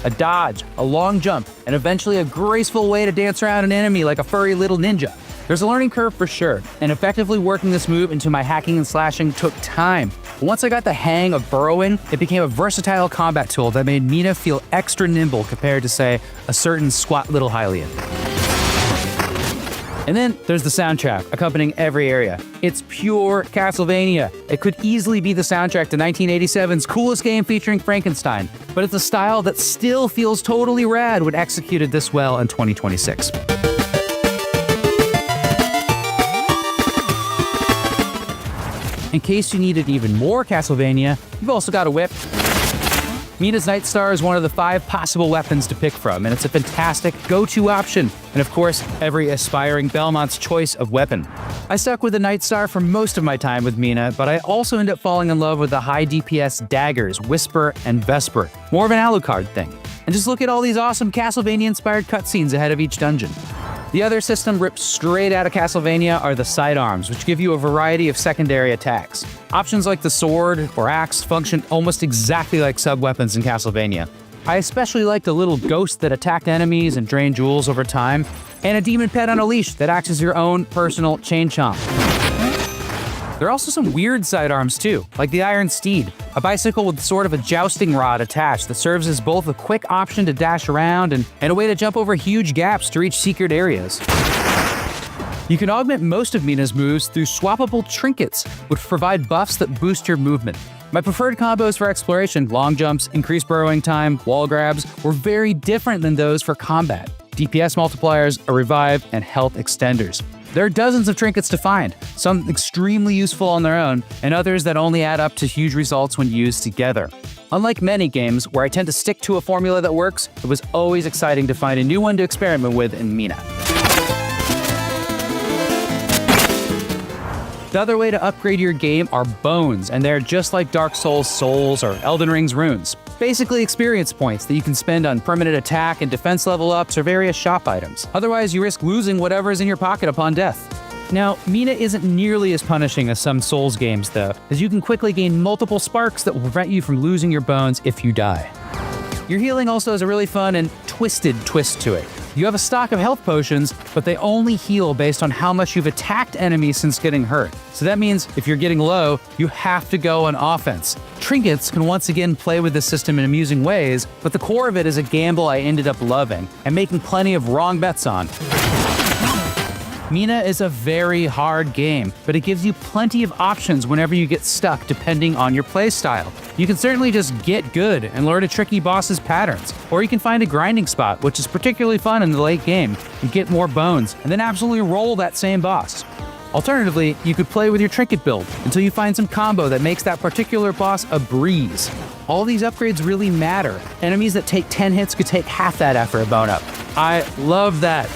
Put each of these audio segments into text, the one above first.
a dodge, a long jump, and eventually a graceful way to dance around an enemy like a furry little ninja. There's a learning curve for sure, and effectively working this move into my hacking and slashing took time. But once I got the hang of burrowing, it became a versatile combat tool that made Mina feel extra nimble compared to, say, a certain squat little Hylian. And then there's the soundtrack accompanying every area. It's pure Castlevania. It could easily be the soundtrack to 1987's coolest game featuring Frankenstein, but it's a style that still feels totally rad when executed this well in 2026. In case you needed even more Castlevania, you've also got a whip. Mina's Night Star is one of the 5 possible weapons to pick from, and it's a fantastic go-to option, and of course, every aspiring Belmont's choice of weapon. I stuck with the Night Star for most of my time with Mina, but I also ended up falling in love with the high DPS daggers, Whisper and Vesper, more of an Alucard thing. And just look at all these awesome Castlevania-inspired cutscenes ahead of each dungeon. The other system ripped straight out of Castlevania are the sidearms, which give you a variety of secondary attacks. Options like the sword or axe function almost exactly like sub-weapons in Castlevania. I especially like the little ghost that attacked enemies and drained jewels over time, and a demon pet on a leash that acts as your own personal chain chomp. There are also some weird sidearms too, like the Iron Steed, a bicycle with sort of a jousting rod attached that serves as both a quick option to dash around and a way to jump over huge gaps to reach secret areas. You can augment most of Mina's moves through swappable trinkets, which provide buffs that boost your movement. My preferred combos for exploration, long jumps, increased burrowing time, wall grabs, were very different than those for combat. DPS multipliers, a revive, and health extenders. There are dozens of trinkets to find, some extremely useful on their own, and others that only add up to huge results when used together. Unlike many games, where I tend to stick to a formula that works, it was always exciting to find a new one to experiment with in Mina. The other way to upgrade your game are bones, and they're just like Dark Souls' souls or Elden Ring's runes. Basically experience points that you can spend on permanent attack and defense level ups or various shop items. Otherwise, you risk losing whatever is in your pocket upon death. Now, Mina isn't nearly as punishing as some Souls games though, as you can quickly gain multiple sparks that will prevent you from losing your bones if you die. Your healing also has a really fun and twisted twist to it. You have a stock of health potions, but they only heal based on how much you've attacked enemies since getting hurt. So that means if you're getting low, you have to go on offense. Trinkets can once again play with this system in amusing ways, but the core of it is a gamble I ended up loving and making plenty of wrong bets on. Mina is a very hard game, but it gives you plenty of options whenever you get stuck depending on your playstyle. You can certainly just get good and learn a tricky boss's patterns, or you can find a grinding spot, which is particularly fun in the late game, and get more bones, and then absolutely roll that same boss. Alternatively, you could play with your trinket build until you find some combo that makes that particular boss a breeze. All these upgrades really matter. Enemies that take 10 hits could take half that after a bone up. I love that.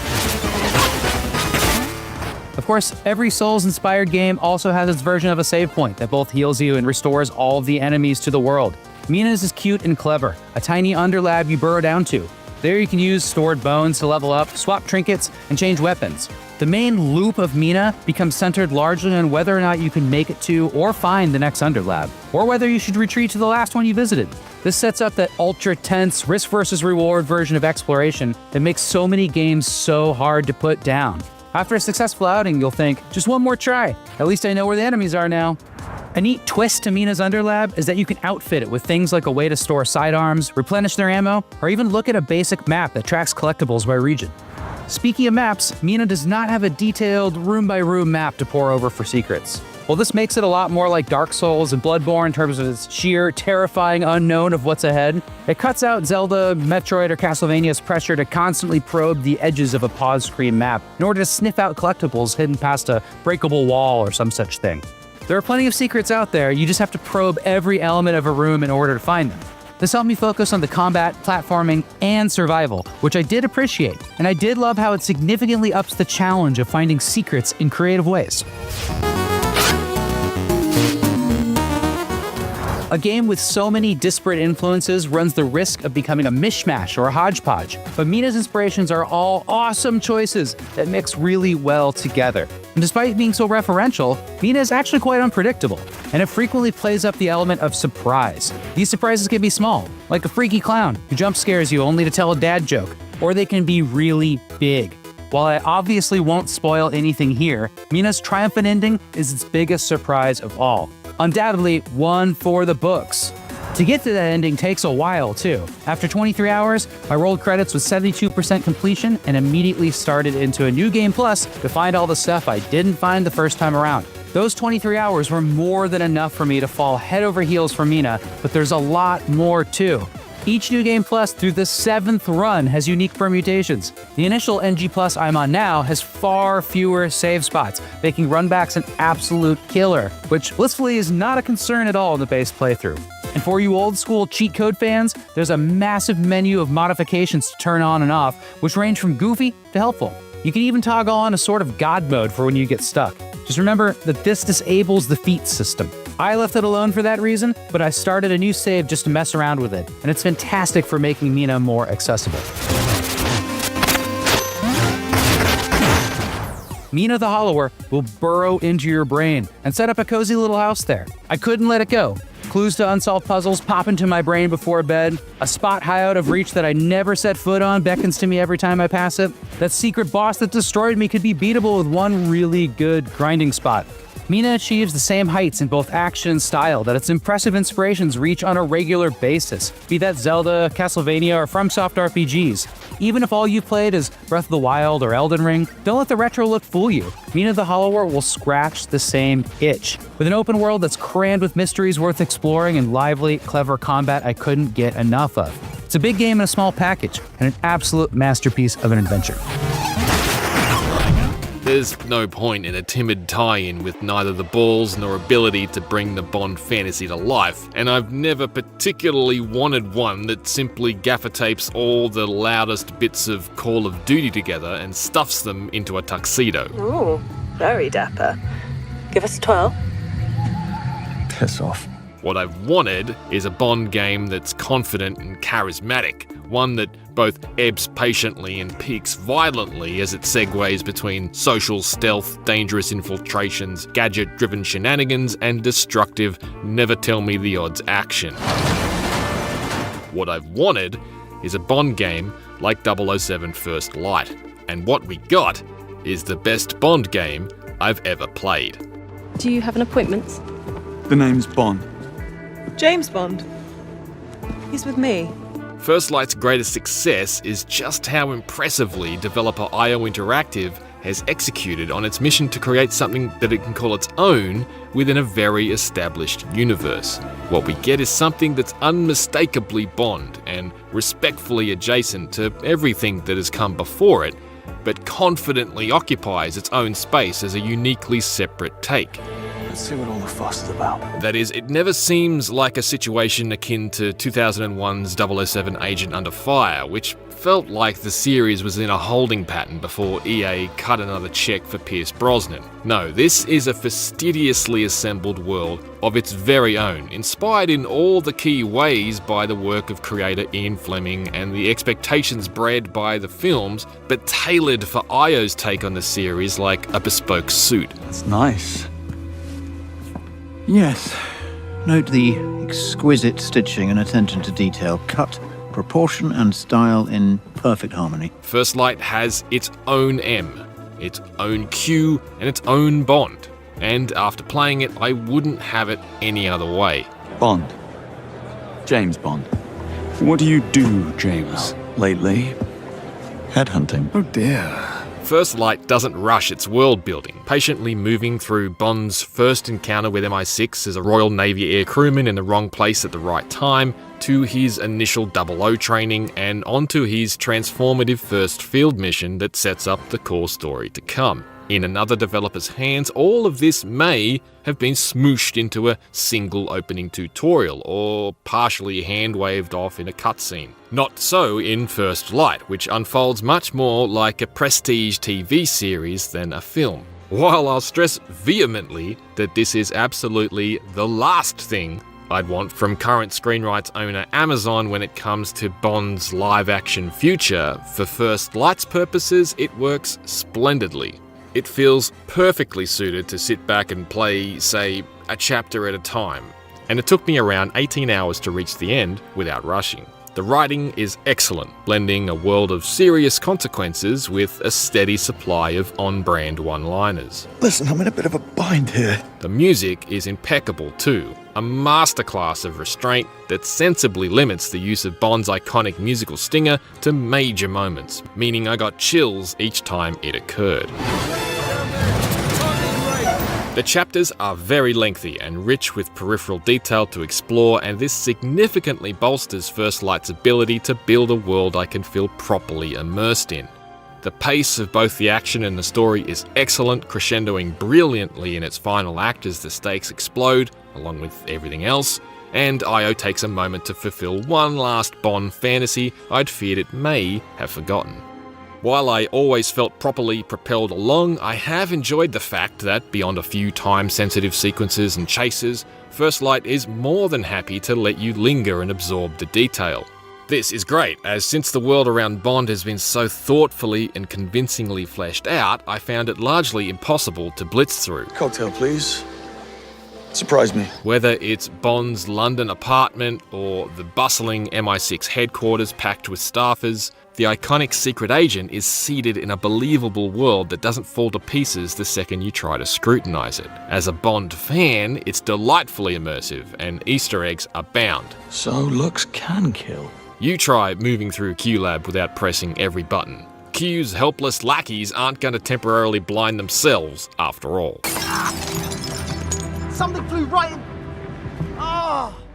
Of course, every Souls-inspired game also has its version of a save point that both heals you and restores all of the enemies to the world. Mina's is cute and clever, a tiny underlab you burrow down to. There you can use stored bones to level up, swap trinkets, and change weapons. The main loop of Mina becomes centered largely on whether or not you can make it to or find the next underlab, or whether you should retreat to the last one you visited. This sets up that ultra-tense risk versus reward version of exploration that makes so many games so hard to put down. After a successful outing, you'll think, just one more try. At least I know where the enemies are now. A neat twist to Mina's Underlab is that you can outfit it with things like a way to store sidearms, replenish their ammo, or even look at a basic map that tracks collectibles by region. Speaking of maps, Mina does not have a detailed room-by-room map to pore over for secrets. While this makes it a lot more like Dark Souls and Bloodborne in terms of its sheer, terrifying unknown of what's ahead, it cuts out Zelda, Metroid, or Castlevania's pressure to constantly probe the edges of a pause screen map in order to sniff out collectibles hidden past a breakable wall or some such thing. There are plenty of secrets out there, you just have to probe every element of a room in order to find them. This helped me focus on the combat, platforming, and survival, which I did appreciate, and I did love how it significantly ups the challenge of finding secrets in creative ways. A game with so many disparate influences runs the risk of becoming a mishmash or a hodgepodge, but Mina's inspirations are all awesome choices that mix really well together. And despite being so referential, Mina is actually quite unpredictable, and it frequently plays up the element of surprise. These surprises can be small, like a freaky clown who jump scares you only to tell a dad joke, or they can be really big. While I obviously won't spoil anything here, Mina's triumphant ending is its biggest surprise of all. Undoubtedly one for the books. To get to that ending takes a while too. After 23 hours, I rolled credits with 72% completion and immediately started into a new game plus to find all the stuff I didn't find the first time around. Those 23 hours were more than enough for me to fall head over heels for Mina, but there's a lot more too. Each New Game Plus through the 7th run has unique permutations. The initial NG Plus I'm on now has far fewer save spots, making runbacks an absolute killer, which blissfully is not a concern at all in the base playthrough. And for you old school cheat code fans, there's a massive menu of modifications to turn on and off, which range from goofy to helpful. You can even toggle on a sort of God mode for when you get stuck. Just remember that this disables the feat system. I left it alone for that reason, but I started a new save just to mess around with it, and it's fantastic for making Mina more accessible. Mina the Hollower will burrow into your brain and set up a cozy little house there. I couldn't let it go. Clues to unsolved puzzles pop into my brain before bed. A spot high out of reach that I never set foot on beckons to me every time I pass it. That secret boss that destroyed me could be beatable with one really good grinding spot. Mina achieves the same heights in both action and style that its impressive inspirations reach on a regular basis, be that Zelda, Castlevania, or FromSoft RPGs. Even if all you've played is Breath of the Wild or Elden Ring, don't let the retro look fool you. Mina the Hollower will scratch the same itch. With an open world that's crammed with mysteries worth exploring and lively, clever combat I couldn't get enough of. It's a big game in a small package, and an absolute masterpiece of an adventure. There's no point in a timid tie-in with neither the balls nor ability to bring the Bond fantasy to life, and I've never particularly wanted one that simply gaffer tapes all the loudest bits of Call of Duty together and stuffs them into a tuxedo. Ooh, very dapper. Give us a 12. Piss off. What I've wanted is a Bond game that's confident and charismatic, one that both ebbs patiently and peaks violently as it segues between social stealth, dangerous infiltrations, gadget-driven shenanigans, and destructive, never-tell-me-the-odds action. What I've wanted is a Bond game like 007 First Light, and what we got is the best Bond game I've ever played. Do you have an appointment? The name's Bond. James Bond. He's with me. First Light's greatest success is just how impressively developer IO Interactive has executed on its mission to create something that it can call its own within a very established universe. What we get is something that's unmistakably Bond and respectfully adjacent to everything that has come before it, but confidently occupies its own space as a uniquely separate take. Let's see what all the fuss is about. That is, it never seems like a situation akin to 2001's 007 Agent Under Fire, which felt like the series was in a holding pattern before EA cut another check for Pierce Brosnan. No, this is a fastidiously assembled world of its very own, inspired in all the key ways by the work of creator Ian Fleming and the expectations bred by the films, but tailored for IO's take on the series like a bespoke suit. That's nice. Yes. Note the exquisite stitching and attention to detail, cut, proportion and style in perfect harmony. First Light has its own M, its own Q, and its own Bond. And after playing it, I wouldn't have it any other way. Bond. James Bond. What do you do, James? Lately, headhunting. Oh dear. First Light doesn't rush its world building, patiently moving through Bond's first encounter with MI6 as a Royal Navy air crewman in the wrong place at the right time, to his initial 00 training, and onto his transformative first field mission that sets up the core story to come. In another developer's hands, all of this may have been smooshed into a single opening tutorial, or partially hand-waved off in a cutscene. Not so in First Light, which unfolds much more like a prestige TV series than a film. While I'll stress vehemently that this is absolutely the last thing I'd want from current screenwrites owner Amazon when it comes to Bond's live-action future. For First Light's purposes, it works splendidly. It feels perfectly suited to sit back and play, say, a chapter at a time. And it took me around 18 hours to reach the end without rushing. The writing is excellent, blending a world of serious consequences with a steady supply of on-brand one-liners. Listen, I'm in a bit of a bind here. The music is impeccable too, a masterclass of restraint that sensibly limits the use of Bond's iconic musical stinger to major moments, meaning I got chills each time it occurred. The chapters are very lengthy and rich with peripheral detail to explore, and this significantly bolsters First Light's ability to build a world I can feel properly immersed in. The pace of both the action and the story is excellent, crescendoing brilliantly in its final act as the stakes explode, along with everything else, and Io takes a moment to fulfill one last Bond fantasy I'd feared it may have forgotten. While I always felt properly propelled along, I have enjoyed the fact that, beyond a few time-sensitive sequences and chases, First Light is more than happy to let you linger and absorb the detail. This is great, as since the world around Bond has been so thoughtfully and convincingly fleshed out, I found it largely impossible to blitz through. Cocktail, please. Surprise me. Whether it's Bond's London apartment or the bustling MI6 headquarters packed with staffers, the iconic secret agent is seated in a believable world that doesn't fall to pieces the second you try to scrutinize it. As a Bond fan, it's delightfully immersive, and Easter eggs abound. So looks can kill. You try moving through QLab without pressing every button. Q's helpless lackeys aren't going to temporarily blind themselves, after all. Something flew right in.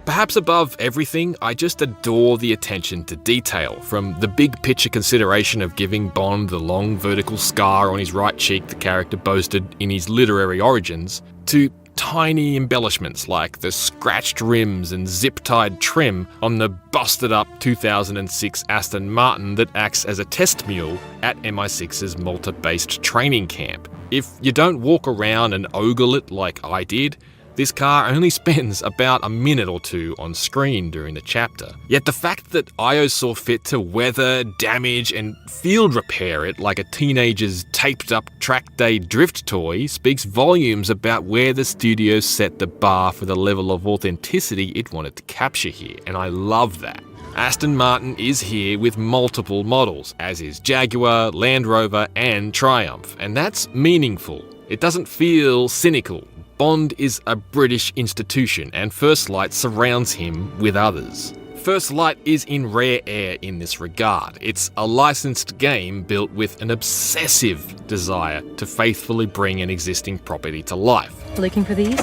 Perhaps above everything, I just adore the attention to detail, from the big picture consideration of giving Bond the long vertical scar on his right cheek the character boasted in his literary origins, to tiny embellishments like the scratched rims and zip-tied trim on the busted-up 2006 Aston Martin that acts as a test mule at MI6's Malta-based training camp. If you don't walk around and ogle it like I did, this car only spends about a minute or two on screen during the chapter. Yet the fact that Io saw fit to weather, damage, and field repair it like a teenager's taped-up track day drift toy speaks volumes about where the studio set the bar for the level of authenticity it wanted to capture here, and I love that. Aston Martin is here with multiple models, as is Jaguar, Land Rover, and Triumph, and that's meaningful. It doesn't feel cynical. Bond is a British institution, and First Light surrounds him with others. First Light is in rare air in this regard. It's a licensed game built with an obsessive desire to faithfully bring an existing property to life. Looking for these?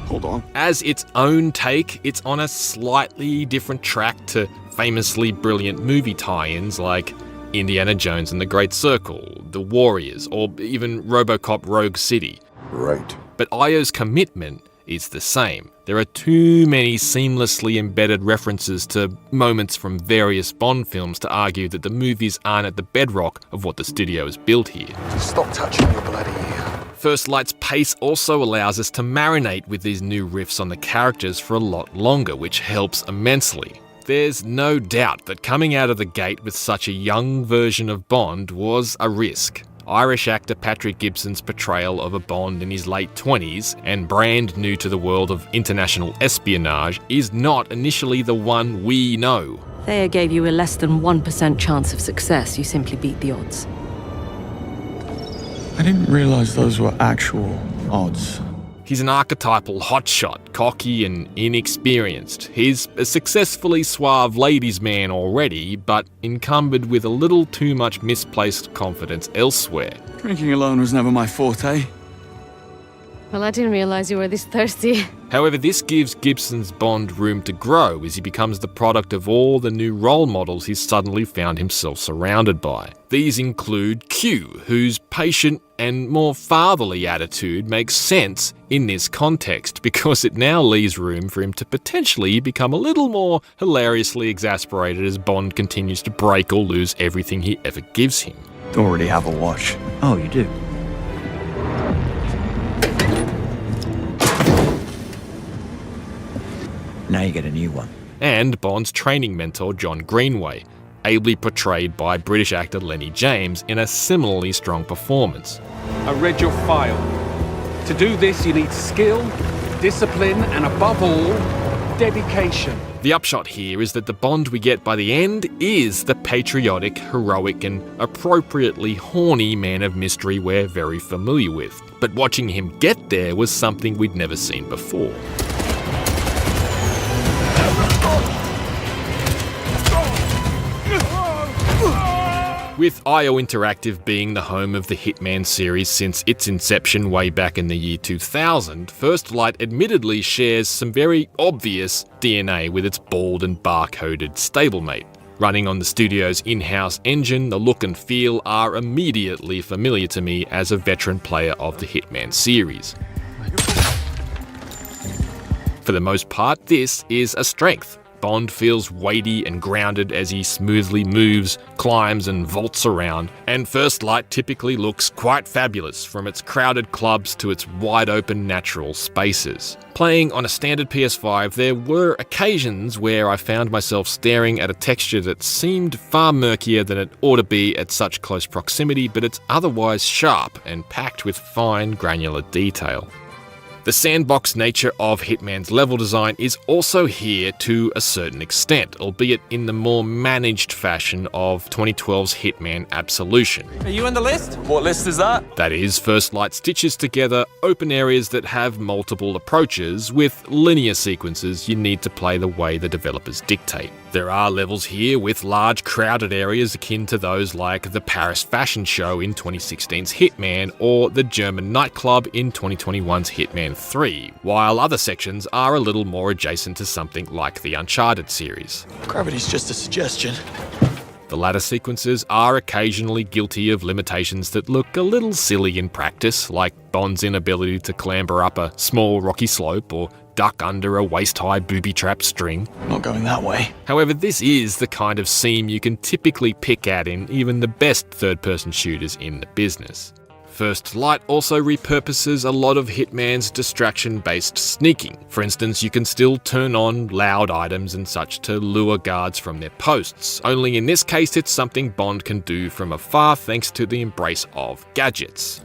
Hold on. As its own take, it's on a slightly different track to famously brilliant movie tie-ins like Indiana Jones and the Great Circle, The Warriors, or even RoboCop Rogue City. Right. But Io's commitment is the same. There are too many seamlessly embedded references to moments from various Bond films to argue that the movies aren't at the bedrock of what the studio has built here. Stop touching your bloody ear. First Light's pace also allows us to marinate with these new riffs on the characters for a lot longer, which helps immensely. There's no doubt that coming out of the gate with such a young version of Bond was a risk. Irish actor Patrick Gibson's portrayal of a Bond in his late 20s and brand new to the world of international espionage is not initially the one we know. Thea gave you a less than 1% chance of success. You simply beat the odds. I didn't realize those were actual odds. He's an archetypal hotshot, cocky and inexperienced. He's a successfully suave ladies' man already, but encumbered with a little too much misplaced confidence elsewhere. Drinking alone was never my forte. Well, I didn't realize you were this thirsty. However, this gives Gibson's Bond room to grow as he becomes the product of all the new role models he's suddenly found himself surrounded by. These include Q, whose patient and more fatherly attitude makes sense in this context because it now leaves room for him to potentially become a little more hilariously exasperated as Bond continues to break or lose everything he ever gives him. Already have a watch. Oh, you do? Now you get a new one. And Bond's training mentor John Greenway, ably portrayed by British actor Lenny James in a similarly strong performance. I read your file. To do this, you need skill, discipline, and above all, dedication. The upshot here is that the Bond we get by the end is the patriotic, heroic, and appropriately horny man of mystery we're very familiar with. But watching him get there was something we'd never seen before. With IO Interactive being the home of the Hitman series since its inception way back in the year 2000, First Light admittedly shares some very obvious DNA with its bald and barcoded stablemate. Running on the studio's in-house engine, the look and feel are immediately familiar to me as a veteran player of the Hitman series. For the most part, this is a strength. Bond feels weighty and grounded as he smoothly moves, climbs and vaults around, and First Light typically looks quite fabulous from its crowded clubs to its wide-open natural spaces. Playing on a standard PS5, there were occasions where I found myself staring at a texture that seemed far murkier than it ought to be at such close proximity, but it's otherwise sharp and packed with fine, granular detail. The sandbox nature of Hitman's level design is also here to a certain extent, albeit in the more managed fashion of 2012's Hitman Absolution. Are you on the list? What list is that? That is, First Light stitches together open areas that have multiple approaches with linear sequences you need to play the way the developers dictate. There are levels here with large crowded areas akin to those like the Paris Fashion Show in 2016's Hitman or the German nightclub in 2021's Hitman 3, while other sections are a little more adjacent to something like the Uncharted series. Gravity's just a suggestion. The latter sequences are occasionally guilty of limitations that look a little silly in practice, like Bond's inability to clamber up a small rocky slope or duck under a waist-high booby-trap string. Not going that way. However, this is the kind of seam you can typically pick at in even the best third-person shooters in the business. First Light also repurposes a lot of Hitman's distraction-based sneaking. For instance, you can still turn on loud items and such to lure guards from their posts, only in this case it's something Bond can do from afar thanks to the embrace of gadgets.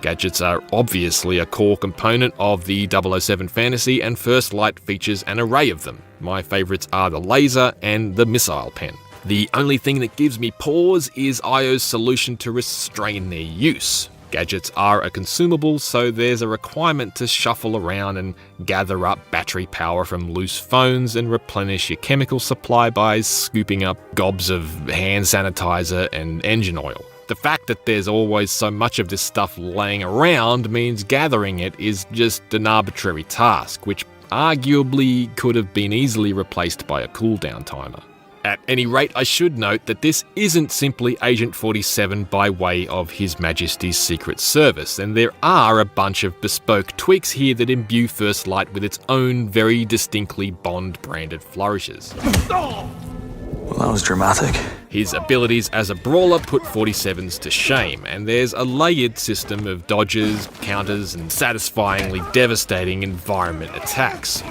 Gadgets are obviously a core component of the 007 fantasy, and First Light features an array of them. My favourites are the laser and the missile pen. The only thing that gives me pause is IO's solution to restrain their use. Gadgets are a consumable, so there's a requirement to shuffle around and gather up battery power from loose phones and replenish your chemical supply by scooping up gobs of hand sanitizer and engine oil. The fact that there's always so much of this stuff laying around means gathering it is just an arbitrary task, which arguably could have been easily replaced by a cooldown timer. At any rate, I should note that this isn't simply Agent 47 by way of His Majesty's Secret Service, and there are a bunch of bespoke tweaks here that imbue First Light with its own very distinctly Bond-branded flourishes. Well, that was dramatic. His abilities as a brawler put 47s to shame, and there's a layered system of dodges, counters, and satisfyingly devastating environment attacks.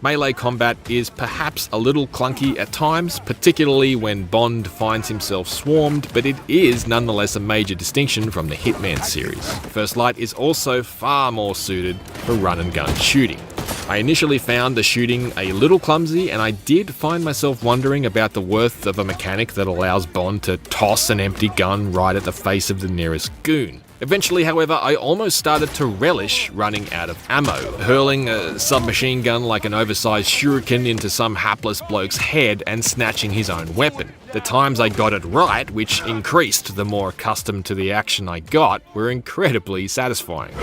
Melee combat is perhaps a little clunky at times, particularly when Bond finds himself swarmed, but it is nonetheless a major distinction from the Hitman series. First Light is also far more suited for run-and-gun shooting. I initially found the shooting a little clumsy, and I did find myself wondering about the worth of a mechanic that allows Bond to toss an empty gun right at the face of the nearest goon. Eventually, however, I almost started to relish running out of ammo, hurling a submachine gun like an oversized shuriken into some hapless bloke's head and snatching his own weapon. The times I got it right, which increased the more accustomed to the action I got, were incredibly satisfying.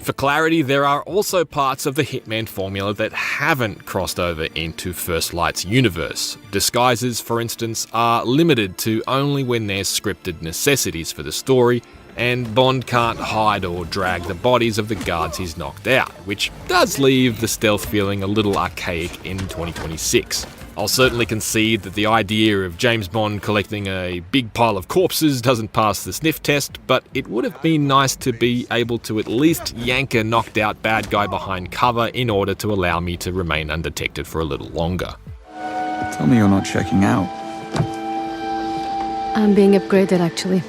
For clarity, there are also parts of the Hitman formula that haven't crossed over into First Light's universe. Disguises, for instance, are limited to only when they're scripted necessities for the story, and Bond can't hide or drag the bodies of the guards he's knocked out, which does leave the stealth feeling a little archaic in 2026. I'll certainly concede that the idea of James Bond collecting a big pile of corpses doesn't pass the sniff test, but it would have been nice to be able to at least yank a knocked out bad guy behind cover in order to allow me to remain undetected for a little longer. Tell me you're not checking out. I'm being upgraded, actually.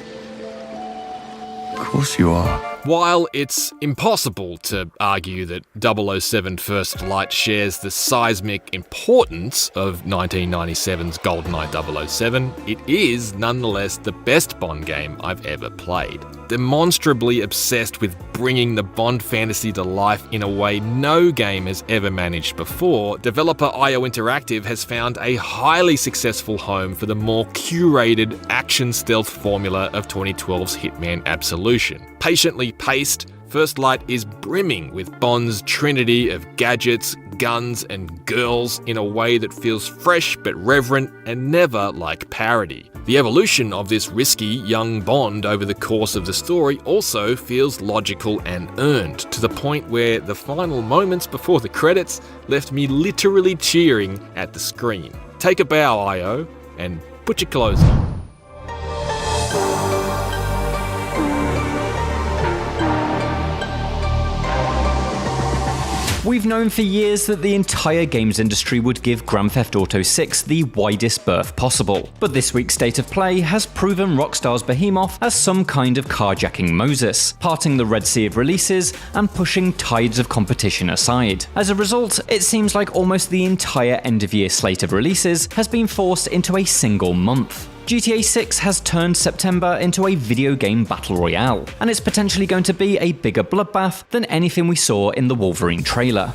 Of course you are. While it's impossible to argue that 007 First Light shares the seismic importance of 1997's GoldenEye 007, it is nonetheless the best Bond game I've ever played. Demonstrably obsessed with bringing the Bond fantasy to life in a way no game has ever managed before, developer IO Interactive has found a highly successful home for the more curated action stealth formula of 2012's Hitman Absolution. Patiently paced, First Light is brimming with Bond's trinity of gadgets, guns, and girls in a way that feels fresh but reverent and never like parody. The evolution of this risky young Bond over the course of the story also feels logical and earned, to the point where the final moments before the credits left me literally cheering at the screen. Take a bow, IO, and put your clothes on. We've known for years that the entire games industry would give Grand Theft Auto 6 the widest berth possible, but this week's State of Play has proven Rockstar's behemoth as some kind of carjacking Moses, parting the Red Sea of releases and pushing tides of competition aside. As a result, it seems like almost the entire end-of-year slate of releases has been forced into a single month. GTA 6 has turned September into a video game battle royale, and it's potentially going to be a bigger bloodbath than anything we saw in the Wolverine trailer.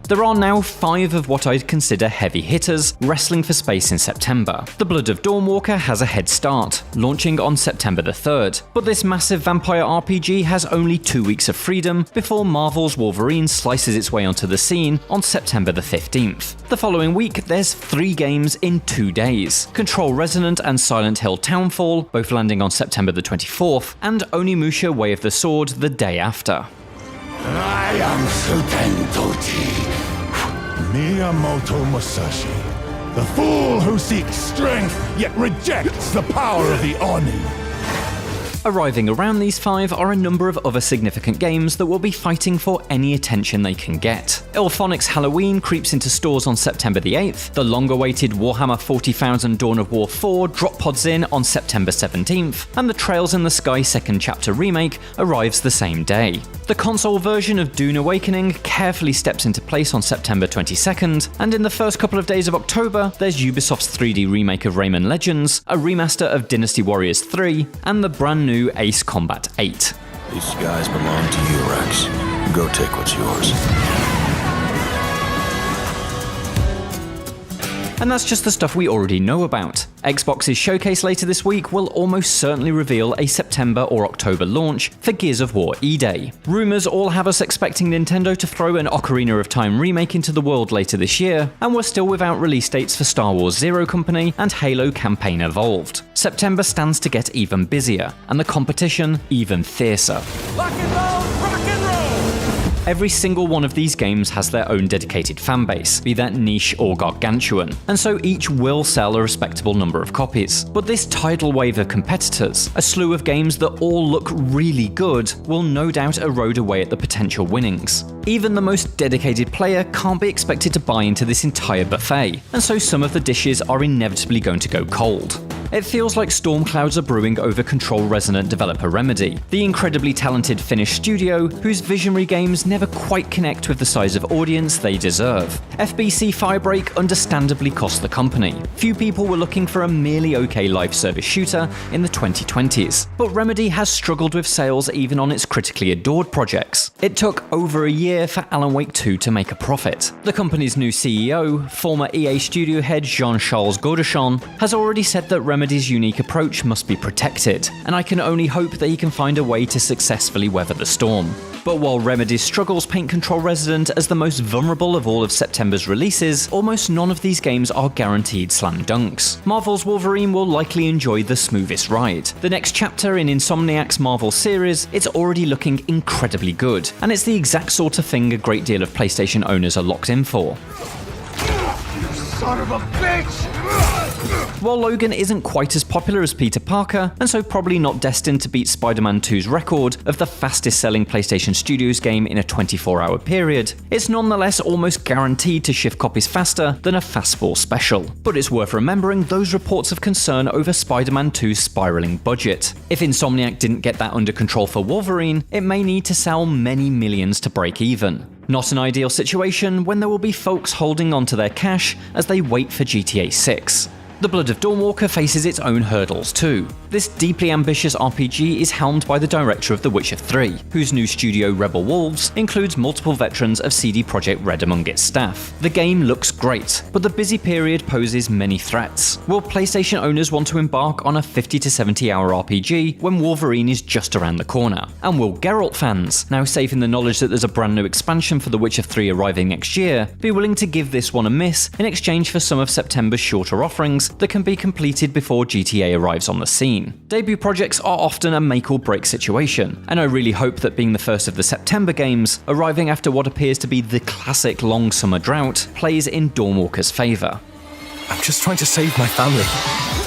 There are now 5 of what I'd consider heavy hitters wrestling for space in September. The Blood of Dawnwalker has a head start, launching on September the 3rd, but this massive vampire RPG has only 2 weeks of freedom before Marvel's Wolverine slices its way onto the scene on September the 15th. The following week, there's 3 games in 2 days: Control Resonant and Silent Hill Townfall, both landing on September the 24th, and Onimusha Way of the Sword the day after. I am Suten Tochi, Miyamoto Musashi, the fool who seeks strength yet rejects the power of the Oni. Arriving around these 5 are a number of other significant games that will be fighting for any attention they can get. Illphonic's Halloween creeps into stores on September the 8th, the long-awaited Warhammer 40,000 Dawn of War 4 drop pods in on September 17th, and the Trails in the Sky Second Chapter remake arrives the same day. The console version of Dune Awakening carefully steps into place on September 22nd, and in the first couple of days of October, there's Ubisoft's 3D remake of Rayman Legends, a remaster of Dynasty Warriors 3, and the brand new Ace Combat 8. These guys belong to you, Rex. Go take what's yours. And that's just the stuff we already know about. Xbox's showcase later this week will almost certainly reveal a September or October launch for Gears of War E-Day. Rumours all have us expecting Nintendo to throw an Ocarina of Time remake into the world later this year, and we're still without release dates for Star Wars Zero Company and Halo Campaign Evolved. September stands to get even busier, and the competition even fiercer. Rock and roll, rock and roll! Every single one of these games has their own dedicated fanbase, be that niche or gargantuan, and so each will sell a respectable number of copies. But this tidal wave of competitors, a slew of games that all look really good, will no doubt erode away at the potential winnings. Even the most dedicated player can't be expected to buy into this entire buffet, and so some of the dishes are inevitably going to go cold. It feels like storm clouds are brewing over Control Resonant developer Remedy, the incredibly talented Finnish studio whose visionary games never quite connect with the size of audience they deserve. FBC Firebreak understandably cost the company. Few people were looking for a merely okay live service shooter in the 2020s, but Remedy has struggled with sales even on its critically adored projects. It took over a year for Alan Wake 2 to make a profit. The company's new CEO, former EA studio head Jean-Charles Godechon, has already said that Remedy's unique approach must be protected, and I can only hope that he can find a way to successfully weather the storm. But while Remedy's struggles paint Control Resonant as the most vulnerable of all of September's releases, almost none of these games are guaranteed slam dunks. Marvel's Wolverine will likely enjoy the smoothest ride. The next chapter in Insomniac's Marvel series, it's already looking incredibly good, and it's the exact sort of thing a great deal of PlayStation owners are locked in for. Son of a bitch! While Logan isn't quite as popular as Peter Parker, and so probably not destined to beat Spider-Man 2's record of the fastest selling PlayStation Studios game in a 24-hour period, it's nonetheless almost guaranteed to shift copies faster than a Fastball special. But it's worth remembering those reports of concern over Spider-Man 2's spiraling budget. If Insomniac didn't get that under control for Wolverine, it may need to sell many millions to break even. Not an ideal situation when there will be folks holding onto their cash as they wait for GTA 6. The Blood of Dawnwalker faces its own hurdles too. This deeply ambitious RPG is helmed by the director of The Witcher 3, whose new studio Rebel Wolves includes multiple veterans of CD Projekt Red among its staff. The game looks great, but the busy period poses many threats. Will PlayStation owners want to embark on a 50 to 70 hour RPG when Wolverine is just around the corner? And will Geralt fans, now safe in the knowledge that there's a brand new expansion for The Witcher 3 arriving next year, be willing to give this one a miss in exchange for some of September's shorter offerings that can be completed before GTA arrives on the scene? Debut projects are often a make or break situation, and I really hope that being the first of the September games, arriving after what appears to be the classic long summer drought, plays in Dawnwalker's favour. I'm just trying to save my family.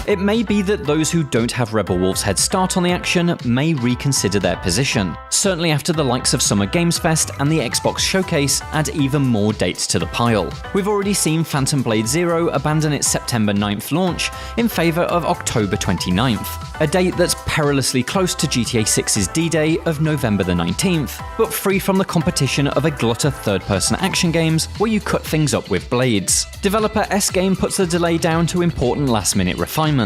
It may be that those who don't have Rebel Wolf's head start on the action may reconsider their position, certainly after the likes of Summer Games Fest and the Xbox Showcase add even more dates to the pile. We've already seen Phantom Blade Zero abandon its September 9th launch in favour of October 29th, a date that's perilously close to GTA 6's D-Day of November the 19th, but free from the competition of a glut of third-person action games where you cut things up with blades. Developer S-Game puts the delay down to important last-minute refinements,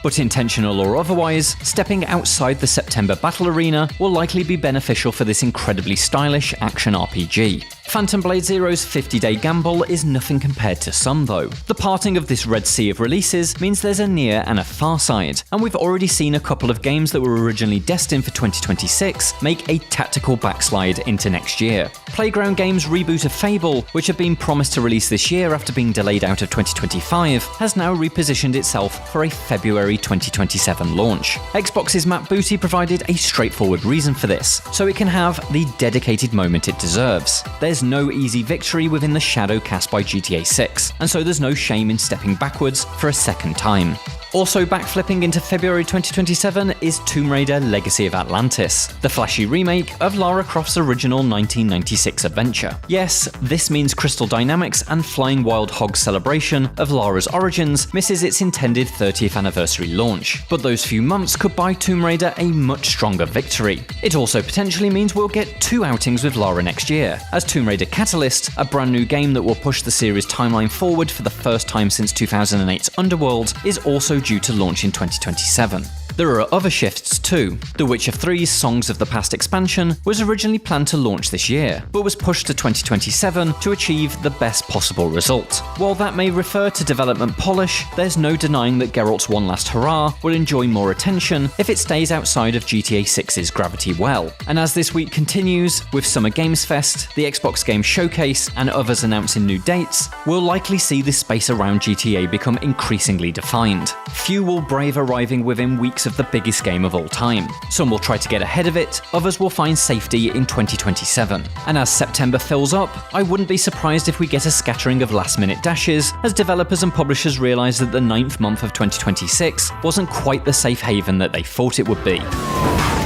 but intentional or otherwise, stepping outside the September battle arena will likely be beneficial for this incredibly stylish action RPG. Phantom Blade Zero's 50-day gamble is nothing compared to some though. The parting of this Red Sea of releases means there's a near and a far side, and we've already seen a couple of games that were originally destined for 2026 make a tactical backslide into next year. Playground Games' reboot of Fable, which had been promised to release this year after being delayed out of 2025, has now repositioned itself for a February 2027 launch. Xbox's Matt Booty provided a straightforward reason for this, so it can have the dedicated moment it deserves. There's no easy victory within the shadow cast by GTA 6, and so there's no shame in stepping backwards for a second time. Also backflipping into February 2027 is Tomb Raider Legacy of Atlantis, the flashy remake of Lara Croft's original 1996 adventure. Yes, this means Crystal Dynamics and Flying Wild Hog's celebration of Lara's origins misses its intended 30th anniversary launch, but those few months could buy Tomb Raider a much stronger victory. It also potentially means we'll get 2 outings with Lara next year, as Tomb Raider Catalyst, a brand new game that will push the series' timeline forward for the first time since 2008's Underworld, is also due to launch in 2027. There are other shifts too. The Witcher 3's Songs of the Past expansion was originally planned to launch this year, but was pushed to 2027 to achieve the best possible result. While that may refer to development polish, there's no denying that Geralt's One Last Hurrah will enjoy more attention if it stays outside of GTA 6's gravity well. And as this week continues, with Summer Games Fest, the Xbox Game Showcase, and others announcing new dates, we'll likely see the space around GTA become increasingly defined. Few will brave arriving within weeks of the biggest game of all time. Some will try to get ahead of it, others will find safety in 2027. And as September fills up, I wouldn't be surprised if we get a scattering of last-minute dashes as developers and publishers realise that the 9th month of 2026 wasn't quite the safe haven that they thought it would be.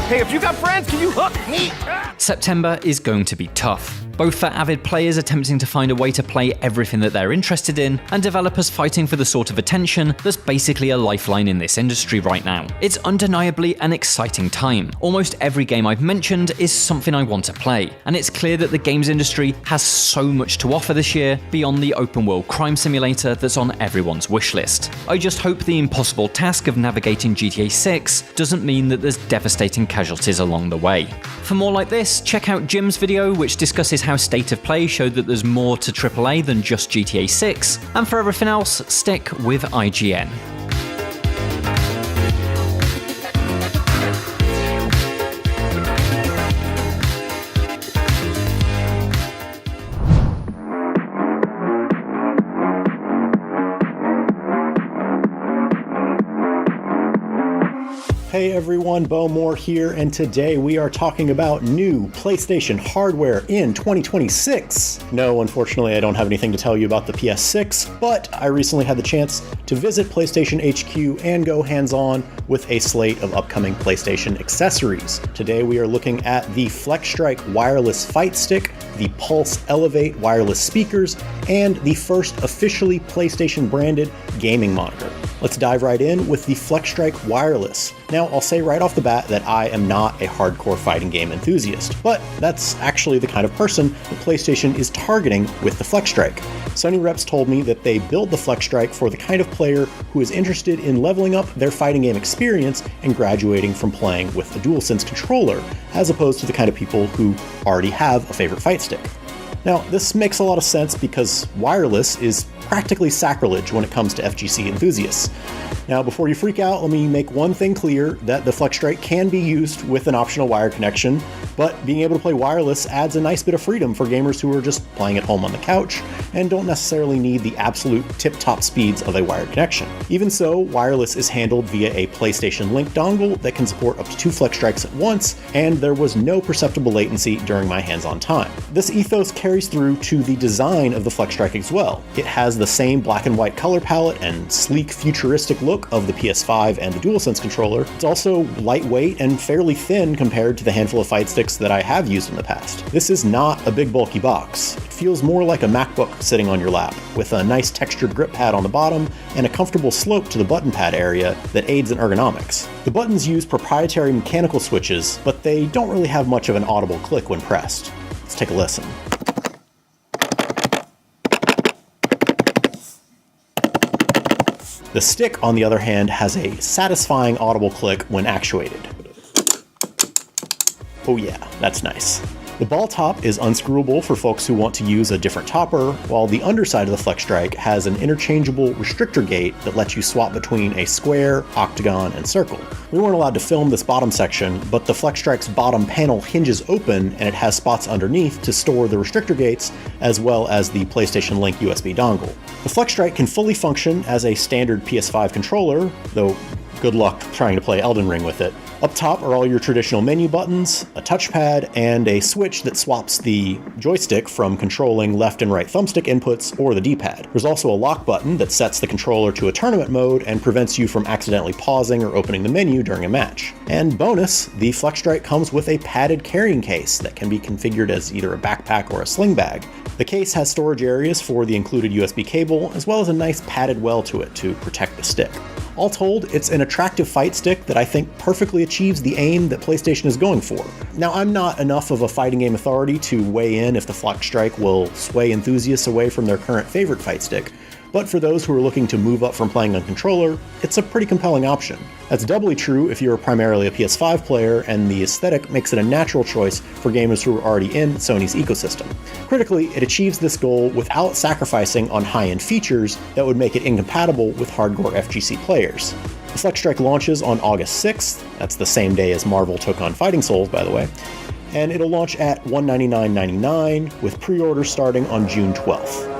Hey, if you got friends, can you hook me? September is going to be tough, both for avid players attempting to find a way to play everything that they're interested in, and developers fighting for the sort of attention that's basically a lifeline in this industry right now. It's undeniably an exciting time. Almost every game I've mentioned is something I want to play, and it's clear that the games industry has so much to offer this year beyond the open world crime simulator that's on everyone's wishlist. I just hope the impossible task of navigating GTA 6 doesn't mean that there's devastating casualties along the way. For more like this, check out Jim's video, which discusses how State of Play showed that there's more to AAA than just GTA 6, and for everything else, stick with IGN. Hey everyone, Bo Moore here, and today we are talking about new PlayStation hardware in 2026. No, unfortunately I don't have anything to tell you about the PS6, but I recently had the chance to visit PlayStation HQ and go hands-on with a slate of upcoming PlayStation accessories. Today we are looking at the FlexStrike wireless fight stick, the Pulse Elevate wireless speakers, and the first officially PlayStation branded gaming monitor. Let's dive right in with the FlexStrike wireless. Now, I'll say right off the bat that I am not a hardcore fighting game enthusiast, but that's actually the kind of person that PlayStation is targeting with the FlexStrike. Sony reps told me that they build the FlexStrike for the kind of player who is interested in leveling up their fighting game experience and graduating from playing with a DualSense controller, as opposed to the kind of people who already have a favorite fight stick. Now, this makes a lot of sense because wireless is practically sacrilege when it comes to FGC enthusiasts. Now, before you freak out, let me make one thing clear, that the FlexStrike can be used with an optional wire connection, but being able to play wireless adds a nice bit of freedom for gamers who are just playing at home on the couch and don't necessarily need the absolute tip-top speeds of a wired connection. Even so, wireless is handled via a PlayStation Link dongle that can support up to 2 FlexStrikes at once, and there was no perceptible latency during my hands-on time. This ethos carries through to the design of the FlexStrike as well. It has the same black and white color palette and sleek futuristic look of the PS5 and the DualSense controller. It's also lightweight and fairly thin compared to the handful of fight sticks that I have used in the past. This is not a big bulky box. It feels more like a MacBook sitting on your lap, with a nice textured grip pad on the bottom and a comfortable slope to the button pad area that aids in ergonomics. The buttons use proprietary mechanical switches, but they don't really have much of an audible click when pressed. Let's take a listen. The stick, on the other hand, has a satisfying audible click when actuated. Oh yeah, that's nice. The ball top is unscrewable for folks who want to use a different topper, while the underside of the FlexStrike has an interchangeable restrictor gate that lets you swap between a square, octagon, and circle. We weren't allowed to film this bottom section, but the FlexStrike's bottom panel hinges open and it has spots underneath to store the restrictor gates, as well as the PlayStation Link USB dongle. The FlexStrike can fully function as a standard PS5 controller, though good luck trying to play Elden Ring with it. Up top are all your traditional menu buttons, a touchpad, and a switch that swaps the joystick from controlling left and right thumbstick inputs or the D-pad. There's also a lock button that sets the controller to a tournament mode and prevents you from accidentally pausing or opening the menu during a match. And bonus, the FlexStrike comes with a padded carrying case that can be configured as either a backpack or a sling bag. The case has storage areas for the included USB cable, as well as a nice padded well to it to protect the stick. All told, it's an attractive fight stick that I think perfectly achieves the aim that PlayStation is going for. Now, I'm not enough of a fighting game authority to weigh in if the FlexStrike will sway enthusiasts away from their current favorite fight stick, but for those who are looking to move up from playing on controller, it's a pretty compelling option. That's doubly true if you're primarily a PS5 player, and the aesthetic makes it a natural choice for gamers who are already in Sony's ecosystem. Critically, it achieves this goal without sacrificing on high-end features that would make it incompatible with hardcore FGC players. The FlexStrike launches on August 6th, that's the same day as Marvel took on Fighting Souls, by the way, and it'll launch at $199.99, with pre-orders starting on June 12th.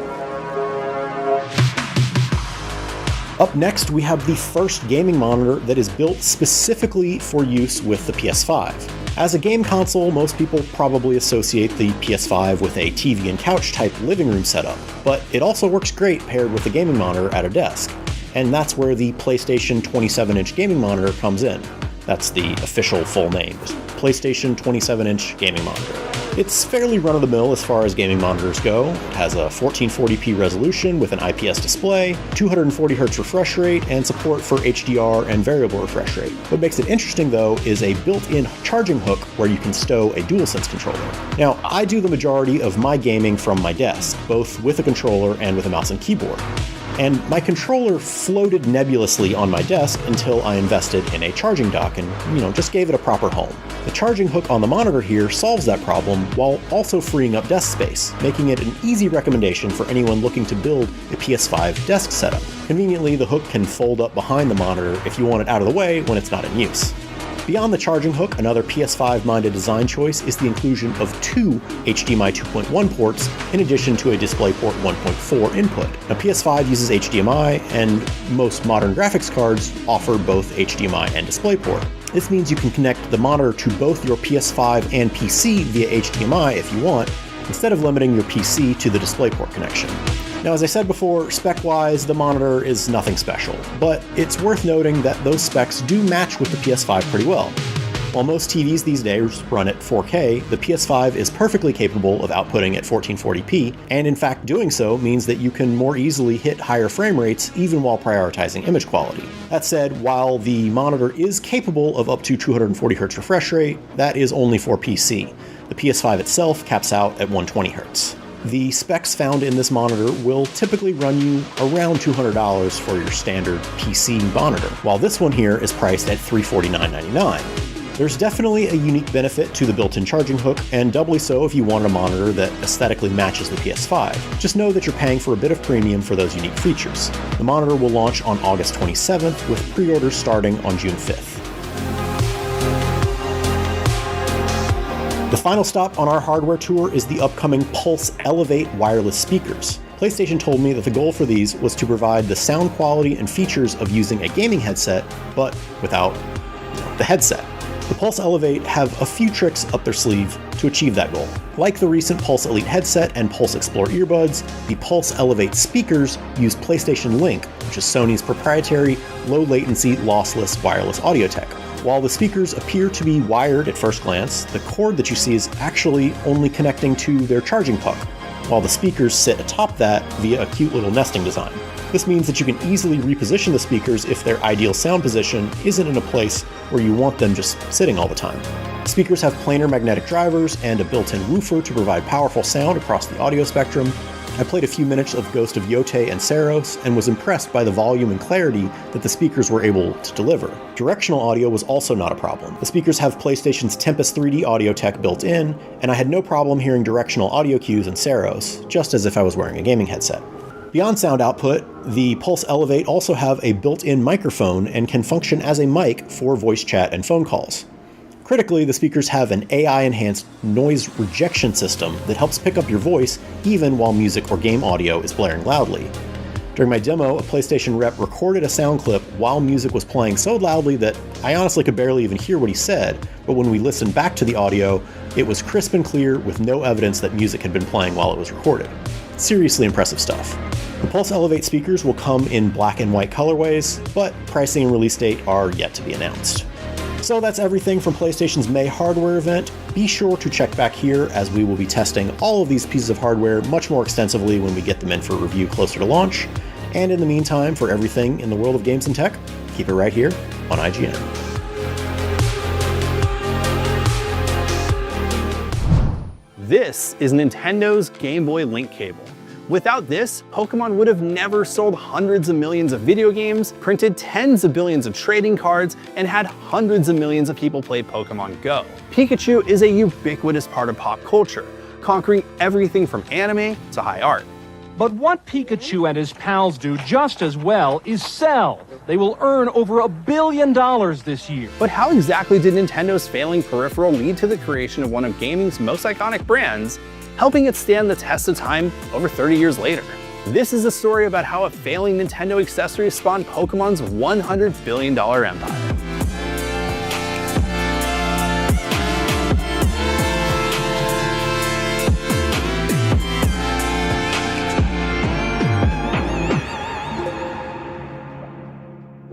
Up next, we have the first gaming monitor that is built specifically for use with the PS5. As a game console, most people probably associate the PS5 with a TV and couch type living room setup, but it also works great paired with a gaming monitor at a desk. And that's where the PlayStation 27-inch gaming monitor comes in. That's the official full name, PlayStation 27-inch gaming monitor. It's fairly run-of-the-mill as far as gaming monitors go. It has a 1440p resolution with an IPS display, 240Hz refresh rate, and support for HDR and variable refresh rate. What makes it interesting, though, is a built-in charging hook where you can stow a DualSense controller. Now, I do the majority of my gaming from my desk, both with a controller and with a mouse and keyboard. And my controller floated nebulously on my desk until I invested in a charging dock and, just gave it a proper home. The charging hook on the monitor here solves that problem while also freeing up desk space, making it an easy recommendation for anyone looking to build a PS5 desk setup. Conveniently, the hook can fold up behind the monitor if you want it out of the way when it's not in use. Beyond the charging hook, another PS5-minded design choice is the inclusion of 2 HDMI 2.1 ports in addition to a DisplayPort 1.4 input. Now, PS5 uses HDMI, and most modern graphics cards offer both HDMI and DisplayPort. This means you can connect the monitor to both your PS5 and PC via HDMI if you want, instead of limiting your PC to the DisplayPort connection. Now, as I said before, spec-wise, the monitor is nothing special, but it's worth noting that those specs do match with the PS5 pretty well. While most TVs these days run at 4K, the PS5 is perfectly capable of outputting at 1440p, and in fact doing so means that you can more easily hit higher frame rates even while prioritizing image quality. That said, while the monitor is capable of up to 240Hz refresh rate, that is only for PC. The PS5 itself caps out at 120Hz. The specs found in this monitor will typically run you around $200 for your standard PC monitor, while this one here is priced at $349.99. There's definitely a unique benefit to the built-in charging hook, and doubly so if you want a monitor that aesthetically matches the PS5. Just know that you're paying for a bit of premium for those unique features. The monitor will launch on August 27th, with pre-orders starting on June 5th. The final stop on our hardware tour is the upcoming Pulse Elevate wireless speakers. PlayStation told me that the goal for these was to provide the sound quality and features of using a gaming headset, but without the headset. The Pulse Elevate have a few tricks up their sleeve to achieve that goal. Like the recent Pulse Elite headset and Pulse Explore earbuds, the Pulse Elevate speakers use PlayStation Link, which is Sony's proprietary low-latency, lossless wireless audio tech. While the speakers appear to be wired at first glance, the cord that you see is actually only connecting to their charging puck, while the speakers sit atop that via a cute little nesting design. This means that you can easily reposition the speakers if their ideal sound position isn't in a place where you want them just sitting all the time. The speakers have planar magnetic drivers and a built-in woofer to provide powerful sound across the audio spectrum. I played a few minutes of Ghost of Yotei and Seros and was impressed by the volume and clarity that the speakers were able to deliver. Directional audio was also not a problem. The speakers have PlayStation's Tempest 3D audio tech built in, and I had no problem hearing directional audio cues in Seros, just as if I was wearing a gaming headset. Beyond sound output, the Pulse Elevate also have a built-in microphone and can function as a mic for voice chat and phone calls. Critically, the speakers have an AI-enhanced noise rejection system that helps pick up your voice even while music or game audio is blaring loudly. During my demo, a PlayStation rep recorded a sound clip while music was playing so loudly that I honestly could barely even hear what he said, but when we listened back to the audio, it was crisp and clear with no evidence that music had been playing while it was recorded. Seriously impressive stuff. The Pulse Elevate speakers will come in black and white colorways, but pricing and release date are yet to be announced. So that's everything from PlayStation's May hardware event. Be sure to check back here as we will be testing all of these pieces of hardware much more extensively when we get them in for review closer to launch. And in the meantime, for everything in the world of games and tech, keep it right here on IGN. This is Nintendo's Game Boy Link cable. Without this, Pokemon would have never sold hundreds of millions of video games, printed tens of billions of trading cards, and had hundreds of millions of people play Pokemon Go. Pikachu is a ubiquitous part of pop culture, conquering everything from anime to high art. But what Pikachu and his pals do just as well is sell. They will earn over $1 billion this year. But how exactly did Nintendo's failing peripheral lead to the creation of one of gaming's most iconic brands, helping it stand the test of time over 30 years later? This is a story about how a failing Nintendo accessory spawned Pokemon's $100 billion empire.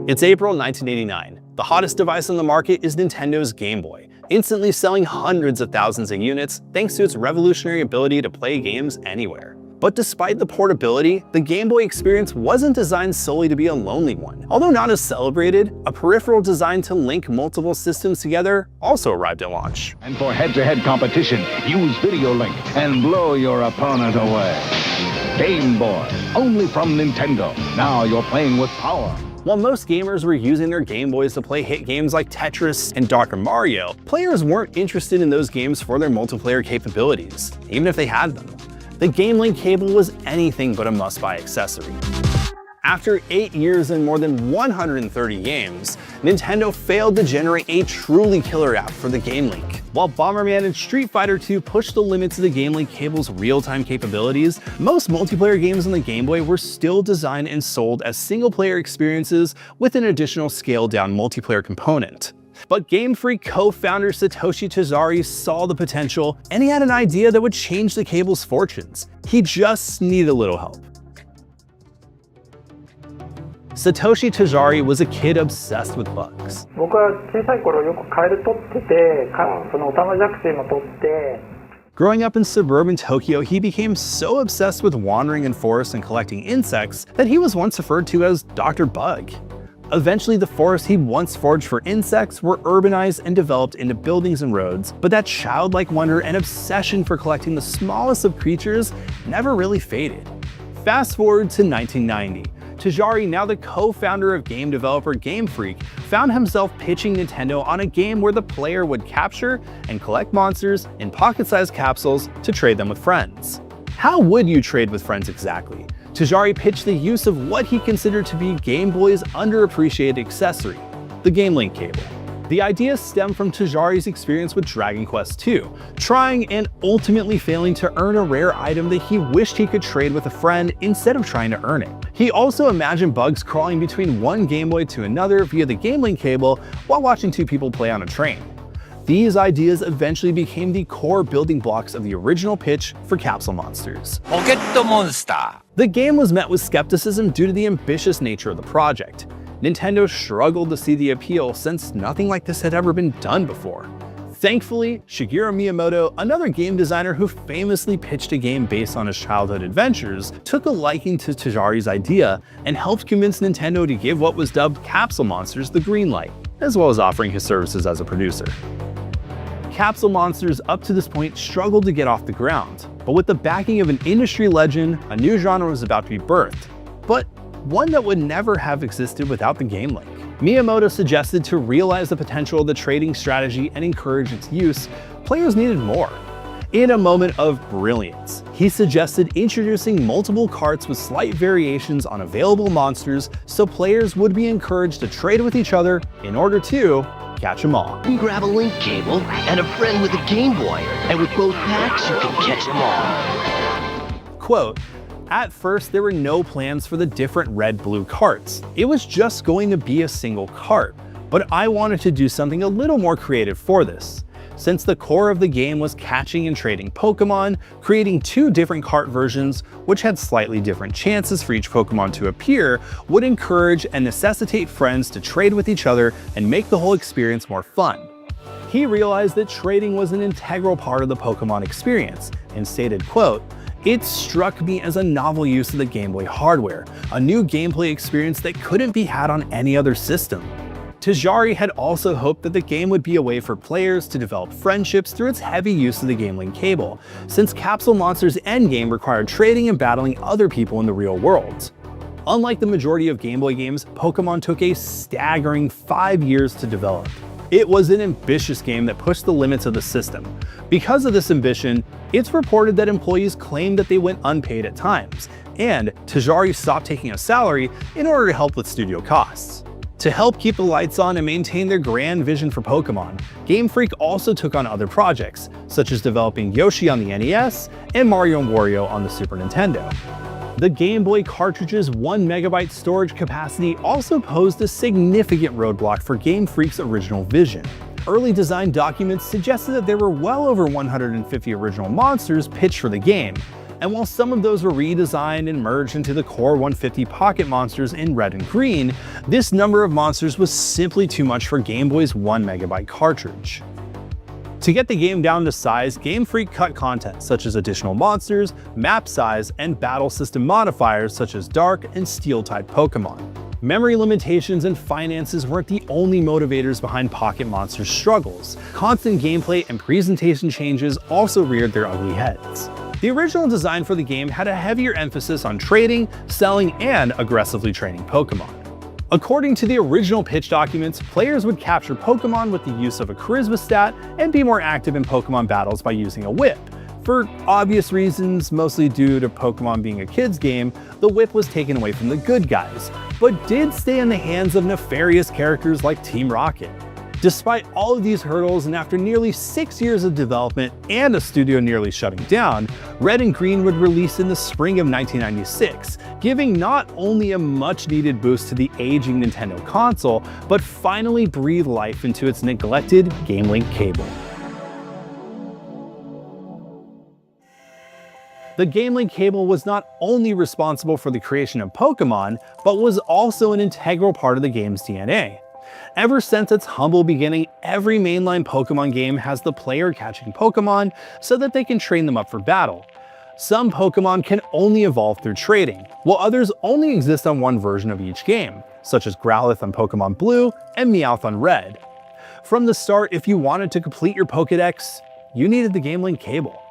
It's April 1989. The hottest device on the market is Nintendo's Game Boy, instantly selling hundreds of thousands of units thanks to its revolutionary ability to play games anywhere. But despite the portability, the Game Boy experience wasn't designed solely to be a lonely one. Although not as celebrated, a peripheral designed to link multiple systems together also arrived at launch. And for head-to-head competition, use Video Link and blow your opponent away. Game Boy, only from Nintendo. Now you're playing with power. While most gamers were using their Game Boys to play hit games like Tetris and Dr. Mario, players weren't interested in those games for their multiplayer capabilities, even if they had them. The Game Link cable was anything but a must-buy accessory. After 8 years and more than 130 games, Nintendo failed to generate a truly killer app for the Game Link. While Bomberman and Street Fighter II pushed the limits of the Game Link cable's real-time capabilities, most multiplayer games on the Game Boy were still designed and sold as single-player experiences with an additional scaled-down multiplayer component. But Game Freak co-founder Satoshi Tajiri saw the potential, and he had an idea that would change the cable's fortunes. He just needed a little help. Satoshi Tajiri was a kid obsessed with bugs. Growing up in suburban Tokyo, he became so obsessed with wandering in forests and collecting insects that he was once referred to as Dr. Bug. Eventually, the forests he once foraged for insects were urbanized and developed into buildings and roads, but that childlike wonder and obsession for collecting the smallest of creatures never really faded. Fast forward to 1990. Tajiri, now the co-founder of game developer Game Freak, found himself pitching Nintendo on a game where the player would capture and collect monsters in pocket-sized capsules to trade them with friends. How would you trade with friends exactly? Tajiri pitched the use of what he considered to be Game Boy's underappreciated accessory, the Game Link cable. The idea stemmed from Tajiri's experience with Dragon Quest II, trying and ultimately failing to earn a rare item that he wished he could trade with a friend instead of trying to earn it. He also imagined bugs crawling between one Game Boy to another via the Game Link cable while watching two people play on a train. These ideas eventually became the core building blocks of the original pitch for Capsule Monsters. The game was met with skepticism due to the ambitious nature of the project. Nintendo struggled to see the appeal since nothing like this had ever been done before. Thankfully, Shigeru Miyamoto, another game designer who famously pitched a game based on his childhood adventures, took a liking to Tajiri's idea and helped convince Nintendo to give what was dubbed Capsule Monsters the green light, as well as offering his services as a producer. Capsule Monsters up to this point struggled to get off the ground, but with the backing of an industry legend, a new genre was about to be birthed, but one that would never have existed without the Game Link. Miyamoto suggested to realize the potential of the trading strategy and encourage its use, players needed more. In a moment of brilliance, he suggested introducing multiple carts with slight variations on available monsters so players would be encouraged to trade with each other in order to catch them all. You grab a link cable and a friend with a Game Boy, and with both packs you can catch them all. Quote, "At first there were no plans for the different red-blue carts. It was just going to be a single cart, but I wanted to do something a little more creative for this. Since the core of the game was catching and trading Pokemon, creating two different cart versions, which had slightly different chances for each Pokemon to appear, would encourage and necessitate friends to trade with each other and make the whole experience more fun." He realized that trading was an integral part of the Pokemon experience, and stated, quote, "It struck me as a novel use of the Game Boy hardware, a new gameplay experience that couldn't be had on any other system." Tajiri had also hoped that the game would be a way for players to develop friendships through its heavy use of the Game Link cable, since Capsule Monsters' endgame required trading and battling other people in the real world. Unlike the majority of Game Boy games, Pokemon took a staggering 5 years to develop. It was an ambitious game that pushed the limits of the system. Because of this ambition, it's reported that employees claimed that they went unpaid at times, and Tajiri stopped taking a salary in order to help with studio costs. To help keep the lights on and maintain their grand vision for Pokemon, Game Freak also took on other projects, such as developing Yoshi on the NES and Mario & Wario on the Super Nintendo. The Game Boy cartridge's 1 MB storage capacity also posed a significant roadblock for Game Freak's original vision. Early design documents suggested that there were well over 150 original monsters pitched for the game, and while some of those were redesigned and merged into the core 150 pocket monsters in red and green, this number of monsters was simply too much for Game Boy's 1 MB cartridge. To get the game down to size, Game Freak cut content such as additional monsters, map size, and battle system modifiers such as Dark and Steel-type Pokemon. Memory limitations and finances weren't the only motivators behind Pocket Monsters' struggles. Constant gameplay and presentation changes also reared their ugly heads. The original design for the game had a heavier emphasis on trading, selling, and aggressively training Pokemon. According to the original pitch documents, players would capture Pokemon with the use of a Charisma stat and be more active in Pokemon battles by using a whip. For obvious reasons, mostly due to Pokemon being a kid's game, the whip was taken away from the good guys, but did stay in the hands of nefarious characters like Team Rocket. Despite all of these hurdles, and after nearly 6 years of development and a studio nearly shutting down, Red and Green would release in the spring of 1996, giving not only a much-needed boost to the aging Nintendo console, but finally breathe life into its neglected Game Link cable. The Game Link cable was not only responsible for the creation of Pokemon, but was also an integral part of the game's DNA. Ever since its humble beginning, every mainline Pokemon game has the player catching Pokemon so that they can train them up for battle. Some Pokemon can only evolve through trading, while others only exist on one version of each game, such as Growlithe on Pokemon Blue and Meowth on Red. From the start, if you wanted to complete your Pokédex, you needed the Game Link cable.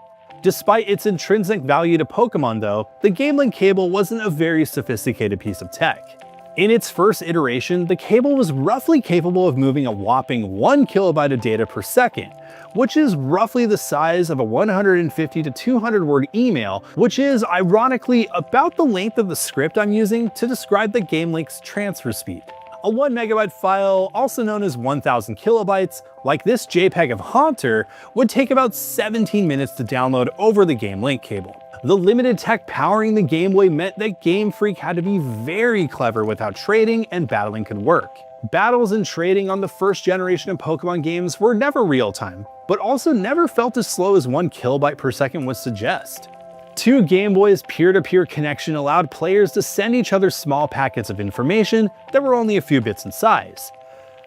Despite its intrinsic value to Pokemon though, the Game Link cable wasn't a very sophisticated piece of tech. In its first iteration, the cable was roughly capable of moving a whopping 1 kilobyte of data per second, which is roughly the size of a 150 to 200 word email, which is ironically about the length of the script I'm using to describe the Game Link's transfer speed. A 1 megabyte file, also known as 1000 kilobytes, like this JPEG of Haunter, would take about 17 minutes to download over the Game Link cable. The limited tech powering the Game Boy meant that Game Freak had to be very clever with how trading and battling could work. Battles and trading on the first generation of Pokemon games were never real-time, but also never felt as slow as 1 kilobyte per second would suggest. Two Game Boys' peer-to-peer connection allowed players to send each other small packets of information that were only a few bits in size.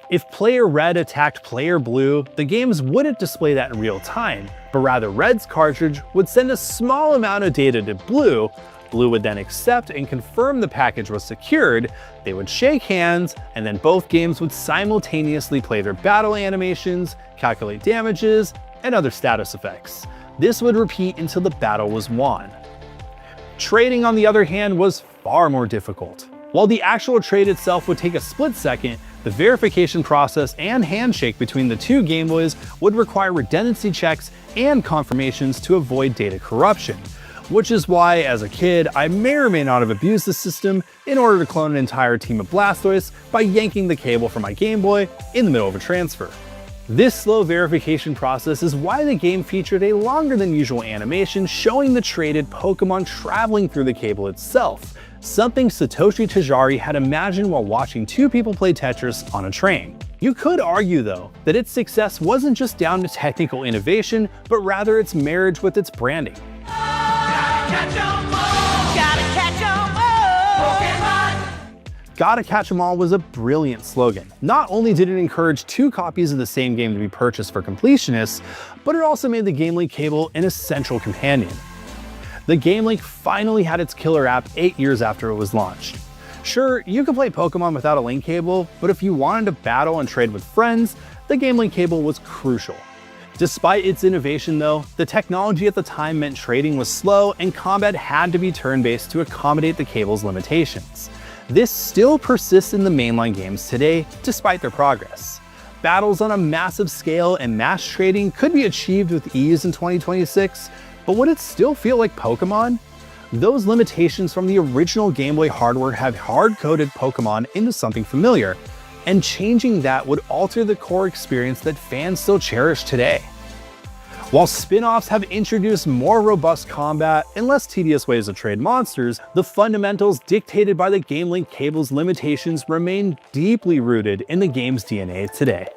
If Player Red attacked Player Blue, the games wouldn't display that in real time, but rather Red's cartridge would send a small amount of data to Blue. Blue would then accept and confirm the package was secured, they would shake hands, and then both games would simultaneously play their battle animations, calculate damages, and other status effects. This would repeat until the battle was won. Trading, on the other hand, was far more difficult. While the actual trade itself would take a split second, the verification process and handshake between the two Game Boys would require redundancy checks and confirmations to avoid data corruption, which is why, as a kid, I may or may not have abused the system in order to clone an entire team of Blastoise by yanking the cable from my Game Boy in the middle of a transfer. This slow verification process is why the game featured a longer than usual animation showing the traded Pokemon traveling through the cable itself, something Satoshi Tajiri had imagined while watching two people play Tetris on a train. You could argue though, that its success wasn't just down to technical innovation, but rather its marriage with its branding. Gotta catch 'em all was a brilliant slogan. Not only did it encourage 2 copies of the same game to be purchased for completionists, but it also made the Game Link cable an essential companion. The Game Link finally had its killer app 8 years after it was launched. Sure, you could play Pokemon without a link cable, but if you wanted to battle and trade with friends, the Game Link cable was crucial. Despite its innovation though, the technology at the time meant trading was slow and combat had to be turn-based to accommodate the cable's limitations. This still persists in the mainline games today, despite their progress. Battles on a massive scale and mass trading could be achieved with ease in 2026, but would it still feel like Pokemon? Those limitations from the original Game Boy hardware have hard-coded Pokemon into something familiar, and changing that would alter the core experience that fans still cherish today. While spin-offs have introduced more robust combat and less tedious ways to trade monsters, the fundamentals dictated by the Game Link cable's limitations remain deeply rooted in the game's DNA today.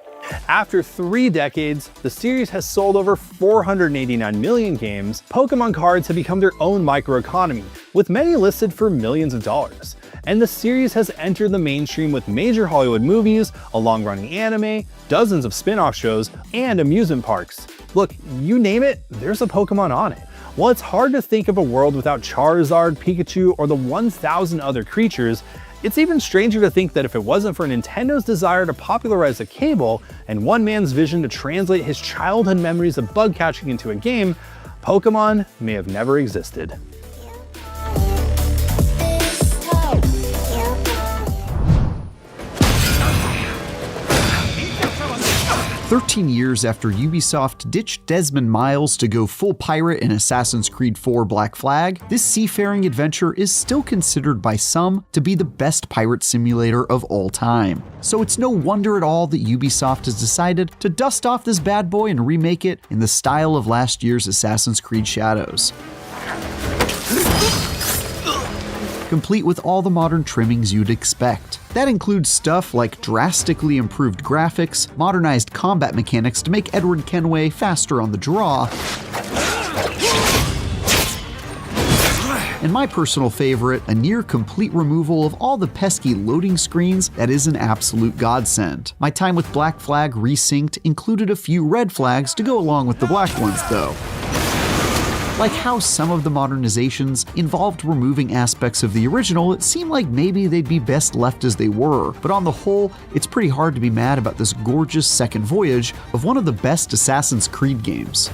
After 3 decades, the series has sold over 489 million games. Pokemon cards have become their own microeconomy, with many listed for millions of dollars. And the series has entered the mainstream with major Hollywood movies, a long-running anime, dozens of spin-off shows, and amusement parks. Look, you name it, there's a Pokemon on it. While it's hard to think of a world without Charizard, Pikachu, or the 1,000 other creatures, it's even stranger to think that if it wasn't for Nintendo's desire to popularize the cable and one man's vision to translate his childhood memories of bug catching into a game, Pokemon may have never existed. 13 years after Ubisoft ditched Desmond Miles to go full pirate in Assassin's Creed 4 Black Flag, this seafaring adventure is still considered by some to be the best pirate simulator of all time. So it's no wonder at all that Ubisoft has decided to dust off this bad boy and remake it in the style of last year's Assassin's Creed Shadows, complete with all the modern trimmings you'd expect. That includes stuff like drastically improved graphics, modernized combat mechanics to make Edward Kenway faster on the draw, and my personal favorite, a near complete removal of all the pesky loading screens that is an absolute godsend. My time with Black Flag Resynced included a few red flags to go along with the black ones though. Like how some of the modernizations involved removing aspects of the original, it seemed like maybe they'd be best left as they were, but on the whole, it's pretty hard to be mad about this gorgeous second voyage of one of the best Assassin's Creed games.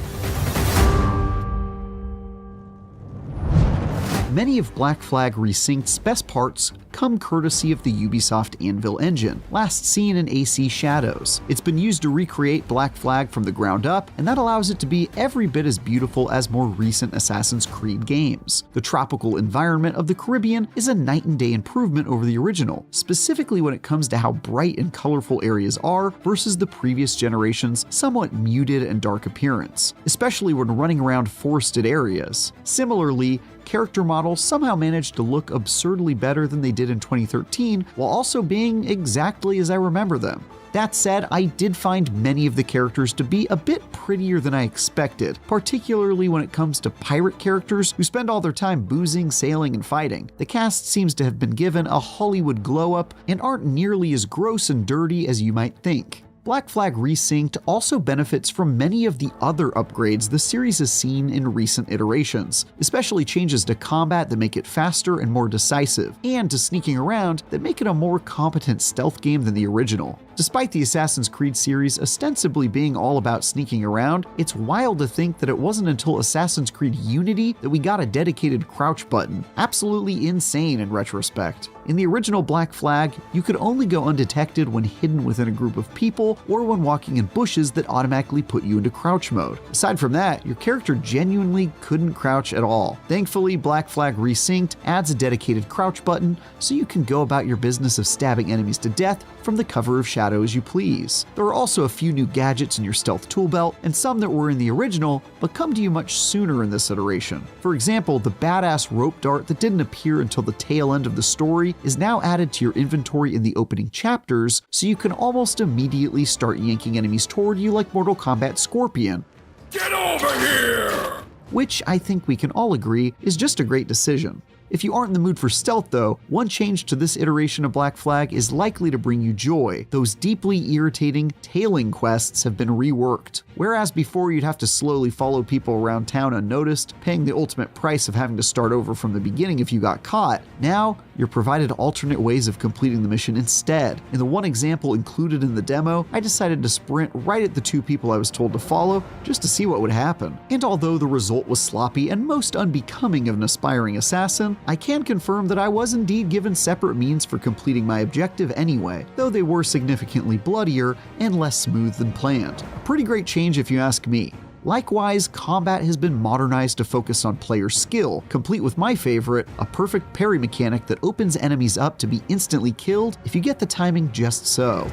Many of Black Flag Resynked's best parts come courtesy of the Ubisoft Anvil engine, last seen in AC Shadows. It's been used to recreate Black Flag from the ground up, and that allows it to be every bit as beautiful as more recent Assassin's Creed games. The tropical environment of the Caribbean is a night and day improvement over the original, specifically when it comes to how bright and colorful areas are versus the previous generation's somewhat muted and dark appearance, especially when running around forested areas. Similarly, character models somehow managed to look absurdly better than they did in 2013, while also being exactly as I remember them. That said, I did find many of the characters to be a bit prettier than I expected, particularly when it comes to pirate characters who spend all their time boozing, sailing, and fighting. The cast seems to have been given a Hollywood glow-up and aren't nearly as gross and dirty as you might think. Black Flag Resynced also benefits from many of the other upgrades the series has seen in recent iterations, especially changes to combat that make it faster and more decisive, and to sneaking around that make it a more competent stealth game than the original. Despite the Assassin's Creed series ostensibly being all about sneaking around, it's wild to think that it wasn't until Assassin's Creed Unity that we got a dedicated crouch button. Absolutely insane in retrospect. In the original Black Flag, you could only go undetected when hidden within a group of people or when walking in bushes that automatically put you into crouch mode. Aside from that, your character genuinely couldn't crouch at all. Thankfully, Black Flag Resynced adds a dedicated crouch button so you can go about your business of stabbing enemies to death from the cover of shadow as you please. There are also a few new gadgets in your stealth tool belt, and some that were in the original but come to you much sooner in this iteration. For example, the badass rope dart that didn't appear until the tail end of the story is now added to your inventory in the opening chapters, so you can almost immediately start yanking enemies toward you like Mortal Kombat Scorpion. Get over here! Which I think we can all agree is just a great decision. If you aren't in the mood for stealth though, one change to this iteration of Black Flag is likely to bring you joy. Those deeply irritating tailing quests have been reworked. Whereas before you'd have to slowly follow people around town unnoticed, paying the ultimate price of having to start over from the beginning if you got caught, now you're provided alternate ways of completing the mission instead. In the one example included in the demo, I decided to sprint right at the two people I was told to follow just to see what would happen. And although the result was sloppy and most unbecoming of an aspiring assassin, I can confirm that I was indeed given separate means for completing my objective anyway, though they were significantly bloodier and less smooth than planned. A pretty great change if you ask me. Likewise, combat has been modernized to focus on player skill, complete with my favorite, a perfect parry mechanic that opens enemies up to be instantly killed if you get the timing just so.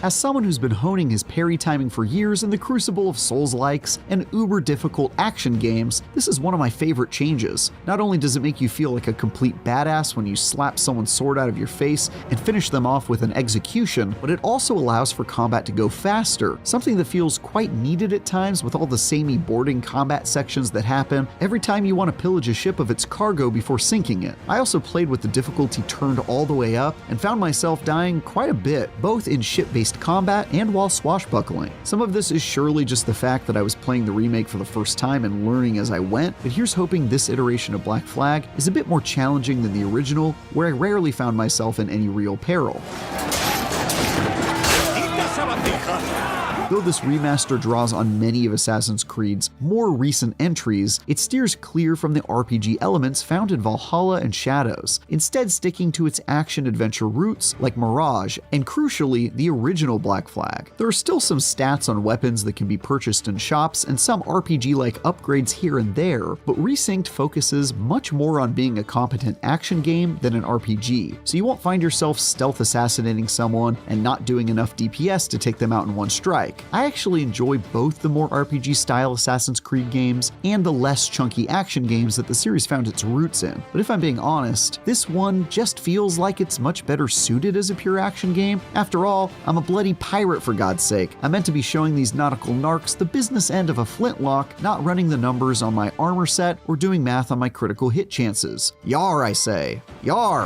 As someone who's been honing his parry timing for years in the crucible of Souls-likes and uber-difficult action games, this is one of my favorite changes. Not only does it make you feel like a complete badass when you slap someone's sword out of your face and finish them off with an execution, but it also allows for combat to go faster, something that feels quite needed at times with all the samey boarding combat sections that happen every time you want to pillage a ship of its cargo before sinking it. I also played with the difficulty turned all the way up and found myself dying quite a bit, both in ship-based combat and while swashbuckling. Some of this is surely just the fact that I was playing the remake for the first time and learning as I went, but here's hoping this iteration of Black Flag is a bit more challenging than the original, where I rarely found myself in any real peril. Though this remaster draws on many of Assassin's Creed's more recent entries, it steers clear from the RPG elements found in Valhalla and Shadows, instead sticking to its action-adventure roots like Mirage and, crucially, the original Black Flag. There are still some stats on weapons that can be purchased in shops and some RPG-like upgrades here and there, but Resynced focuses much more on being a competent action game than an RPG, so you won't find yourself stealth assassinating someone and not doing enough DPS to take them out in one strike. I actually enjoy both the more RPG-style Assassin's Creed games and the less chunky action games that the series found its roots in, but if I'm being honest, this one just feels like it's much better suited as a pure action game. After all, I'm a bloody pirate for God's sake. I'm meant to be showing these nautical narcs the business end of a flintlock, not running the numbers on my armor set or doing math on my critical hit chances. Yar, I say. Yar!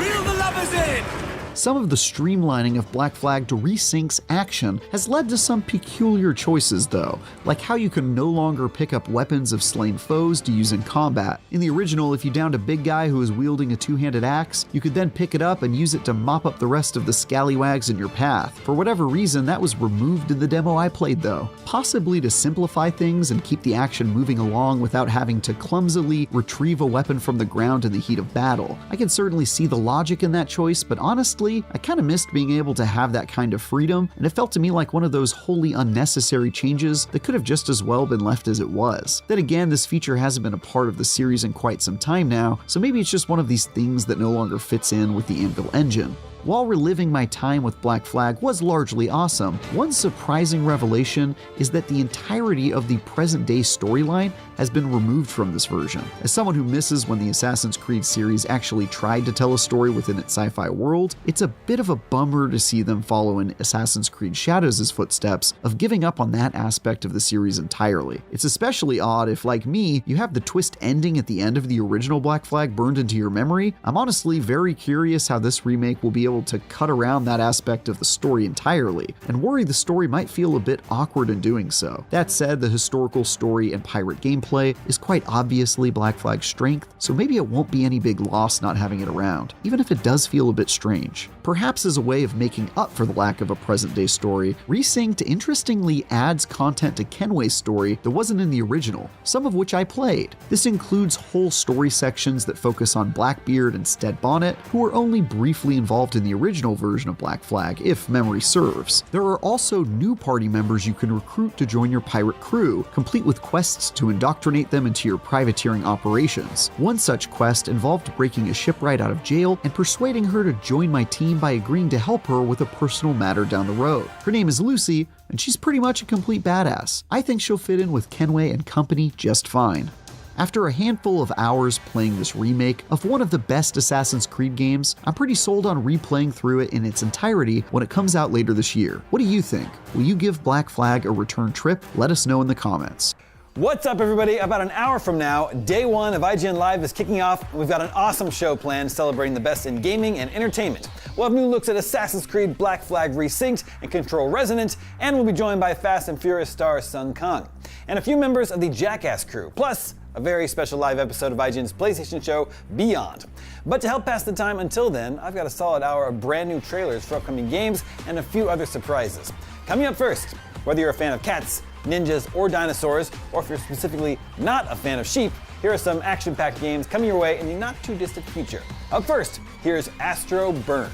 Reel the lovers in! Some of the streamlining of Black Flag to Resync's action has led to some peculiar choices though, like how you can no longer pick up weapons of slain foes to use in combat. In the original, if you downed a big guy who was wielding a two-handed axe, you could then pick it up and use it to mop up the rest of the scallywags in your path. For whatever reason, that was removed in the demo I played though, possibly to simplify things and keep the action moving along without having to clumsily retrieve a weapon from the ground in the heat of battle. I can certainly see the logic in that choice, but honestly, I kind of missed being able to have that kind of freedom, and it felt to me like one of those wholly unnecessary changes that could have just as well been left as it was. Then again, this feature hasn't been a part of the series in quite some time now, so maybe it's just one of these things that no longer fits in with the Anvil engine. While reliving my time with Black Flag was largely awesome, one surprising revelation is that the entirety of the present-day storyline has been removed from this version. As someone who misses when the Assassin's Creed series actually tried to tell a story within its sci-fi world, it's a bit of a bummer to see them follow in Assassin's Creed Shadows' footsteps of giving up on that aspect of the series entirely. It's especially odd if, like me, you have the twist ending at the end of the original Black Flag burned into your memory. I'm honestly very curious how this remake will be able to cut around that aspect of the story entirely, and worry the story might feel a bit awkward in doing so. That said, the historical story and pirate gameplay is quite obviously Black Flag's strength, so maybe it won't be any big loss not having it around, even if it does feel a bit strange. Perhaps as a way of making up for the lack of a present-day story, Resynced interestingly adds content to Kenway's story that wasn't in the original, some of which I played. This includes whole story sections that focus on Blackbeard and Stead Bonnet, who were only briefly involved in the original version of Black Flag, if memory serves. There are also new party members you can recruit to join your pirate crew, complete with quests to indoctrinate them into your privateering operations. One such quest involved breaking a shipwright out of jail and persuading her to join my team by agreeing to help her with a personal matter down the road. Her name is Lucy, and she's pretty much a complete badass. I think she'll fit in with Kenway and company just fine. After a handful of hours playing this remake of one of the best Assassin's Creed games, I'm pretty sold on replaying through it in its entirety when it comes out later this year. What do you think? Will you give Black Flag a return trip? Let us know in the comments. What's up, everybody? About an hour from now, day one of IGN Live is kicking off, and we've got an awesome show planned celebrating the best in gaming and entertainment. We'll have new looks at Assassin's Creed Black Flag Resynced and Control Resonant, and we'll be joined by Fast and Furious star Sun Kang, and a few members of the Jackass crew, plus a very special live episode of IGN's PlayStation show, Beyond. But to help pass the time until then, I've got a solid hour of brand new trailers for upcoming games and a few other surprises. Coming up first, whether you're a fan of cats, ninjas, or dinosaurs, or if you're specifically not a fan of sheep, here are some action-packed games coming your way in the not-too-distant future. Up first, here's Astro Burn.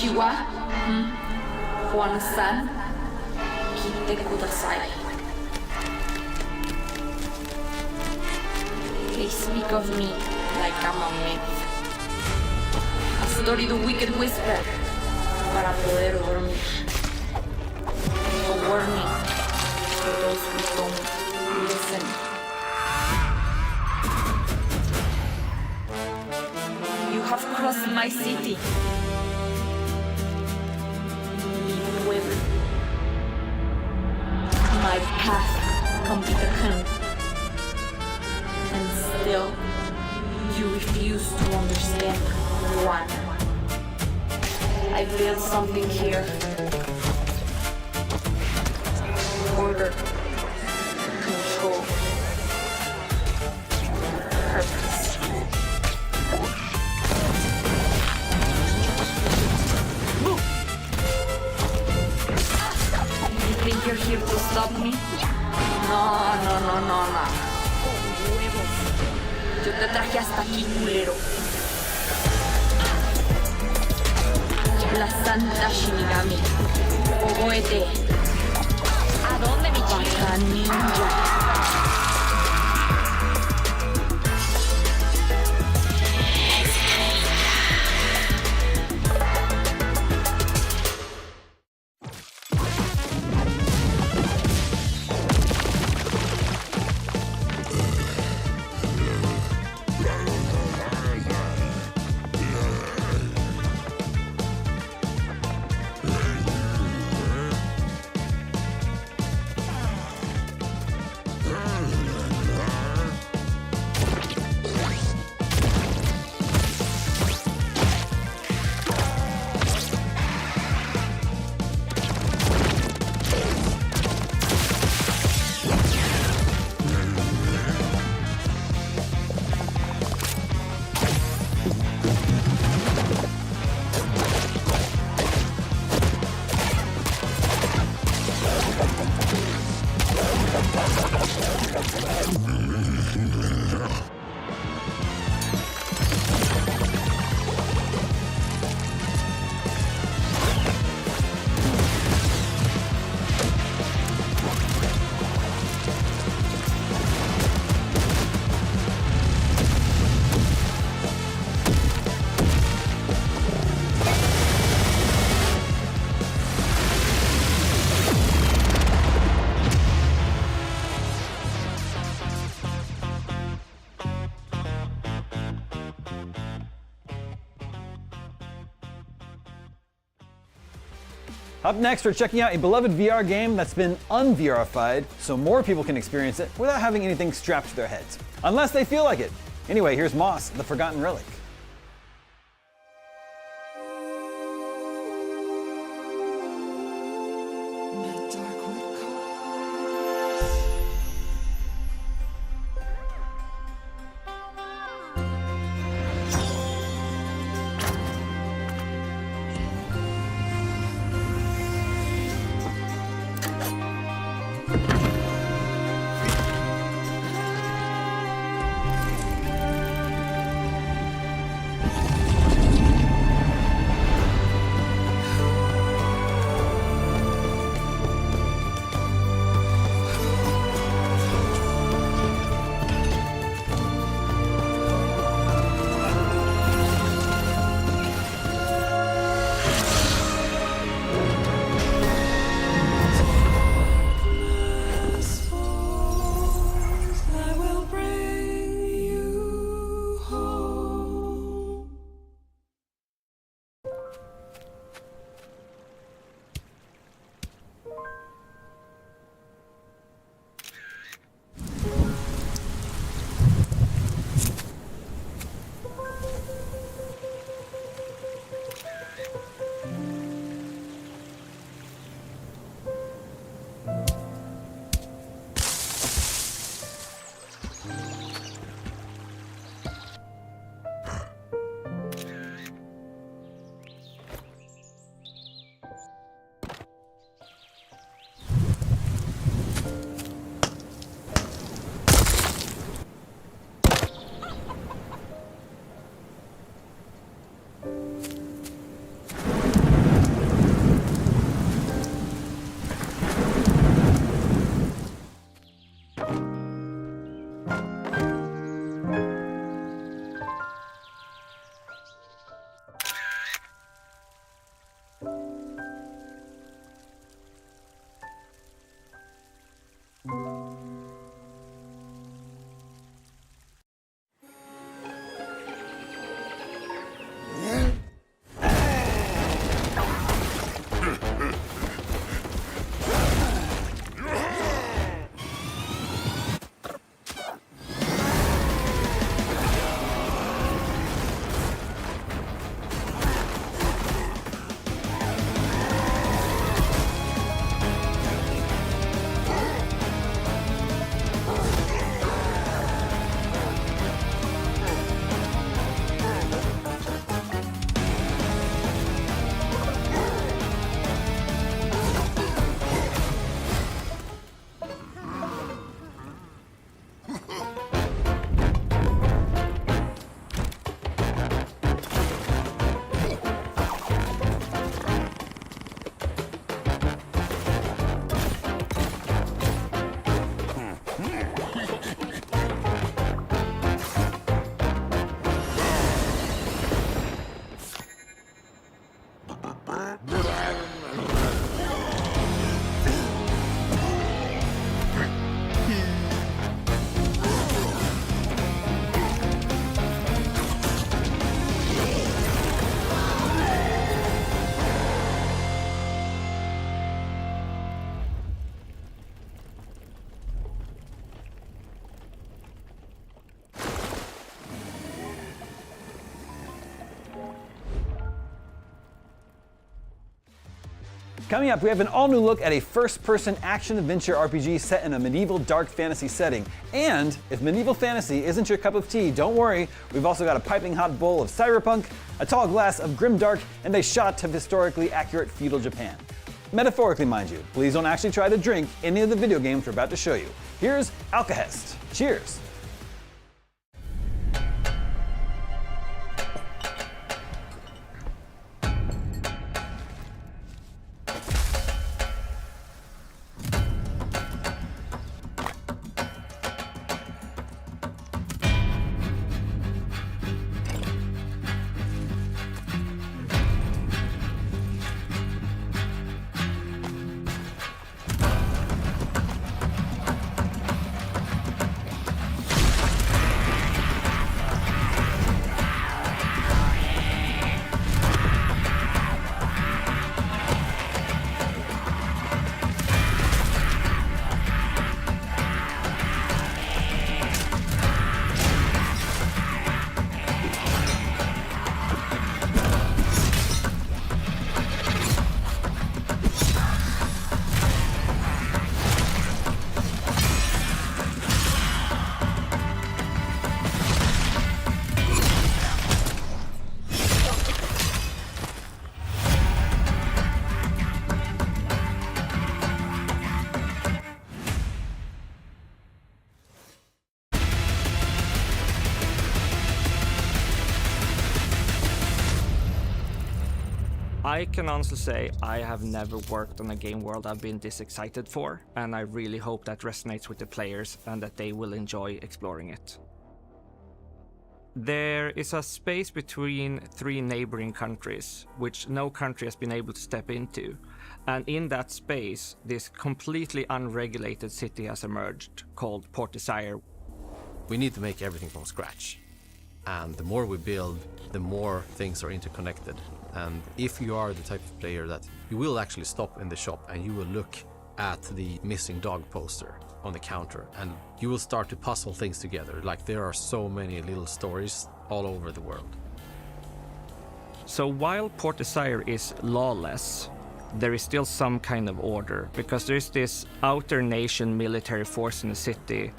Konnichiwa. Juan-san. Kitte kudasai. They speak of me like I'm a myth. A story the wicked whisper para poder dormir. A warning for those who don't listen. You have crossed my city. Mi pueblo. My path comes to end. And still, you refuse to understand one. I built something here. Order. Control. Purpose. You think you're here to stop me? No. Yo te traje hasta aquí, culero. La Santa Shinigami. Ogoete. ¿A dónde, mi chica? Ninja. Up next, we're checking out a beloved VR game that's been un-VRified so more people can experience it without having anything strapped to their heads. Unless they feel like it. Anyway, here's Moss, the Forgotten Relic. Coming up, we have an all-new look at a first-person action-adventure RPG set in a medieval dark fantasy setting. And if medieval fantasy isn't your cup of tea, don't worry, we've also got a piping hot bowl of cyberpunk, a tall glass of grimdark, and a shot of historically accurate feudal Japan. Metaphorically, mind you. Please don't actually try to drink any of the video games we're about to show you. Here's Alcahest. Cheers! I can honestly say I have never worked on a game world I've been this excited for, and I really hope that resonates with the players and that they will enjoy exploring it. There is a space between 3 neighboring countries, which no country has been able to step into, and in that space, this completely unregulated city has emerged, called Port Desire. We need to make everything from scratch, and the more we build, the more things are interconnected. And if you are the type of player that you will actually stop in the shop and you will look at the missing dog poster on the counter and you will start to puzzle things together. Like, there are so many little stories all over the world. So while Port Desire is lawless, there is still some kind of order, because there's this outer nation military force in the city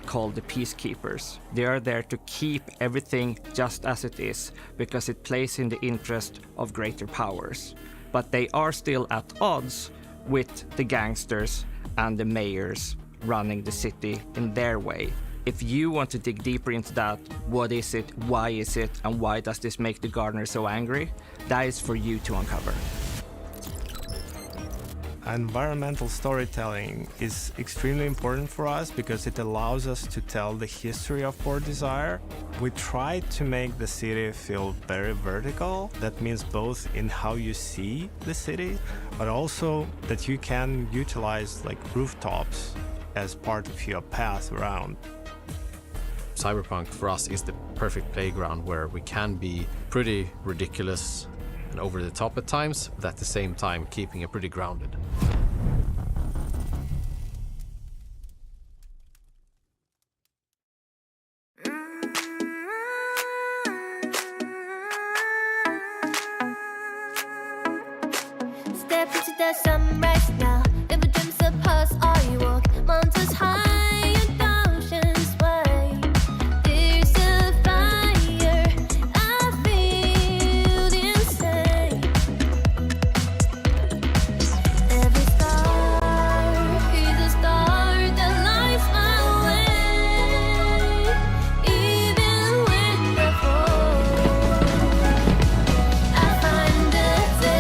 called the Peacekeepers. They are there to keep everything just as it is, because it plays in the interest of greater powers. But they are still at odds with the gangsters and the mayors running the city in their way. If you want to dig deeper into that, what is it, why is it, and why does this make the gardener so angry, that is for you to uncover. Environmental storytelling is extremely important for us because it allows us to tell the history of Port Desire. We try to make the city feel very vertical. That means both in how you see the city, but also that you can utilize like rooftops as part of your path around. Cyberpunk for us is the perfect playground where we can be pretty ridiculous and over the top at times, but at the same time keeping it pretty grounded. Step into the sunrise now. Never dreams of us, all you walk. Mountains high and oceans wide. There's a fire I feel inside. Every star is a star that lights my way. Even when I fall, I find the day.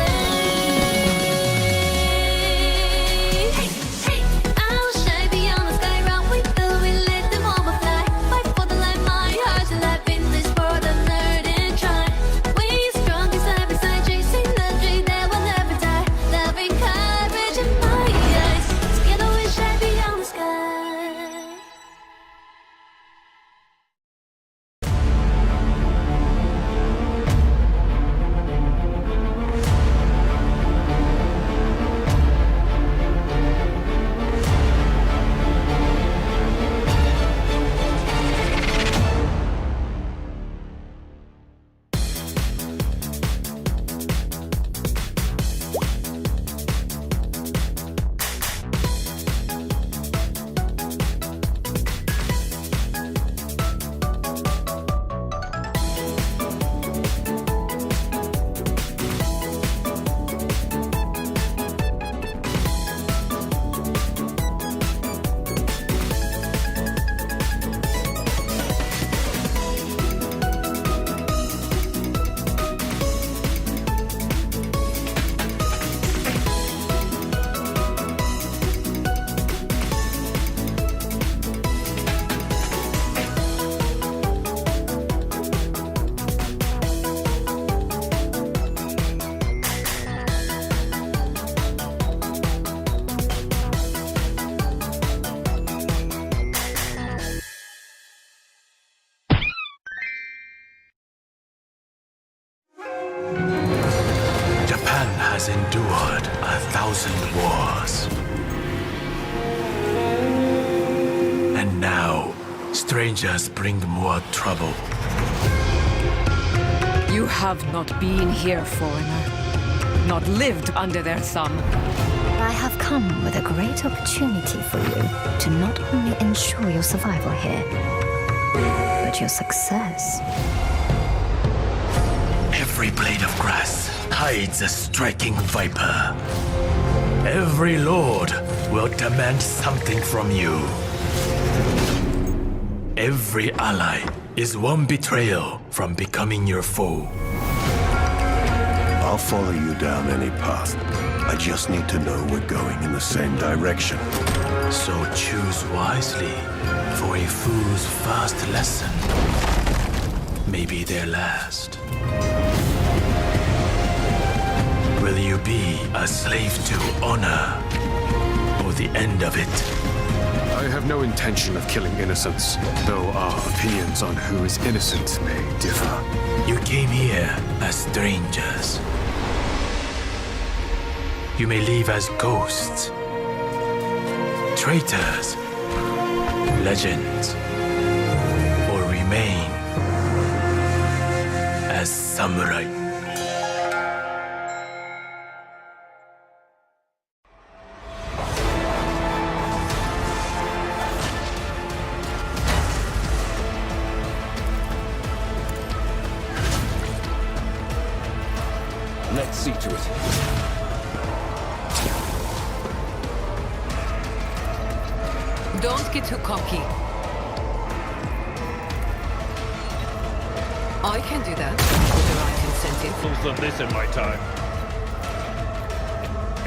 has endured 1,000 wars. And now, strangers bring more trouble. You have not been here, foreigner. Not lived under their thumb. I have come with a great opportunity for you to not only ensure your survival here, but your success. Every blade of grass hides a striking viper. Every lord will demand something from you. Every ally is one betrayal from becoming your foe. I'll follow you down any path. I just need to know we're going in the same direction. So choose wisely, for a fool's first lesson may be their last. Will you be a slave to honor, or the end of it? I have no intention of killing innocents, though our opinions on who is innocent may differ. You came here as strangers. You may leave as ghosts, traitors, legends, or remain as samurai. Let's see to it. Don't get too cocky. I can do that with the right incentive. Most of this in my time.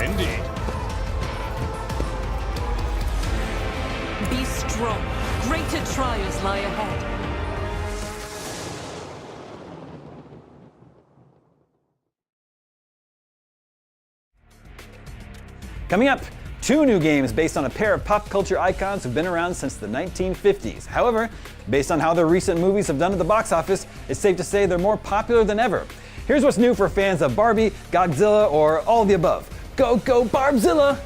Indeed. Be strong. Greater trials lie ahead. Coming up, 2 new games based on a pair of pop culture icons who've been around since the 1950s. However, based on how their recent movies have done at the box office, it's safe to say they're more popular than ever. Here's what's new for fans of Barbie, Godzilla, or all of the above. Go, go, Barbzilla!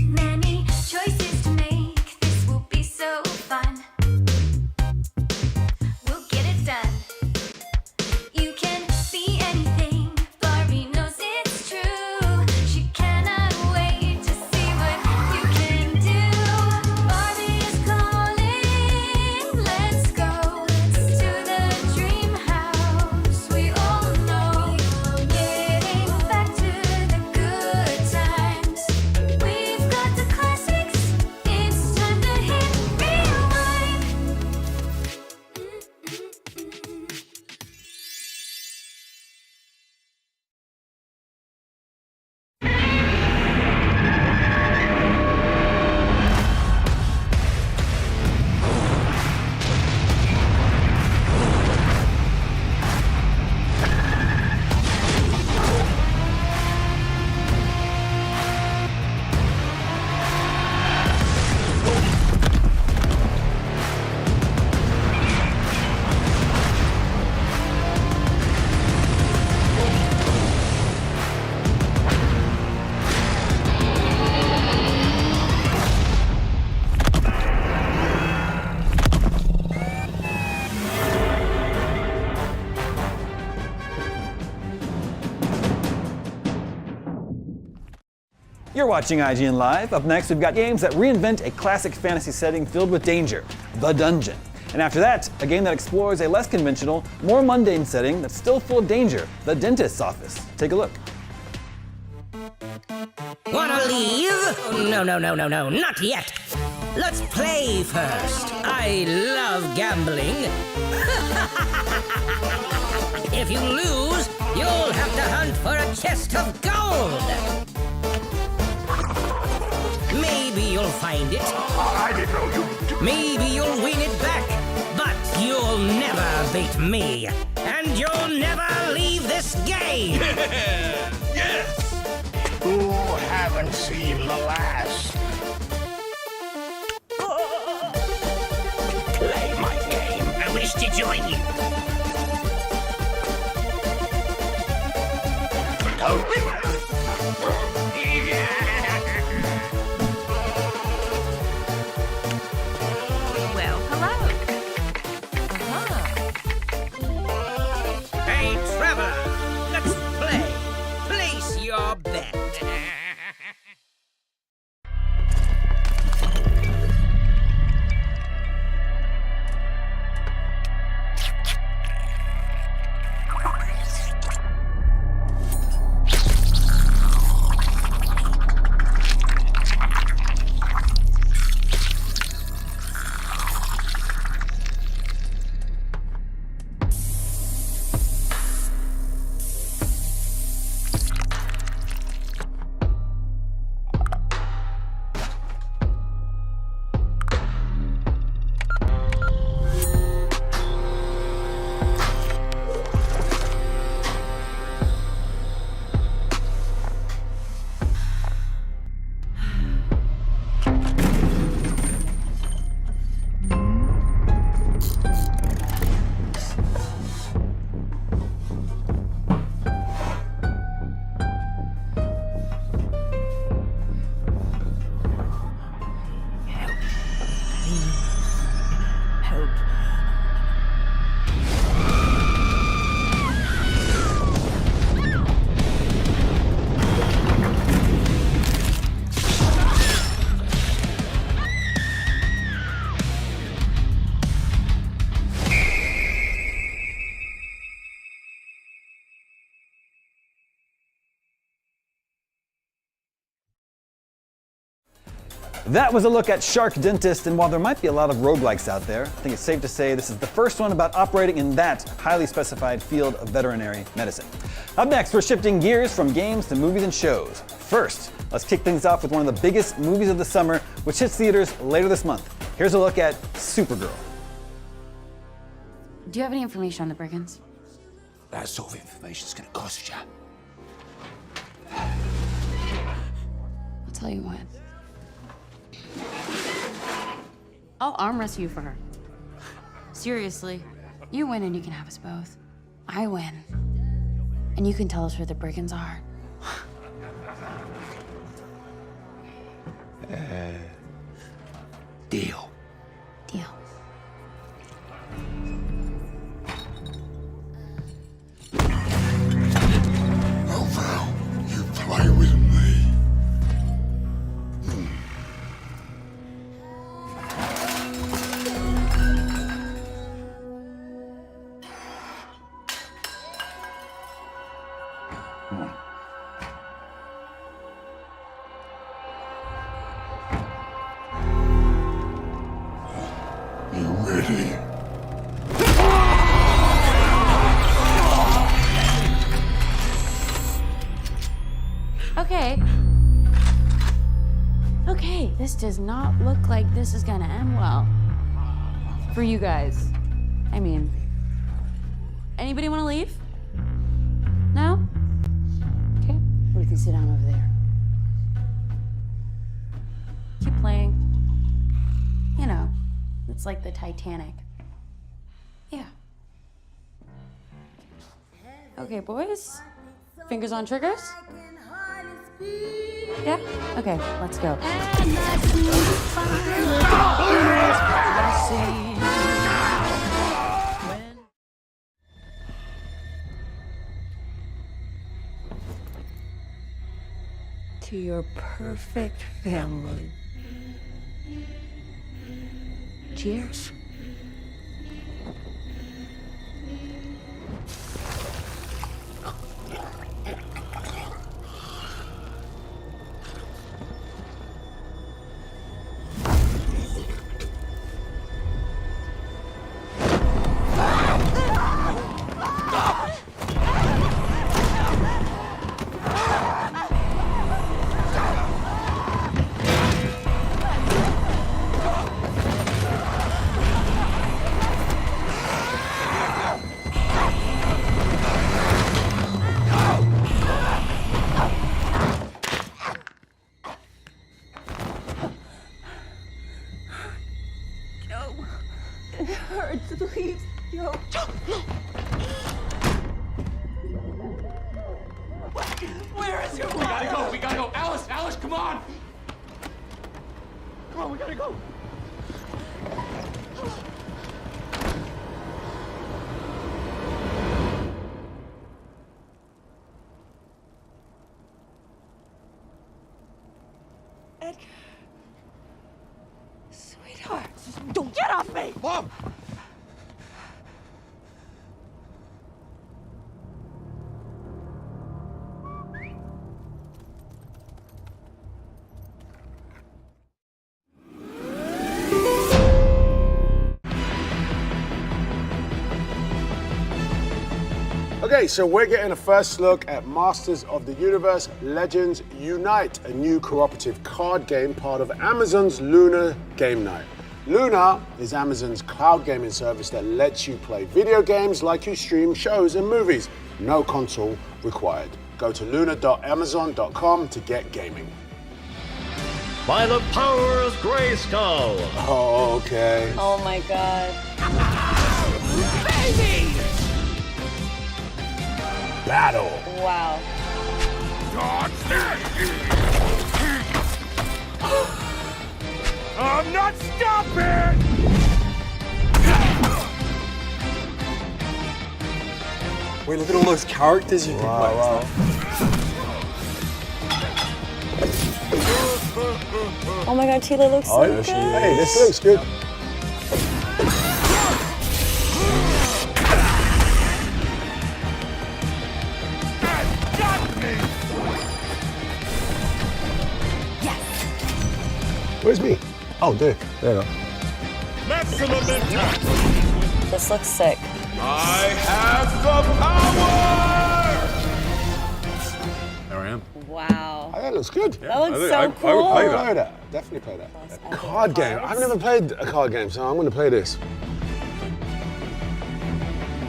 Many choices to make, this will be so fun. We'll get it done. You can be anything, Barbie knows it's true. She cannot wait to see what you can do. Barbie is calling, let's go to the dream house we all know. Getting back to the good times. We've got the classics, it's time to hit rewind. You're watching IGN Live. Up next, we've got games that reinvent a classic fantasy setting filled with danger, The Dungeon. And after that, a game that explores a less conventional, more mundane setting that's still full of danger, The Dentist's Office. Take a look. Wanna leave? No, not yet. Let's play first. I love gambling. If you lose, you'll have to hunt for a chest of gold. Maybe you'll find it. I didn't know you. Maybe you'll win it back, but you'll never beat me. And you'll never leave this game! Yes! You haven't seen the last. Play my game. I wish to join you. Well, hello. Hey, Trevor, let's play. Place your bet. That was a look at Shark Dentist, and while there might be a lot of roguelikes out there, I think it's safe to say this is the first one about operating in that highly specified field of veterinary medicine. Up next, we're shifting gears from games to movies and shows. First, let's kick things off with one of the biggest movies of the summer, which hits theaters later this month. Here's a look at Supergirl. Do you have any information on the brigands? That sort of information's gonna cost you. I'll tell you what. I'll arm wrestle you for her. Seriously, you win and you can have us both. I win. And you can tell us where the brigands are. Deal. Deal. Oh, Val, you play with me. You ready? Okay. Okay, this does not look like this is gonna end well. For you guys. I mean, anybody wanna leave? No? Okay, we can sit down over there. Keep playing. You know, it's like the Titanic. Yeah. Okay, boys. Fingers on triggers? Yeah? Okay, let's go. To your perfect family. Cheers. on! Come on, we gotta go! Edgar. Sweetheart. Don't get off me! Mom! Okay, so we're getting a first look at Masters of the Universe Legends Unite, a new cooperative card game part of Amazon's Luna Game Night. Luna is Amazon's cloud gaming service that lets you play video games like you stream shows and movies. No console required. Go to luna.amazon.com to get gaming. By the power of Grayskull! Oh, okay. Oh my god. Baby! Battle. Wow. I'm not stopping! Wait, look at all those characters you can play. Wow. Oh my god, Tila looks so good. Hey, this looks good. Where's me? Oh, there. There you go. Maximum impact! This looks sick. I have the power! There I am. Wow. Oh, that looks good. That looks so I cool. would play Play that. that. Definitely play that. A card game. I've never played a card game, so I'm going to play this.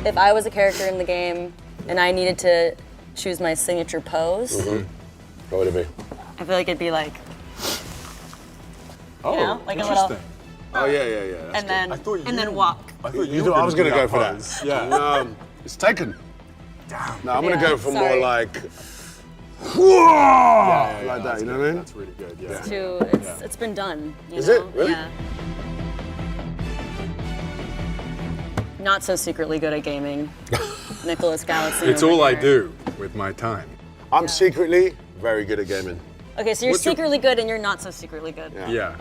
If I was a character in the game and I needed to choose my signature pose, What would it be? I feel like it'd be like, Oh, you know, like a interesting. little, Oh, yeah. and then I thought and then walk. I thought You I was going to go for that. pose. Yeah. No, it's taken. No, I'm going to Yeah, go for sorry. more like, whoa, like that, you know what I mean? That's really good, yeah. It's been done. You Is know? it? Really? Yeah. Not so secretly good at gaming. Nicholas Galaxy. It's over all I here. do with my time. I'm secretly very good at gaming. Okay, so you're What's your- secretly good and you're not so secretly good. Yeah.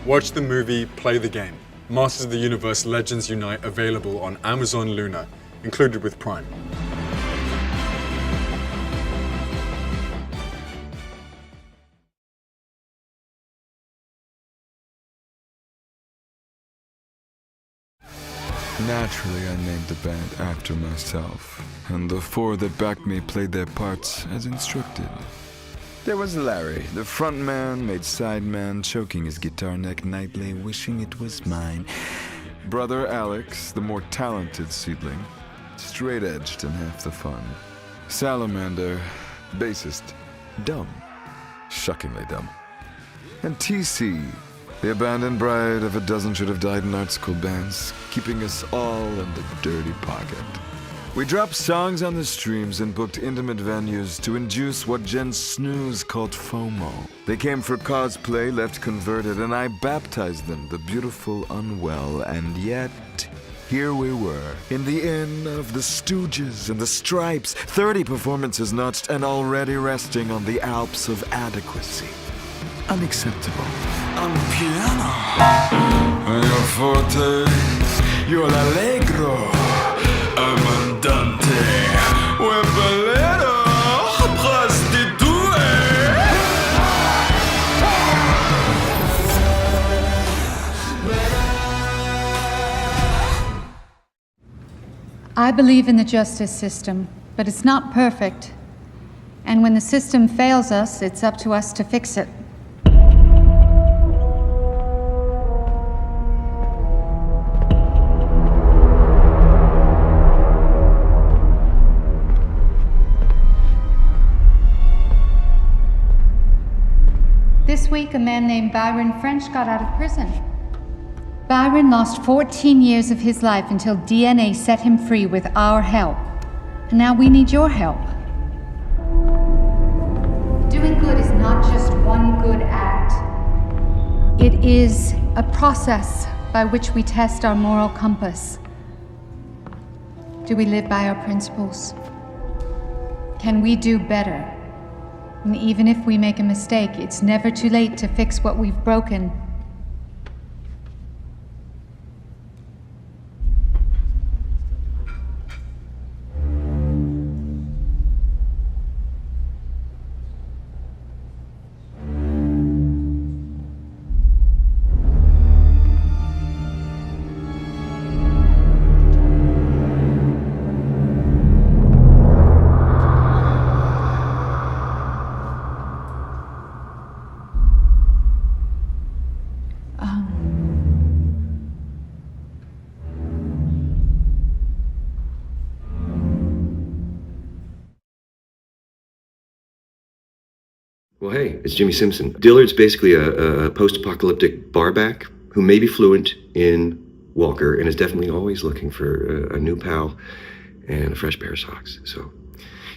Watch the movie, play the game. Masters of the Universe Legends Unite available on Amazon Luna, included with Prime. Naturally, I named the band after myself, and the four that backed me played their parts as instructed. There was Larry, the front man, made sideman, choking his guitar neck nightly, wishing it was mine. Brother Alex, the more talented seedling, straight-edged and half the fun. Salamander, bassist, dumb, shockingly dumb. And TC, the abandoned bride of a dozen should have died in art school bands, keeping us all in the dirty pocket. We dropped songs on the streams and booked intimate venues to induce what Gen Snooze called FOMO. They came for cosplay, left converted, and I baptized them, the beautiful unwell, and yet here we were, in the inn of the Stooges and the Stripes, 30 performances notched and already resting on the Alps of adequacy. Unacceptable. On piano. Your forte, your allegro, amandante, webbalero, prostitue. I believe in the justice system, but it's not perfect. And when the system fails us, it's up to us to fix it. This week, a man named Byron French got out of prison. Byron lost 14 years of his life until DNA set him free with our help. And now we need your help. Doing good is not just one good act. It is a process by which we test our moral compass. Do we live by our principles? Can we do better? And even if we make a mistake, it's never too late to fix what we've broken. Well, hey, it's Jimmy Simpson. Dillard's basically a post-apocalyptic barback who may be fluent in Walker and is definitely always looking for a new pal and a fresh pair of socks. So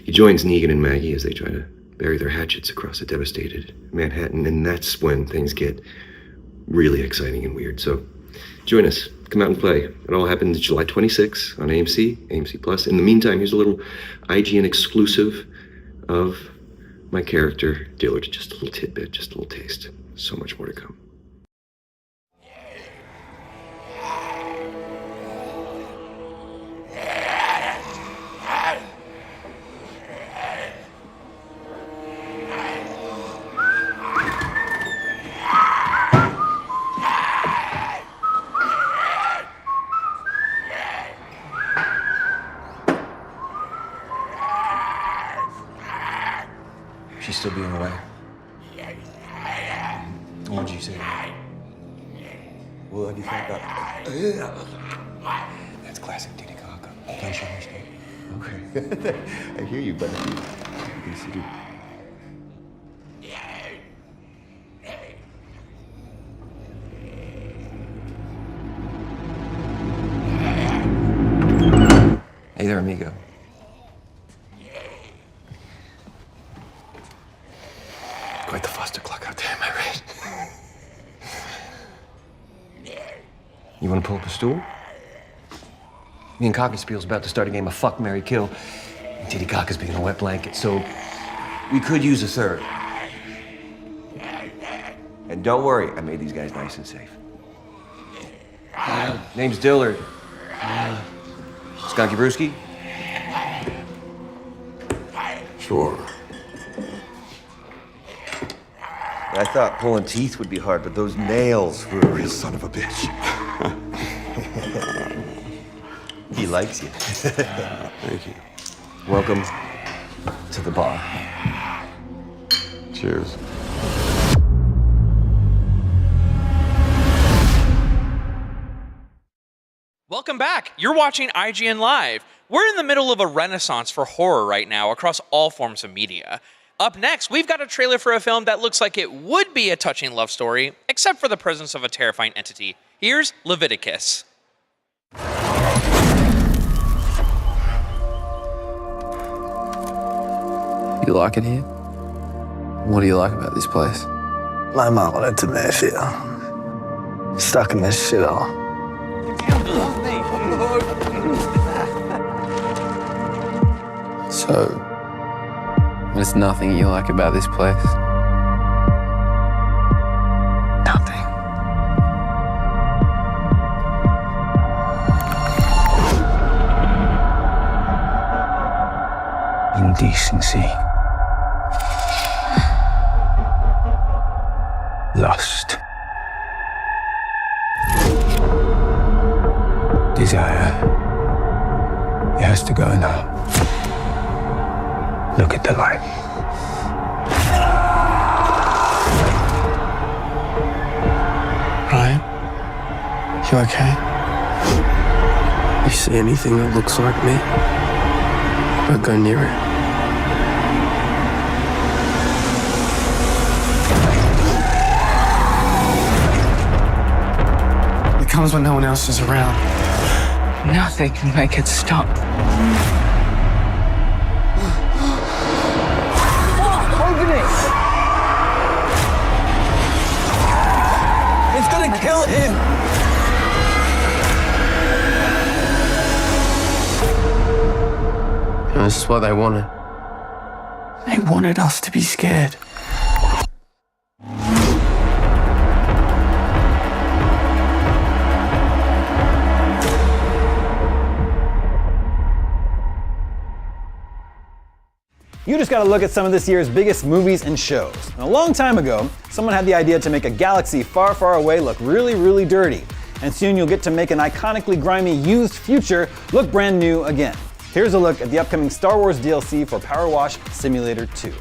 he joins Negan and Maggie as they try to bury their hatchets across a devastated Manhattan, and that's when things get really exciting and weird. So join us. Come out and play. It all happens July 26th on AMC, AMC Plus. In the meantime, here's a little IGN exclusive of my character, Dillard. Just a little tidbit, just a little taste. So much more to come. She's still being away. What did you say? What do you think about That's classic Diddy Gaga. Don't show me straight. Okay. I hear you, but yes, you do. Hey there, amigo. Quite the foster clock out there, am I right? You want to pull up a stool? Me and Cockenspiel's about to start a game of fuck, marry, kill. And Titty Cock is being a wet blanket, so we could use a third. And don't worry, I made these guys nice and safe. Name's Dillard. Skunky Brewski? Sure. I thought pulling teeth would be hard, but those nails were a real son of a bitch. He likes you. Thank you. Welcome to the bar. Cheers. Welcome back. You're watching IGN Live. We're in the middle of a renaissance for horror right now across all forms of media. Up next, we've got a trailer for a film that looks like it would be a touching love story, except for the presence of a terrifying entity. Here's Leviticus. You like it here? What do you like about this place? My mom wanted to Mayfield. Stuck in this shithole. So, there's nothing you like about this place? Nothing. Indecency. Lust. Desire. It has to go now. Look at the light. Ryan? You okay? You see anything that looks like me? Don't go near it. It comes when no one else is around. Nothing can make it stop. Open it! Kill him! And this is what they wanted. They wanted us to be scared. You just gotta look at some of this year's biggest movies and shows. And a long time ago, someone had the idea to make a galaxy far, far away look really, really dirty. And soon you'll get to make an iconically grimy, used future look brand new again. Here's a look at the upcoming Star Wars DLC for Power Wash Simulator 2.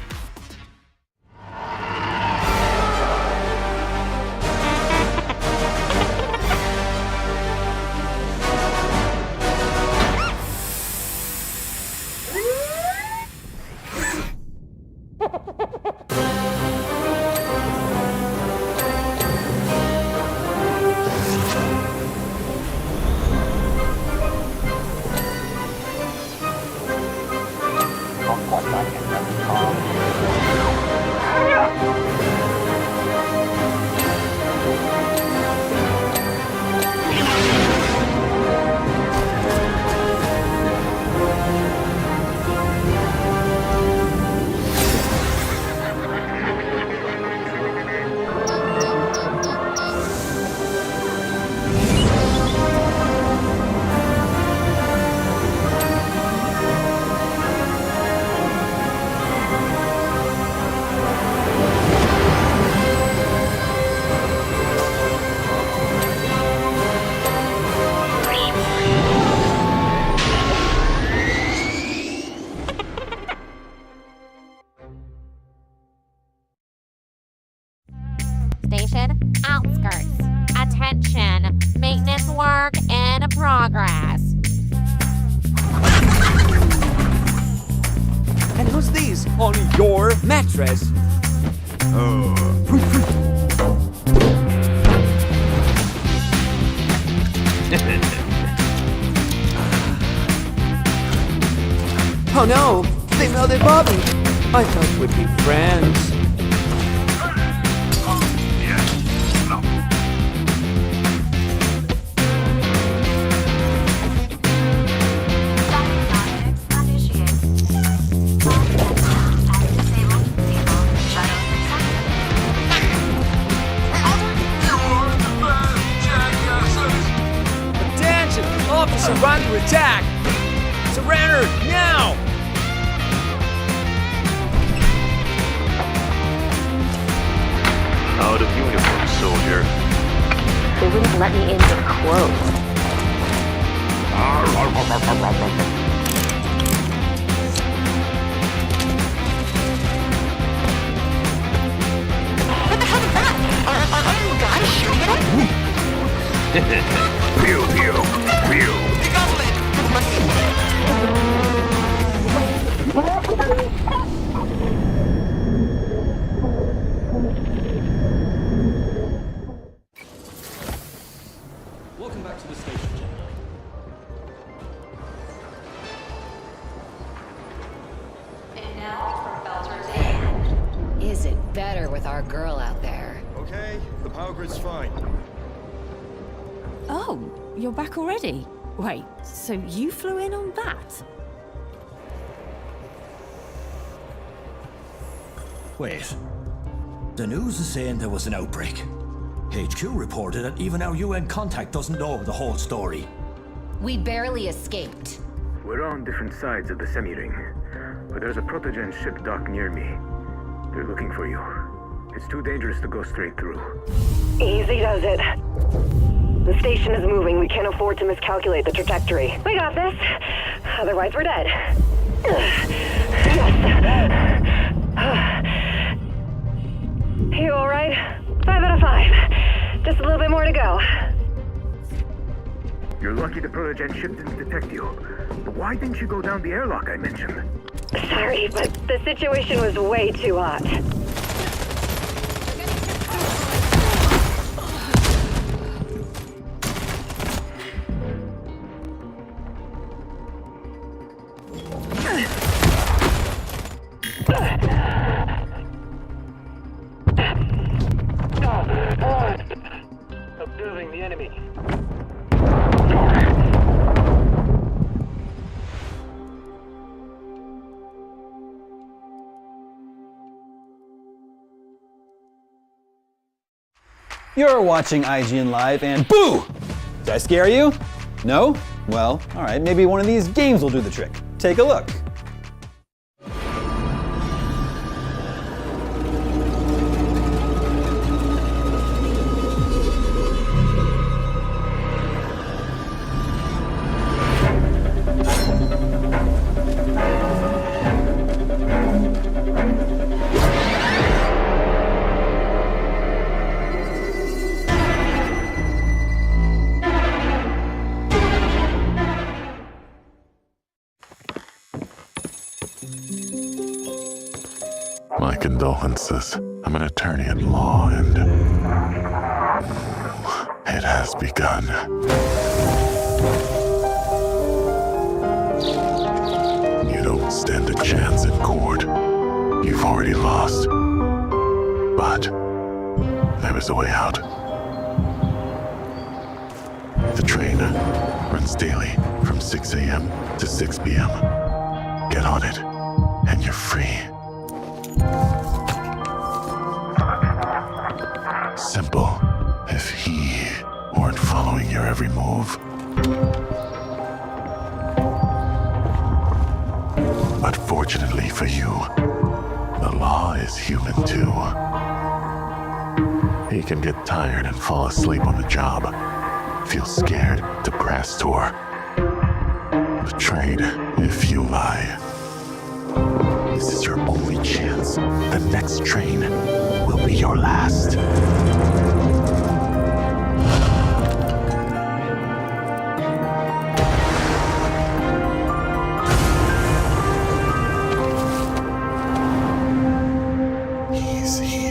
Station outskirts. Attention, maintenance work in progress. And who's these on your mattress? Oh no, they melted Bobby. I thought we'd be friends. Attention! Officer under attack! Surrender now! Out of uniform, soldier. They wouldn't let me in with clothes. What the hell is that? Are you guys shooting at us? Pew, pew, pew. Welcome back to the station, gentlemen. And now from Belter's End. Is it better with our girl out there? Okay, the power grid's fine. Oh, you're back already? Wait, so you flew in on that? Wait. The news is saying there was an outbreak. HQ reported that even our UN contact doesn't know the whole story. We barely escaped. We're on different sides of the semi-ring, but there's a Protogen ship docked near me. They're looking for you. It's too dangerous to go straight through. Easy does it. The station is moving. We can't afford to miscalculate the trajectory. We got this. Otherwise, we're dead. Yes. You all right? 5 out of 5. Just a little bit more to go. You're lucky the Protogen ship didn't detect you. But why didn't you go down the airlock I mentioned? Sorry, but the situation was way too hot. enemy. You're watching IGN Live and boo! Did I scare you? No? Well, alright, maybe one of these games will do the trick. Take a look. My condolences. I'm an attorney at law, and it has begun. You don't stand a chance in court. You've already lost. But there is a way out. The train runs daily from 6 a.m. to 6 p.m. Get on it, and you're free. Simple, if he weren't following your every move. But fortunately for you, the law is human too. He can get tired and fall asleep on the job, feel scared, depressed, or betrayed if you lie. This is your only chance. The next train will be your last. He's here.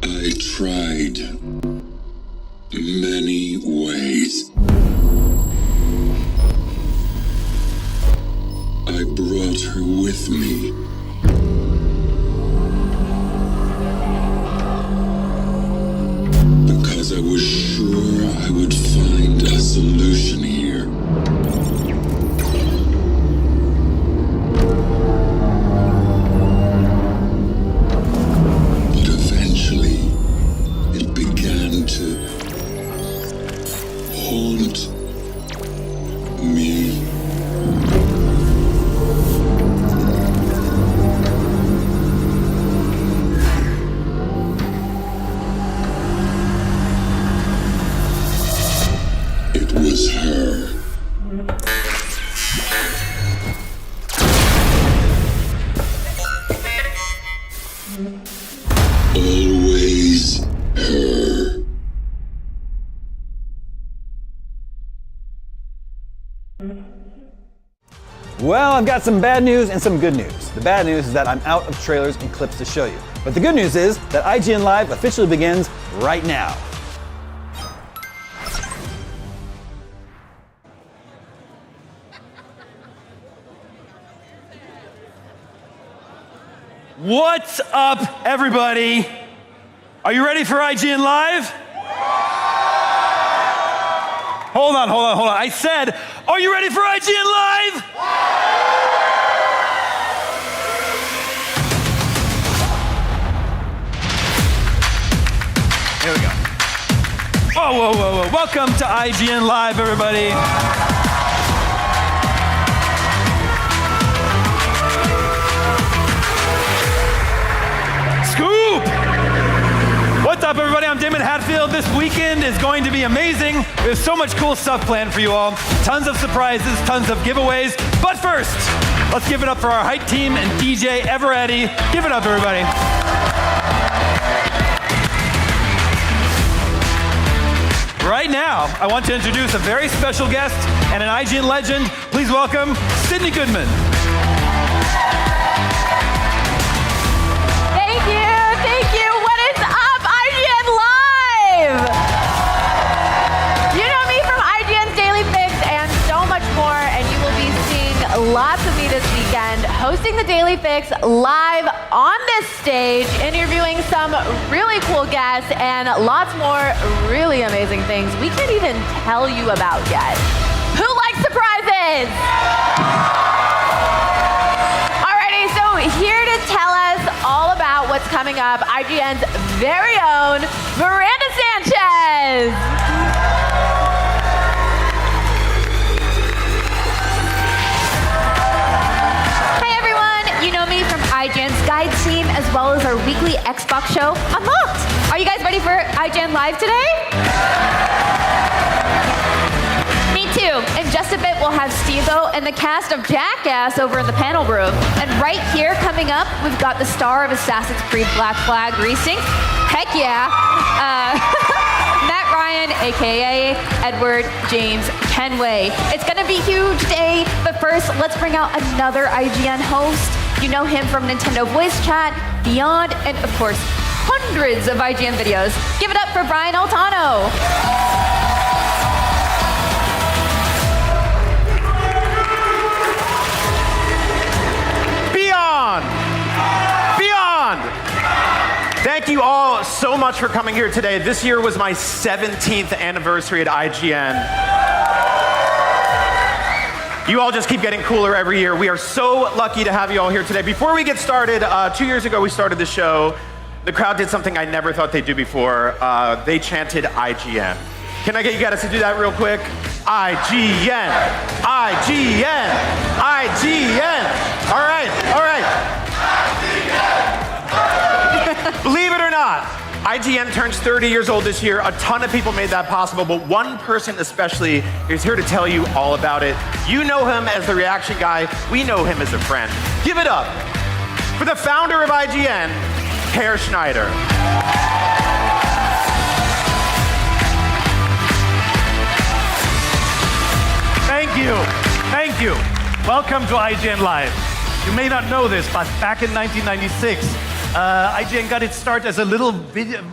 I tried many ways. I brought her with me. Because I was sure I would find a solution here. But eventually, it began to haunt me. It was her. Always her. Well, I've got some bad news and some good news. The bad news is that I'm out of trailers and clips to show you. But the good news is that IGN Live officially begins right now. What's up, everybody? Are you ready for IGN Live? Hold on. I said, are you ready for IGN Live? Here we go. Whoa. Welcome to IGN Live, everybody. Scoop! What's up, everybody? I'm Damon Hatfield. This weekend is going to be amazing. There's so much cool stuff planned for you all. Tons of surprises, tons of giveaways. But first, let's give it up for our hype team and DJ Eveready. Give it up, everybody. Right now, I want to introduce a very special guest and an IGN legend. Please welcome Sydney Goodman. Thank you. What is up, IGN Live? You know me from IGN's Daily Fix and so much more, and you will be seeing lots of me this weekend, hosting the Daily Fix live on this stage, interviewing some really cool guests, and lots more really amazing things we can't even tell you about yet. Who likes surprises? Alrighty, so here to tell us all about what's coming up, IGN's very own Miranda Sanchez. Hey everyone, you know me from IGN's Guide Team as well as our weekly Xbox show, Unlocked. Are you guys ready for IGN Live today? Me too. In just a bit, we'll have Steve-O and the cast of Jackass over in the panel room. And right here, coming up, we've got the star of Assassin's Creed Black Flag Racing. Heck yeah. Matt Ryan, a.k.a. Edward James Kenway. It's going to be a huge day, but first, let's bring out another IGN host. You know him from Nintendo Voice Chat, Beyond, and of course, hundreds of IGN videos. Give it up for Brian Altano. Beyond! Thank you all so much for coming here today. This year was my 17th anniversary at IGN. You all just keep getting cooler every year. We are so lucky to have you all here today. Before we get started, 2 years ago we started the show. The crowd did something I never thought they'd do before. They chanted IGN. Can I get you guys to do that real quick? IGN, IGN, IGN. All right. Believe it or not, IGN turns 30 years old this year. A ton of people made that possible, but one person especially is here to tell you all about it. You know him as the reaction guy. We know him as a friend. Give it up for the founder of IGN, Peer Schneider. Thank you. Welcome to IGN Live. You may not know this, but back in 1996, IGN got its start as a little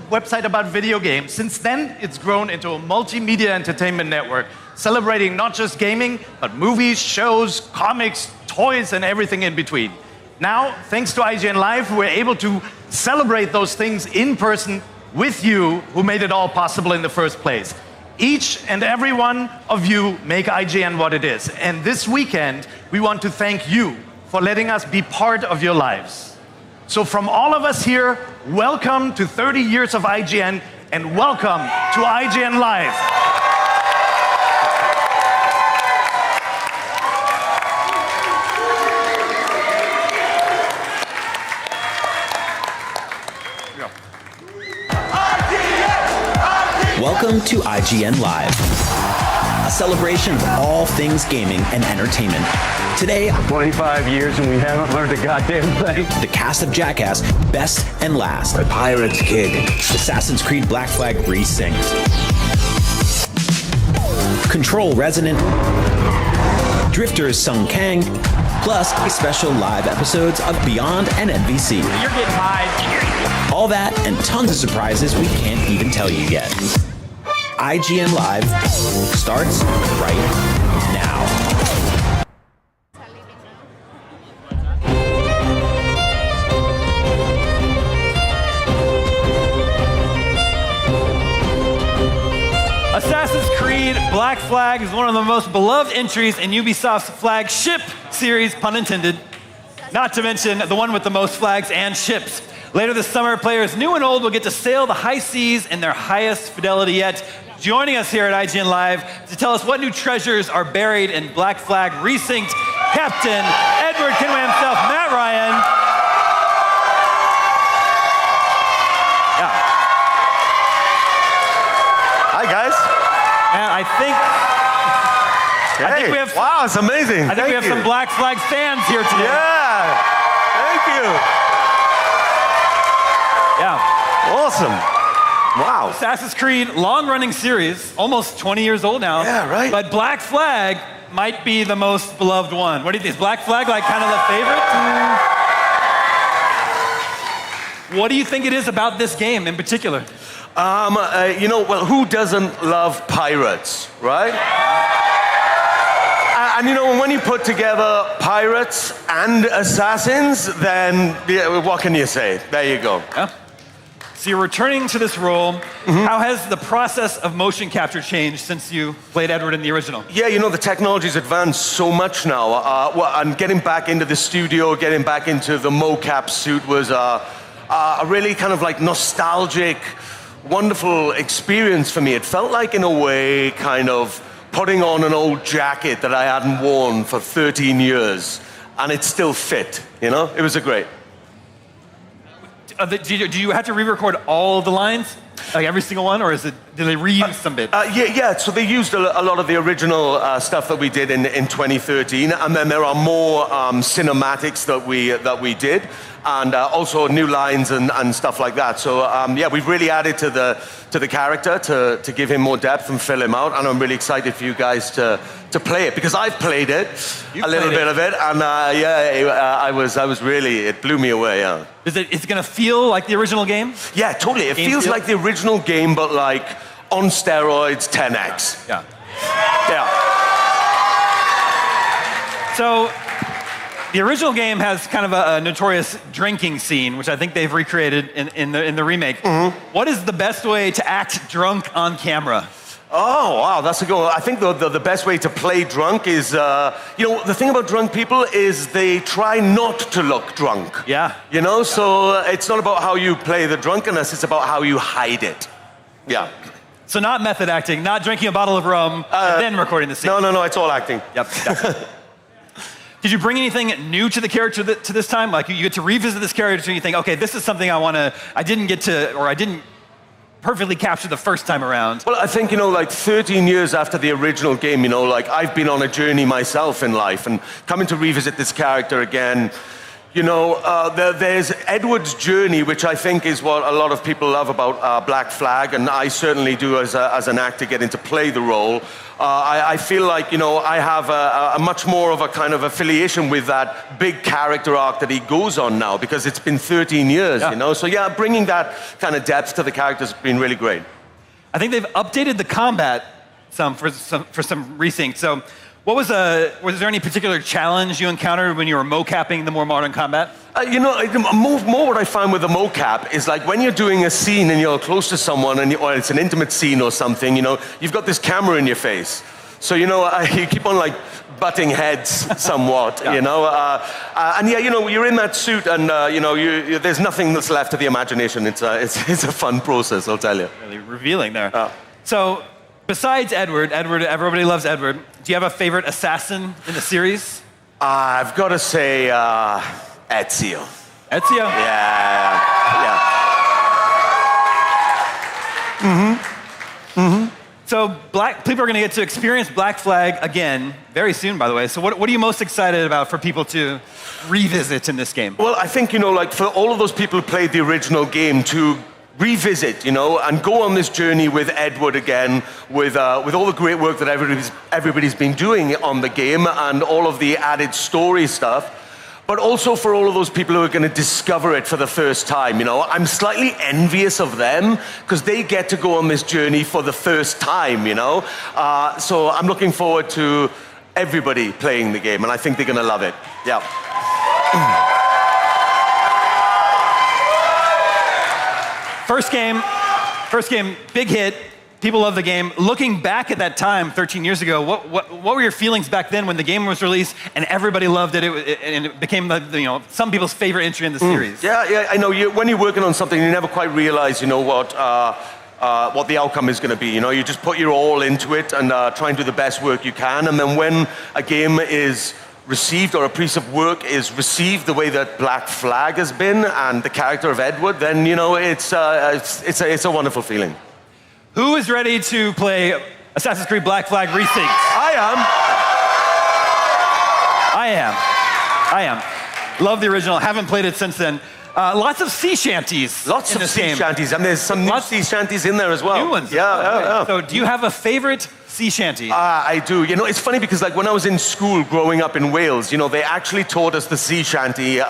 website about video games. Since then, it's grown into a multimedia entertainment network, celebrating not just gaming, but movies, shows, comics, toys, and everything in between. Now, thanks to IGN Live, we're able to celebrate those things in person with you, who made it all possible in the first place. Each and every one of you make IGN what it is. And this weekend, we want to thank you for letting us be part of your lives. So from all of us here, welcome to 30 years of IGN, and welcome to IGN Live. Welcome to IGN Live, a celebration of all things gaming and entertainment. Today, 25 years and we haven't learned a goddamn thing. The cast of Jackass, Best and Last. The Pirate's Kid. Assassin's Creed Black Flag Resynced. Control Resonant. Drifters Sung Kang. Plus, special live episodes of Beyond and NBC. You're getting high. All that and tons of surprises we can't even tell you yet. IGN Live starts right now. Assassin's Creed Black Flag is one of the most beloved entries in Ubisoft's flagship series, pun intended. Not to mention the one with the most flags and ships. Later this summer, players new and old will get to sail the high seas in their highest fidelity yet. Joining us here at IGN Live to tell us what new treasures are buried in Black Flag Resynced, Captain Edward Kenway himself, Matt Ryan. Yeah. Hi, guys. And I think we have. Wow, it's amazing. I think we have some Black Flag fans here today. Yeah. Thank you. Yeah. Awesome. Wow. Assassin's Creed, long-running series, almost 20 years old now. Yeah, right. But Black Flag might be the most beloved one. What do you think? Is Black Flag like kind of the favorite? What do you think it is about this game in particular? Well, who doesn't love pirates, right? And when you put together pirates and assassins, then what can you say? There you go. Yeah. So you're returning to this role. Mm-hmm. How has the process of motion capture changed since you played Edward in the original? Yeah, the technology's advanced so much now. And getting back into the studio, getting back into the mocap suit was a really kind of like nostalgic, wonderful experience for me. It felt like, in a way, kind of putting on an old jacket that I hadn't worn for 13 years, and it still fit, It was a great. Do you have to re-record all of the lines? Like every single one, or did they reuse some bits? Yeah, so they used a lot of the original stuff that we did in 2013, and then there are more cinematics that we did, and also new lines and stuff like that. So we've really added to the character to give him more depth and fill him out, and I'm really excited for you guys to play it, because I've played it, a little bit of it, and I was really, it blew me away. Yeah. Is it going to feel like the original game? Yeah, totally. It feels like the original game, but like on steroids, 10x. Yeah. Yeah. So the original game has kind of a notorious drinking scene, which I think they've recreated in the remake. Mm-hmm. What is the best way to act drunk on camera? Oh, wow, that's a good one. I think the best way to play drunk is, the thing about drunk people is they try not to look drunk. Yeah. So it's not about how you play the drunkenness, it's about how you hide it. Yeah. So not method acting, not drinking a bottle of rum, and then recording the scene. No, it's all acting. Yep. Did you bring anything new to the character to this time? Like you get to revisit this character and you think, okay, this is something I didn't perfectly capture the first time around. Well, I think, 13 years after the original game, I've been on a journey myself in life, and coming to revisit this character again, You know, there's Edward's journey, which I think is what a lot of people love about Black Flag, and I certainly do as an actor getting to play the role. I feel like, you know, I have a much more of a kind of affiliation with that big character arc that he goes on now, because it's been 13 years, you know? So yeah, bringing that kind of depth to the character's been really great. I think they've updated the combat for some resync. So was there any particular challenge you encountered when you were mocapping the more modern combat? You know, more what I find with the mocap is like when you're doing a scene and you're close to someone or it's an intimate scene or something, you know, you've got this camera in your face. So, you know, you keep on like butting heads somewhat, you know. And yeah, you know, you're in that suit and, you know, there's nothing that's left to the imagination. It's a fun process, I'll tell you. Really revealing there. So, besides Edward, everybody loves Edward. Do you have a favorite assassin in the series? I've got to say Ezio. Ezio? Yeah. So people are going to get to experience Black Flag again very soon, by the way. So what are you most excited about for people to revisit in this game? Well, I think, you know, like for all of those people who played the original game to revisit, you know, and go on this journey with Edward again, with all the great work that everybody's been doing on the game and all of the added story stuff. But also for all of those people who are going to discover it for the first time, you know, I'm slightly envious of them because they get to go on this journey for the first time, you know. So I'm looking forward to everybody playing the game, and I think they're going to love it. Yeah. First game, big hit. People love the game. Looking back at that time, 13 years ago, what were your feelings back then when the game was released and everybody loved it, and it became some people's favorite entry in the series? Yeah, I know. When you're working on something, you never quite realize, you know, what the outcome is going to be. You know, you just put your all into it and try and do the best work you can. And then when a game is received or a piece of work is received the way that Black Flag has been and the character of Edward, then, you know, it's a wonderful feeling. Who is ready to play Assassin's Creed Black Flag Resynced? I am. Love the original. Haven't played it since then. Lots of sea shanties. Lots of sea shanties, and there's some new sea shanties in there as well. New ones. Yeah. So, do you have a favorite sea shanty? I do. You know, it's funny because like when I was in school growing up in Wales, you know, they actually taught us the sea shanty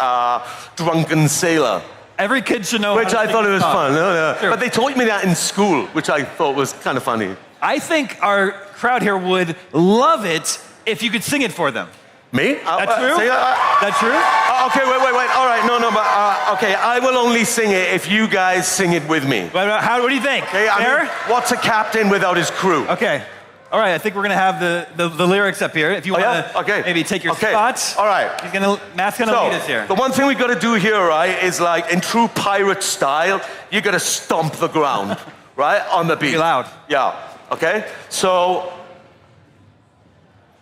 Drunken Sailor. Every kid should know. Which I thought it was fun. But they taught me that in school, which I thought was kind of funny. I think our crowd here would love it if you could sing it for them. Me? That's true? That's true? Okay, wait. All right, no, but okay, I will only sing it if you guys sing it with me. What do you think? Okay, I mean, what's a captain without his crew? Okay. All right, I think we're gonna have the lyrics up here. If you want to maybe take your spot. All right. Matt's gonna lead us here. The one thing we got to do here, right, is like in true pirate style, you got to stomp the ground, right, on the beat. Be loud. Yeah. Okay. So,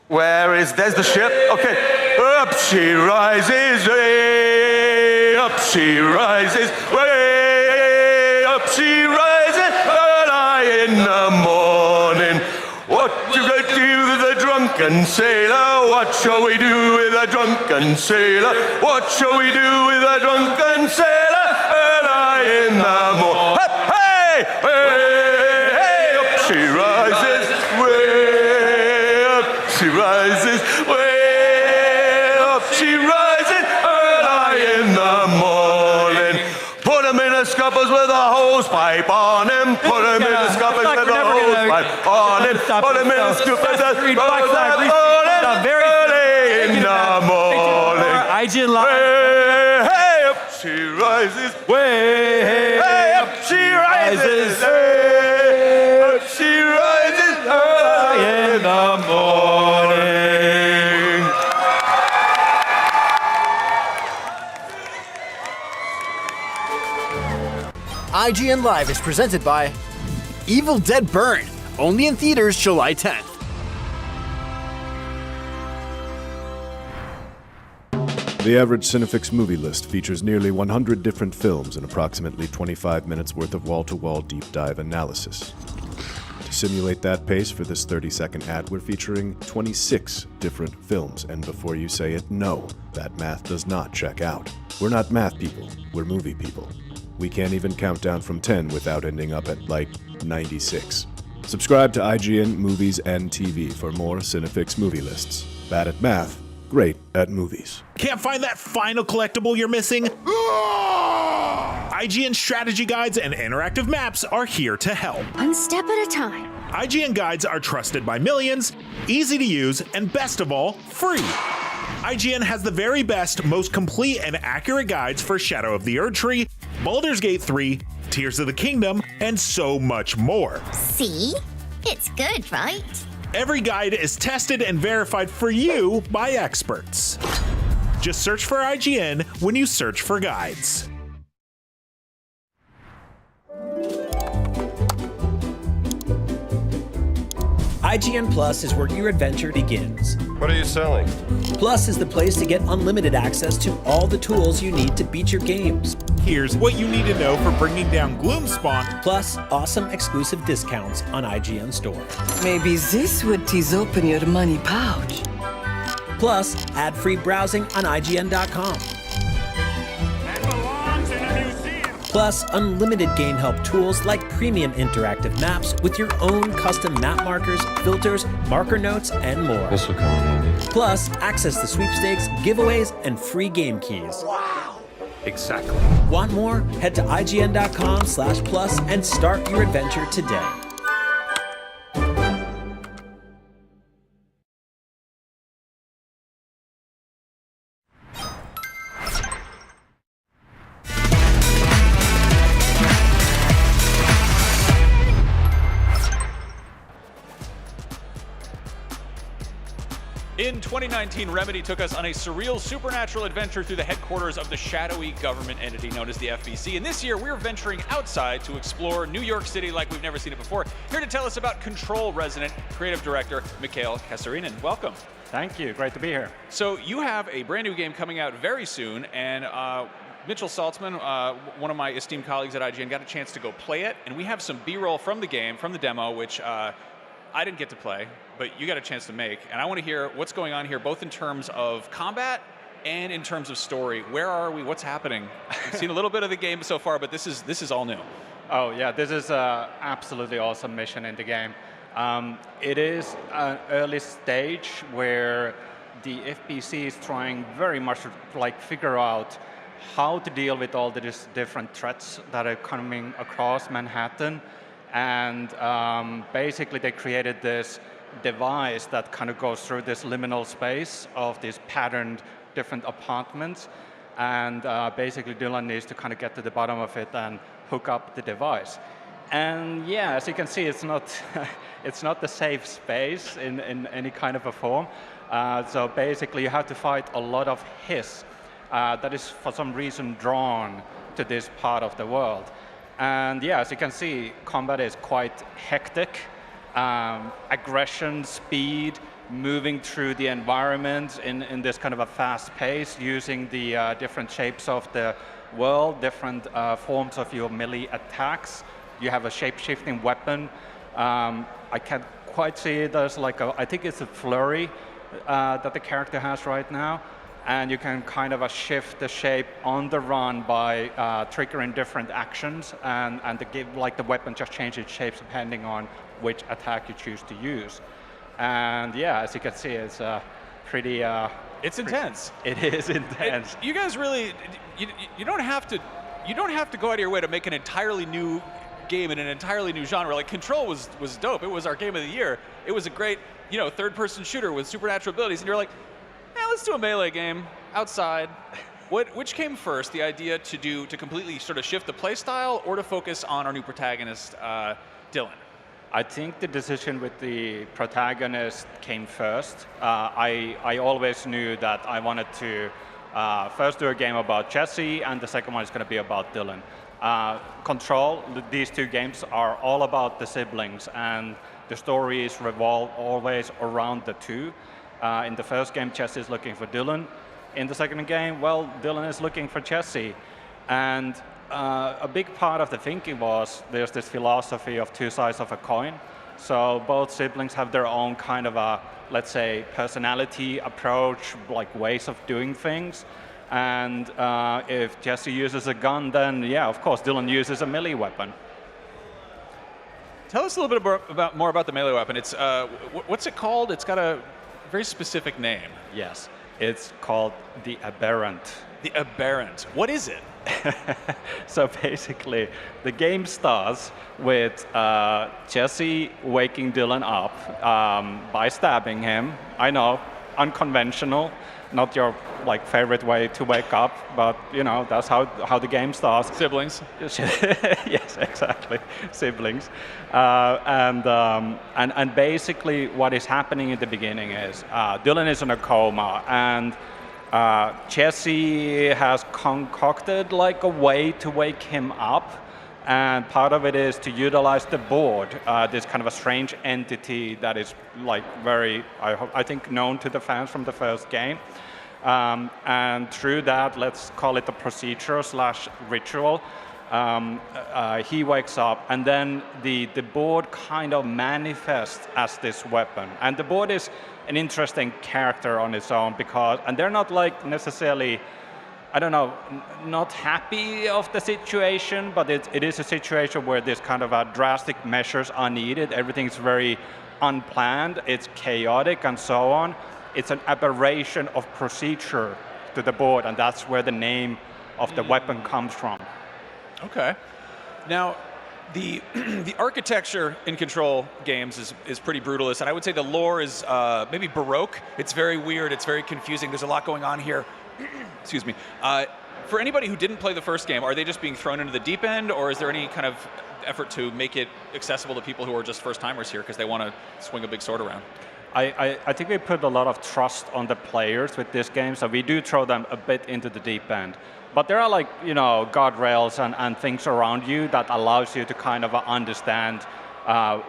there's the ship. Okay. Up she rises, way up she rises, way up she rises, early in the morning. What do we do with a drunken sailor? What shall we do with a drunken sailor? What shall we do with a drunken sailor? Early in the morning. Hey, hey, hey, up she rises, way up she rises, way up she rises, early in the morning. Put him in the scuppers with a hose pipe on him. Put him in the scuppers with a hose pipe on him. Put him in the scuppers with a hose pipe on him. Very early in the morning. IGN Live. Hey, up she rises. Way, hey, up she rises. Hey, up she rises. Early in the morning. IGN Live is presented by Evil Dead Burn, only in theaters July 10th. The average Cinefix movie list features nearly 100 different films and approximately 25 minutes worth of wall-to-wall deep dive analysis. To simulate that pace for this 30-second ad, we're featuring 26 different films, and before you say it, no, that math does not check out. We're not math people, we're movie people. We can't even count down from 10 without ending up at, like, 96. Subscribe to IGN Movies and TV for more Cinefix movie lists. Bad at math, great at movies. Can't find that final collectible you're missing? IGN strategy guides and interactive maps are here to help. One step at a time. IGN guides are trusted by millions, easy to use, and best of all, free. IGN has the very best, most complete and accurate guides for Shadow of the Erdtree, Baldur's Gate 3, Tears of the Kingdom, and so much more. See? It's good, right? Every guide is tested and verified for you by experts. Just search for IGN when you search for guides. IGN Plus is where your adventure begins. What are you selling? Plus is the place to get unlimited access to all the tools you need to beat your games. Here's what you need to know for bringing down Gloomspawn. Plus, awesome exclusive discounts on IGN Store. Maybe this would tease open your money pouch. Plus, ad-free browsing on IGN.com. Plus, unlimited game help tools like premium interactive maps with your own custom map markers, filters, marker notes, and more. This will come in handy. Plus, access to sweepstakes, giveaways, and free game keys. Wow! Exactly. Want more? Head to IGN.com/plus and start your adventure today. In 2019, Remedy took us on a surreal supernatural adventure through the headquarters of the shadowy government entity known as the FBC. And this year, we're venturing outside to explore New York City like we've never seen it before. Here to tell us about Control Resonant, creative director Mikhail Kasarinen. Welcome. Thank you. Great to be here. So you have a brand new game coming out very soon, and Mitchell Saltzman, one of my esteemed colleagues at IGN, got a chance to go play it, and we have some B-roll from the game, from the demo, which I didn't get to play, but you got a chance to make. And I want to hear what's going on here, both in terms of combat and in terms of story. Where are we? What's happening? I've seen a little bit of the game so far, but this is all new. Oh yeah, this is an absolutely awesome mission in the game. It is an early stage where the FBC is trying very much to figure out how to deal with all the different threats that are coming across Manhattan. And basically they created this device that kind of goes through this liminal space of these patterned different apartments. And basically Dylan needs to kind of get to the bottom of it and hook up the device. And yeah, as you can see, it's not it's not the safe space in any kind of a form. So basically you have to fight a lot of hiss that is for some reason drawn to this part of the world. And yeah, as you can see, combat is quite hectic. Aggression, speed, moving through the environment in this kind of a fast pace, using the different shapes of the world, different forms of your melee attacks. You have a shape-shifting weapon. I can't quite see it. There's I think it's a flurry that the character has right now. And you can kind of shift the shape on the run by triggering different actions, and the weapon just changes shapes depending on which attack you choose to use. And yeah, as you can see, it's pretty. It's intense. It is intense. You guys really, you don't have to go out of your way to make an entirely new game in an entirely new genre. Like Control was dope. It was our game of the year. It was a great third-person shooter with supernatural abilities, and you're like, let's do a melee game outside. Which came first, the idea to completely sort of shift the play style, or to focus on our new protagonist, Dylan? I think the decision with the protagonist came first. I always knew that I wanted to first do a game about Jesse, and the second one is going to be about Dylan. Control, these two games are all about the siblings, and the stories revolve always around the two. In the first game, Jesse is looking for Dylan. In the second game, well, Dylan is looking for Jesse. And a big part of the thinking was there's this philosophy of two sides of a coin. So both siblings have their own kind of a, let's say, personality, approach, like ways of doing things. And if Jesse uses a gun, then yeah, of course, Dylan uses a melee weapon. Tell us a little bit more about the melee weapon. It's what's it called? It's got a very specific name. Yes, it's called the Aberrant. The Aberrant. What is it? So basically, the game starts with Jesse waking Dylan up by stabbing him. I know, unconventional, not your like favorite way to wake up, but you know that's how the game starts. Siblings. Yes, exactly, siblings. And basically, what is happening in the beginning is Dylan is in a coma and. Jesse has concocted like a way to wake him up, and part of it is to utilize the board, this kind of a strange entity that is like very, I think, known to the fans from the first game. And through that, let's call it a procedure / ritual, he wakes up, and then the board kind of manifests as this weapon. And the board is an interesting character on its own because, and they're not like necessarily, I don't know, not happy of the situation, but it is a situation where this kind of drastic measures are needed. Everything's very unplanned, it's chaotic and so on. It's an aberration of procedure to the board, and that's where the name of the weapon comes from. Okay. Now, the architecture in Control games is pretty brutalist, and I would say the lore is maybe Baroque. It's very weird, it's very confusing. There's a lot going on here. Excuse me. For anybody who didn't play the first game, are they just being thrown into the deep end, or is there any kind of effort to make it accessible to people who are just first-timers here because they want to swing a big sword around? I think we put a lot of trust on the players with this game, so we do throw them a bit into the deep end. But there are like, you know, guardrails and things around you that allows you to kind of understand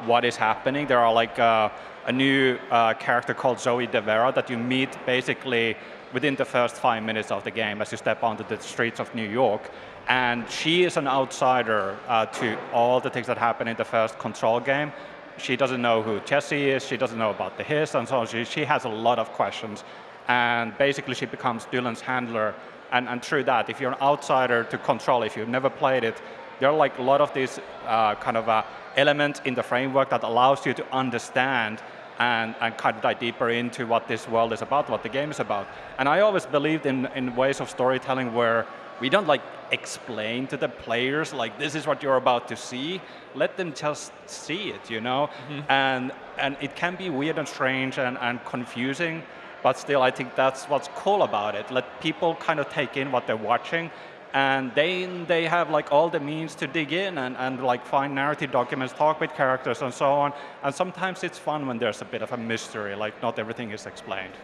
what is happening. There are like a new character called Zoe De Vera that you meet basically within the first 5 minutes of the game as you step onto the streets of New York. And she is an outsider to all the things that happen in the first Control game. She doesn't know who Jesse is, she doesn't know about the hiss, and so on. She has a lot of questions. And basically she becomes Dylan's handler. And through that, if you're an outsider to Control, if you've never played it, there are like a lot of these kind of elements in the framework that allows you to understand and kind of dive deeper into what this world is about, what the game is about. And I always believed in ways of storytelling where we don't like explain to the players like this is what you're about to see. Let them just see it, you know. Mm-hmm. And it can be weird and strange and confusing, but still I think that's what's cool about it. Let people kind of take in what they're watching, and they have like all the means to dig in and like find narrative documents, talk with characters and so on. And sometimes it's fun when there's a bit of a mystery, like not everything is explained.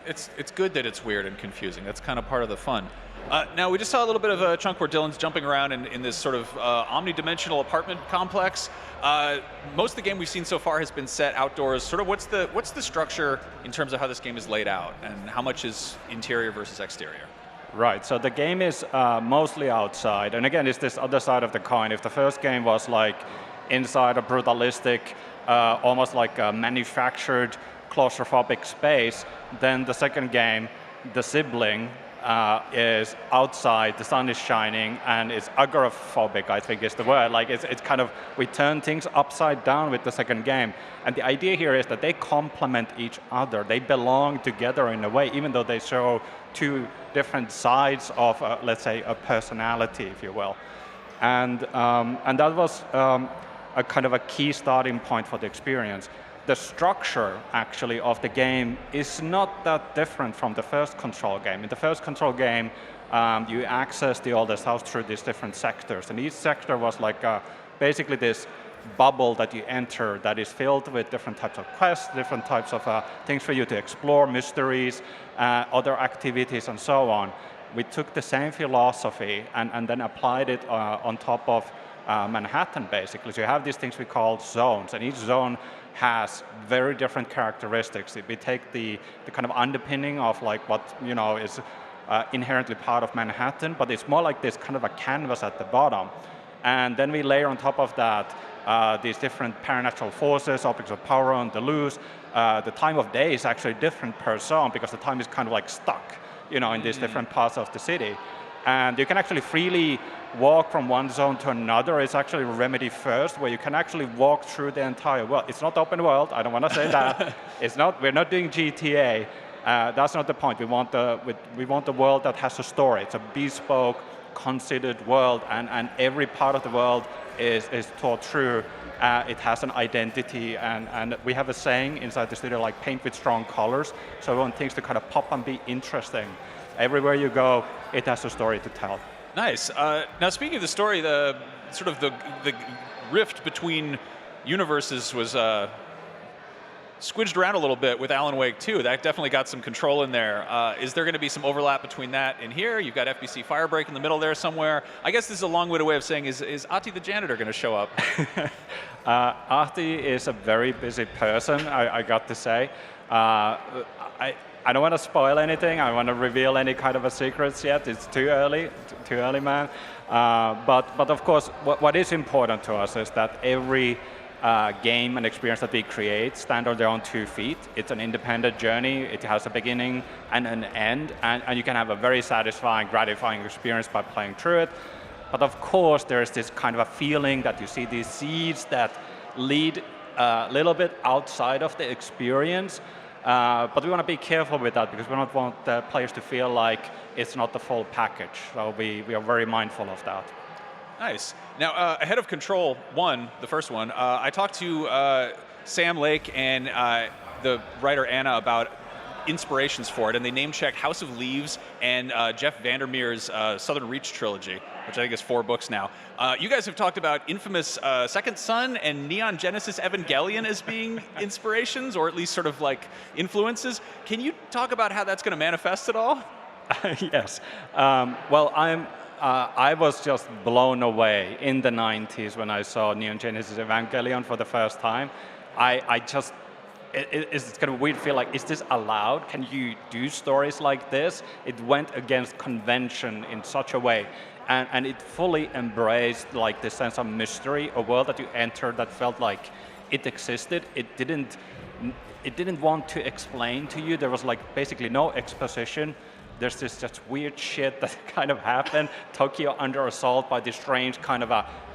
It's good that it's weird and confusing. That's kind of part of the fun. Now, we just saw a little bit of a chunk where Dylan's jumping around in this sort of omnidimensional apartment complex. Most of the game we've seen so far has been set outdoors. Sort of what's the structure in terms of how this game is laid out, and how much is interior versus exterior? Right, so the game is mostly outside. And again, it's this other side of the coin. If the first game was like inside a brutalistic, almost like a manufactured claustrophobic space, then the second game, the sibling, is outside, the sun is shining, and it's agoraphobic, I think is the word. Like it's kind of, we turn things upside down with the second game. And the idea here is that they complement each other. They belong together in a way, even though they show two different sides of, let's say, a personality, if you will. And that was a kind of a key starting point for the experience. The structure, actually, of the game is not that different from the first Control game. In the first Control game, you access the oldest house through these different sectors. And each sector was like basically this bubble that you enter that is filled with different types of quests, different types of things for you to explore, mysteries, other activities, and so on. We took the same philosophy and then applied it on top of Manhattan, basically. So you have these things we call zones, and each zone has very different characteristics. We take the kind of underpinning of like what, you know, is inherently part of Manhattan, but it's more like this kind of a canvas at the bottom. And then we layer on top of that these different paranatural forces, objects of power on the loose. The time of day is actually different per zone because the time is kind of like stuck, in these different parts of the city. And you can actually freely walk from one zone to another. It's actually Remedy First, where you can actually walk through the entire world. It's not open world. I don't want to say that. It's not. We're not doing GTA. That's not the point. We want the world that has a story. It's a bespoke, considered world, and every part of the world is thought through. It has an identity, and we have a saying inside the studio like paint with strong colors, so we want things to kind of pop and be interesting. Everywhere you go, it has a story to tell. Nice. Now, speaking of the story, the rift between universes was squidged around a little bit with Alan Wake 2. That definitely got some control in there. Is there going to be some overlap between that and here? You've got FBC Firebreak in the middle there somewhere. I guess this is a long-winded way of saying, is Ahti the janitor going to show up? Ahti is a very busy person, I got to say. I don't want to spoil anything. I don't want to reveal any kind of a secrets yet. It's too early, man. But of course, what is important to us is that every game and experience that we create stand on their own 2 feet. It's an independent journey. It has a beginning and an end, and you can have a very satisfying, gratifying experience by playing through it. But of course, there's this kind of a feeling that you see these seeds that lead a little bit outside of the experience. But we want to be careful with that because we don't want the players to feel like it's not the full package. So we are very mindful of that. Nice. Now, ahead of Control 1, the first one, I talked to Sam Lake and the writer Anna about inspirations for it, and they name-checked House of Leaves and Jeff Vandermeer's Southern Reach trilogy, which I think is 4 books now. You guys have talked about infamous Second Son and Neon Genesis Evangelion as being inspirations, or at least sort of like influences. Can you talk about how that's going to manifest at all? Yes. Well, I was just blown away in the 90s when I saw Neon Genesis Evangelion for the first time. It's kind of weird feel like, is this allowed? Can you do stories like this? It went against convention in such a way. And it fully embraced like this sense of mystery, a world that you entered that felt like it existed. It didn't want to explain to you. There was like basically no exposition. There's this just weird shit that kind of happened. Tokyo under assault by these strange kind of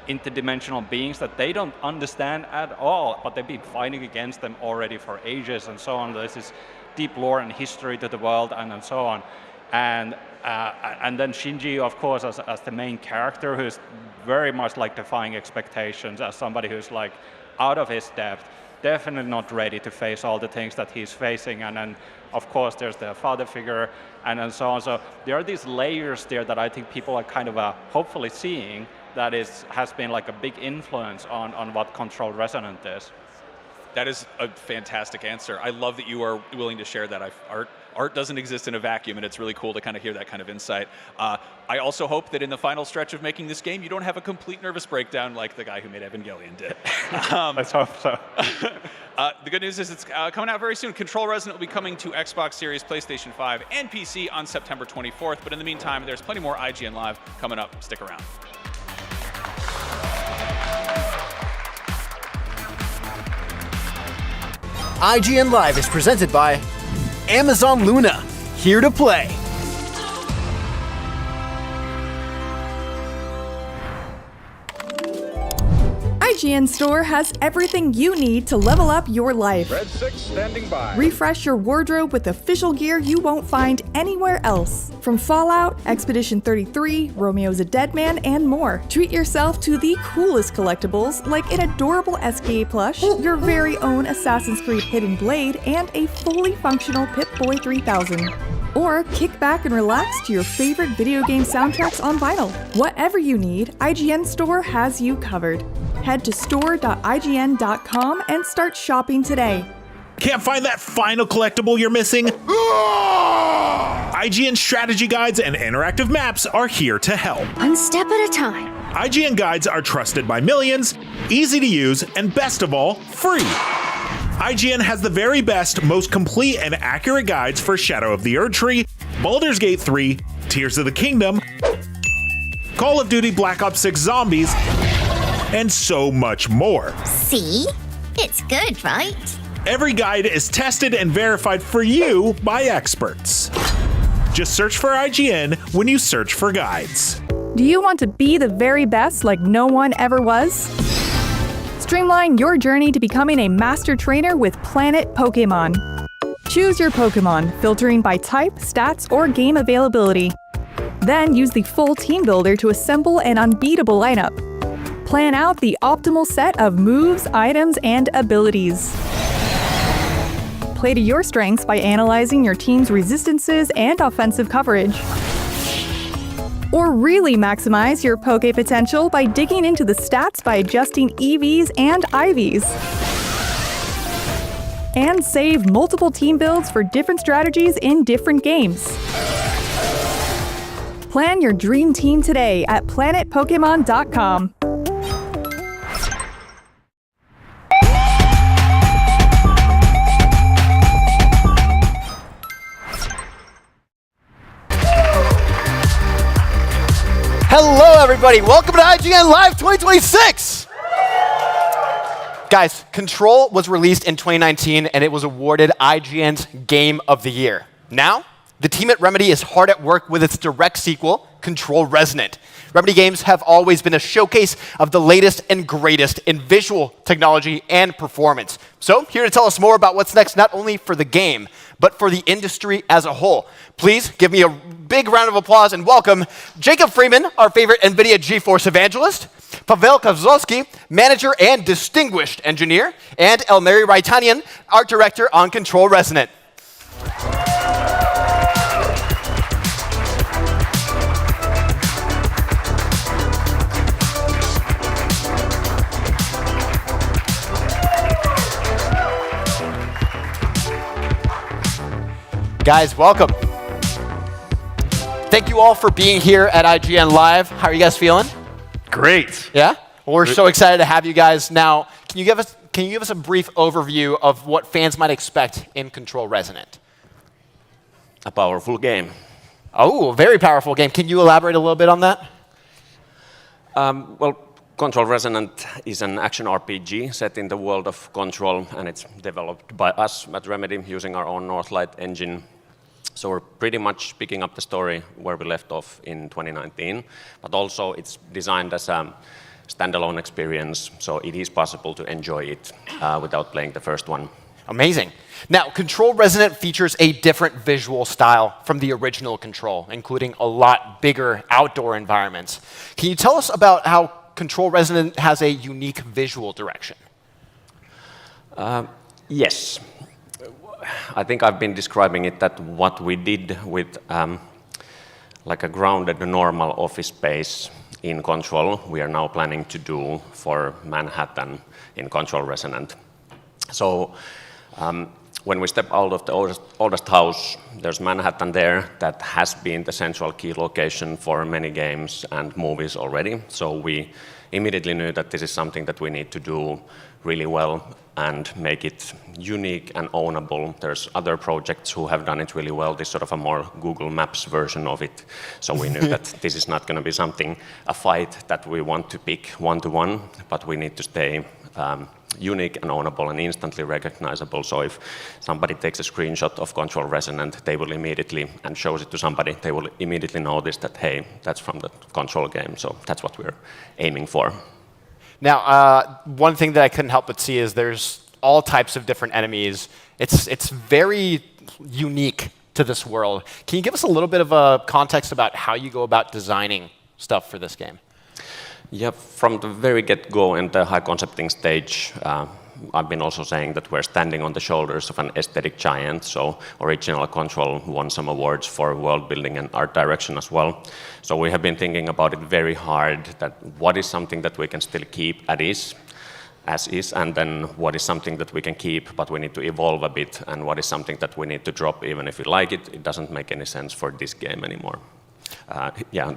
interdimensional beings that they don't understand at all, but they've been fighting against them already for ages and so on. There's this deep lore and history to the world and so on. And then Shinji, of course, as the main character, who's very much like defying expectations, as somebody who's like out of his depth, definitely not ready to face all the things that he's facing. And then, of course, there's the father figure and so on. So there are these layers there that I think people are kind of hopefully seeing that has been like a big influence on what Control Resonant is. That is a fantastic answer. I love that you are willing to share that. Art doesn't exist in a vacuum, and it's really cool to kind of hear that kind of insight. I also hope that in the final stretch of making this game, you don't have a complete nervous breakdown like the guy who made Evangelion did. Let's hope so. The good news is it's coming out very soon. Control Resonant will be coming to Xbox Series, PlayStation 5, and PC on September 24th. But in the meantime, there's plenty more IGN Live coming up. Stick around. IGN Live is presented by Amazon Luna, here to play. IGN Store has everything you need to level up your life. Red 6 standing by. Refresh your wardrobe with official gear you won't find anywhere else. From Fallout, Expedition 33, Romeo's a Dead Man, and more. Treat yourself to the coolest collectibles like an adorable SKA plush, your very own Assassin's Creed Hidden Blade, and a fully functional Pip-Boy 3000. Or kick back and relax to your favorite video game soundtracks on vinyl. Whatever you need, IGN Store has you covered. Head to store.ign.com and start shopping today. Can't find that final collectible you're missing? IGN strategy guides and interactive maps are here to help. One step at a time. IGN guides are trusted by millions, easy to use, and best of all, free. IGN has the very best, most complete and accurate guides for Shadow of the Erdtree, Baldur's Gate 3, Tears of the Kingdom, Call of Duty Black Ops 6 Zombies, and so much more. See? It's good, right? Every guide is tested and verified for you by experts. Just search for IGN when you search for guides. Do you want to be the very best like no one ever was? Streamline your journey to becoming a master trainer with Planet Pokemon. Choose your Pokemon, filtering by type, stats, or game availability. Then use the full team builder to assemble an unbeatable lineup. Plan out the optimal set of moves, items, and abilities. Play to your strengths by analyzing your team's resistances and offensive coverage. Or really maximize your Poke potential by digging into the stats by adjusting EVs and IVs. And save multiple team builds for different strategies in different games. Plan your dream team today at planetpokemon.com. Hello, everybody. Welcome to IGN Live 2026. Guys, Control was released in 2019, and it was awarded IGN's Game of the Year. Now, the team at Remedy is hard at work with its direct sequel, Control Resonant. Remedy games have always been a showcase of the latest and greatest in visual technology and performance. So, here to tell us more about what's next, not only for the game, but for the industry as a whole. Please give me a big round of applause and welcome Jacob Freeman, our favorite NVIDIA GeForce evangelist, Pavel Kozlowski, manager and distinguished engineer, and Elmeri Raitanian, art director on Control Resonant. Guys, welcome. Thank you all for being here at IGN Live. How are you guys feeling? Great. Yeah? Well, we're so excited to have you guys. Now, can you give us a brief overview of what fans might expect in Control Resonant? A powerful game. Oh, a very powerful game. Can you elaborate a little bit on that? Well, Control Resonant is an action RPG set in the world of Control, and it's developed by us at Remedy using our own Northlight engine. So we're pretty much picking up the story where we left off in 2019, but also it's designed as a standalone experience, so it is possible to enjoy it without playing the first one. Amazing. Now, Control Resonant features a different visual style from the original Control, including a lot bigger outdoor environments. Can you tell us about how Control Resonant has a unique visual direction? Yes. I think I've been describing it that what we did with like a grounded normal office space in Control, we are now planning to do for Manhattan in Control Resonant. So when we step out of the oldest house, there's Manhattan there that has been the central key location for many games and movies already. So we immediately knew that this is something that we need to do really well and make it unique and ownable. There's other projects who have done it really well, this sort of a more Google Maps version of it. So we knew that this is not going to be something, a fight that we want to pick one-to-one, but we need to stay unique and ownable and instantly recognizable. So if somebody takes a screenshot of Control Resonant, they will immediately, and shows it to somebody, they will immediately notice that, hey, that's from the Control game. So that's what we're aiming for. Now, one thing that I couldn't help but see is there's all types of different enemies. It's very unique to this world. Can you give us a little bit of a context about how you go about designing stuff for this game? Yeah, from the very get-go in the high concepting stage, I've been also saying that we're standing on the shoulders of an aesthetic giant. So original Control won some awards for world building and art direction as well. So we have been thinking about it very hard, that what is something that we can still keep as is, and then what is something that we can keep, but we need to evolve a bit, and what is something that we need to drop, even if we like it, it doesn't make any sense for this game anymore.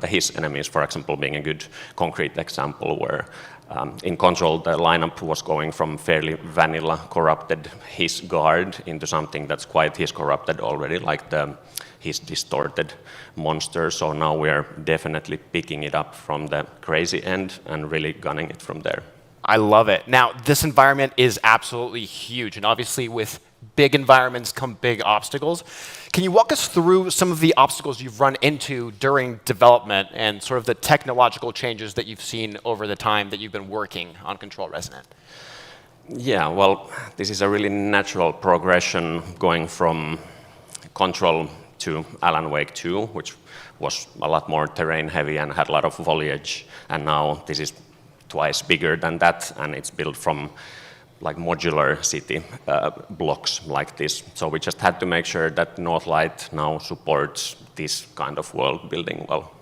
his enemies, for example, being a good concrete example where in Control the lineup was going from fairly vanilla corrupted his guard into something that's quite his corrupted already, like his distorted monster. So now we are definitely picking it up from the crazy end and really gunning it from there. I love it. Now, this environment is absolutely huge, and obviously with big environments come big obstacles. Can you walk us through some of the obstacles you've run into during development and sort of the technological changes that you've seen over the time that you've been working on Control Resonant? Yeah, well, this is a really natural progression going from Control to Alan Wake 2, which was a lot more terrain heavy and had a lot of foliage, and now this is twice bigger than that, and it's built from like modular city blocks like this. So we just had to make sure that Northlight now supports this kind of world building well.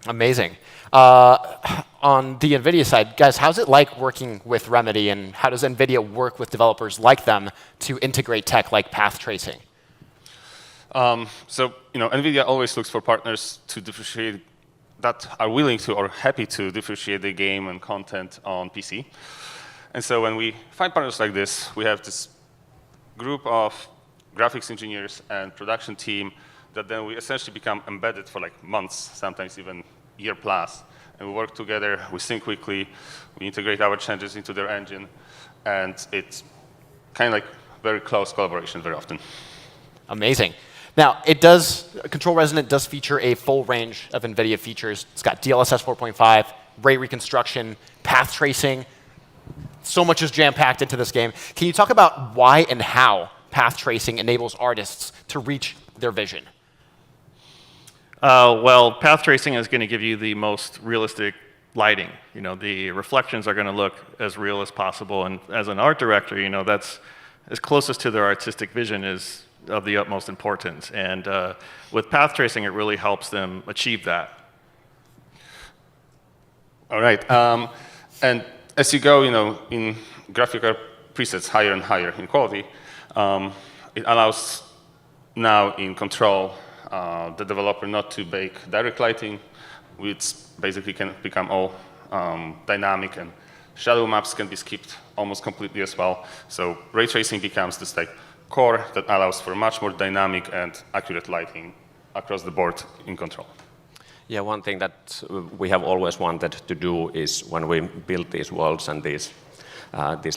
Amazing. On the NVIDIA side, guys, how's it like working with Remedy, and how does NVIDIA work with developers like them to integrate tech like path tracing? So NVIDIA always looks for partners to differentiate that are willing to or happy to differentiate the game and content on PC. And so when we find partners like this, we have this group of graphics engineers and production team that then we essentially become embedded for like months, sometimes even year plus. And we work together, we sync quickly, we integrate our changes into their engine, and it's kind of like very close collaboration very often. Amazing. Now, Control Resonant does feature a full range of NVIDIA features. It's got DLSS 4.5, ray reconstruction, path tracing. So much is jam-packed into this game. Can you talk about why and how path tracing enables artists to reach their vision? Well, path tracing is going to give you the most realistic lighting. The reflections are going to look as real as possible, and as an art director, that's as closest to their artistic vision is of the utmost importance. And with path tracing, it really helps them achieve that. All right. And as you go, in graphical presets higher and higher in quality, it allows now in Control the developer not to bake direct lighting, which basically can become all dynamic, and shadow maps can be skipped almost completely as well. So ray tracing becomes this like core that allows for much more dynamic and accurate lighting across the board in Control. Yeah, one thing that we have always wanted to do is when we build these worlds and these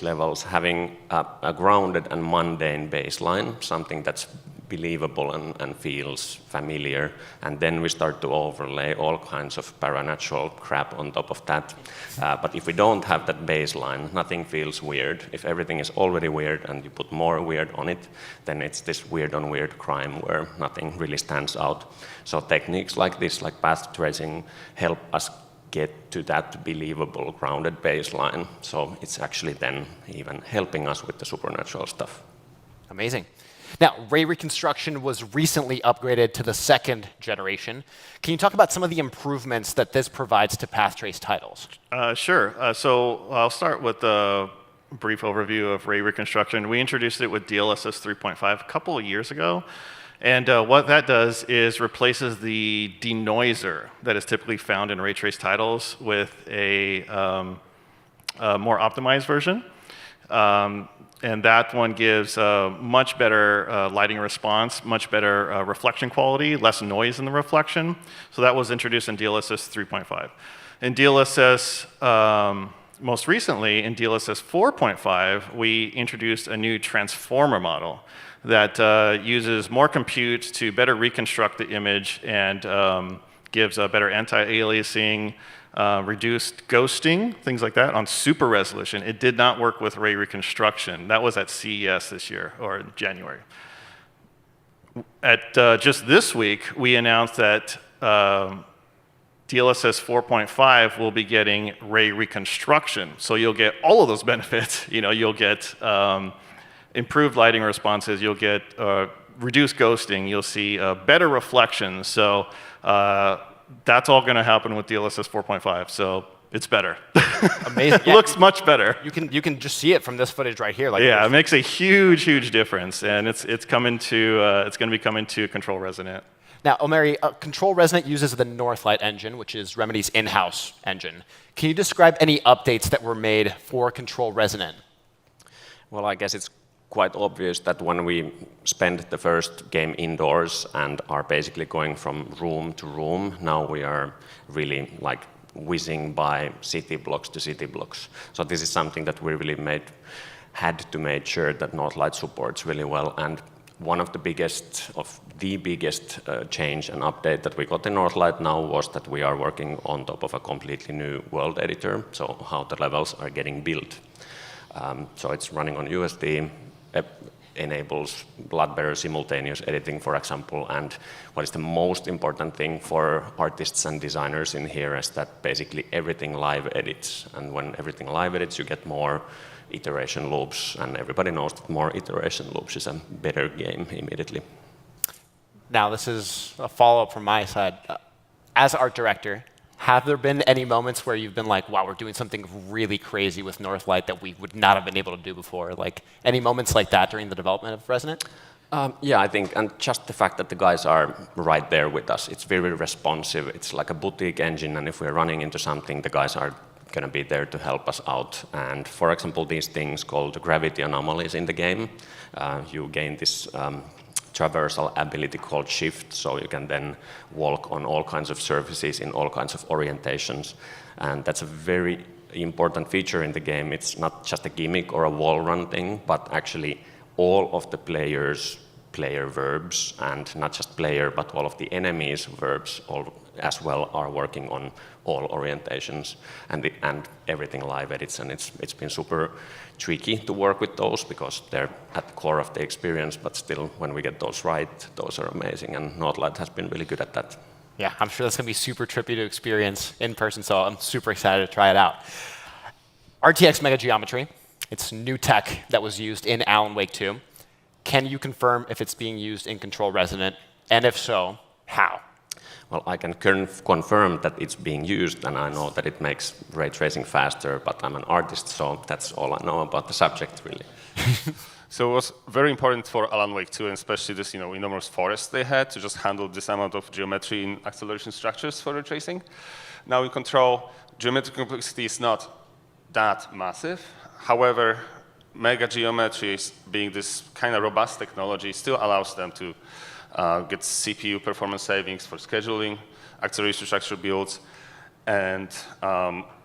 levels, having a grounded and mundane baseline, something that's believable and feels familiar, and then we start to overlay all kinds of paranatural crap on top of that. But if we don't have that baseline, nothing feels weird. If everything is already weird and you put more weird on it, then it's this weird on weird crime where nothing really stands out. So techniques like this, like path tracing, help us get to that believable grounded baseline. So it's actually then even helping us with the supernatural stuff. Amazing. Now, ray reconstruction was recently upgraded to the 2nd generation. Can you talk about some of the improvements that this provides to path trace titles? Sure. So I'll start with a brief overview of ray reconstruction. We introduced it with DLSS 3.5 a couple of years ago. And what that does is replaces the denoiser that is typically found in ray trace titles with a more optimized version. And that one gives much better lighting response, much better reflection quality, less noise in the reflection. So that was introduced in DLSS 3.5. In DLSS, most recently, in DLSS 4.5, we introduced a new transformer model that uses more compute to better reconstruct the image and gives a better anti-aliasing, reduced ghosting, things like that, on super resolution. It did not work with ray reconstruction. That was at CES this year, or in January. At just this week, we announced that DLSS 4.5 will be getting ray reconstruction. So you'll get all of those benefits. You'll get improved lighting responses. You'll get reduced ghosting. You'll see better reflections. So that's all going to happen with DLSS 4.5, so it's better. Amazing. It looks much better. You can just see it from this footage right here. Yeah, it makes a huge difference, and it's going to be coming to Control Resonant. Now, Omeri, Control Resonant uses the Northlight engine, which is Remedy's in-house engine. Can you describe any updates that were made for Control Resonant? Well, I guess it's quite obvious that when we spent the first game indoors and are basically going from room to room, now we are really like whizzing by city blocks to city blocks. So this is something that we really had to make sure that Northlight supports really well. And one of the biggest change and update that we got in Northlight now was that we are working on top of a completely new world editor, so how the levels are getting built. So it's running on USD, enables blood-bearer simultaneous editing, for example, and what is the most important thing for artists and designers in here is that basically everything live edits, and when everything live edits, you get more iteration loops, and everybody knows that more iteration loops is a better game immediately. Now, this is a follow-up from my side. As art director, have there been any moments where you've been like, wow, we're doing something really crazy with Northlight that we would not have been able to do before? Like, any moments like that during the development of Resonant? Yeah, I think, and just the fact that the guys are right there with us, it's very responsive. It's like a boutique engine, and if we're running into something, the guys are going to be there to help us out. And for example, these things called gravity anomalies in the game, you gain this traversal ability called shift, so you can then walk on all kinds of surfaces in all kinds of orientations. And that's a very important feature in the game. It's not just a gimmick or a wall run thing, but actually all of the players' player verbs, and not just player, but all of the enemies' verbs as well are working on all orientations and everything live edits, and it's been super tricky to work with those because they're at the core of the experience, but still, when we get those right, those are amazing, and Northlight has been really good at that. Yeah, I'm sure that's going to be super trippy to experience in person, so I'm super excited to try it out. RTX Mega Geometry, it's new tech that was used in Alan Wake 2. Can you confirm if it's being used in Control Resonant, and if so, how? Well, I can confirm that it's being used, and I know that it makes ray tracing faster, but I'm an artist, so that's all I know about the subject, really. So it was very important for Alan Wake 2, and especially this enormous forest they had to just handle this amount of geometry in acceleration structures for ray tracing. Now in Control, geometric complexity is not that massive. However, Mega Geometry, being this kind of robust technology, still allows them to get CPU performance savings for scheduling, acceleration structure builds, and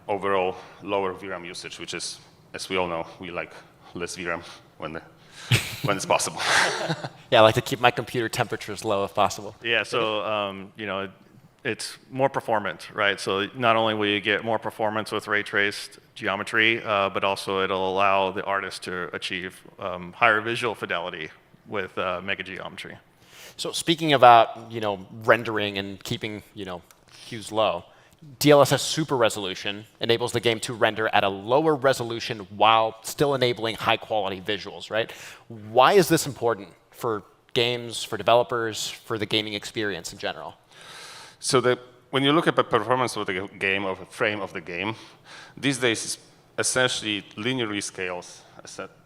overall lower VRAM usage, which is, as we all know, we like less VRAM when it's possible. Yeah, I like to keep my computer temperatures low if possible. Yeah, so it's more performant, right? So not only will you get more performance with ray traced geometry, but also it'll allow the artist to achieve higher visual fidelity with Mega Geometry. So speaking about rendering and keeping hues low, DLSS Super Resolution enables the game to render at a lower resolution while still enabling high quality visuals, right? Why is this important for games, for developers, for the gaming experience in general? So when you look at the performance of the game, of a frame of the game, these days it's essentially linearly scales,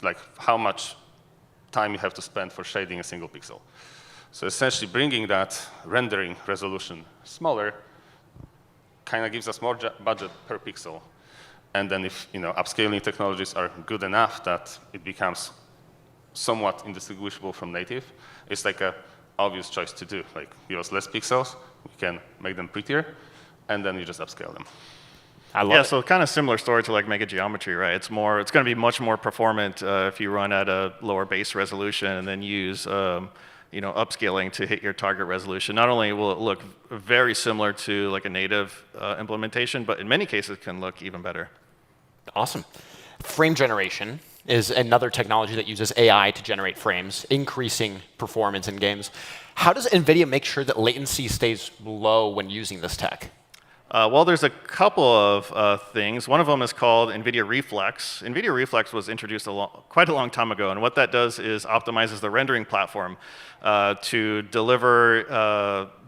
like how much time you have to spend for shading a single pixel. So essentially bringing that rendering resolution smaller kind of gives us more budget per pixel. And then if upscaling technologies are good enough that it becomes somewhat indistinguishable from native, it's like an obvious choice to do. Like, give us less pixels, we can make them prettier, and then you just upscale them. I love it. So kind of similar story to like Mega Geometry, right? It's going to be much more performant if you run at a lower base resolution and then use upscaling to hit your target resolution. Not only will it look very similar to like a native implementation, but in many cases can look even better. Awesome. Frame generation is another technology that uses AI to generate frames, increasing performance in games. How does NVIDIA make sure that latency stays low when using this tech? Well, there's a couple of things. One of them is called NVIDIA Reflex. NVIDIA Reflex was introduced quite a long time ago, and what that does is optimizes the rendering platform to deliver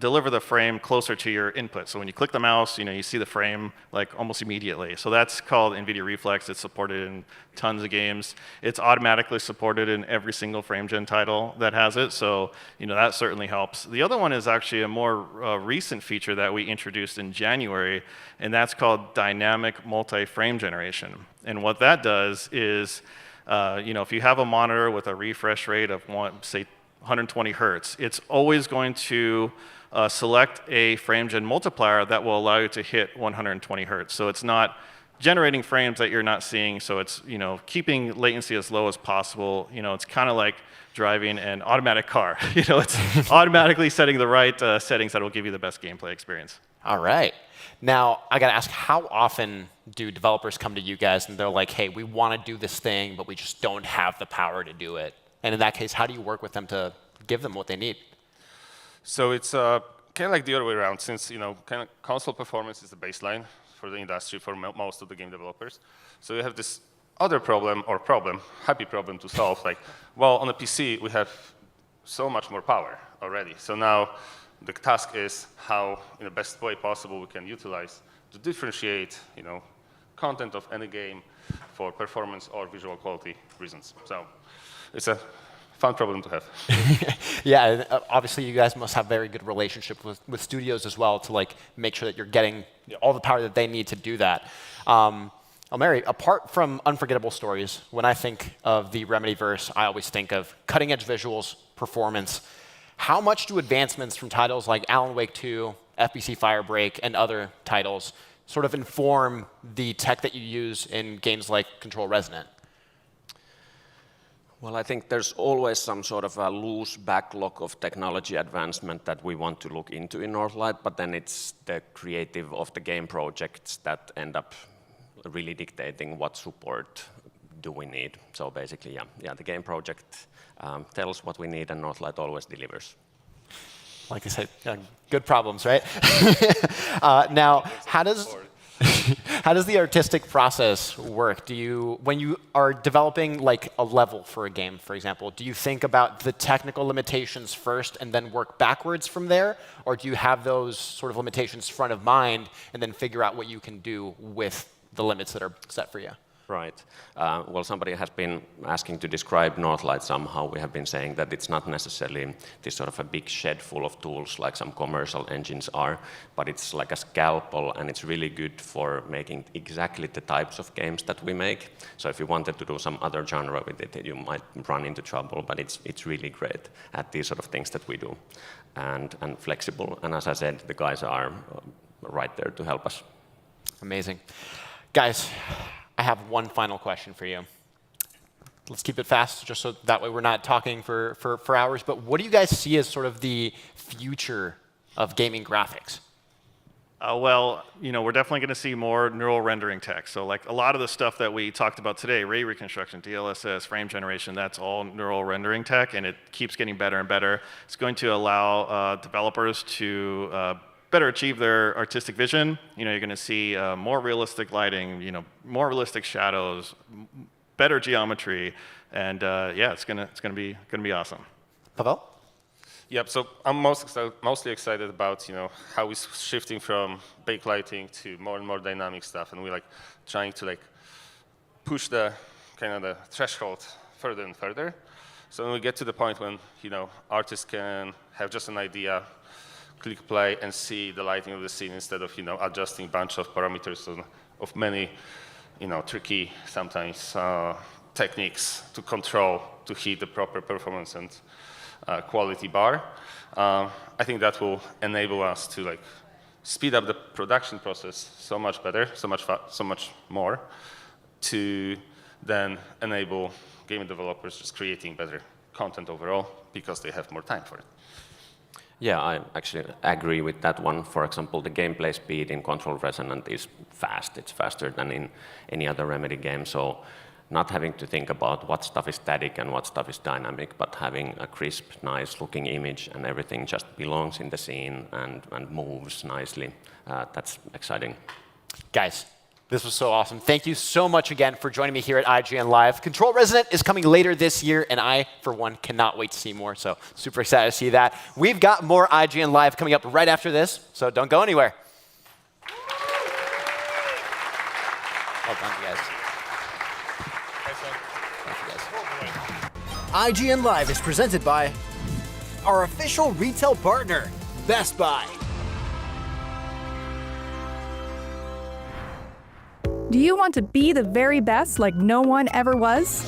the frame closer to your input. So when you click the mouse, you see the frame like almost immediately. So that's called NVIDIA Reflex. It's supported in tons of games. It's automatically supported in every single FrameGen title that has it. So that certainly helps. The other one is actually a more recent feature that we introduced in January, and that's called dynamic multi-frame generation. And what that does is, if you have a monitor with a refresh rate of say 120 hertz, it's always going to select a FrameGen multiplier that will allow you to hit 120 hertz. So it's not generating frames that you're not seeing, so it's keeping latency as low as possible. It's kind of like driving an automatic car. It's automatically setting the right settings that will give you the best gameplay experience. All right. Now, I got to ask, how often do developers come to you guys and they're like, hey, we want to do this thing, but we just don't have the power to do it? And in that case, how do you work with them to give them what they need? So it's kind of like the other way around, since kind of console performance is the baseline for the industry for most of the game developers. So you have this other happy problem to solve. Like, well, on a PC we have so much more power already. So now the task is how, in the best way possible, we can utilize to differentiate, content of any game for performance or visual quality reasons. So it's a fun problem to have. Yeah, obviously you guys must have very good relationship with studios as well to make sure that you're getting all the power that they need to do that. Mary, apart from unforgettable stories, when I think of the Remedyverse, I always think of cutting-edge visuals, performance. How much do advancements from titles like Alan Wake 2, FBC Firebreak, and other titles sort of inform the tech that you use in games like Control Resonant? Well, I think there's always some sort of a loose backlog of technology advancement that we want to look into in Northlight, but then it's the creative of the game projects that end up really dictating what support do we need. So basically, yeah, the game project tells what we need, and Northlight always delivers. Like I said, good problems, right? Now, how does the artistic process work? When you are developing like a level for a game, for example, do you think about the technical limitations first and then work backwards from there? Or do you have those sort of limitations front of mind and then figure out what you can do with the limits that are set for you? Right. Well, somebody has been asking to describe Northlight somehow. We have been saying that it's not necessarily this sort of a big shed full of tools like some commercial engines are, but it's like a scalpel, and it's really good for making exactly the types of games that we make. So if you wanted to do some other genre with it, you might run into trouble, but it's really great at these sort of things that we do, and flexible. And as I said, the guys are right there to help us. Amazing. Guys, I have one final question for you. Let's keep it fast, just so that way we're not talking for hours. But what do you guys see as sort of the future of gaming graphics? Well, we're definitely going to see more neural rendering tech. So like a lot of the stuff that we talked about today, ray reconstruction, DLSS, frame generation, that's all neural rendering tech, and it keeps getting better and better. It's going to allow developers to better achieve their artistic vision. You're going to see more realistic lighting, more realistic shadows, better geometry, and yeah, it's going to be awesome. Pavel? Yep. So I'm mostly excited about how we're shifting from backlighting to more and more dynamic stuff, and we're trying to push the kind of the threshold further and further. So when we get to the point when artists can have just an idea, click play, and see the lighting of the scene instead of adjusting a bunch of parameters of many tricky sometimes techniques to control to hit the proper performance and quality bar. I think that will enable us to speed up the production process so much better, so much more, to then enable game developers just creating better content overall because they have more time for it. Yeah, I actually agree with that one. For example, the gameplay speed in Control Resonant is fast. It's faster than in any other Remedy game. So not having to think about what stuff is static and what stuff is dynamic, but having a crisp, nice-looking image and everything just belongs in the scene and moves nicely. That's exciting. Guys, this was so awesome. Thank you so much again for joining me here at IGN Live. Control Resonant is coming later this year, and I, for one, cannot wait to see more, so super excited to see that. We've got more IGN Live coming up right after this, so don't go anywhere. Well done, you guys. IGN Live is presented by our official retail partner, Best Buy. Do you want to be the very best like no one ever was?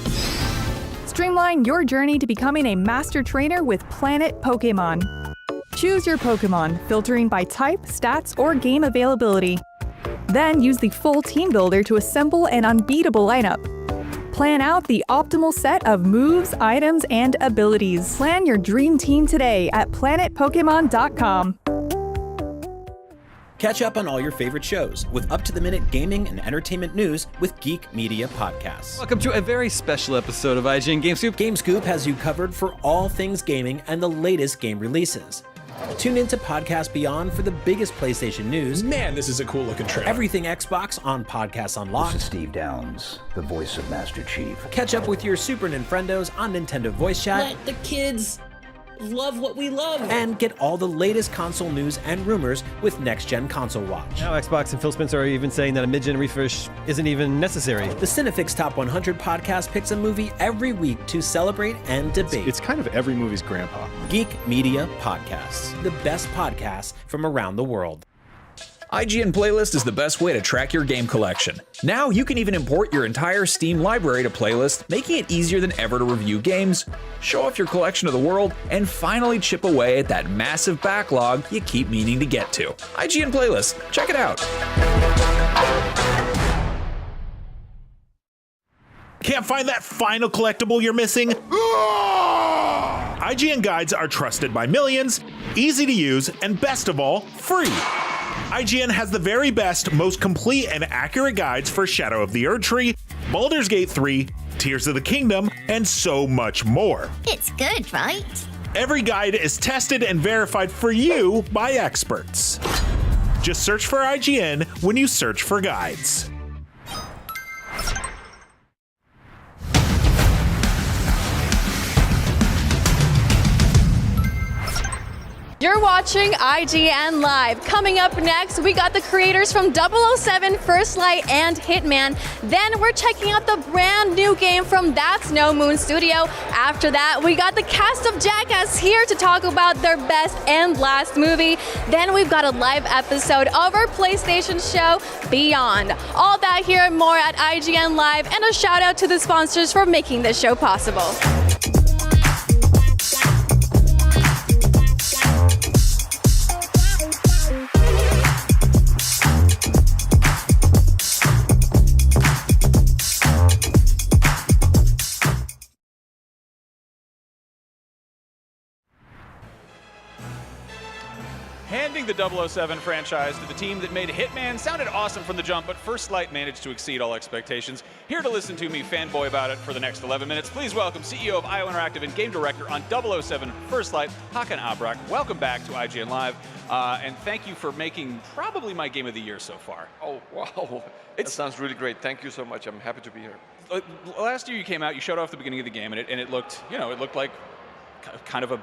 Streamline your journey to becoming a master trainer with Planet Pokemon. Choose your Pokemon, filtering by type, stats, or game availability. Then use the full team builder to assemble an unbeatable lineup. Plan out the optimal set of moves, items, and abilities. Plan your dream team today at planetpokemon.com. Catch up on all your favorite shows with up-to-the-minute gaming and entertainment news with Geek Media Podcasts. Welcome to a very special episode of IGN Game Scoop. Game Scoop has you covered for all things gaming and the latest game releases. Tune into Podcast Beyond for the biggest PlayStation news. Man, this is a cool looking trailer. Everything Xbox on Podcasts Unlocked. This is Steve Downs, the voice of Master Chief. Catch up with your Super Nintendos on Nintendo Voice Chat. Let the kids love what we love. And get all the latest console news and rumors with Next Gen Console Watch. Now Xbox and Phil Spencer are even saying that a mid-gen refresh isn't even necessary. The Cinefix Top 100 podcast picks a movie every week to celebrate and debate. It's kind of every movie's grandpa. Geek Media Podcasts, the best podcasts from around the world. IGN Playlist is the best way to track your game collection. Now you can even import your entire Steam library to Playlist, making it easier than ever to review games, show off your collection to the world, and finally chip away at that massive backlog you keep meaning to get to. IGN Playlist, check it out. Can't find that final collectible you're missing? IGN guides are trusted by millions, easy to use, and best of all, free. IGN has the very best, most complete and accurate guides for Shadow of the Erdtree, Baldur's Gate 3, Tears of the Kingdom, and so much more. It's good, right? Every guide is tested and verified for you by experts. Just search for IGN when you search for guides. You're watching IGN Live. Coming up next, we got the creators from 007, First Light, and Hitman. Then we're checking out the brand new game from That's No Moon Studio. After that, we got the cast of Jackass here to talk about their best and last movie. Then we've got a live episode of our PlayStation show, Beyond. All that here and more at IGN Live, and a shout out to the sponsors for making this show possible. Handing the 007 franchise to the team that made Hitman sounded awesome from the jump, but First Light managed to exceed all expectations. Here to listen to me fanboy about it for the next 11 minutes, please welcome CEO of IO Interactive and game director on 007 First Light, Hakan Abrak. Welcome back to IGN Live, and thank you for making probably my game of the year so far. Oh, wow. That sounds really great. Thank you so much. I'm happy to be here. Last year you came out, you showed off the beginning of the game, and it looked, it looked like kind of a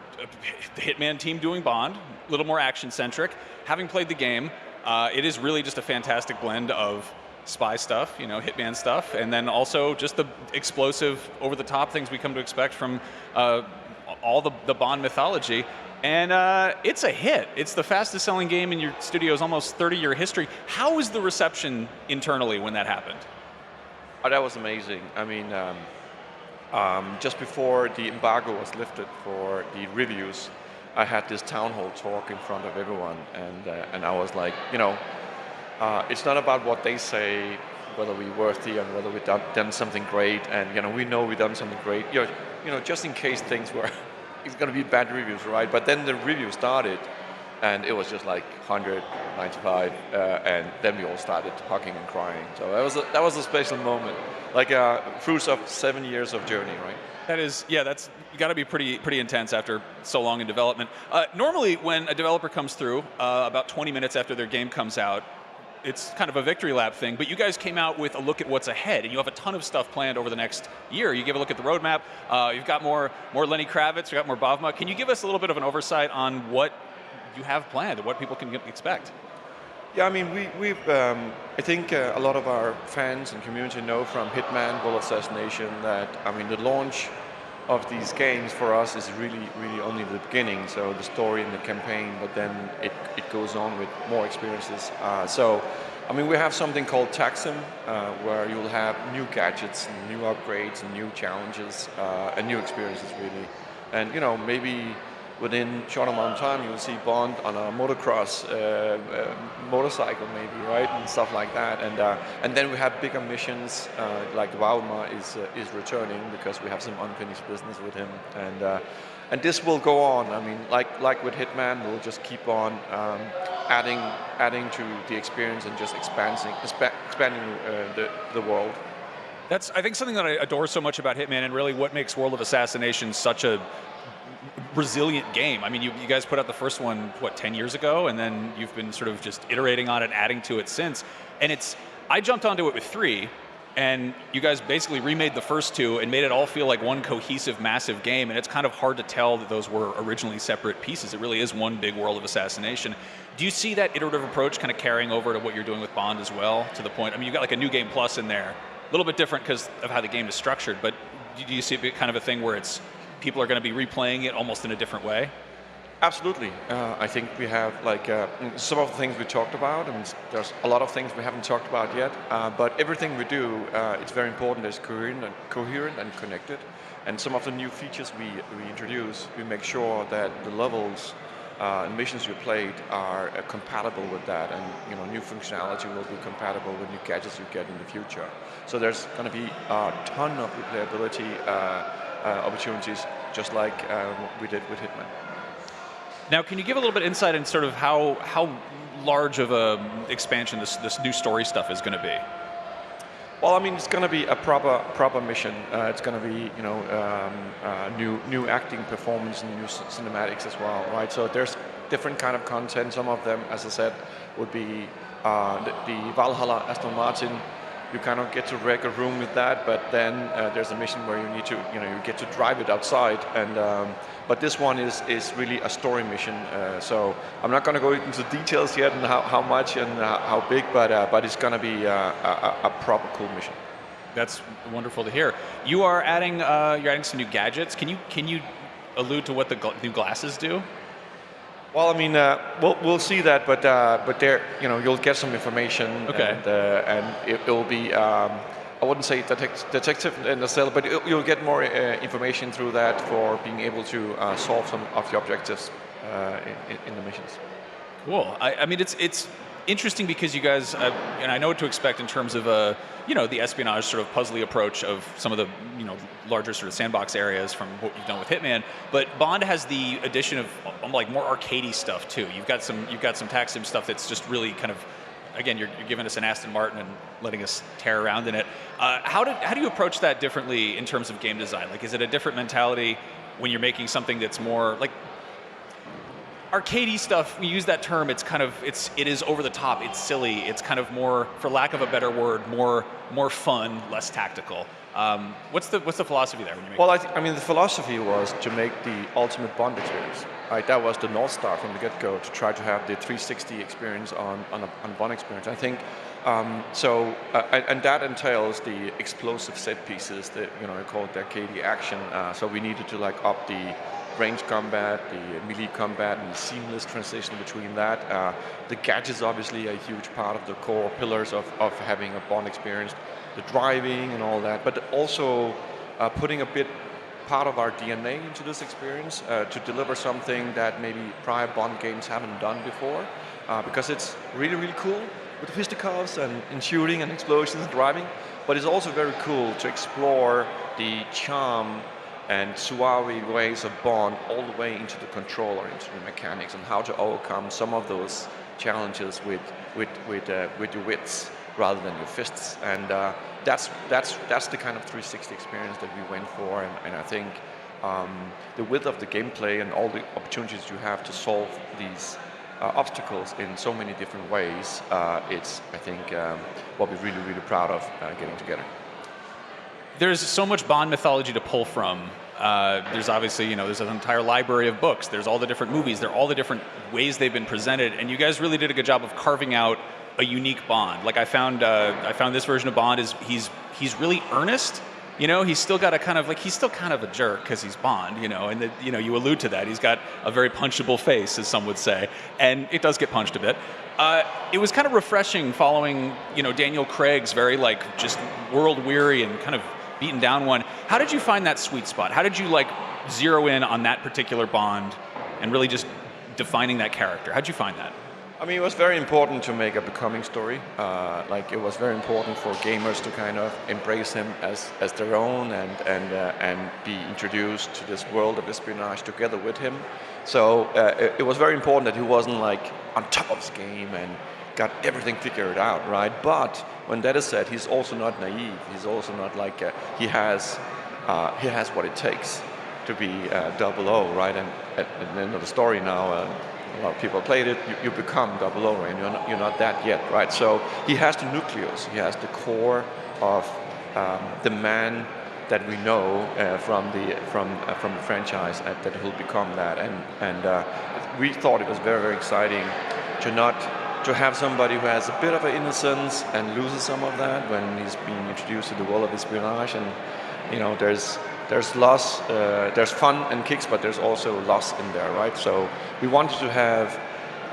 Hitman team doing Bond, a little more action-centric. Having played the game, it is really just a fantastic blend of spy stuff, Hitman stuff, and then also just the explosive, over-the-top things we come to expect from all the Bond mythology. And it's a hit. It's the fastest-selling game in your studio's almost 30-year history. How was the reception internally when that happened? Oh, that was amazing. I mean, just before the embargo was lifted for the reviews, I had this town hall talk in front of everyone, and I was like, it's not about what they say, whether we're worthy and whether we've done something great, and we know we've done something great. Just in case things were, it's going to be bad reviews, right? But then the review started, And it was just like 195, and then we all started hugging and crying. So that was a special moment, like fruits of 7 years of journey, right? That is, yeah, that's got to be pretty intense after so long in development. Normally, when a developer comes through, about 20 minutes after their game comes out, it's kind of a victory lap thing, but you guys came out with a look at what's ahead, and you have a ton of stuff planned over the next year. You give a look at the roadmap. You've got more Lenny Kravitz. You've got more Bavma. Can you give us a little bit of an oversight on what you have planned and what people can expect? Yeah, I mean, I think a lot of our fans and community know from Hitman, World Assassination that, I mean, the launch of these games for us is really only the beginning. So the story and the campaign, but then it goes on with more experiences. So, I mean, we have something called Taxim, where you'll have new gadgets and new upgrades and new challenges and new experiences, really. And, you know, maybe within a short amount of time, you'll see Bond on a motocross motorcycle, maybe, right, and stuff like that. And then we have bigger missions, like Vauma is returning because we have some unfinished business with him, and this will go on. I mean, like with Hitman, we'll just keep on adding to the experience and just expanding the world. That's, I think, something that I adore so much about Hitman, and really what makes World of Assassination such a resilient game. I mean, you guys put out the first one, what, 10 years ago, and then you've been sort of just iterating on it, adding to it since. And I jumped onto it with 3, and you guys basically remade the first 2 and made it all feel like one cohesive, massive game, and it's kind of hard to tell that those were originally separate pieces. It really is one big World of Assassination. Do you see that iterative approach kind of carrying over to what you're doing with Bond as well, to the point, I mean, you've got like a new game plus in there, a little bit different because of how the game is structured, but do you see it kind of a thing where people are going to be replaying it almost in a different way? Absolutely. I think we have some of the things we talked about, and there's a lot of things we haven't talked about yet, but everything we do, it's very important that it's coherent and connected. And some of the new features we introduce, we make sure that the levels and missions you played are compatible with that, and new functionality will be compatible with new gadgets you get in the future. So there's going to be a ton of replayability opportunities, just like we did with Hitman. Now, can you give a little bit of insight in sort of how large of a expansion this new story stuff is going to be? Well, I mean, it's going to be a proper mission. It's going to be new acting performance and new cinematics as well, right? So there's different kind of content. Some of them, as I said, would be the Valhalla Aston Martin. You kind of get to wreck a room with that, but then there's a mission where you need to, you get to drive it outside. And but this one is really a story mission. So I'm not going to go into details yet and how much and how big, but it's going to be a proper cool mission. That's wonderful to hear. You're adding some new gadgets. Can you allude to what the new glasses do? Well, I mean, we'll see that, but there, you'll get some information, okay. And it will be, I wouldn't say detective in the cell, but you'll get more information through that for being able to solve some of the objectives in the missions. Cool. I mean, it's interesting because you guys, and I know what to expect in terms of the espionage sort of puzzly approach of some of the larger sort of sandbox areas from what you've done with Hitman. But Bond has the addition of like more arcadey stuff too. You've got some Taxim stuff that's just really kind of, again, you're giving us an Aston Martin and letting us tear around in it. How do you approach that differently in terms of game design? Like, is it a different mentality when you're making something that's more like arcadey stuff? We use that term. It is over the top. It's silly. It's kind of more, for lack of a better word, more fun, less tactical. What's the philosophy there when you make? Well, I mean, the philosophy was to make the ultimate Bond experience. Right, that was the North Star from the get-go, to try to have the 360 experience on Bond experience. I think so, and that entails the explosive set pieces that I call it the arcade action. So we needed to up the range combat, the melee combat, and the seamless transition between that. The gadgets, obviously, a huge part of the core pillars of having a Bond experience. The driving and all that, but also putting a bit part of our DNA into this experience to deliver something that maybe prior Bond games haven't done before, because it's really, really cool with fisticuffs and shooting and explosions and driving, but it's also very cool to explore the charm and suave ways of Bond all the way into the controller, into the mechanics, and how to overcome some of those challenges with your wits rather than your fists. And that's the kind of 360 experience that we went for. And I think the width of the gameplay and all the opportunities you have to solve these obstacles in so many different ways, it's, I think, what we're really, really proud of getting together. There's so much Bond mythology to pull from. There's obviously, there's an entire library of books. There's all the different movies. There are all the different ways they've been presented. And you guys really did a good job of carving out a unique Bond. Like I found this version of Bond he's really earnest. He's still got he's still kind of a jerk because he's Bond, and you allude to that. He's got a very punchable face, as some would say, and it does get punched a bit. It was kind of refreshing following, Daniel Craig's very just world weary and kind of beaten down one. How did you find that sweet spot? How did you zero in on that particular Bond and really just defining that character? How'd you find that? I mean, it was very important to make a becoming story. It was very important for gamers to kind of embrace him as their own and be introduced to this world of espionage together with him. So it was very important that he wasn't on top of his game and got everything figured out, right? But when that is said, he's also not naive. He's also not he has what it takes to be 00, right? And at the end of the story now, a lot of people played it. You become 00, and you're not that yet, right? So he has the nucleus. He has the core of the man that we know from the franchise that he'll become that. And we thought it was very, very exciting to have somebody who has a bit of an innocence and loses some of that when he's being introduced to the world of espionage. And there's loss, there's fun and kicks, but there's also loss in there, right? So we wanted to have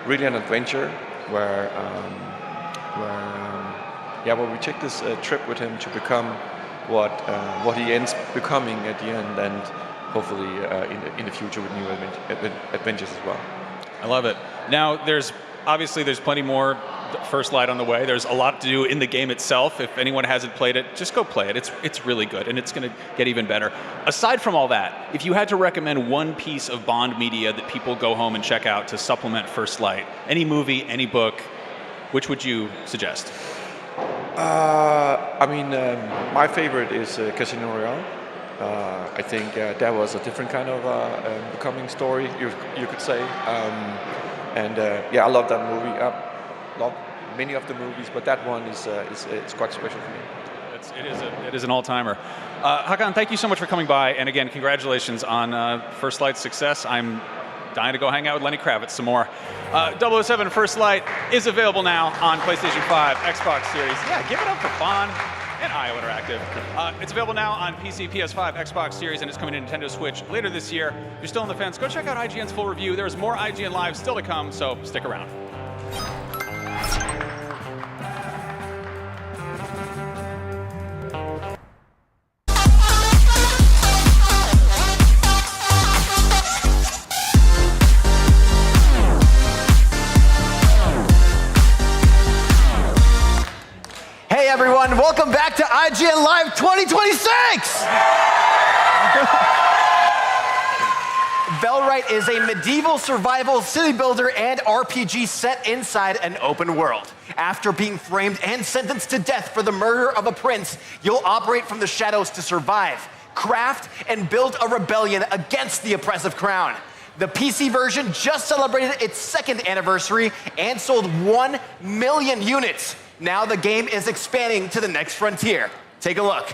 really an adventure where we take this trip with him to become what he ends becoming at the end, and hopefully in the future with new adventures as well. I love it. Now there's plenty more First Light on the way. There's a lot to do in the game itself. If anyone hasn't played it, just go play it. It's really good, and it's going to get even better. Aside from all that, if you had to recommend one piece of Bond media that people go home and check out to supplement First Light, any movie, any book, which would you suggest? My favorite is Casino Royale. I think that was a different kind of becoming story, you could say. I love that movie. Love many of the movies, but that one is quite special for me. It is an all-timer. Hakan, thank you so much for coming by, and again, congratulations on First Light's success. I'm dying to go hang out with Lenny Kravitz some more. 007 First Light is available now on PlayStation 5, Xbox Series. Yeah, give it up for Bond and IO Interactive. It's available now on PC, PS5, Xbox Series, and it's coming to Nintendo Switch later this year. If you're still on the fence, go check out IGN's full review. There's more IGN Live still to come, so stick around. Hey everyone, welcome back to IGN Live 2026! Bellwright is a medieval survival city builder and RPG set inside an open world. After being framed and sentenced to death for the murder of a prince, you'll operate from the shadows to survive, craft, and build a rebellion against the oppressive crown. The PC version just celebrated its 2nd anniversary and sold 1 million units. Now the game is expanding to the next frontier. Take a look.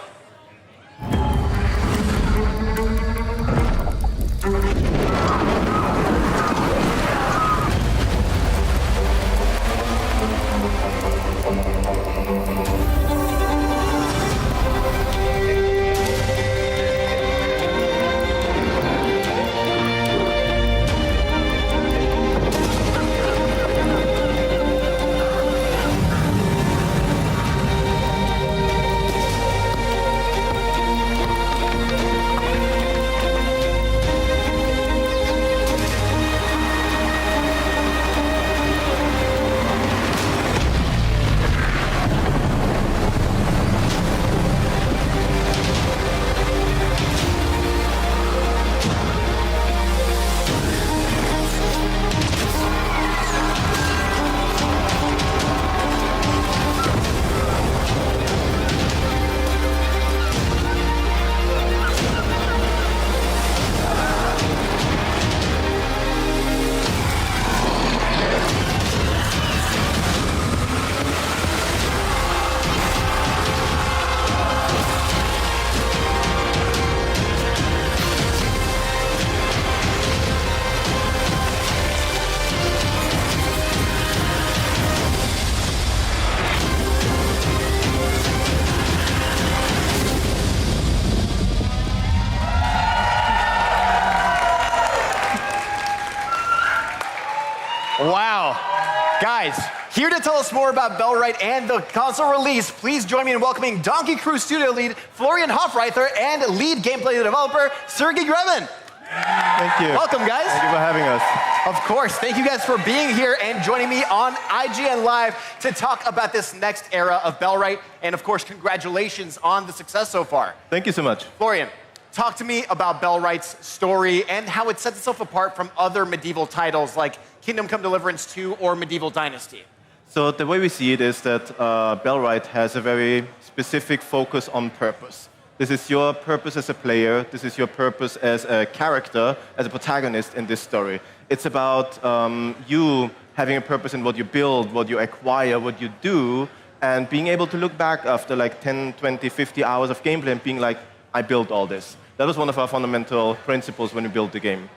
Guys, here to tell us more about Bellwright and the console release, please join me in welcoming Donkey Crew Studio lead Florian Hofreiter and lead gameplay developer Sergey Grevin. Thank you. Welcome, guys. Thank you for having us. Of course. Thank you guys for being here and joining me on IGN Live to talk about this next era of Bellwright. And of course, congratulations on the success so far. Thank you so much. Florian, talk to me about Bellwright's story and how it sets itself apart from other medieval titles like Kingdom Come Deliverance 2 or Medieval Dynasty. So the way we see it is that Bellwright has a very specific focus on purpose. This is your purpose as a player. This is your purpose as a character, as a protagonist in this story. It's about you having a purpose in what you build, what you acquire, what you do, and being able to look back after like 10, 20, 50 hours of gameplay and being like, I built all this. That was one of our fundamental principles when we built the game.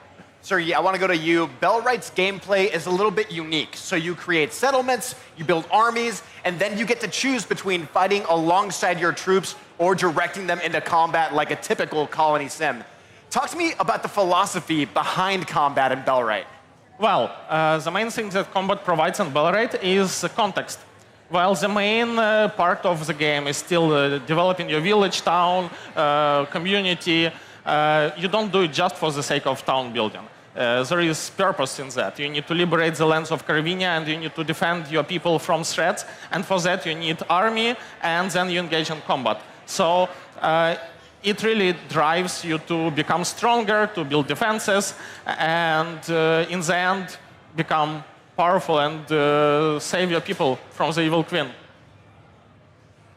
Sergey, I want to go to you. Bellwright's gameplay is a little bit unique. So you create settlements, you build armies, and then you get to choose between fighting alongside your troops or directing them into combat like a typical colony sim. Talk to me about the philosophy behind combat in Bellwright. Well, the main thing that combat provides in Bellwright is context. While the main part of the game is still developing your village, town, community, you don't do it just for the sake of town building. There is purpose in that. You need to liberate the lands of Carvinia, and you need to defend your people from threats. And for that, you need army, and then you engage in combat. So it really drives you to become stronger, to build defenses, and in the end, become powerful and save your people from the evil queen.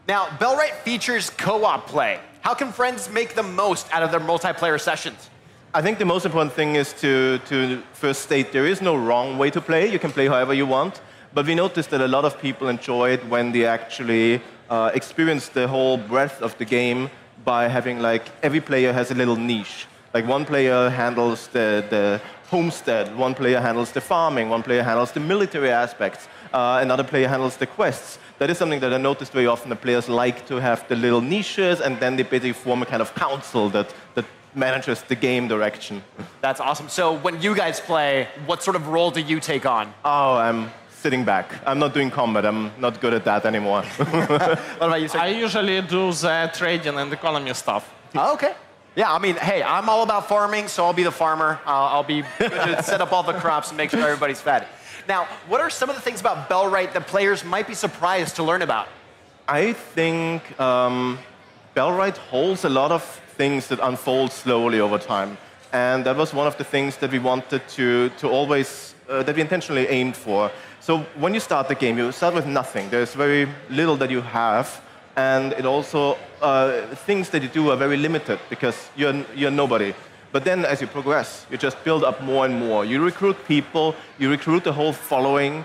Now, Bellwright features co-op play. How can friends make the most out of their multiplayer sessions? I think the most important thing is to first state there is no wrong way to play. You can play however you want. But we noticed that a lot of people enjoy it when they actually experience the whole breadth of the game by having, like, every player has a little niche. Like, one player handles the homestead, one player handles the farming, one player handles the military aspects, another player handles the quests. That is something that I noticed very often. The players like to have the little niches, and then they basically form a kind of council that manages the game direction. That's awesome. So when you guys play, what sort of role do you take on? Oh, I'm sitting back. I'm not doing combat. I'm not good at that anymore. What about you, sir? I usually do the trading and economy stuff. Oh, okay. Yeah, I mean, hey, I'm all about farming, so I'll be the farmer. I'll be good to set up all the crops and make sure everybody's fed. Now, what are some of the things about Bellwright that players might be surprised to learn about? I think Bellwright holds a lot of things that unfold slowly over time. And that was one of the things that we wanted to always, that we intentionally aimed for. So when you start the game, you start with nothing. There's very little that you have. And it also, things that you do are very limited because you're nobody. But then as you progress, you just build up more and more. You recruit people, you recruit the whole following,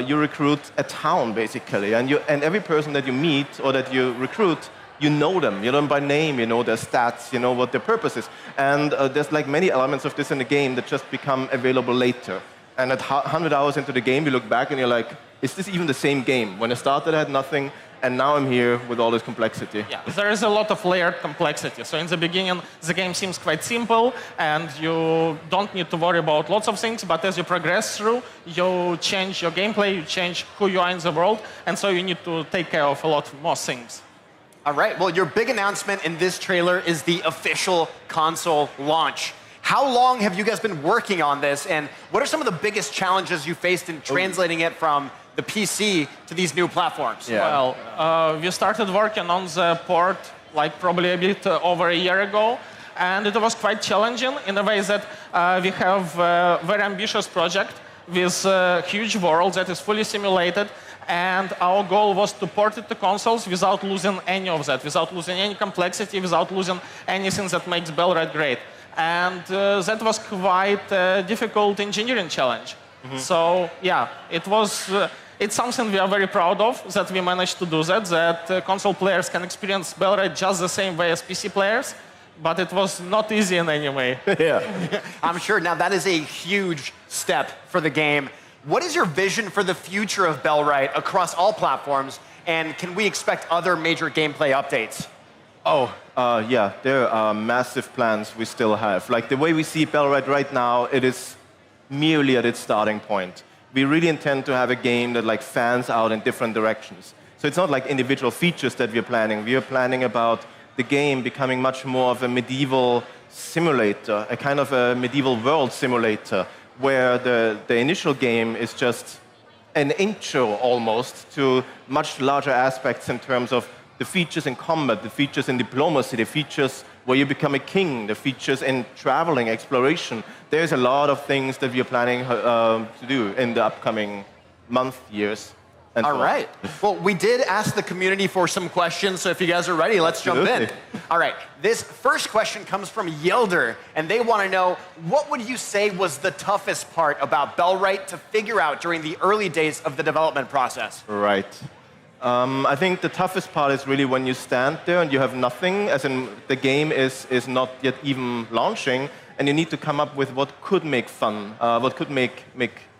you recruit a town, basically. And every person that you meet or that you recruit, you know them. You know them by name, you know their stats, you know what their purpose is. And there's like many elements of this in the game that just become available later. And at 100 hours into the game, you look back and you're like, is this even the same game? When I started, I had nothing. And now I'm here with all this complexity. Yeah, there is a lot of layered complexity. So in the beginning, the game seems quite simple, and you don't need to worry about lots of things. But as you progress through, you change your gameplay, you change who you are in the world, and so you need to take care of a lot more things. All right, well, your big announcement in this trailer is the official console launch. How long have you guys been working on this, and what are some of the biggest challenges you faced in translating it from the PC to these new platforms? Yeah. Well, we started working on the port like probably a bit over a year ago, and it was quite challenging in a way that we have a very ambitious project with a huge world that is fully simulated, and our goal was to port it to consoles without losing any of that, without losing any complexity, without losing anything that makes Bellwright great. And that was quite a difficult engineering challenge. Mm-hmm. So yeah, it's something we are very proud of, that we managed to do that console players can experience Bellwright just the same way as PC players, but it was not easy in any way. Yeah, I'm sure. Now that is a huge step for the game. What is your vision for the future of Bellwright across all platforms, and can we expect other major gameplay updates? Oh, yeah, there are massive plans we still have. Like the way we see Bellwright right now, it is merely at its starting point. we really intend to have a game that like fans out in different directions. So it's not like individual features that we're planning. We are planning about the game becoming much more of a medieval simulator, a kind of a medieval world simulator, where the initial game is just an intro almost to much larger aspects in terms of the features in combat, the features in diplomacy, the features where you become a king, the features in traveling, exploration. There's a lot of things that we are planning to do in the upcoming month, years. And All right. Well, we did ask the community for some questions, so if you guys are ready, let's jump in. All right. This first question comes from Yelder, and they want to know, what would you say was the toughest part about Bellwright to figure out during the early days of the development process? Right. I think the toughest part is really when you stand there and you have nothing, as in the game is not yet even launching, and you need to come up with what could make fun, what could make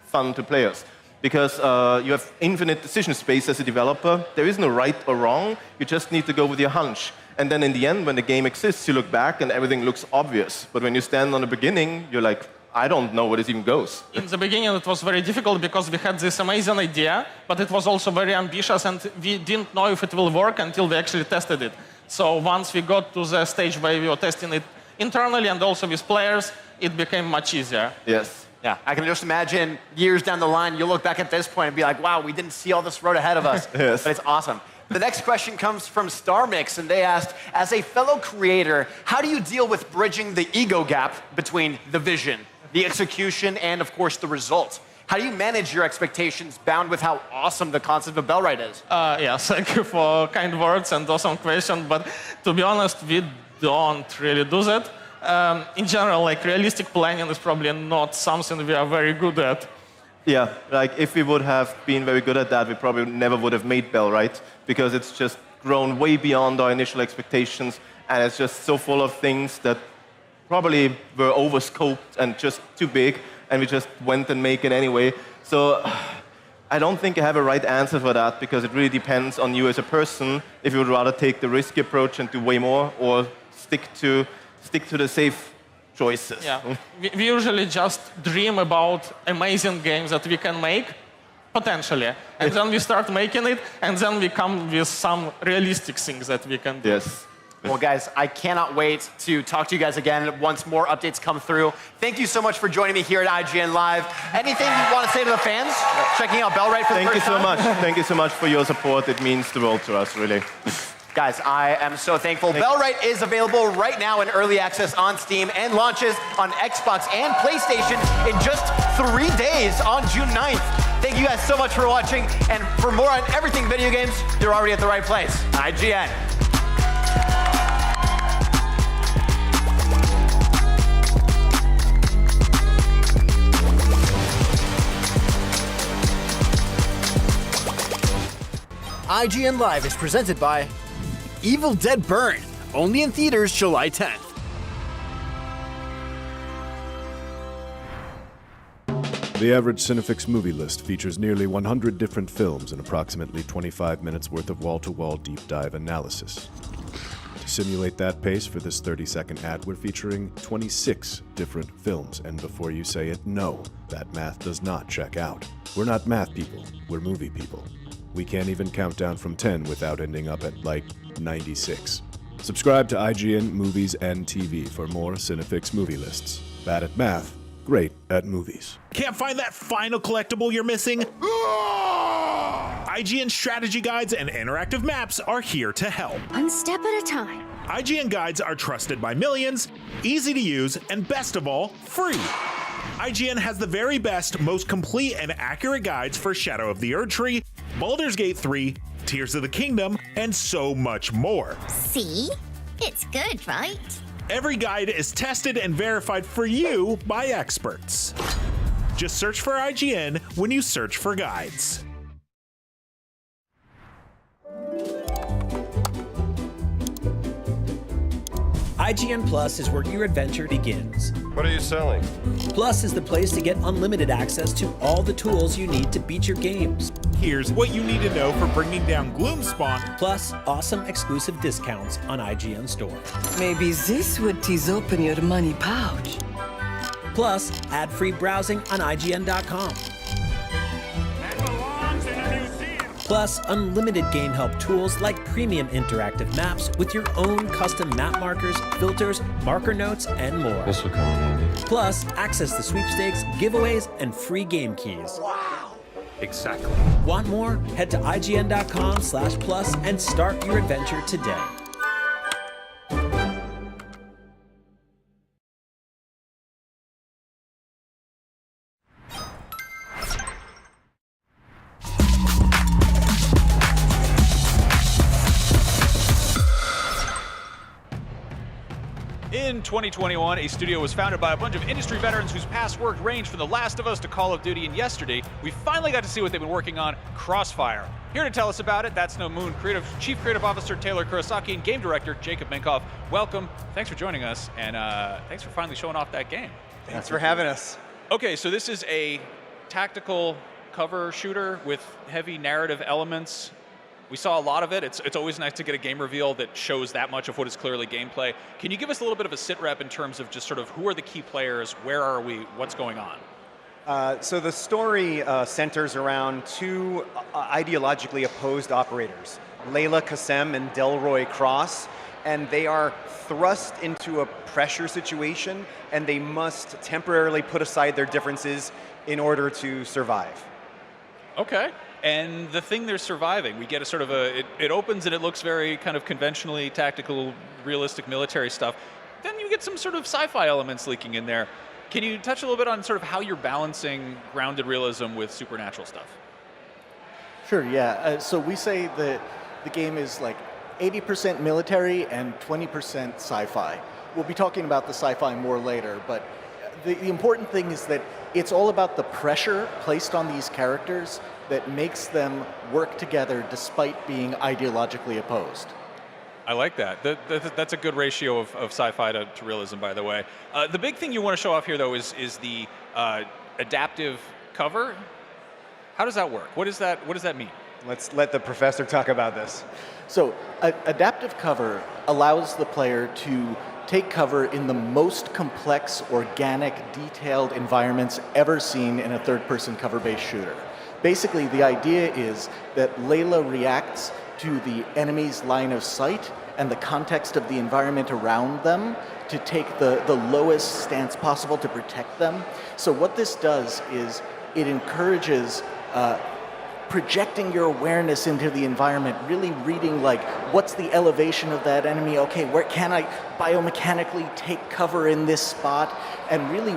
fun to players. Because you have infinite decision space as a developer. There is no right or wrong. You just need to go with your hunch. And then in the end, when the game exists, you look back and everything looks obvious. But when you stand on the beginning, you're like, I don't know where this even goes. In the beginning, it was very difficult because we had this amazing idea, but it was also very ambitious, and we didn't know if it will work until we actually tested it. So once we got to the stage where we were testing it internally and also with players, it became much easier. Yes. Yeah, I can just imagine years down the line, you'll look back at this point and be like, wow, we didn't see all this road ahead of us. Yes. But it's awesome. The next question comes from StarMix, and they asked, as a fellow creator, how do you deal with bridging the ego gap between the vision, the execution, and of course the result? How do you manage your expectations bound with how awesome the concept of Bellwright is? Yes, thank you for kind words and awesome question, but to be honest, we don't really do that. In general, like realistic planning is probably not something we are very good at. Yeah, like if we would have been very good at that, we probably never would have made Bellwright, because it's just grown way beyond our initial expectations, and it's just so full of things that probably were overscoped and just too big, and we just went and make it anyway. So I don't think I have a right answer for that, because it really depends on you as a person, if you would rather take the risky approach and do way more, or stick to the safe choices. Yeah, we usually just dream about amazing games that we can make, potentially, and then we start making it, and then we come with some realistic things that we can do. Yes. Well, guys, I cannot wait to talk to you guys again once more updates come through. Thank you so much for joining me here at IGN Live. Anything you want to say to the fans checking out Bellwright for the first time? Thank you so much. Thank you so much for your support. It means the world to us, really. Guys, I am so thankful. Bellwright is available right now in early access on Steam and launches on Xbox and PlayStation in just 3 days on June 9th. Thank you guys so much for watching. And for more on everything video games, you're already at the right place. IGN. IGN Live is presented by Evil Dead Burn, only in theaters July 10th. The average Cinefix movie list features nearly 100 different films and approximately 25 minutes worth of wall-to-wall deep dive analysis. To simulate that pace for this 30-second ad, we're featuring 26 different films, and before you say it, no, that math does not check out. We're not math people, we're movie people. We can't even count down from 10 without ending up at, like, 96. Subscribe to IGN Movies and TV for more Cinefix movie lists. Bad at math, great at movies. Can't find that final collectible you're missing? IGN strategy guides and interactive maps are here to help. One step at a time. IGN guides are trusted by millions, easy to use, and best of all, free. IGN has the very best, most complete and accurate guides for Shadow of the Erdtree, Baldur's Gate 3, Tears of the Kingdom, and so much more. See? It's good, right? Every guide is tested and verified for you by experts. Just search for IGN when you search for guides. IGN Plus is where your adventure begins. What are you selling? Plus is the place to get unlimited access to all the tools you need to beat your games. Here's what you need to know for bringing down Gloomspawn. Plus, awesome exclusive discounts on IGN Store. Maybe this would tease open your money pouch. Plus, ad-free browsing on IGN.com. Plus, unlimited game help tools like premium interactive maps with your own custom map markers, filters, marker notes, and more. This will come in handy. Plus, access to sweepstakes, giveaways, and free game keys. Wow. Exactly. Want more? Head to IGN.com/plus and start your adventure today. In 2021, a studio was founded by a bunch of industry veterans whose past work ranged from The Last of Us to Call of Duty, and yesterday, we finally got to see what they've been working on, Crossfire. Here to tell us about it, That's No Moon Chief Creative Officer Taylor Kurosaki and Game Director Jacob Minkoff. Welcome, thanks for joining us, and thanks for finally showing off that game. Thanks for having us. Okay, so this is a tactical cover shooter with heavy narrative elements. We saw a lot of it. It's always nice to get a game reveal that shows that much of what is clearly gameplay. Can you give us a little bit of a sit rep in terms of just sort of who are the key players, where are we, what's going on? So the story centers around two ideologically opposed operators, Layla Qasem and Delroy Cross, and they are thrust into a pressure situation, and they must temporarily put aside their differences in order to survive. Okay. And the thing they're surviving, we get a sort of it opens and it looks very kind of conventionally tactical, realistic military stuff. Then you get some sort of sci-fi elements leaking in there. Can you touch a little bit on sort of how you're balancing grounded realism with supernatural stuff? Sure, yeah. So we say that the game is like 80% military and 20% sci-fi. We'll be talking about the sci-fi more later, but the important thing is that it's all about the pressure placed on these characters that makes them work together despite being ideologically opposed. I like that. That's a good ratio of sci-fi to realism, by the way. The big thing you want to show off here, though, is the adaptive cover. How does that work? What does that mean? Let's let the professor talk about this. So, adaptive cover allows the player to take cover in the most complex, organic, detailed environments ever seen in a third-person cover-based shooter. Basically, the idea is that Layla reacts to the enemy's line of sight and the context of the environment around them to take the lowest stance possible to protect them. So what this does is it encourages projecting your awareness into the environment, really reading like, what's the elevation of that enemy? Okay, where can I biomechanically take cover in this spot? And really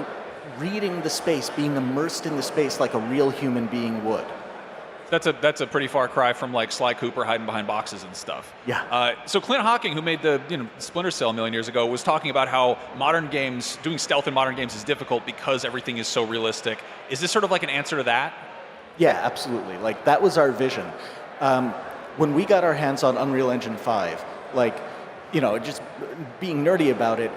reading the space, being immersed in the space like a real human being would. That's a pretty far cry from like Sly Cooper hiding behind boxes and stuff. Yeah. So Clint Hawking, who made the Splinter Cell a million years ago, was talking about how modern games, doing stealth in modern games is difficult because everything is so realistic. Is this sort of like an answer to that? Yeah, absolutely. Like that was our vision. When we got our hands on Unreal Engine 5, like, just being nerdy about it,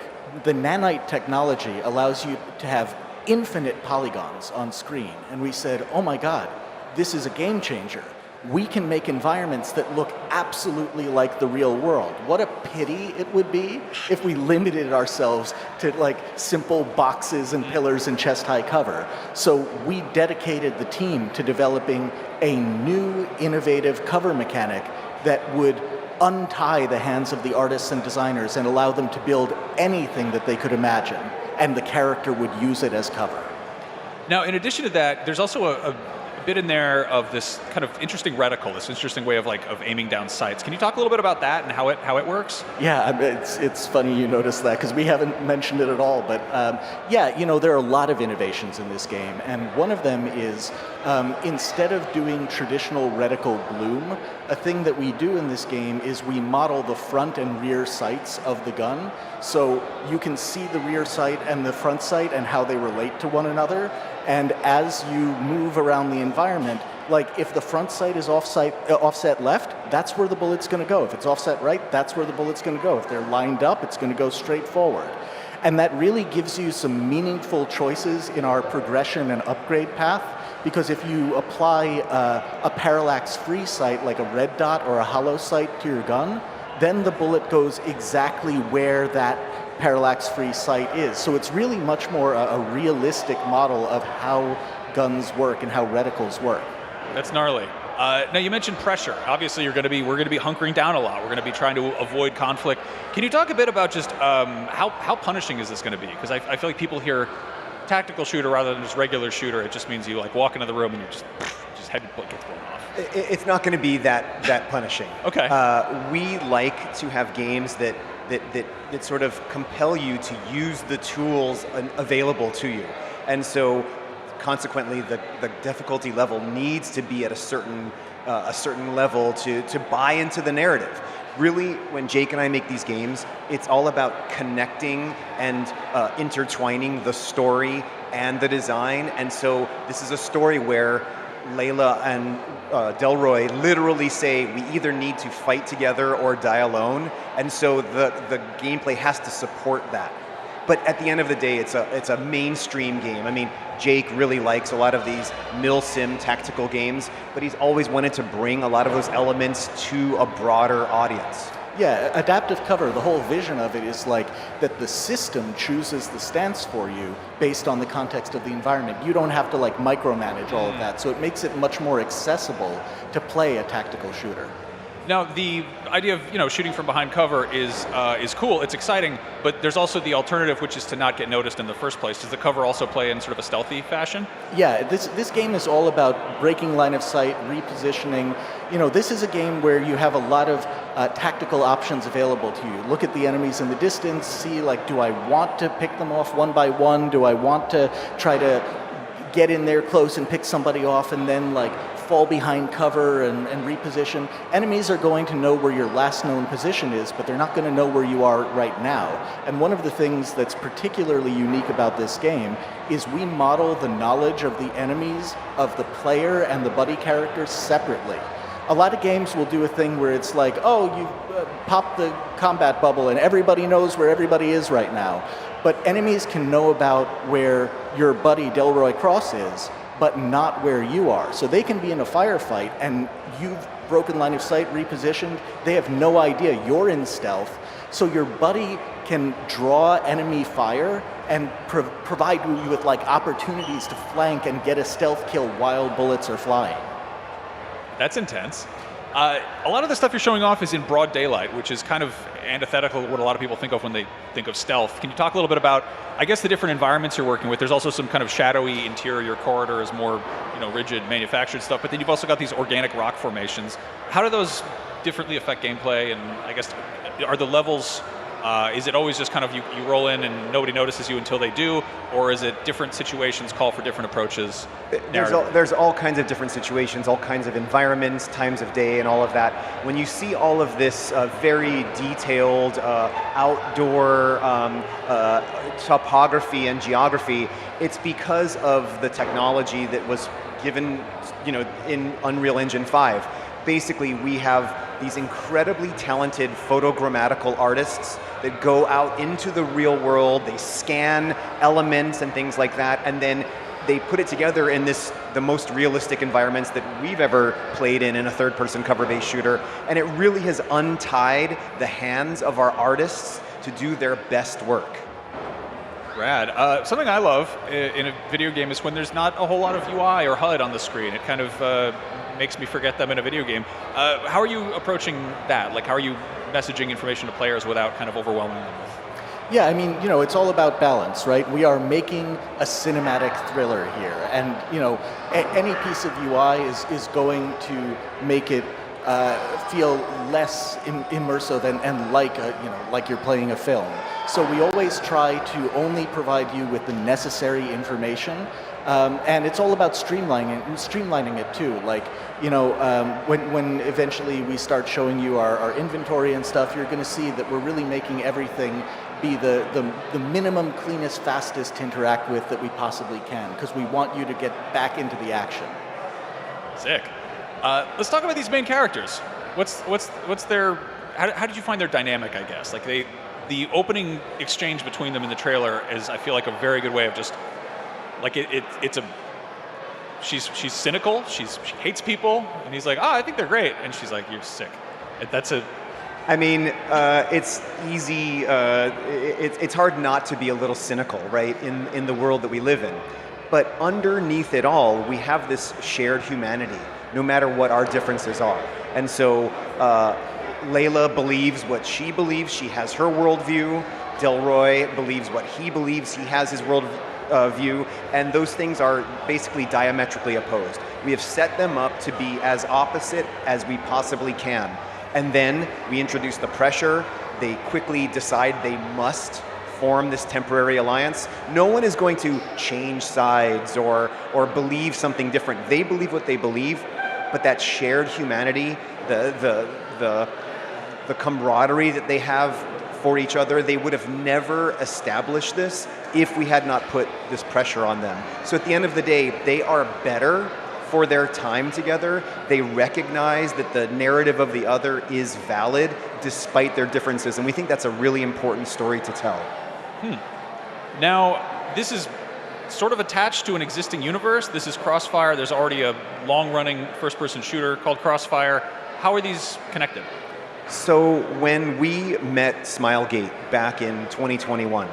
the nanite technology allows you to have infinite polygons on screen. And we said, oh my God, this is a game changer. We can make environments that look absolutely like the real world. What a pity it would be if we limited ourselves to like simple boxes and pillars and chest-high cover. So we dedicated the team to developing a new innovative cover mechanic that would untie the hands of the artists and designers and allow them to build anything that they could imagine, and the character would use it as cover. Now, in addition to that, there's also a bit in there of this kind of interesting reticle, this interesting way of aiming down sights. Can you talk a little bit about that and how it works? Yeah, it's funny you notice that because we haven't mentioned it at all. But yeah, there are a lot of innovations in this game, and one of them is instead of doing traditional reticle bloom, a thing that we do in this game is we model the front and rear sights of the gun, so you can see the rear sight and the front sight and how they relate to one another. And as you move around the environment, like if the front sight is offset left, that's where the bullet's going to go. If it's offset right, that's where the bullet's going to go. If they're lined up, it's going to go straight forward. And that really gives you some meaningful choices in our progression and upgrade path, because if you apply a parallax-free sight, like a red dot or a hollow sight to your gun, then the bullet goes exactly where that parallax-free sight is. So it's really much more a realistic model of how guns work and how reticles work. That's gnarly. Now you mentioned pressure. Obviously, we're going to be hunkering down a lot. We're going to be trying to avoid conflict. Can you talk a bit about just how punishing is this going to be? Because I feel like people hear tactical shooter rather than just regular shooter. It just means you like walk into the room and you just head gets blown off. It's not going to be that punishing. Okay. We like to have games that sort of compel you to use the tools available to you, and so consequently the difficulty level needs to be at a certain level to buy into the narrative. Really, when Jake and I make these games, it's all about connecting and intertwining the story and the design. And so this is a story where Layla and Delroy literally say we either need to fight together or die alone. And so the gameplay has to support that. But at the end of the day, it's a mainstream game. I mean, Jake really likes a lot of these mil-sim tactical games, but he's always wanted to bring a lot of those elements to a broader audience. Yeah, adaptive cover, the whole vision of it is like that the system chooses the stance for you based on the context of the environment. You don't have to like micromanage all of that, so it makes it much more accessible to play a tactical shooter. Now, the idea of shooting from behind cover is cool. It's exciting, but there's also the alternative, which is to not get noticed in the first place. Does the cover also play in sort of a stealthy fashion? Yeah, this game is all about breaking line of sight, repositioning. This is a game where you have a lot of tactical options available to you. Look at the enemies in the distance, see like, do I want to pick them off one by one? Do I want to try to get in there close and pick somebody off and then like fall behind cover and reposition? Enemies are going to know where your last known position is, but they're not going to know where you are right now. And one of the things that's particularly unique about this game is we model the knowledge of the enemies, of the player, and the buddy characters separately. A lot of games will do a thing where it's like, oh, you popped the combat bubble and everybody knows where everybody is right now. But enemies can know about where your buddy Delroy Cross is, but not where you are. So they can be in a firefight and you've broken line of sight, repositioned. They have no idea you're in stealth. So your buddy can draw enemy fire and provide you with like opportunities to flank and get a stealth kill while bullets are flying. That's intense. A lot of the stuff you're showing off is in broad daylight, which is kind of antithetical to what a lot of people think of when they think of stealth. Can you talk a little bit about, I guess, the different environments you're working with? There's also some kind of shadowy interior corridors, more rigid manufactured stuff, but then you've also got these organic rock formations. How do those differently affect gameplay? And I guess, are the levels, is it always just kind of you roll in and nobody notices you until they do, or is it different situations call for different approaches? There's all kinds of different situations, all kinds of environments, times of day, and all of that. When you see all of this very detailed outdoor topography and geography, it's because of the technology that was given, in Unreal Engine 5. Basically, we have these incredibly talented photogrammatical artists that go out into the real world, they scan elements and things like that, and then they put it together in the most realistic environments that we've ever played in a third-person cover-based shooter, and it really has untied the hands of our artists to do their best work. Rad. Something I love in a video game is when there's not a whole lot of UI or HUD on the screen. It kind of makes me forget them in a video game. How are you approaching that? Like, how are you messaging information to players without kind of overwhelming them with? Yeah, I mean, it's all about balance, right? We are making a cinematic thriller here, and any piece of UI is going to make it feel less immersive and like you're playing a film. So we always try to only provide you with the necessary information, and it's all about streamlining it too. Like, when eventually we start showing you our inventory and stuff, you're going to see that we're really making everything be the minimum, cleanest, fastest to interact with that we possibly can, because we want you to get back into the action. Sick. Let's talk about these main characters. What's their? How did you find their dynamic? I guess like the opening exchange between them in the trailer is, I feel like, a very good way of just like it's a. She's cynical. She hates people, and he's like, I think they're great, and she's like, you're sick. That's a. I mean, it's easy. It's hard not to be a little cynical, right, in the world that we live in. But underneath it all, we have this shared humanity. no matter what our differences are. And so Layla believes what she believes. She has her worldview. Delroy believes what he believes. He has his world view, and those things are basically diametrically opposed. We have set them up to be as opposite as we possibly can. And then we introduce the pressure. They quickly decide they must form this temporary alliance. No one is going to change sides or believe something different. They believe what they believe, but that shared humanity, the camaraderie that they have for each other, they would have never established this if we had not put this pressure on them. So at the end of the day, they are better for their time together. They recognize that the narrative of the other is valid despite their differences, and we think that's a really important story to tell. Now, this is sort of attached to an existing universe. This is Crossfire. There's already a long-running first-person shooter called Crossfire. How are these connected? So when we met Smilegate back in 2021,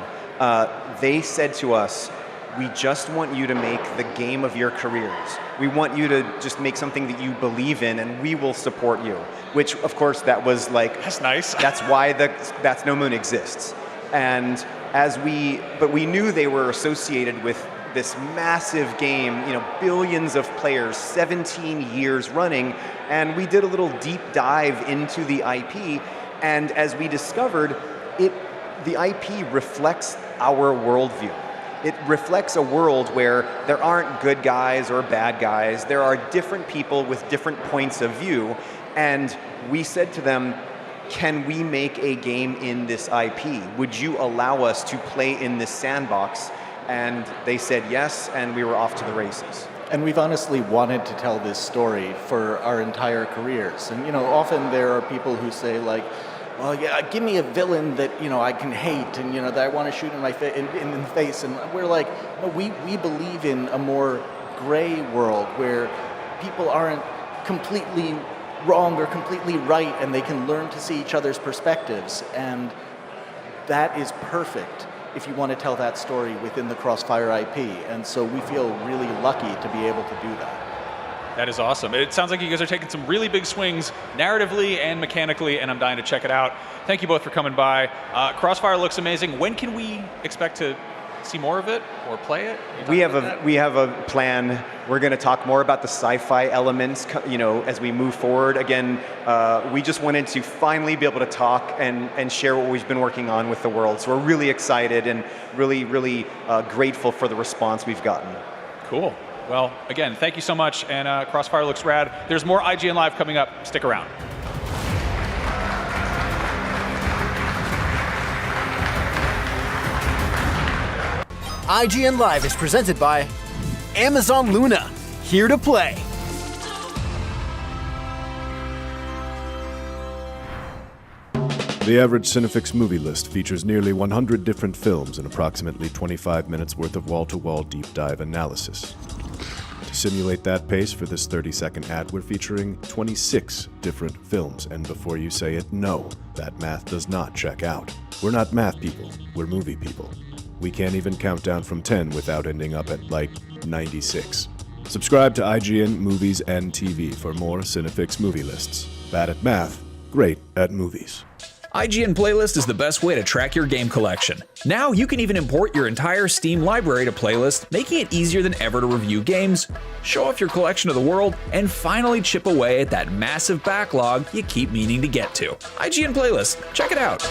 they said to us, we just want you to make the game of your careers. We want you to just make something that you believe in, and we will support you. Which, of course, that was like... That's nice. That's why That's No Moon exists. But we knew they were associated with this massive game, billions of players, 17 years running, and we did a little deep dive into the IP, and as we discovered, the IP reflects our worldview. It reflects a world where there aren't good guys or bad guys. There are different people with different points of view, and we said to them, can we make a game in this IP? Would you allow us to play in this sandbox? And they said yes, and we were off to the races. And we've honestly wanted to tell this story for our entire careers. And often there are people who say like, well, yeah, give me a villain that I can hate and that I want to shoot in the face. And we're like, no, we believe in a more gray world where people aren't completely wrong or completely right, and they can learn to see each other's perspectives. And that is perfect if you want to tell that story within the Crossfire IP. And so we feel really lucky to be able to do that. That is awesome. It sounds like you guys are taking some really big swings narratively and mechanically, and I'm dying to check it out. Thank you both for coming by. Crossfire looks amazing. When can we expect to see more of it or play it? We have a plan. We're going to talk more about the sci-fi elements, as we move forward. Again, we just wanted to finally be able to talk and share what we've been working on with the world. So we're really excited and really, really grateful for the response we've gotten. Cool. Well, again, thank you so much, and Crossfire looks rad. There's more IGN Live coming up. Stick around. IGN Live is presented by Amazon Luna, here to play. The average Cinefix movie list features nearly 100 different films and approximately 25 minutes worth of wall-to-wall deep dive analysis. To simulate that pace for this 30-second ad, we're featuring 26 different films, and before you say it, no, that math does not check out. We're not math people, we're movie people. We can't even count down from 10 without ending up at, 96. Subscribe to IGN Movies and TV for more Cinefix movie lists. Bad at math, great at movies. IGN Playlist is the best way to track your game collection. Now you can even import your entire Steam library to Playlist, making it easier than ever to review games, show off your collection of the world, and finally chip away at that massive backlog you keep meaning to get to. IGN Playlist, check it out.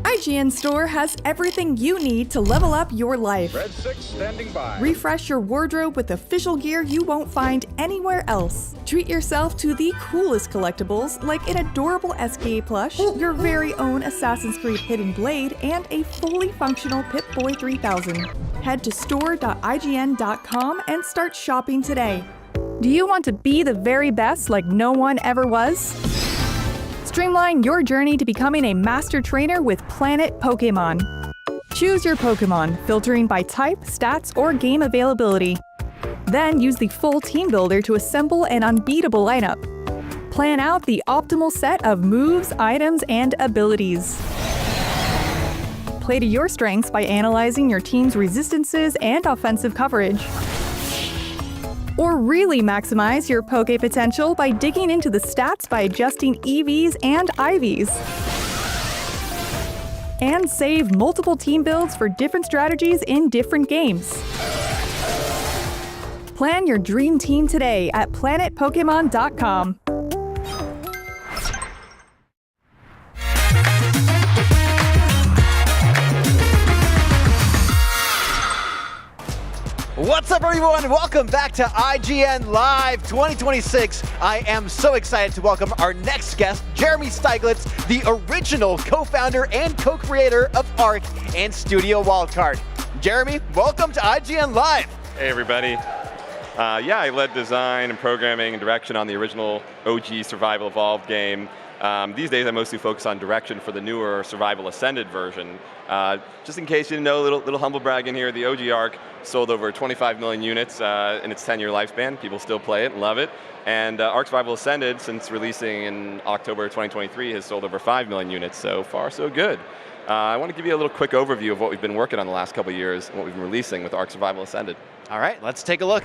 IGN Store has everything you need to level up your life. Red 6 standing by. Refresh your wardrobe with official gear you won't find anywhere else. Treat yourself to the coolest collectibles like an adorable SKA plush, your very own Assassin's Creed Hidden Blade, and a fully functional Pip-Boy 3000. Head to store.ign.com and start shopping today. Do you want to be the very best like no one ever was? Streamline your journey to becoming a master trainer with Planet Pokemon. Choose your Pokemon, filtering by type, stats, or game availability. Then use the full team builder to assemble an unbeatable lineup. Plan out the optimal set of moves, items, and abilities. Play to your strengths by analyzing your team's resistances and offensive coverage. Or really maximize your Poke potential by digging into the stats by adjusting EVs and IVs. And save multiple team builds for different strategies in different games. Plan your dream team today at planetpokemon.com. What's up, everyone? Welcome back to IGN Live 2026. I am so excited to welcome our next guest, Jeremy Steiglitz, the original co-founder and co-creator of ARK and Studio Wildcard. Jeremy, welcome to IGN Live. Hey, everybody. Yeah, I led design and programming and direction on the original OG Survival Evolved game. These days, I mostly focus on direction for the newer Survival Ascended version. Just in case you didn't know, little humble brag in here, the OG ARK sold over 25 million units in its 10-year lifespan. People still play it and love it. And ARK Survival Ascended, since releasing in October 2023, has sold over 5 million units. So far, so good. I want to give you a little quick overview of what we've been working on the last couple of years and what we've been releasing with ARK Survival Ascended. All right, let's take a look.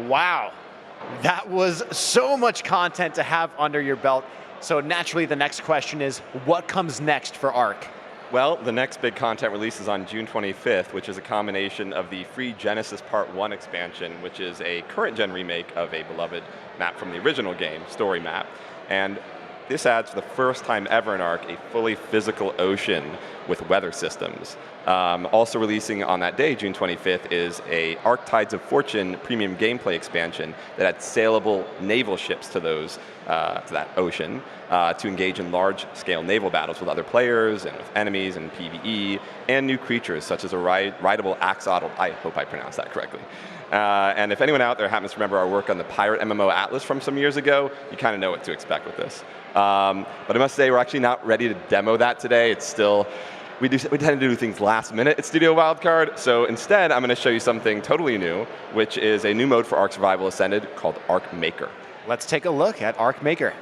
Wow, that was so much content to have under your belt. So naturally, the next question is, what comes next for ARK? Well, the next big content release is on June 25th, which is a combination of the free Genesis Part 1 expansion, which is a current-gen remake of a beloved map from the original game, Story Map. And this adds, for the first time ever in ARK, a fully physical ocean with weather systems. Also releasing on that day, June 25th, is a ARK Tides of Fortune premium gameplay expansion that adds sailable naval ships to that ocean to engage in large-scale naval battles with other players and with enemies and PvE, and new creatures such as a rideable axolotl. I hope I pronounced that correctly. And if anyone out there happens to remember our work on the Pirate MMO Atlas from some years ago, you kind of know what to expect with this. But I must say, we're actually not ready to demo that today. It's still, we tend to do things last minute at Studio Wildcard. So instead, I'm going to show you something totally new, which is a new mode for ARK Survival Ascended called ARK Maker. Let's take a look at ARK Maker.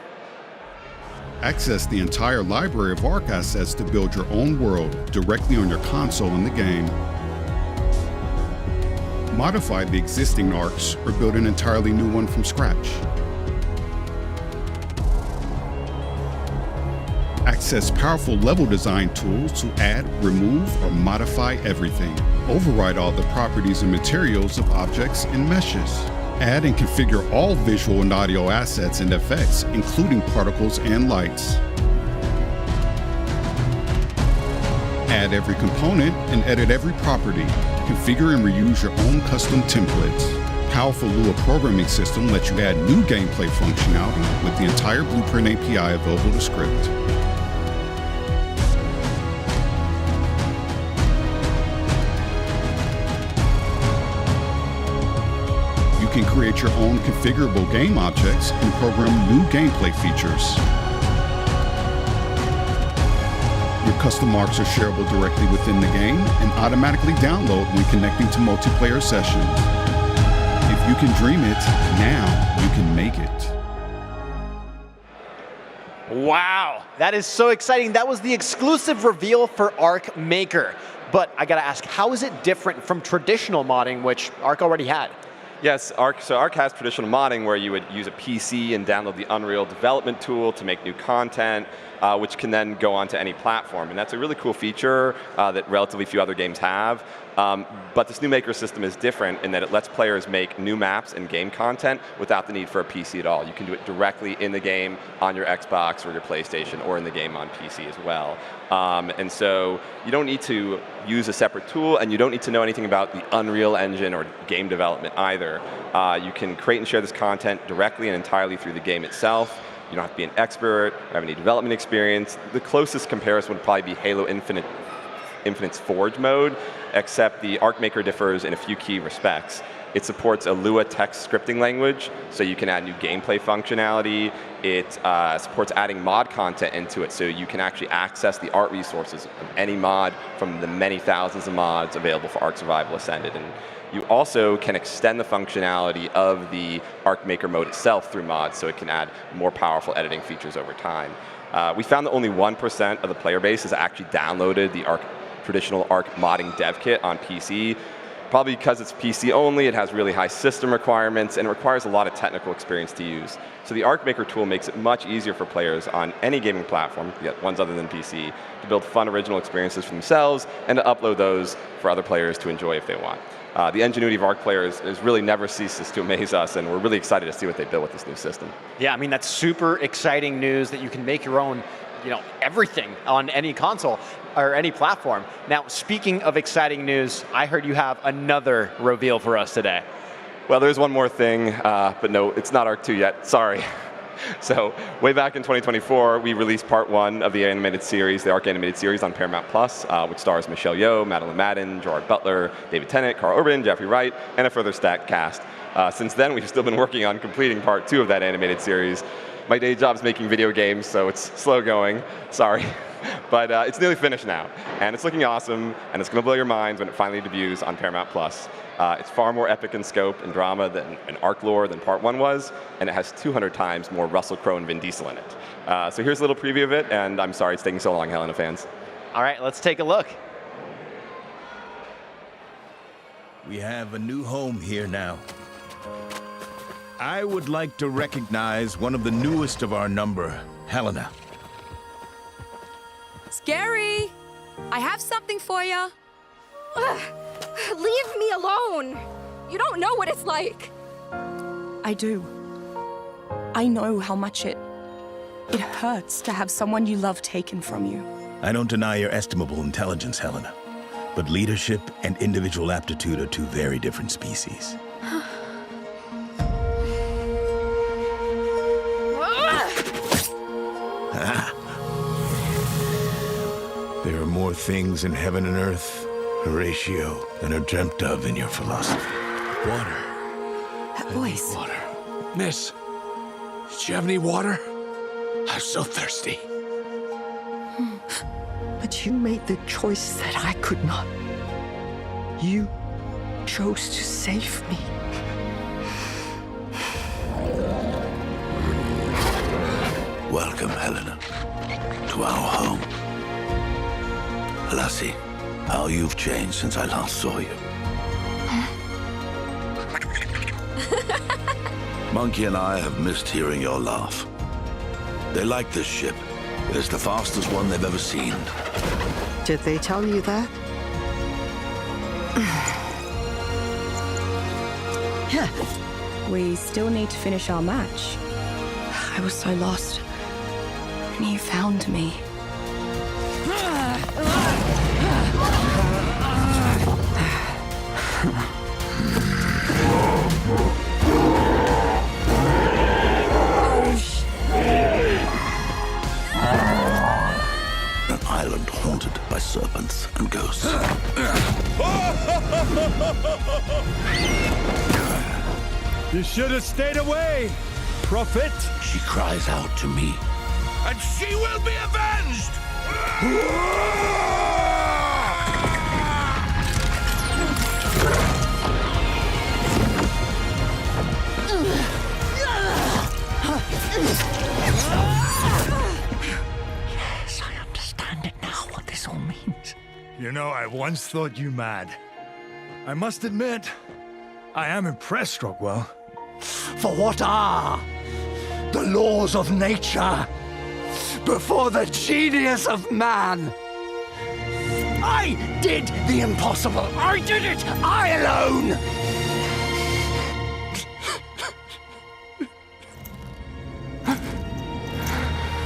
Access the entire library of ARK assets to build your own world directly on your console in the game. Modify the existing ARKs or build an entirely new one from scratch. Access powerful level design tools to add, remove, or modify everything. Override all the properties and materials of objects and meshes. Add and configure all visual and audio assets and effects, including particles and lights. Add every component and edit every property. Configure and reuse your own custom templates. Powerful Lua programming system lets you add new gameplay functionality with the entire Blueprint API available to script. You can create your own configurable game objects and program new gameplay features. Your custom marks are shareable directly within the game and automatically download when connecting to multiplayer sessions. If you can dream it, now you can make it. Wow, that is so exciting. That was the exclusive reveal for Arc Maker. But I gotta ask, how is it different from traditional modding, which Arc already had? Yes, Arc has traditional modding where you would use a PC and download the Unreal development tool to make new content, which can then go onto any platform. And that's a really cool feature that relatively few other games have. But this new Maker system is different in that it lets players make new maps and game content without the need for a PC at all. You can do it directly in the game on your Xbox or your PlayStation, or in the game on PC as well. And so you don't need to use a separate tool, and you don't need to know anything about the Unreal Engine or game development either. You can create and share this content directly and entirely through the game itself. You don't have to be an expert or have any development experience. The closest comparison would probably be Halo Infinite's Forge mode, except the Arc Maker differs in a few key respects. It supports a Lua text scripting language, so you can add new gameplay functionality. It supports adding mod content into it, so you can actually access the art resources of any mod from the many thousands of mods available for Arc Survival Ascended. And you also can extend the functionality of the Arc Maker mode itself through mods, so it can add more powerful editing features over time. We found that only 1% of the player base has actually downloaded the traditional Arc modding dev kit on PC. Probably because it's PC only, it has really high system requirements, and it requires a lot of technical experience to use. So the Arc Maker tool makes it much easier for players on any gaming platform, yet ones other than PC, to build fun original experiences for themselves and to upload those for other players to enjoy if they want. The ingenuity of Arc players has really never ceases to amaze us, and we're really excited to see what they build with this new system. Yeah, I mean, that's super exciting news that you can make your own, everything on any console or any platform. Now, speaking of exciting news, I heard you have another reveal for us today. Well, there's one more thing, but no, it's not Arc 2 yet, sorry. So, way back in 2024, we released part 1 of the animated series, the Arc animated series on Paramount+, which stars Michelle Yeoh, Madeline Madden, Gerard Butler, David Tennant, Carl Urban, Jeffrey Wright, and a further stacked cast. Since then, we've still been working on completing part 2 of that animated series. My day job's making video games, so it's slow going, sorry. But it's nearly finished now, and it's looking awesome, and it's going to blow your minds when it finally debuts on Paramount+. It's far more epic in scope and drama than an Arc lore than Part 1 was, and it has 200 times more Russell Crowe and Vin Diesel in it. So here's a little preview of it, and I'm sorry it's taking so long, Helena fans. All right, let's take a look. We have a new home here now. I would like to recognize one of the newest of our number, Helena. Scary! I have something for you. Leave me alone. You don't know what it's like. I do. I know how much it hurts to have someone you love taken from you. I don't deny your estimable intelligence, Helena. But leadership and individual aptitude are two very different species. There are more things in heaven and earth, Horatio, than are dreamt of in your philosophy. Water. That voice. Water. Miss, did you have any water? I'm so thirsty. But you made the choice that I could not. You chose to save me. Welcome, Helena, to our home. Lassie, how you've changed since I last saw you. Monkey and I have missed hearing your laugh. They like this ship. It is the fastest one they've ever seen. Did they tell you that? We still need to finish our match. I was so lost. And you found me. An island haunted by serpents and ghosts. You should have stayed away, prophet. She cries out to me. And she will be avenged! Yes, I understand it now, what this all means. You know, I once thought you mad. I must admit, I am impressed, Rockwell. For what are the laws of nature before the genius of man? I did the impossible. I did it. I alone.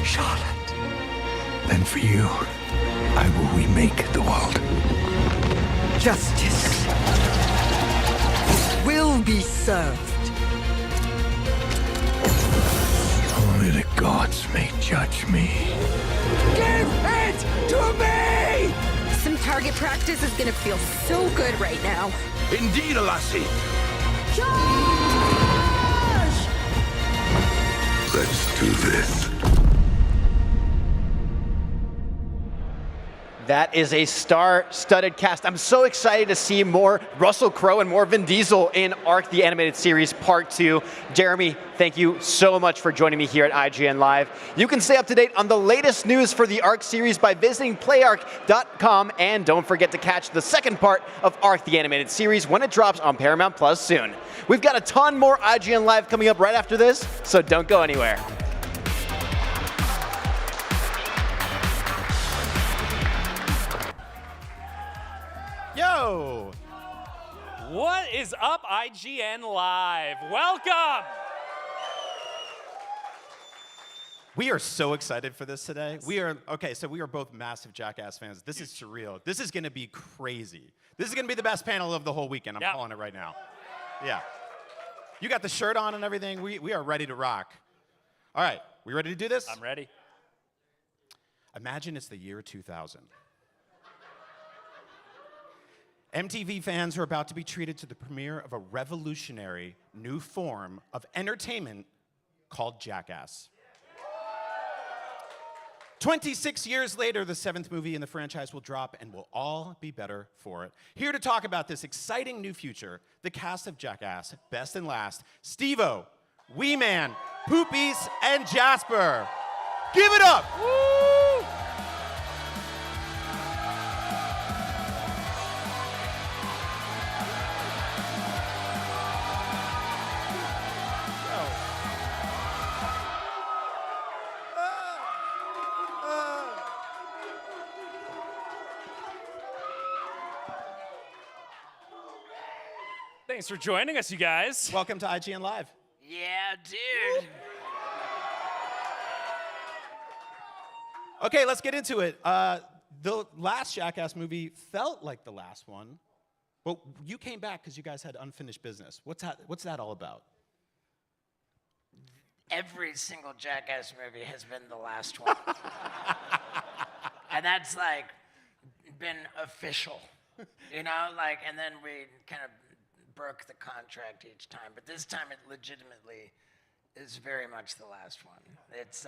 Charlotte. Then for you, I will remake the world. Justice will be served. Only the gods may judge me. Give it to me! Some target practice is gonna feel so good right now. Indeed, Lassie. Charge! Let's do this. That is a star-studded cast. I'm so excited to see more Russell Crowe and more Vin Diesel in Arc the Animated Series Part 2. Jeremy, thank you so much for joining me here at IGN Live. You can stay up to date on the latest news for the Arc series by visiting playarc.com, and don't forget to catch the second part of Arc the Animated Series when it drops on Paramount Plus soon. We've got a ton more IGN Live coming up right after this, so don't go anywhere. Yo! What is up, IGN Live? Welcome! We are so excited for this today. We are both massive Jackass fans. This is surreal. This is gonna be crazy. This is gonna be the best panel of the whole weekend. I'm calling it right now. Yeah. You got the shirt on and everything. We are ready to rock. All right, we ready to do this? I'm ready. Imagine it's the year 2000. MTV fans are about to be treated to the premiere of a revolutionary new form of entertainment called Jackass. 26 years later, the 7th movie in the franchise will drop, and we'll all be better for it. Here to talk about this exciting new future, the cast of Jackass, best and last, Steve-O, Wee Man, Poopies, and Jasper. Give it up! Woo! Thanks for joining us, you guys. Welcome to IGN Live. Yeah, dude. Okay, let's get into it. The last Jackass movie felt like the last one, but you came back because you guys had unfinished business. What's that all about? Every single Jackass movie has been the last one. And that's like been official, you know, like, and then we kind of broke the contract each time, but this time it legitimately is very much the last one. It's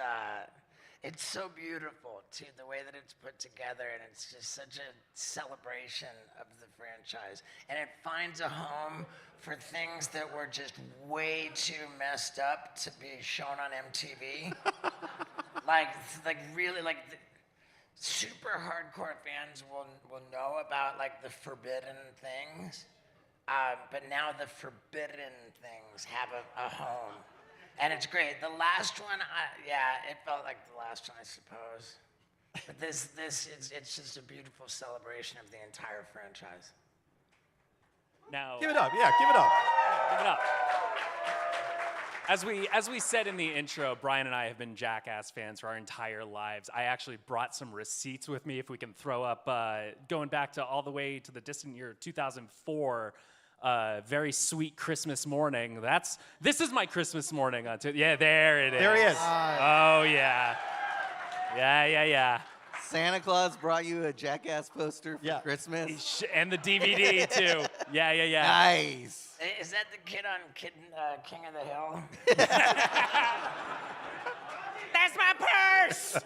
so beautiful too, the way that it's put together, and it's just such a celebration of the franchise, and it finds a home for things that were just way too messed up to be shown on MTV. like really, like super hardcore fans will know about like the forbidden things. But now the forbidden things have a home, and it's great. The last one, it felt like the last one, I suppose. But it's just a beautiful celebration of the entire franchise. Now, give it up, yeah, give it up. Give it up. As we said in the intro, Brian and I have been Jackass fans for our entire lives. I actually brought some receipts with me, if we can throw up, going back to all the way to the distant year 2004. Very sweet Christmas morning. This is my Christmas morning. Yeah, there it is. There he is. Oh yeah. Yeah. Santa Claus brought you a Jackass poster for Christmas? And the DVD too. Yeah. Nice. Is that the kid on King of the Hill? That's my purse!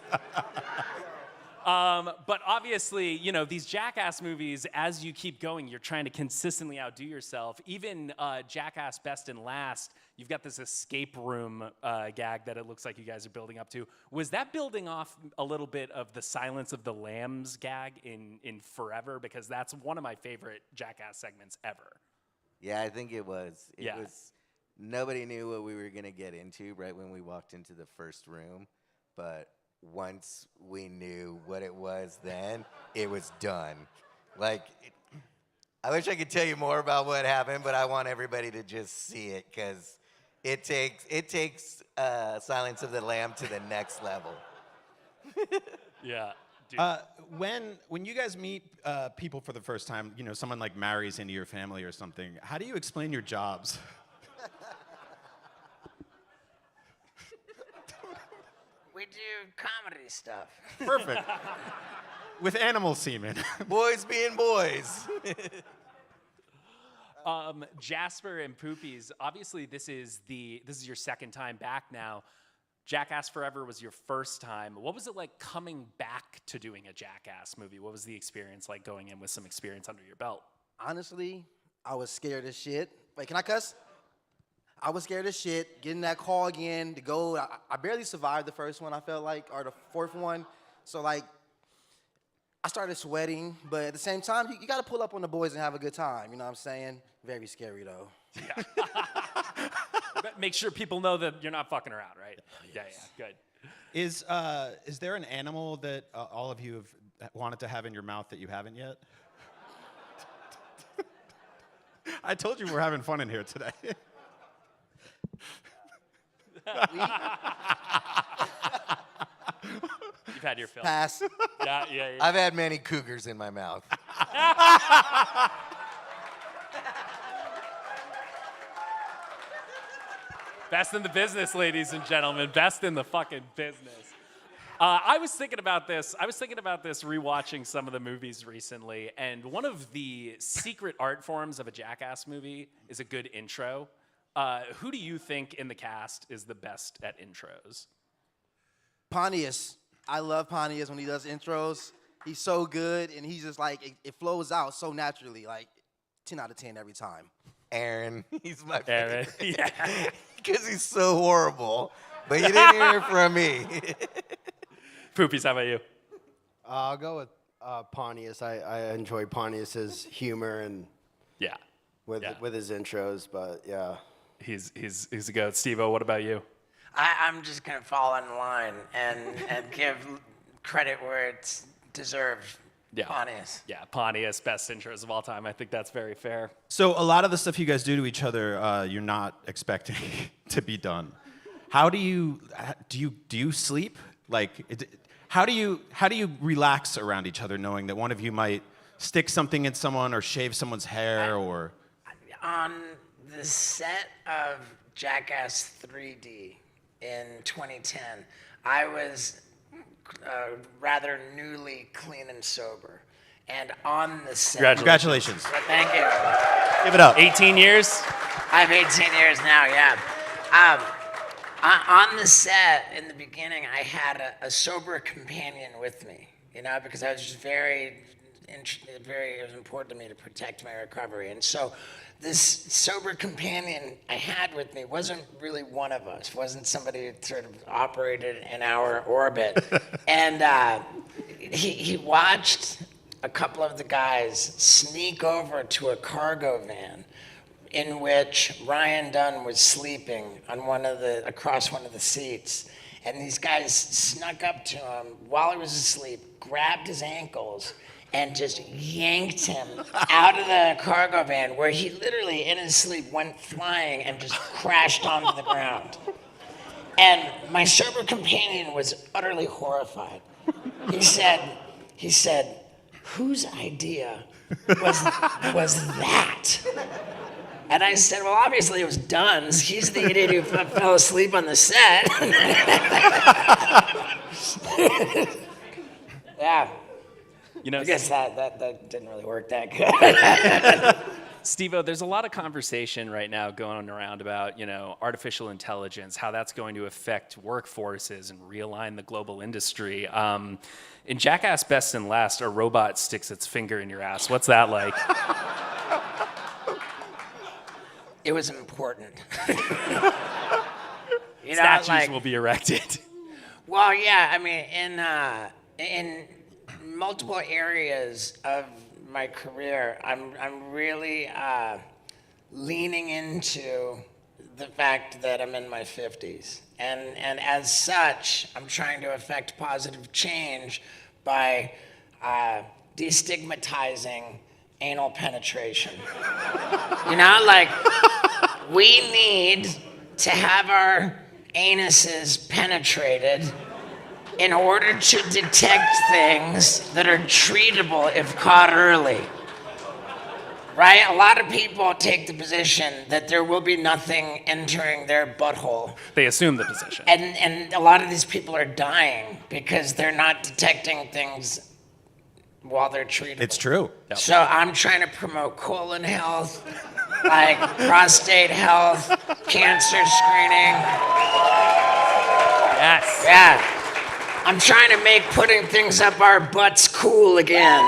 But obviously, you know, these Jackass movies, as you keep going, you're trying to consistently outdo yourself. Even Jackass Best and Last, you've got this escape room gag that it looks like you guys are building up to. Was that building off a little bit of the Silence of the Lambs gag in Forever? Because that's one of my favorite Jackass segments ever. Yeah, I think it was. It Yeah. was. Nobody knew what we were going to get into right when we walked into the first room, but once we knew what it was then, it was done. Like, I wish I could tell you more about what happened, but I want everybody to just see it because it takes Silence of the Lamb to the next level. Yeah. When you guys meet people for the first time, you know, someone like marries into your family or something, how do you explain your jobs? We do comedy stuff. Perfect. With animal semen. Boys being boys. Jasper and Poopies, obviously this is your second time back now. Jackass Forever was your first time. What was it like coming back to doing a Jackass movie? What was the experience like going in with some experience under your belt? Honestly, I was scared as shit. Wait, can I cuss? I was scared as shit, getting that call again to go. I barely survived the first one, I felt like, or the fourth one. So, like, I started sweating, but at the same time, you got to pull up on the boys and have a good time. You know what I'm saying? Very scary, though. But make sure people know that you're not fucking around, right? Yeah, good. Is there an animal that all of you have wanted to have in your mouth that you haven't yet? I told you we're having fun in here today. You've had your fill. Pass. Yeah. I've had many cougars in my mouth. Best in the business, ladies and gentlemen. Best in the fucking business. I was thinking about this rewatching some of the movies recently, and one of the secret art forms of a Jackass movie is a good intro. Who do you think in the cast is the best at intros? Pontius. I love Pontius when he does intros. He's so good, and he's just like, it flows out so naturally, like 10 out of 10 every time. Aaron, he's my Aaron, favorite. yeah. Because he's so horrible. But you didn't hear it from me. Poopies, how about you? I'll go with Pontius. I enjoy Pontius's humor and with his intros, but yeah. He's a goat. Steve-O, what about you? I'm just going to fall in line and give credit where it's deserved. Yeah. Pontius. Yeah, Pontius, best intros of all time. I think that's very fair. So a lot of the stuff you guys do to each other, you're not expecting to be done. How do you sleep? Like, how do you relax around each other, knowing that one of you might stick something in someone or shave someone's hair or? On the set of Jackass 3D in 2010, I was rather newly clean and sober. And on the set... Congratulations. Yeah, thank you. Give it up. 18 years? I have 18 years now, yeah. On the set, in the beginning, I had a sober companion with me, you know, because I was just it was important to me to protect my recovery. And so this sober companion I had with me wasn't really one of us, wasn't somebody who sort of operated in our orbit. And he watched a couple of the guys sneak over to a cargo van in which Ryan Dunn was sleeping on across one of the seats. And these guys snuck up to him while he was asleep, grabbed his ankles, and just yanked him out of the cargo van, where he literally, in his sleep, went flying and just crashed onto the ground. And my sober companion was utterly horrified. He said, whose idea was that? And I said, well, obviously it was Dunn's. He's the idiot who fell asleep on the set. Yeah. You know, I guess that didn't really work that good. Steve-O, there's a lot of conversation right now going around about, artificial intelligence, how that's going to affect workforces and realign the global industry. In Jackass Best and Last, a robot sticks its finger in your ass. What's that like? It was important. Statues will be erected. Well, yeah, I mean, in multiple areas of my career, I'm really leaning into the fact that I'm in my 50s. And as such, I'm trying to affect positive change by destigmatizing anal penetration. We need to have our anuses penetrated in order to detect things that are treatable if caught early. Right? A lot of people take the position that there will be nothing entering their butthole. They assume the position. And a lot of these people are dying because they're not detecting things while they're treatable. It's true. Yep. So I'm trying to promote colon health, prostate health, cancer screening. Yes. Yeah. I'm trying to make putting things up our butts cool again.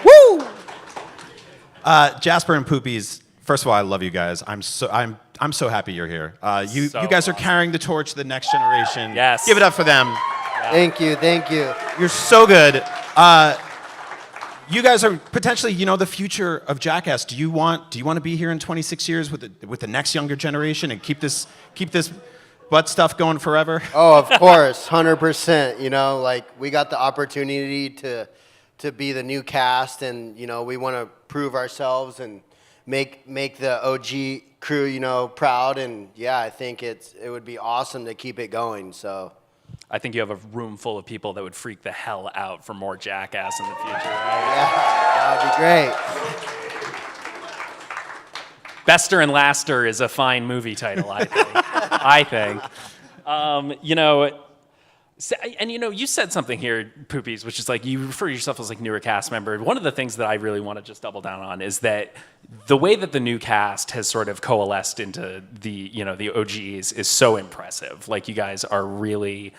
Woo! Jasper and Poopies, first of all, I love you guys. I'm so happy you're here. You guys are carrying the torch to the next generation. Yes. Give it up for them. Yeah. Thank you. You're so good. You guys are potentially, the future of Jackass. Do you want to be here in 26 years with the next younger generation and keep this butt stuff going forever? Oh, of course, 100%. We got the opportunity to be the new cast, and we want to prove ourselves and make the OG crew proud. And yeah, I think it would be awesome to keep it going. So. I think you have a room full of people that would freak the hell out for more Jackass in the future. Right? Yeah, that would be great. Bester and Laster is a fine movie title, I think. You said something here, Poopies, which is you refer to yourself as newer cast member. One of the things that I really want to just double down on is that the way that the new cast has sort of coalesced into the OGs is so impressive. You guys are really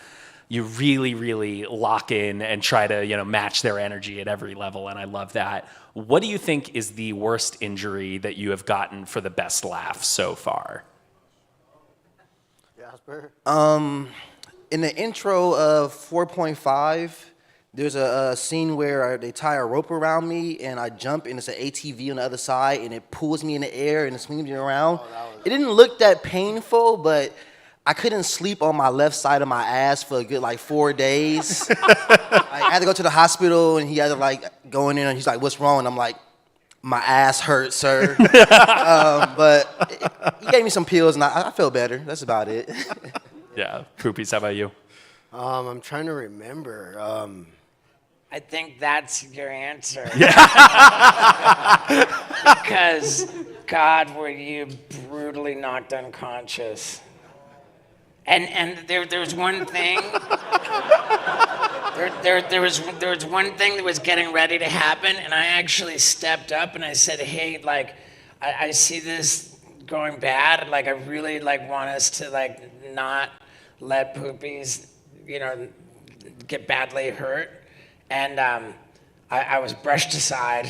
lock in and try to match their energy at every level, and I love that. What do you think is the worst injury that you have gotten for the best laugh so far? Jasper? In the intro of 4.5, there's a scene where they tie a rope around me and I jump and it's an ATV on the other side and it pulls me in the air and it swings me around. It didn't look that painful, but I couldn't sleep on my left side of my ass for a good 4 days. I had to go to the hospital and he had to go in there and he's like, "What's wrong?" And I'm like, "My ass hurts, sir." But he gave me some pills and I feel better. That's about it. Yeah. Poopies, how about you? I'm trying to remember. I think that's your answer. Yeah. Because, God, were you brutally knocked unconscious. And there was one thing. There was one thing that was getting ready to happen, and I actually stepped up and I said, "Hey, I see this going bad. I really want us to not let Poopies, get badly hurt." And I was brushed aside.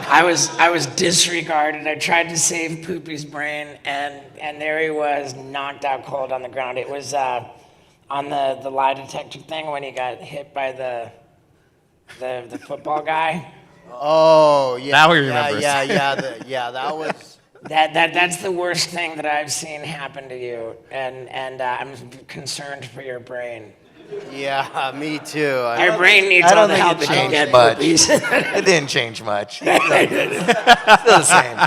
I was disregarded. I tried to save Poopy's brain, and there he was, knocked out cold on the ground. It was on the lie detector thing when he got hit by the football guy. Oh yeah. Now he remembers. Yeah. That was. That's the worst thing that I've seen happen to you, and I'm concerned for your brain. Yeah, me too. Your brain needs all the help it can get. Much. It didn't change much. Still the same.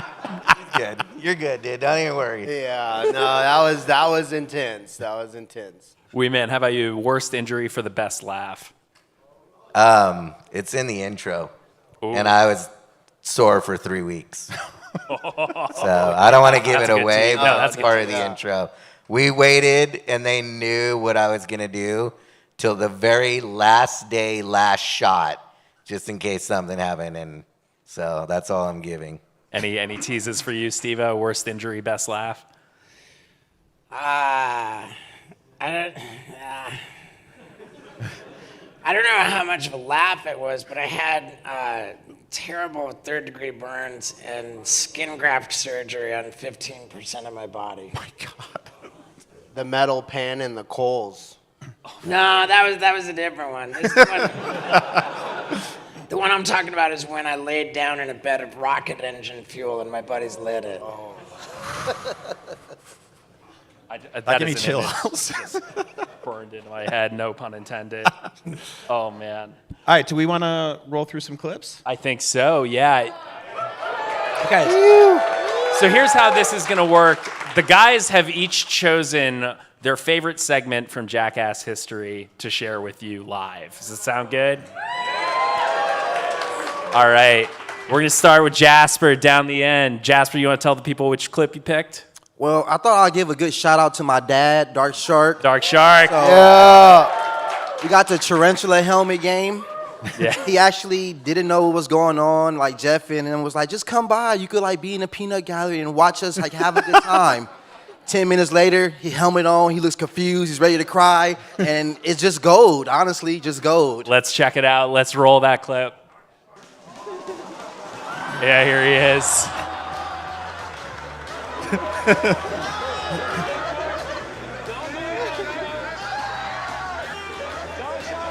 Good. You're good, dude. Don't even worry. Yeah, no, that was intense. That was intense. Wee Man, how about you? Worst injury for the best laugh? It's in the intro, Ooh. and I was sore for 3 weeks. So I don't want to give it away, but that's part of the intro. We waited, and they knew what I was gonna do till the very last day, last shot. just in case something happened. And so that's all I'm giving. Any teases for you, Steve-O? Worst injury, best laugh? I don't know how much of a laugh it was, but I had terrible third-degree burns and skin graft surgery on 15% of my body. My God. The metal pan and the coals. No, that was a different one. The one I'm talking about is when I laid down in a bed of rocket engine fuel and my buddies lit it. Oh. That give me is an chills. image just burned into my head, no pun intended. Oh, man. All right, do we want to roll through some clips? I think so, yeah. Okay. So here's how this is going to work. The guys have each chosen their favorite segment from Jackass history to share with you live. Does it sound good? All right. We're going to start with Jasper down the end. Jasper, you want to tell the people which clip you picked? Well, I thought I'd give a good shout out to my dad, Dark Shark. Dark Shark. So, Yeah. We got the tarantula helmet game. Yeah. He actually didn't know what was going on, like Jeff, and was like, just come by. You could like be in a peanut gallery and watch us like have a good time. 10 minutes later, he helmet on, he looks confused, he's ready to cry, and it's just gold, honestly, just gold. Let's check it out. Let's roll that clip. Yeah, here he is.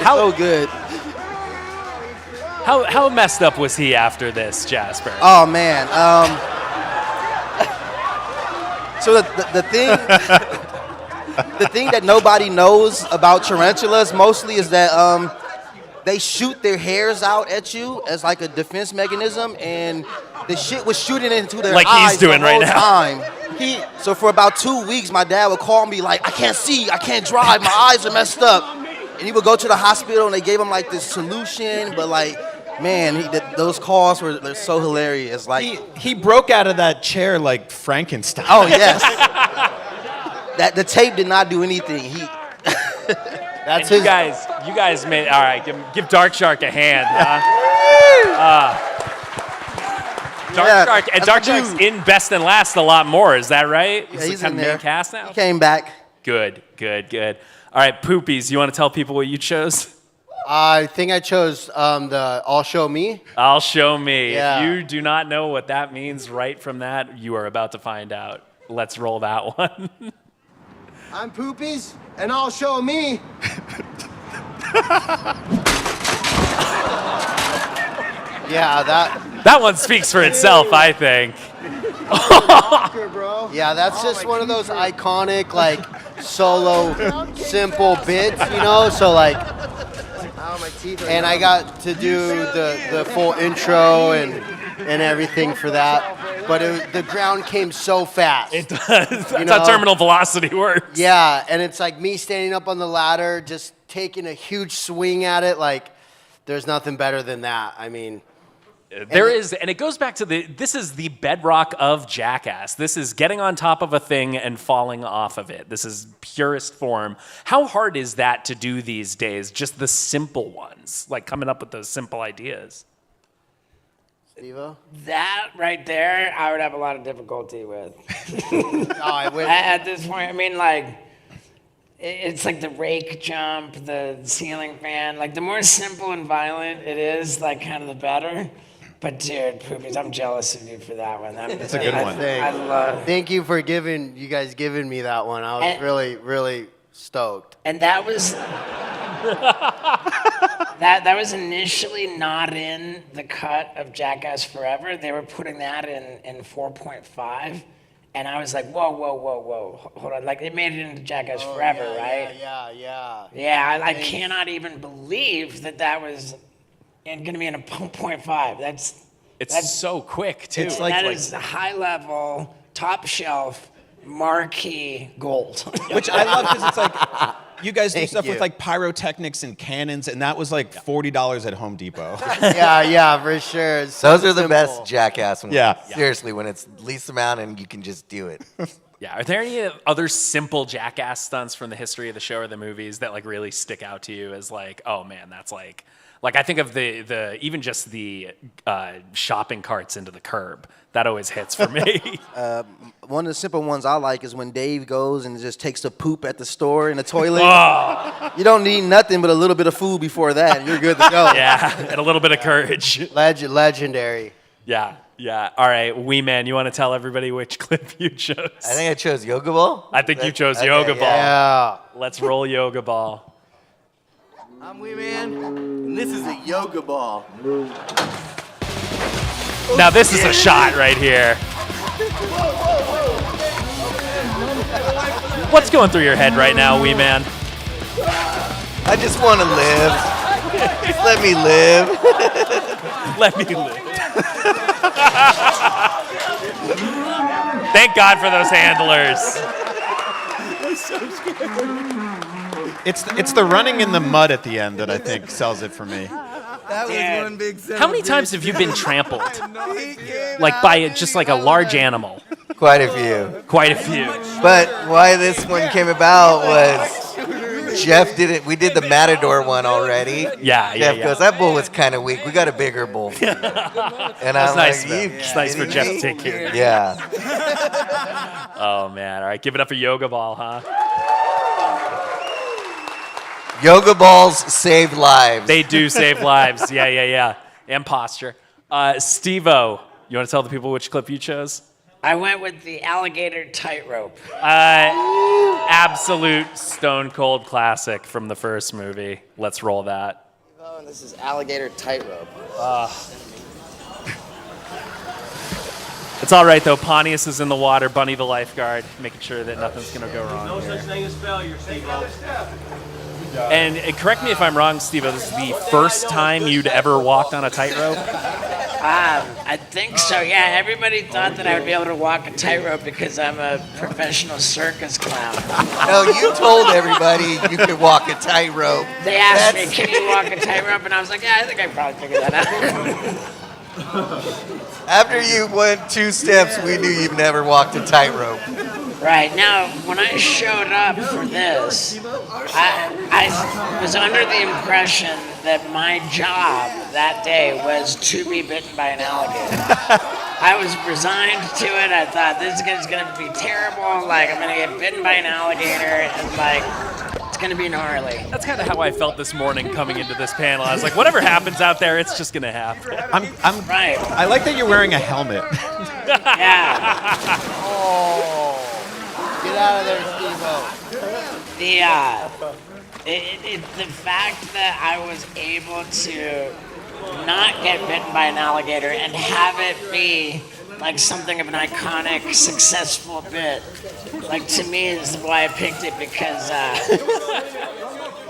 So good. How messed up was he after this, Jasper? Oh man. So the thing the thing that nobody knows about tarantulas mostly is that they shoot their hairs out at you as like a defense mechanism, and the shit was shooting into their like eyes he's doing the whole right now. time. So for about 2 weeks, my dad would call me like, I can't see, I can't drive, my eyes are messed up. And he would go to the hospital and they gave him like this solution, but like, man, those calls they're so hilarious. Like he broke out of that chair like Frankenstein. Oh yes. That the tape did not do anything. That's his. You guys made. All right, give Dark Shark a hand. Dark Shark's in Best and Last a lot more. Is that right? Yeah, he's kind in of there. main cast now. He came back. Good. All right, Poopies, you want to tell people what you chose? I think I chose the All Show Me. I'll show me. Yeah. If you do not know what that means right from that, you are about to find out. Let's roll that one. I'm Poopies, and I'll show me. Yeah, that one speaks for itself, I think. Yeah, that's just one of those iconic, like, solo, simple bits, you know? So, like, and I got to do the full intro and everything for that. But the ground came so fast. It does. That's how terminal velocity works. Yeah, and it's like me standing up on the ladder, just taking a huge swing at it. Like, there's nothing better than that. I mean... There is, and it goes back to this is the bedrock of Jackass. This is getting on top of a thing and falling off of it. This is purest form. How hard is that to do these days? Just the simple ones, like coming up with those simple ideas. Steve-O? That right there, I would have a lot of difficulty with. I would. At this point, I mean, like, it's like the rake jump, the ceiling fan. Like, the more simple and violent it is, like, kind of the better. But dude, Poopies, I'm jealous of you for that one. That's a good one. I love. Thank you for giving me that one. I was really, really stoked. And that was that was initially not in the cut of Jackass Forever. They were putting that in 4.5, and I was like, whoa, hold on. Like, it made it into Jackass Forever, right? Yeah. Yeah, I cannot even believe that was going to be in a 0.5. That's so quick, too. It's that is high level, top shelf, marquee gold. Which I love because it's like you guys do stuff with like pyrotechnics and cannons, and that was like $40 at Home Depot. yeah, for sure. It's Those so are the simple. best Jackass ones. Yeah. Seriously, when it's least amount and you can just do it. Yeah. Are there any other simple Jackass stunts from the history of the show or the movies that like really stick out to you as like, oh man, that's like I think of the even just the shopping carts into the curb. That always hits for me. One of the simple ones I like is when Dave goes and just takes a poop at the store in the toilet. Oh. You don't need nothing but a little bit of food before that, and you're good to go. Yeah, and a little bit of courage. Legendary. Yeah, yeah. All right, Wee Man, you want to tell everybody which clip you chose? I think I chose Yoga Ball. I think you chose Yoga Ball. Yeah. Let's roll Yoga Ball. I'm Wee Man, and this is a Yoga Ball. Now this is a shot right here. What's going through your head right now, Wee Man? I just want to live. Just let me live. Let me live. Thank God for those handlers. That's so scary. It's the running in the mud at the end that I think sells it for me. That was one big How many times have you been trampled? Like by just like a large animal? Quite a few. Quite a few. But why this one came about was Jeff did it. We did the Matador one already. Yeah, Jeff goes, that bull was kind of weak. We got a bigger bull. For you. And That's I'm nice. like, It's nice for Jeff to take care of you. Yeah. Oh man! All right, give it up for Yoga Ball, huh? Yoga balls save lives. They do save lives. Yeah. And posture. Steve-O, you want to tell the people which clip you chose? I went with the alligator tightrope. Absolute stone cold classic from the first movie. Let's roll that. Oh, and this is alligator tightrope. It's all right though. Pontius is in the water. Bunny the lifeguard, making sure that nothing's gonna go wrong. No here. such thing as failure, Steve-O. And correct me if I'm wrong, Steve-O, this is the first time you'd ever walked on a tightrope? I think so, yeah. Everybody thought that I would be able to walk a tightrope because I'm a professional circus clown. No, you told everybody you could walk a tightrope. They asked me, can you walk a tightrope? And I was like, yeah, I think I can probably figure that out. After you went 2 steps, we knew you've never walked a tightrope. Right, now, when I showed up for this, I was under the impression that my job that day was to be bitten by an alligator. I was resigned to it. I thought, this is going to be terrible. Like, I'm going to get bitten by an alligator, and, like, it's going to be gnarly. That's kind of how I felt this morning coming into this panel. I was like, whatever happens out there, it's just going to happen. I'm right. I like that you're wearing a helmet. Yeah. Oh. Get out of there, Steve-O. The fact that I was able to not get bitten by an alligator and have it be like something of an iconic, successful bit, like to me is why I picked it because,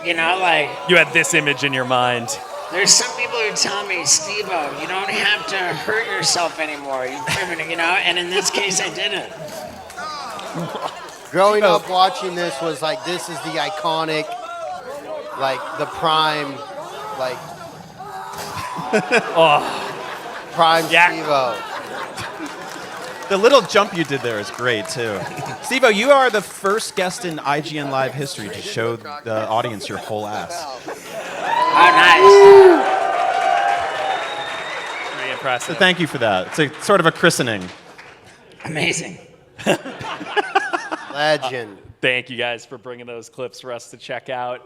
you know, like. You had this image in your mind. There's some people who tell me, Steve-O, you don't have to hurt yourself anymore. You know, and in this case, I didn't. Growing up watching this was like, this is the iconic, like the prime, like prime Steve-O. The little jump you did there is great too. Steve-O, you are the first guest in IGN Live history to show the audience your whole ass. Oh, nice. Pretty impressive. So thank you for that. It's a sort of a christening. Amazing. Legend. Thank you guys for bringing those clips for us to check out.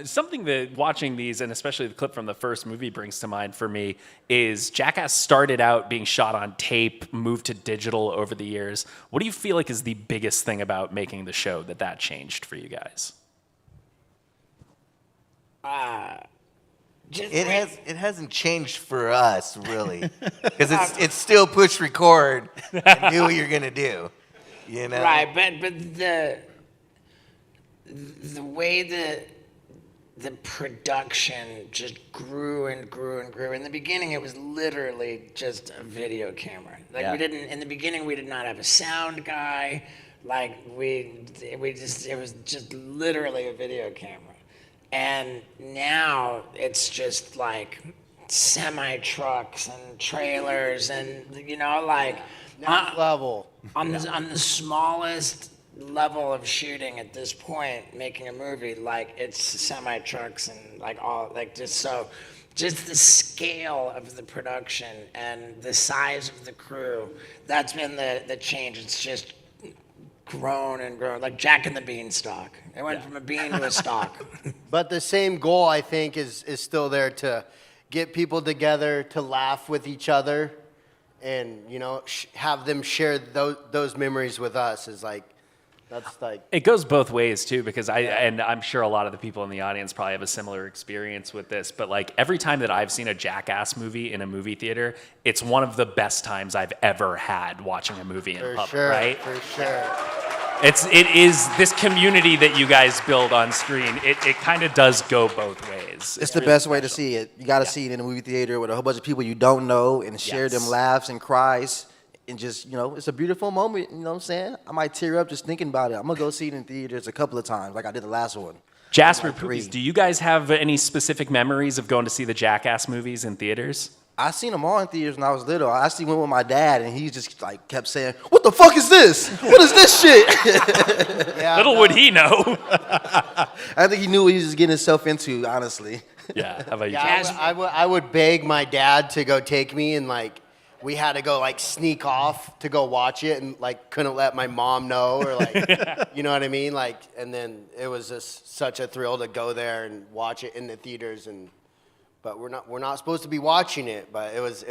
Something that watching these, and especially the clip from the first movie, brings to mind for me is Jackass started out being shot on tape, moved to digital over the years. What do you feel like is the biggest thing about making the show that changed for you guys? It hasn't changed for us really, because it's still push record and do what you're gonna do, you know. Right, but the way the production just grew and grew and grew. In the beginning, it was literally just a video camera. Like in the beginning, we did not have a sound guy. Like it was just literally a video camera. And now it's just like semi trucks and trailers, and you know, like next level on the smallest level of shooting at this point, making a movie, like it's semi trucks and like all like just the scale of the production and the size of the crew. That's been the change. It's just grown and grown, like Jack and the Beanstalk. It went from a bean to a stalk. But the same goal, I think, is still there to get people together, to laugh with each other, and, you know, have them share those memories with us. Is like, that's like... It goes both ways, too, because and I'm sure a lot of the people in the audience probably have a similar experience with this, but like every time that I've seen a Jackass movie in a movie theater, it's one of the best times I've ever had watching a movie in public, right? For sure. It is this community that you guys build on screen. It kind of does go both ways. It's the best way to see it. You got to see it in a movie theater with a whole bunch of people you don't know and share them laughs and cries. And just, you know, it's a beautiful moment, you know what I'm saying? I might tear up just thinking about it. I'm going to go see it in theaters a couple of times, like I did the last one. Jasper, Poopies, do you guys have any specific memories of going to see the Jackass movies in theaters? I seen them all in theaters when I was little. I actually went with my dad, and he just like kept saying, "What the fuck is this? What is this shit?" Little would he know. I think he knew what he was getting himself into, honestly. Yeah, how about you? Yeah, I would beg my dad to go take me, and like we had to go like sneak off to go watch it, and like couldn't let my mom know, or like you know what I mean, like. And then it was just such a thrill to go there and watch it in the theaters, and. But we're not supposed to be watching it, but it was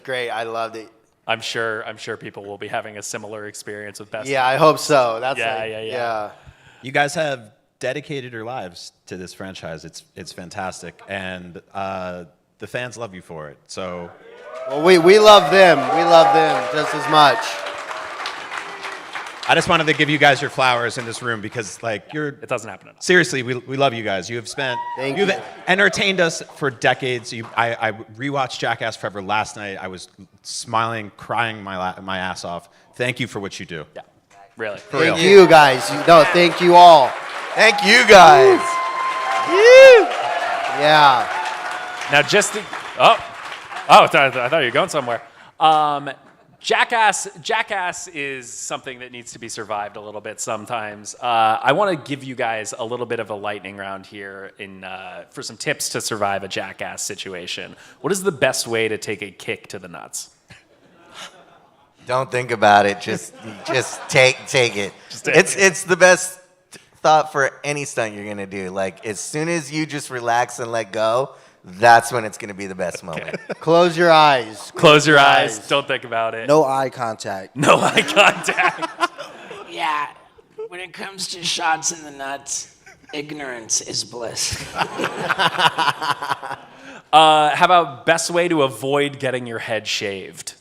great. I loved it. I'm sure people will be having a similar experience with Best. Yeah, I hope so. That's yeah. You guys have dedicated your lives to this franchise. It's fantastic, and the fans love you for it. So, well, we love them. We love them just as much. I just wanted to give you guys your flowers in this room because, like, it doesn't happen enough. Seriously, we love you guys. You've entertained us for decades. I rewatched Jackass Forever last night. I was smiling, crying my ass off. Thank you for what you do. Yeah, really. Thank you guys. No, thank you all. Thank you guys. Yeah. Now I thought you were going somewhere. Jackass is something that needs to be survived a little bit sometimes. I want to give you guys a little bit of a lightning round here for some tips to survive a Jackass situation. What is the best way to take a kick to the nuts? Don't think about it. Just take it. It's the best thought for any stunt you're gonna do. Like as soon as you just relax and let go, that's when it's going to be the best moment. Close your eyes. Close your eyes. Don't think about it. No eye contact. No eye contact. Yeah, when it comes to shots in the nuts, ignorance is bliss. How about best way to avoid getting your head shaved?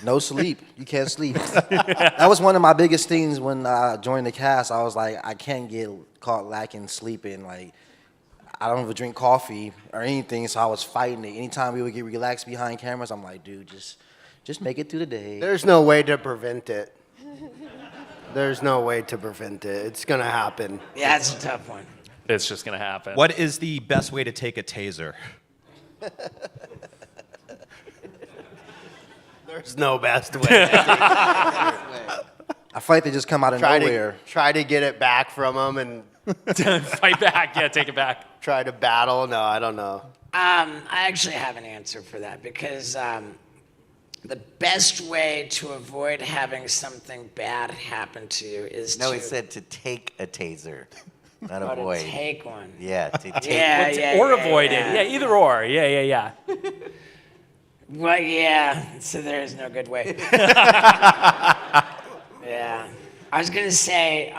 No sleep. You can't sleep. That was one of my biggest things when I joined the cast. I was like, I can't get caught lacking sleeping. Like, I don't even drink coffee or anything, so I was fighting it. Anytime we would get relaxed behind cameras, I'm like, dude, just make it through the day. There's no way to prevent it. There's no way to prevent it. It's going to happen. Yeah, it's a tough one. It's just going to happen. What is the best way to take a taser? There's no best way. I feel like they just come out of nowhere. Try to get it back from them and... Fight back. Yeah, take it back. Try to battle. No, I don't know. I actually have an answer for that because the best way to avoid having something bad happen to you is No, he said to take a taser, not avoid. To take one. Yeah, to take or avoid it. Yeah, either or. Yeah. Well, yeah, so there is no good way. Yeah. I was going to say,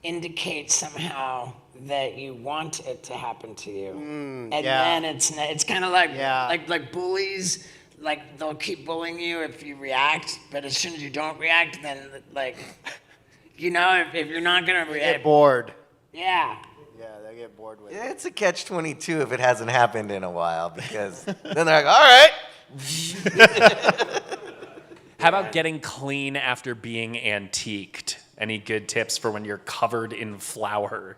indicate somehow that you want it to happen to you. And then it's kind of like bullies, like they'll keep bullying you if you react, but as soon as you don't react, then like, you know, if you're not going to react. Get bored. Yeah. Yeah, they get bored with it. Yeah, it's a catch-22 if it hasn't happened in a while because then they're like, all right. How about getting clean after being antiqued? Any good tips for when you're covered in flour?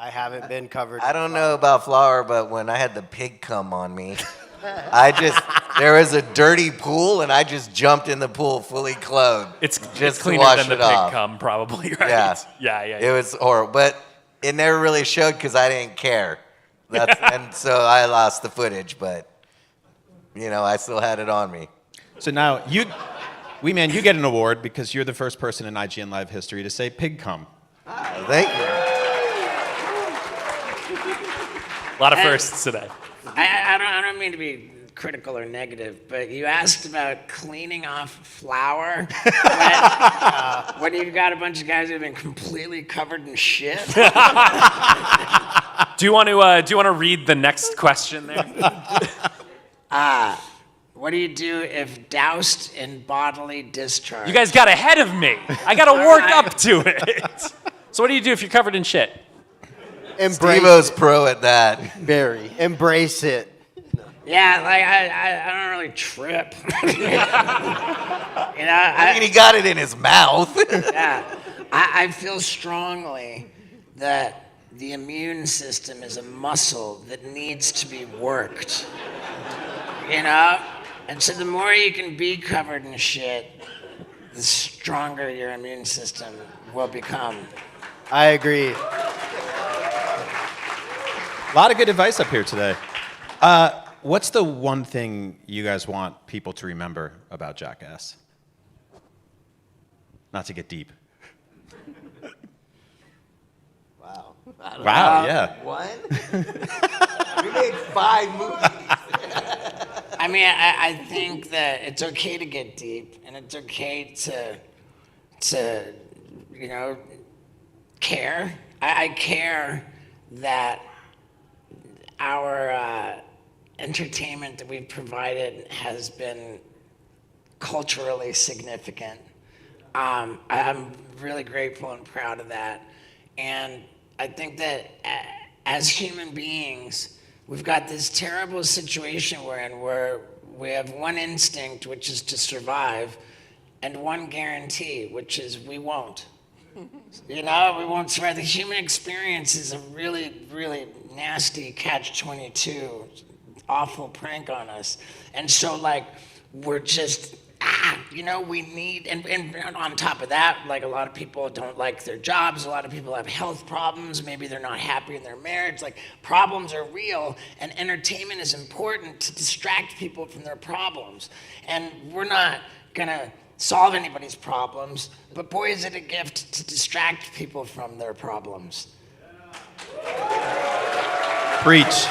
I haven't been covered. I don't know about flour, but when I had the pig come on me, there was a dirty pool, and I just jumped in the pool fully clothed. It's just cleaner to wash than the it off. pig cum, probably, right? Yeah. Yeah. It was horrible, but it never really showed because I didn't care. And so I lost the footage, but I still had it on me. So now you get an award because you're the first person in IGN Live history to say pig cum. Thank you. A lot of firsts today. I don't mean to be critical or negative, but you asked about cleaning off flour when you've got a bunch of guys who've been completely covered in shit. Do you want to read the next question there? What do you do if doused in bodily discharge? You guys got ahead of me. I got to work up to it. So what do you do if you're covered in shit? Steve-O's pro at that. Very. Embrace it. Yeah, like I don't really trip. I mean, he got it in his mouth. Yeah, I feel strongly that the immune system is a muscle that needs to be worked. And so the more you can be covered in shit, the stronger your immune system will become. I agree. A lot of good advice up here today. What's the one thing you guys want people to remember about Jackass? Not to get deep. Wow. Wow, yeah. One? We made 5 movies. I mean, I think that it's okay to get deep, and it's okay to care. I care that our entertainment that we've provided has been culturally significant. I'm really grateful and proud of that. And I think that as human beings, we've got this terrible situation we're in where we have one instinct, which is to survive, and one guarantee, which is we won't. We won't survive. The human experience is a really, really nasty catch-22, awful prank on us. And so, we're just, we need, and on top of that, a lot of people don't like their jobs, a lot of people have health problems, maybe they're not happy in their marriage, problems are real, and entertainment is important to distract people from their problems. And we're not gonna solve anybody's problems, but boy, is it a gift to distract people from their problems. Preach.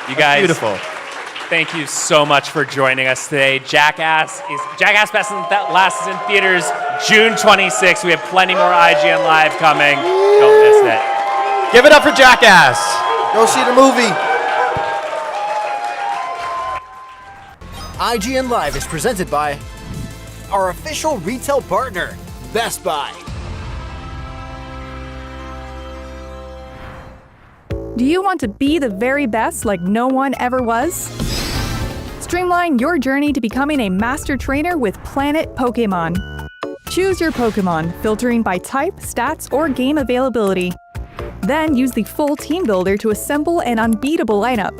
You guys, beautiful. Thank you so much for joining us today. Jackass Best Last is in theaters June 26th. We have plenty more IGN Live coming. Don't miss it. Give it up for Jackass. Go see the movie. IGN Live is presented by our official retail partner, Best Buy. Do you want to be the very best like no one ever was? Streamline your journey to becoming a master trainer with Planet Pokemon. Choose your Pokemon, filtering by type, stats, or game availability. Then use the full team builder to assemble an unbeatable lineup.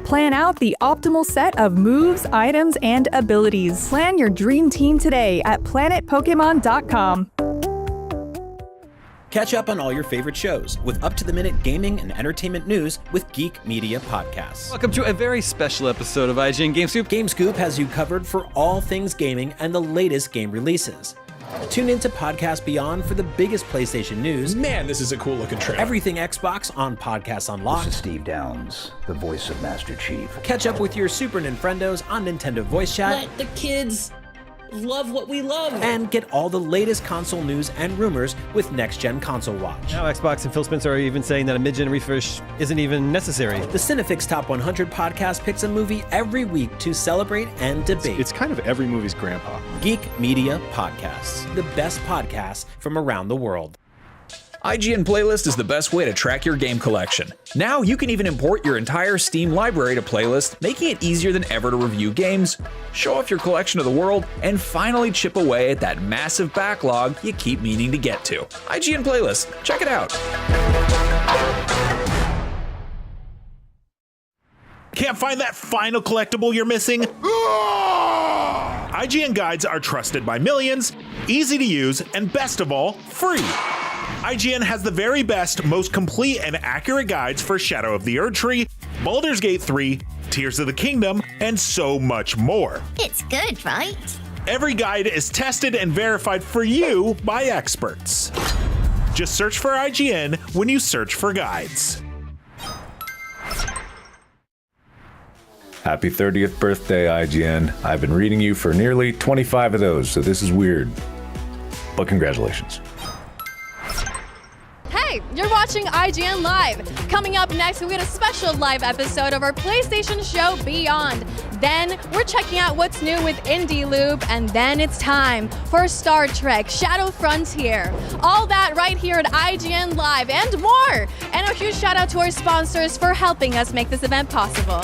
Plan out the optimal set of moves, items, and abilities. Plan your dream team today at planetpokemon.com. Catch up on all your favorite shows with up-to-the-minute gaming and entertainment news with Geek Media Podcasts. Welcome to a very special episode of IGN GameScoop. GameScoop has you covered for all things gaming and the latest game releases. Tune into Podcast Beyond for the biggest PlayStation news. Man, this is a cool-looking trailer. Everything Xbox on Podcasts Unlocked. This is Steve Downs, the voice of Master Chief. Catch up with your Super Nintendos on Nintendo Voice Chat. Let the kids love what we love. And get all the latest console news and rumors with Next Gen Console Watch. Now Xbox and Phil Spencer are even saying that a mid-gen refresh isn't even necessary. The Cinefix Top 100 podcast picks a movie every week to celebrate and debate. It's kind of every movie's grandpa. Geek Media Podcasts, the best podcasts from around the world. IGN Playlist is the best way to track your game collection. Now you can even import your entire Steam library to Playlist, making it easier than ever to review games, show off your collection to the world, and finally chip away at that massive backlog you keep meaning to get to. IGN Playlist, check it out. Can't find that final collectible you're missing? IGN guides are trusted by millions, easy to use, and best of all, free. IGN has the very best, most complete and accurate guides for Shadow of the Erdtree, Baldur's Gate 3, Tears of the Kingdom, and so much more. It's good, right? Every guide is tested and verified for you by experts. Just search for IGN when you search for guides. Happy 30th birthday, IGN. I've been reading you for nearly 25 of those, so this is weird. But congratulations. Hey, you're watching IGN Live. Coming up next, we get a special live episode of our PlayStation show Beyond. Then we're checking out what's new with Indie Loop, and then it's time for Star Trek Shadow Frontier. All that right here at IGN Live and more. And a huge shout out to our sponsors for helping us make this event possible.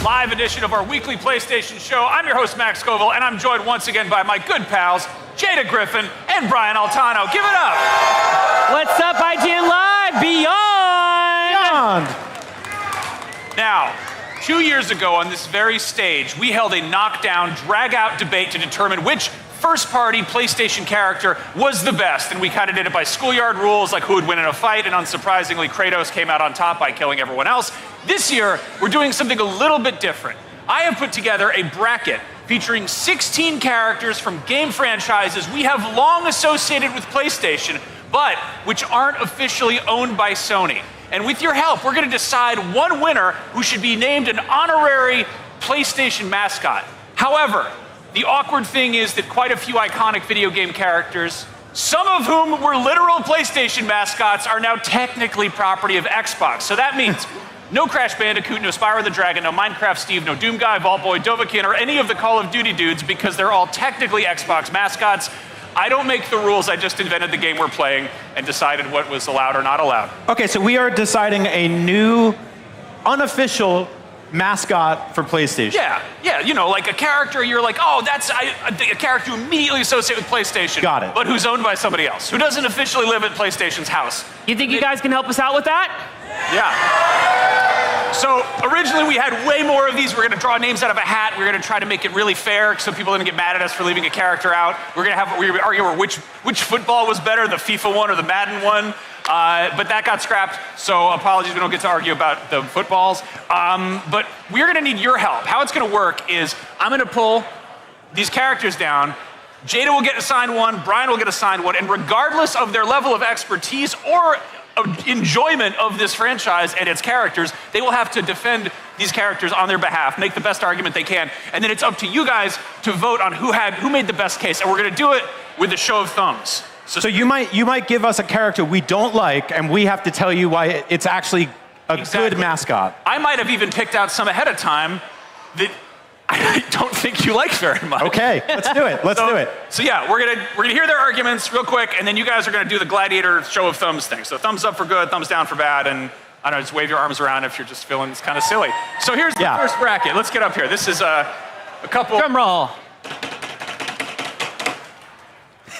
Live edition of our weekly PlayStation show. I'm your host, Max Scoville, and I'm joined once again by my good pals, Jada Griffin and Brian Altano. Give it up! What's up, IGN Live? Beyond! Now, 2 years ago on this very stage, we held a knockdown, drag-out debate to determine which first-party PlayStation character was the best, and we kind of did it by schoolyard rules, like who would win in a fight, and unsurprisingly, Kratos came out on top by killing everyone else. This year, we're doing something a little bit different. I have put together a bracket featuring 16 characters from game franchises we have long associated with PlayStation, but which aren't officially owned by Sony. And with your help, we're gonna decide one winner who should be named an honorary PlayStation mascot. However, the awkward thing is that quite a few iconic video game characters, some of whom were literal PlayStation mascots, are now technically property of Xbox. So that means no Crash Bandicoot, no Spyro the Dragon, no Minecraft Steve, no Doom Guy, Vault Boy, Dovahkiin, or any of the Call of Duty dudes because they're all technically Xbox mascots. I don't make the rules, I just invented the game we're playing and decided what was allowed or not allowed. Okay, so we are deciding a new, unofficial mascot for PlayStation. Yeah, you know, like a character you're like, oh, that's a character you immediately associate with PlayStation. Got it. But who's owned by somebody else, who doesn't officially live at PlayStation's house. You think you guys can help us out with that? Yeah. So originally we had way more of these. We're gonna draw names out of a hat. We're gonna try to make it really fair so people didn't get mad at us for leaving a character out. We're gonna argue over which football was better, the FIFA one or the Madden one. But that got scrapped, so apologies, we don't get to argue about the footballs. But we're gonna need your help. How it's gonna work is I'm gonna pull these characters down. Jada will get assigned one, Brian will get assigned one, and regardless of their level of expertise or enjoyment of this franchise and its characters, they will have to defend these characters on their behalf, make the best argument they can, and then it's up to you guys to vote on who made the best case, and we're gonna do it with a show of thumbs. So you might give us a character we don't like, and we have to tell you why it's actually a good mascot. I might have even picked out some ahead of time that I don't think you like very much. Okay, let's do it. Let's do it. So yeah, we're gonna hear their arguments real quick, and then you guys are gonna do the gladiator show of thumbs thing. So thumbs up for good, thumbs down for bad, and I don't know, just wave your arms around if you're just feeling it's kind of silly. So here's the first bracket. Let's get up here. This is a couple. Drum roll.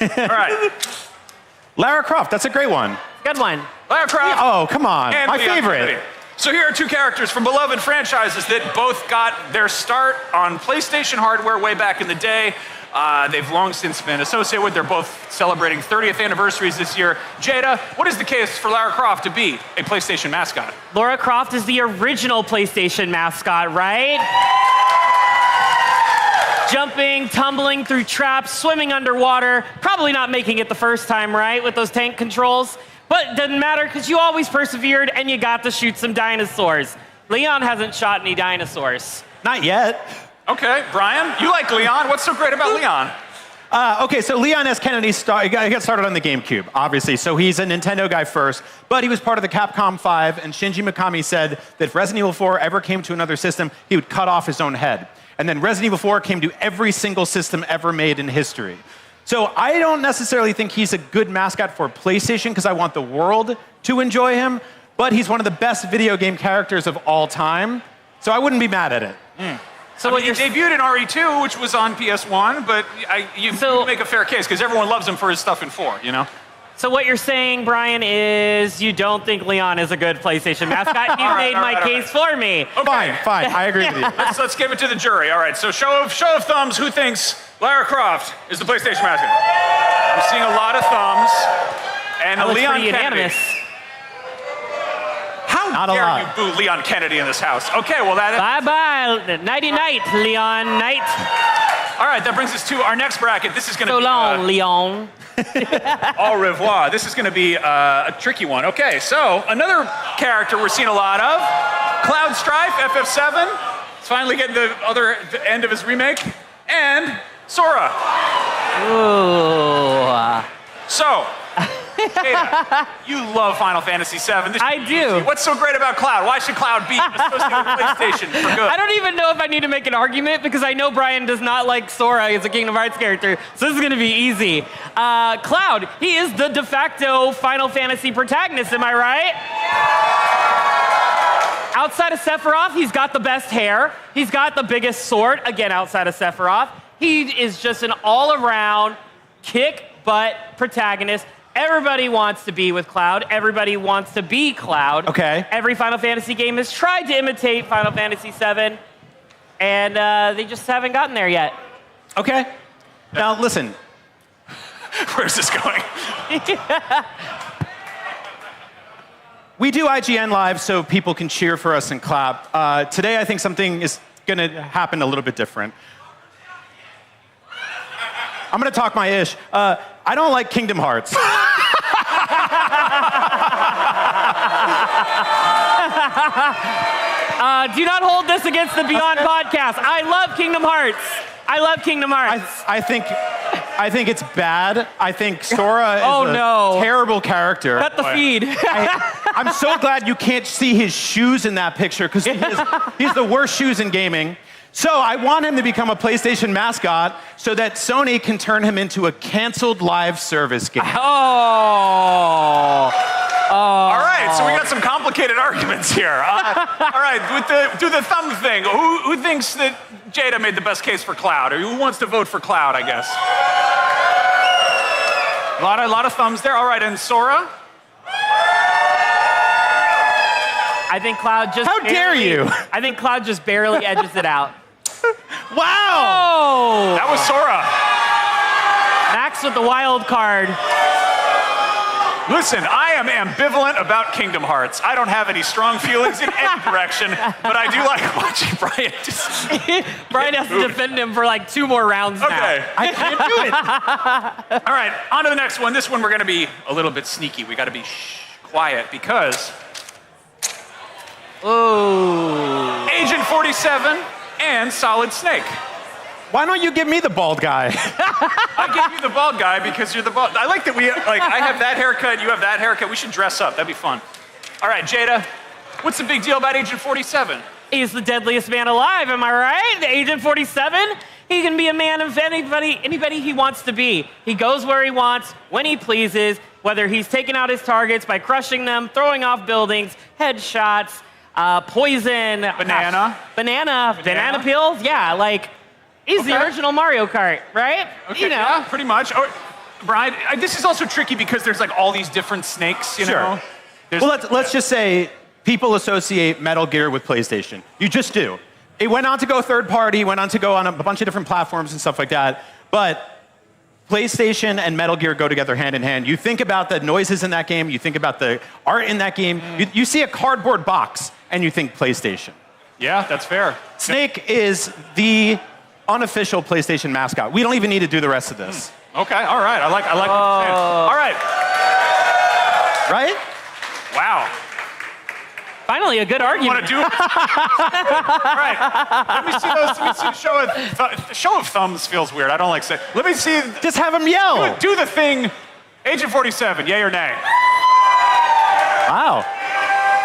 All right. Lara Croft, that's a great one. Good one. Lara Croft. Oh, come on, and my Leon favorite. Kennedy. So here are two characters from beloved franchises that both got their start on PlayStation hardware way back in the day. They've long since been associated with. They're both celebrating 30th anniversaries this year. Jada, what is the case for Lara Croft to be a PlayStation mascot? Lara Croft is the original PlayStation mascot, right? jumping, tumbling through traps, swimming underwater, probably not making it the first time, right, with those tank controls. But it doesn't matter because you always persevered and you got to shoot some dinosaurs. Leon hasn't shot any dinosaurs. Not yet. Okay, Brian, you like Leon. What's so great about Leon? Okay, so Leon S. Kennedy he got started on the GameCube, obviously, so he's a Nintendo guy first, but he was part of the Capcom 5, and Shinji Mikami said that if Resident Evil 4 ever came to another system, he would cut off his own head. And then Resident Evil 4 came to every single system ever made in history. So I don't necessarily think he's a good mascot for PlayStation, because I want the world to enjoy him, but he's one of the best video game characters of all time, so I wouldn't be mad at it. So he debuted in RE2, which was on PS1, but you make a fair case, because everyone loves him for his stuff in 4, you know? So what you're saying, Brian, is you don't think Leon is a good PlayStation mascot. You made my case for me. Okay. Fine, I agree with you. Let's give it to the jury. All right, so show of thumbs, who thinks Lara Croft is the PlayStation mascot? I'm seeing a lot of thumbs. And Leon Kennedy. Unanimous. How dare you boo Leon Kennedy in this house? Okay, well that is... Bye-bye, nighty-night, Leon Knight. All right, that brings us to our next bracket. This is going to be... So long, Leon. Au revoir. This is going to be a tricky one. Okay, so another character we're seeing a lot of. Cloud Strife, FF7. It's finally getting the other end of his remake. And Sora. Ooh. So... Jada, you love Final Fantasy VII. I do. What's so great about Cloud? Why should Cloud be associated with PlayStation for good? I don't even know if I need to make an argument because I know Brian does not like Sora as a Kingdom Hearts character, so this is going to be easy. Cloud, he is the de facto Final Fantasy protagonist, am I right? Outside of Sephiroth, he's got the best hair. He's got the biggest sword, again, outside of Sephiroth. He is just an all-around kick-butt protagonist. Everybody wants to be with Cloud. Everybody wants to be Cloud. Okay. Every Final Fantasy game has tried to imitate Final Fantasy VII, and they just haven't gotten there yet. Okay. Now, listen. Where's this going? We do IGN Live so people can cheer for us and clap. Today, I think something is going to happen a little bit different. I'm going to talk my ish. I don't like Kingdom Hearts. Do not hold this against the Beyond podcast. I love Kingdom Hearts. I love Kingdom Hearts. I think it's bad. I think Sora is a terrible character. Cut the feed. I'm so glad you can't see his shoes in that picture because he's the worst shoes in gaming. So I want him to become a PlayStation mascot so that Sony can turn him into a canceled live service game. All right, so we got some complicated arguments here. All right, do the thumb thing. Who thinks that Jada made the best case for Cloud? Or who wants to vote for Cloud, I guess? A lot of thumbs there. All right, and Sora? I think Cloud just How dare you? I think Cloud just barely edges it out. Wow! Oh! That was Sora. Max with the wild card. Listen, I am ambivalent about Kingdom Hearts. I don't have any strong feelings in any direction, but I do like watching Brian just... Brian has to defend him for like 2 more rounds now. Okay. I can't do it. All right, on to the next one. This one we're going to be a little bit sneaky. We got to be quiet because... Oh. Agent 47 and Solid Snake. Why don't you give me the bald guy? I give you the bald guy because you're the bald. I like that I have that haircut, you have that haircut. We should dress up. That'd be fun. All right, Jada, what's the big deal about Agent 47? He's the deadliest man alive, am I right? Agent 47? He can be a man of anybody he wants to be. He goes where he wants, when he pleases, whether he's taking out his targets by crushing them, throwing off buildings, headshots, poison. Banana Pills? Yeah, like... He's the original Mario Kart, right? Okay, you know. Yeah, pretty much. Brian, this is also tricky because there's like all these different snakes, you know? Well, let's just say people associate Metal Gear with PlayStation. You just do. It went on to go third party, went on to go on a bunch of different platforms and stuff like that, but PlayStation and Metal Gear go together hand in hand. You think about the noises in that game, you think about the art in that game, you see a cardboard box and you think PlayStation. Yeah, that's fair. Snake is the unofficial PlayStation mascot. We don't even need to do the rest of this. Okay, all right. I like what you're saying. All right. Right? Wow. Finally, a good argument. Want to do it? All right. Let me see those. Let me see the show of thumbs feels weird. I don't like saying. Let me see. Just have them yell. Do the thing. Agent 47, yay or nay? Wow.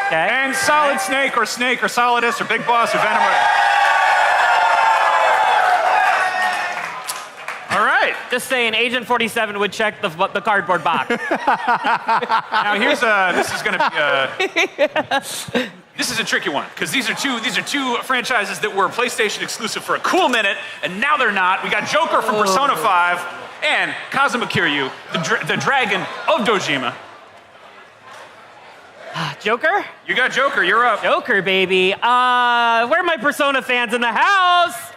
Okay. And Solid Snake or Solidus or Big Boss or Venom. All right. Just saying, Agent 47 would check the cardboard box. Now here's this is going to be this is a tricky one because these are two franchises that were PlayStation exclusive for a cool minute and now they're not. We got Joker from Persona 5 and Kazuma Kiryu, the Dragon of Dojima. Joker? You got Joker. You're up. Joker, baby. Where are my Persona fans in the house?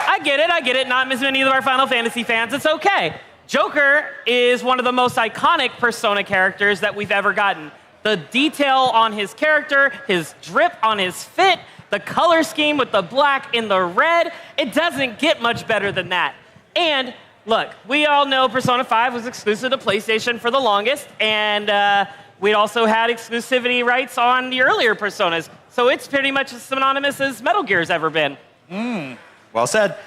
I get it. Not as many of our Final Fantasy fans. It's okay. Joker is one of the most iconic Persona characters that we've ever gotten. The detail on his character, his drip on his fit, the color scheme with the black and the red, it doesn't get much better than that. And look, we all know Persona 5 was exclusive to PlayStation for the longest, and we also had exclusivity rights on the earlier Personas. So it's pretty much as synonymous as Metal Gear's ever been. Well said.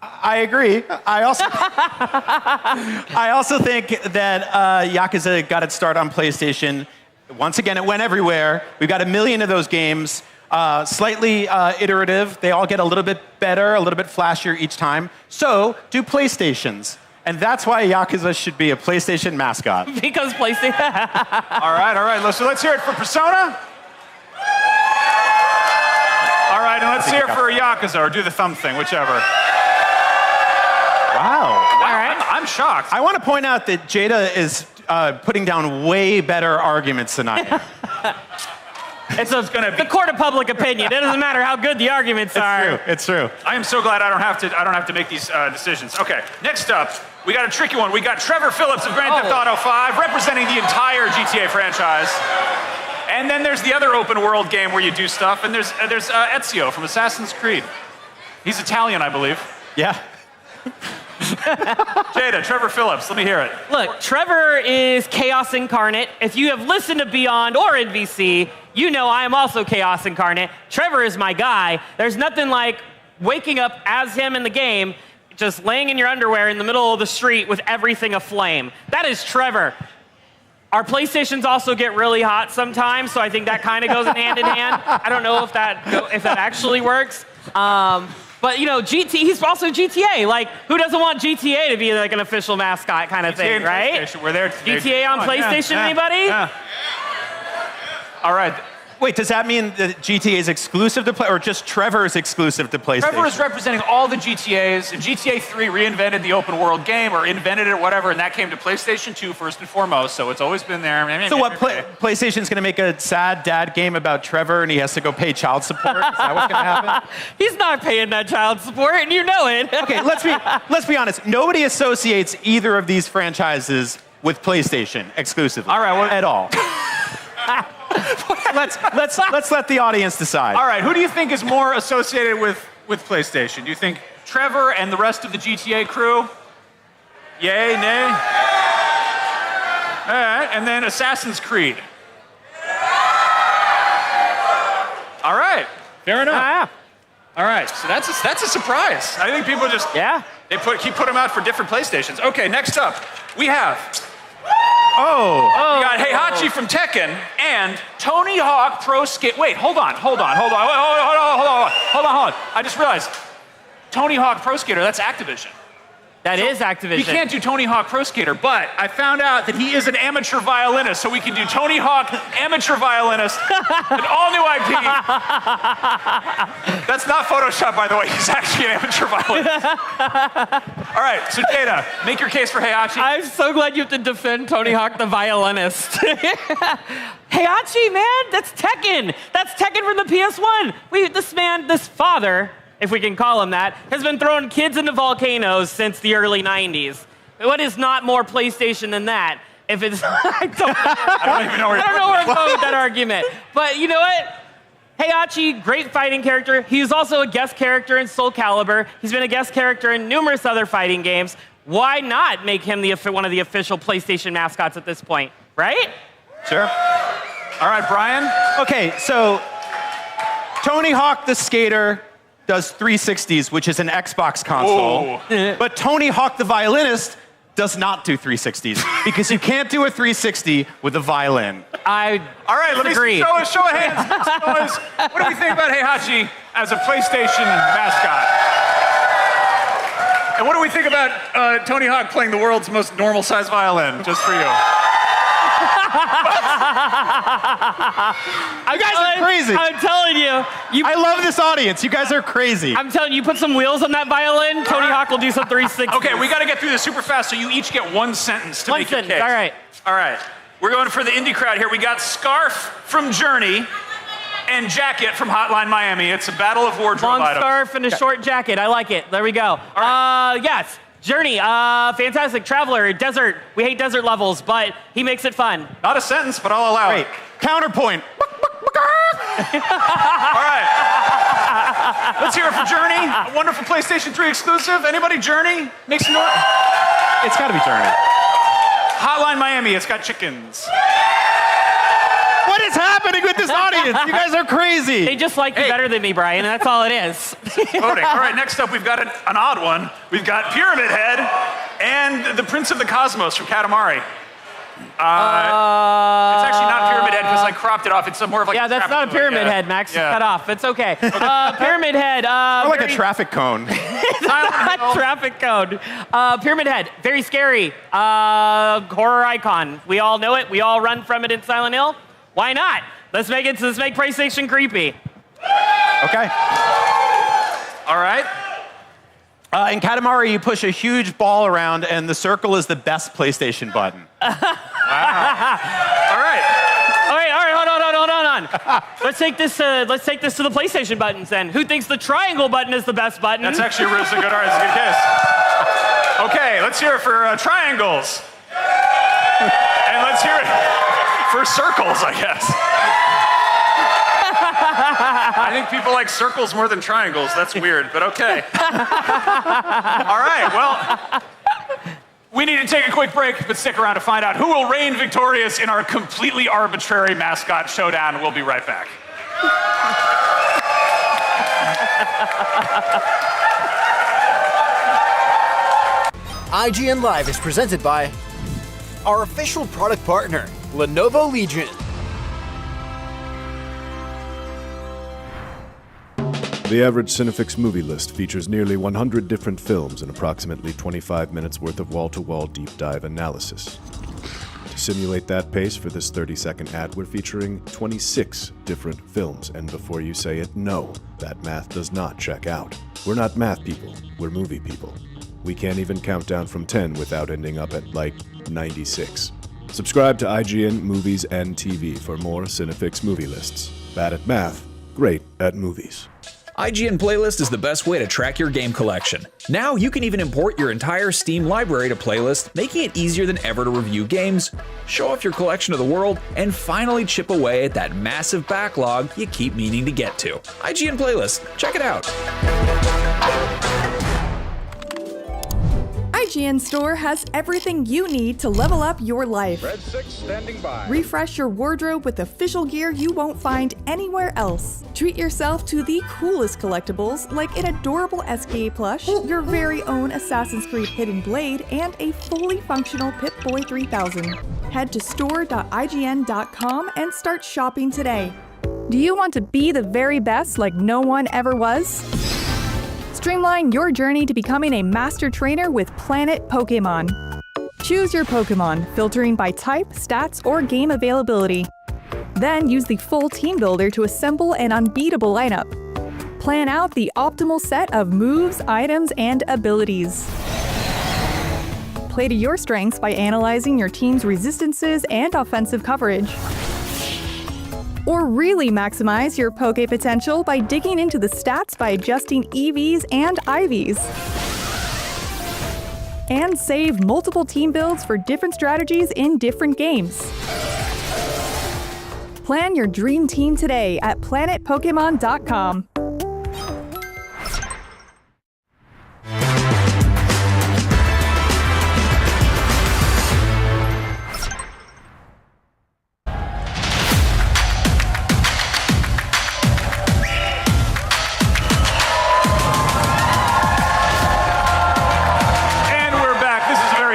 I agree. I also think that Yakuza got its start on PlayStation. Once again, it went everywhere. We've got 1 million of those games. Slightly iterative. They all get a little bit better, a little bit flashier each time. So do PlayStations. And that's why Yakuza should be a PlayStation mascot. Because PlayStation. All right. So let's hear it for Persona. All right, and let's hear it for Yakuza, or do the thumb thing, whichever. Wow. All right. I'm shocked. I want to point out that Jada is putting down way better arguments than I am. It's the court of public opinion. It doesn't matter how good the arguments are. It's true. I am so glad I don't have to make these decisions. Okay, next up, we got a tricky one. We got Trevor Phillips of Grand Theft Auto 5 representing the entire GTA franchise. And then there's the other open world game where you do stuff, and there's Ezio from Assassin's Creed. He's Italian, I believe. Yeah. Jada, Trevor Phillips, let me hear it. Look, Trevor is chaos incarnate. If you have listened to Beyond or NVC, you know I am also chaos incarnate. Trevor is my guy. There's nothing like waking up as him in the game, just laying in your underwear in the middle of the street with everything aflame. That is Trevor. Our PlayStations also get really hot sometimes, so I think that kind of goes hand in hand. I don't know if that actually works. But you know, he's also GTA. Like, who doesn't want GTA to be like an official mascot kind of thing, right? We're there. GTA on PlayStation, anybody? Yeah. All right. Wait, does that mean that GTA is exclusive to play, or just Trevor is exclusive to PlayStation? Trevor is representing all the GTAs. GTA 3 reinvented the open world game, or invented it, or whatever, and that came to PlayStation 2 first and foremost, so it's always been there. So what, PlayStation's gonna make a sad dad game about Trevor and he has to go pay child support? Is that what's gonna happen? He's not paying that child support, and you know it. Okay, let's be honest. Nobody associates either of these franchises with PlayStation exclusively. All right, well, at all. Let's let the audience decide. All right, who do you think is more associated with PlayStation? Do you think Trevor and the rest of the GTA crew? Yay, nay? All right, and then Assassin's Creed. All right, fair enough. All right, so that's a surprise. I think people just keep putting them out for different PlayStations. Okay, next up we have. We got Heihachi from Tekken and Tony Hawk Pro Skate. Wait, hold on. I just realized Tony Hawk Pro Skater, that's Activision. That is Activision. You can't do Tony Hawk Pro Skater, but I found out that he is an amateur violinist, so we can do Tony Hawk amateur violinist, an all-new IP. That's not Photoshop, by the way. He's actually an amateur violinist. All right, so Jada, make your case for Heihachi. I'm so glad you have to defend Tony Hawk the violinist. Heihachi, man, that's Tekken. That's Tekken from the PS1. This father, if we can call him that, has been throwing kids into volcanoes since the early 90s. What is not more PlayStation than that? If it's, I don't even know where I'm going with that argument. But you know what? Heihachi, great fighting character. He's also a guest character in Soul Calibur. He's been a guest character in numerous other fighting games. Why not make him one of the official PlayStation mascots at this point, right? Sure. All right, Brian. Okay, so Tony Hawk the Skater does 360s, which is an Xbox console. But Tony Hawk the Violinist does not do 360s because you can't do a 360 with a violin. All right, let me see. Show of hands. What do we think about Heihachi as a PlayStation mascot? And what do we think about Tony Hawk playing the world's most normal-sized violin, just for you? You guys are crazy. I'm telling you. I love this audience. You guys are crazy. I'm telling you, put some wheels on that violin, Tony Hawk will do some 360s. Okay, we got to get through this super fast, so you each get one sentence to make your case. All right. All right. We're going for the indie crowd here. We got Scarf from Journey and Jacket from Hotline Miami. It's a battle of wardrobe Long items. scarf and a short jacket. I like it. There we go. Yes. Journey, fantastic. Traveler, desert. We hate desert levels, but he makes it fun. Not a sentence, but I'll allow it. Counterpoint. All right. Let's hear it for Journey. A wonderful PlayStation 3 exclusive. Anybody Journey? Make some noise. It's got to be Journey. Hotline Miami. It's got chickens. What is happening with this audience? You guys are crazy. They just like you better than me, Brian, and that's all it is. Voting. All right, next up, we've got an odd one. We've got Pyramid Head and the Prince of the Cosmos from Katamari. It's actually not Pyramid Head because I cropped it off. It's more of like that's not a pyramid head, Max. Cut off. It's okay. Pyramid Head. Or like a traffic cone. Not traffic cone. Pyramid Head. Very scary. Horror icon. We all know it. We all run from it in Silent Hill. Why not? Let's make PlayStation creepy. Okay. All right. In Katamari, you push a huge ball around, and the circle is the best PlayStation button. Wow. All right. Hold on. Let's take this to the PlayStation buttons then. Who thinks the triangle button is the best button? That's actually a really good. All right, that's a good case. Okay, let's hear it for triangles. And let's hear it for circles, I guess. I think people like circles more than triangles. That's weird, but okay. All right, well, we need to take a quick break, but stick around to find out who will reign victorious in our completely arbitrary mascot showdown. We'll be right back. IGN Live is presented by our official product partner, Lenovo Legion. The average Cinefix movie list features nearly 100 different films and approximately 25 minutes worth of wall-to-wall deep dive analysis. To simulate that pace for this 30-second ad, we're featuring 26 different films, and before you say it, no, that math does not check out. We're not math people, we're movie people. We can't even count down from 10 without ending up at, 96. Subscribe to IGN Movies and TV for more Cinefix movie lists. Bad at math, great at movies. IGN Playlist is the best way to track your game collection. Now you can even import your entire Steam library to Playlist, making it easier than ever to review games, show off your collection of the world, and finally chip away at that massive backlog you keep meaning to get to. IGN Playlist, check it out. IGN Store has everything you need to level up your life. Red 6 standing by. Refresh your wardrobe with official gear you won't find anywhere else. Treat yourself to the coolest collectibles like an adorable SKA plush, your very own Assassin's Creed Hidden Blade, and a fully functional Pip-Boy 3000. Head to store.ign.com and start shopping today. Do you want to be the very best like no one ever was? Streamline your journey to becoming a master trainer with Planet Pokemon. Choose your Pokemon, filtering by type, stats, or game availability. Then use the full team builder to assemble an unbeatable lineup. Plan out the optimal set of moves, items, and abilities. Play to your strengths by analyzing your team's resistances and offensive coverage. Or really maximize your Poke potential by digging into the stats by adjusting EVs and IVs. And save multiple team builds for different strategies in different games. Plan your dream team today at planetpokemon.com.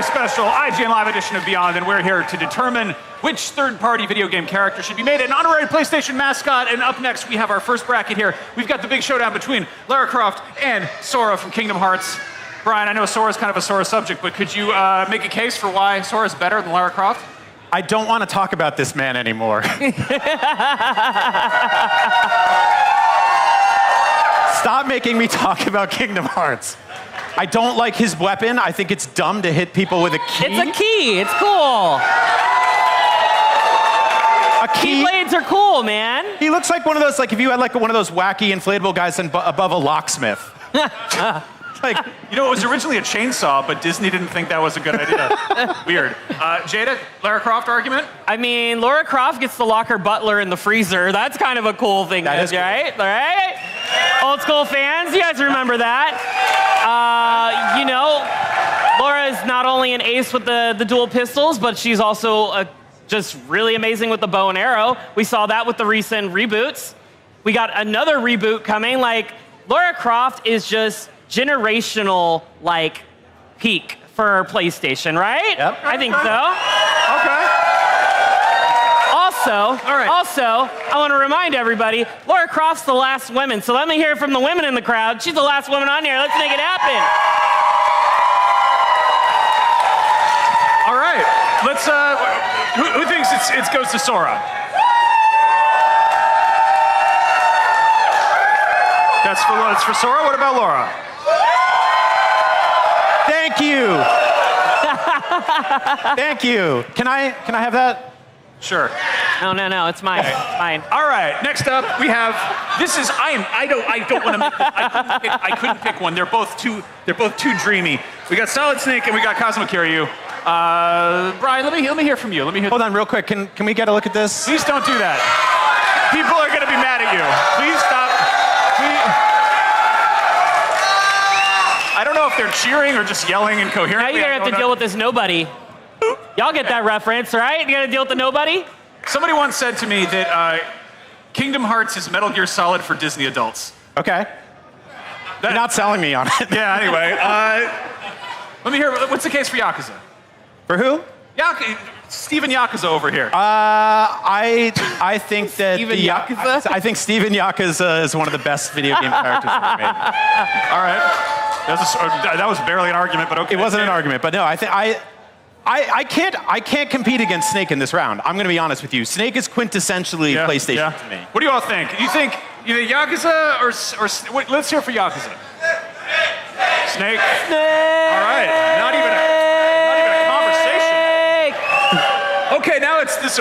Special IGN Live edition of Beyond, and we're here to determine which third-party video game character should be made an honorary PlayStation mascot. And up next, we have our first bracket here. We've got the big showdown between Lara Croft and Sora from Kingdom Hearts. Brian, I know Sora's kind of a Sora subject, but could you make a case for why Sora's better than Lara Croft? I don't want to talk about this man anymore. Stop making me talk about Kingdom Hearts. I don't like his weapon. I think it's dumb to hit people with a key. It's a key. It's cool. A key. Keyblades are cool, man. He looks like one of those, like if you had like one of those wacky inflatable guys above a locksmith. Like, you know, it was originally a chainsaw, but Disney didn't think that was a good idea. Weird. Jada, Lara Croft argument? I mean, Lara Croft gets to lock her butler in the freezer. That's kind of a cool thing, that is cool. Right? All right? Old school fans, you guys remember that. You know, Laura is not only an ace with the dual pistols, but she's also just really amazing with the bow and arrow. We saw that with the recent reboots. We got another reboot coming. Like, Lara Croft is just generational, like, peak for PlayStation, right? Yep. I think so. Okay. Also, I want to remind everybody, Lara Croft's the last woman, so let me hear from the women in the crowd. She's the last woman on here. Let's make it happen. All right. Let's, who thinks it goes to Sora? That's for Sora. What about Laura? Thank you. Thank you. Can I have that? Sure. No, it's mine. It's mine. All right. Next up, we have. This is. I don't want to make this. I couldn't pick one. They're both too dreamy. We got Solid Snake and we got Cosmo Kiryu. Brian, let me hear from you. Hold on, real quick. Can we get a look at this? Please don't do that. People are going to be mad at you. Please stop. I don't know if they're cheering or just yelling incoherently. Now you're going to have to deal with this nobody. Y'all get that reference, right? You're going to deal with the nobody? Somebody once said to me that Kingdom Hearts is Metal Gear Solid for Disney adults. Okay. You're not selling me on it. Yeah, anyway. Let me hear, what's the case for Yakuza? For who? Steven Yakuza over here. I think that Steven Yakuza? I think Steven Yakuza is one of the best video game characters ever made. All right. That was barely an argument, but okay. It wasn't an argument, but no, I can't compete against Snake in this round. I'm going to be honest with you. Snake is quintessentially PlayStation to me. What do you all think? Do you think either Yakuza or wait, let's hear for Yakuza. Snake. All right. Not even a conversation. Okay, now it's this.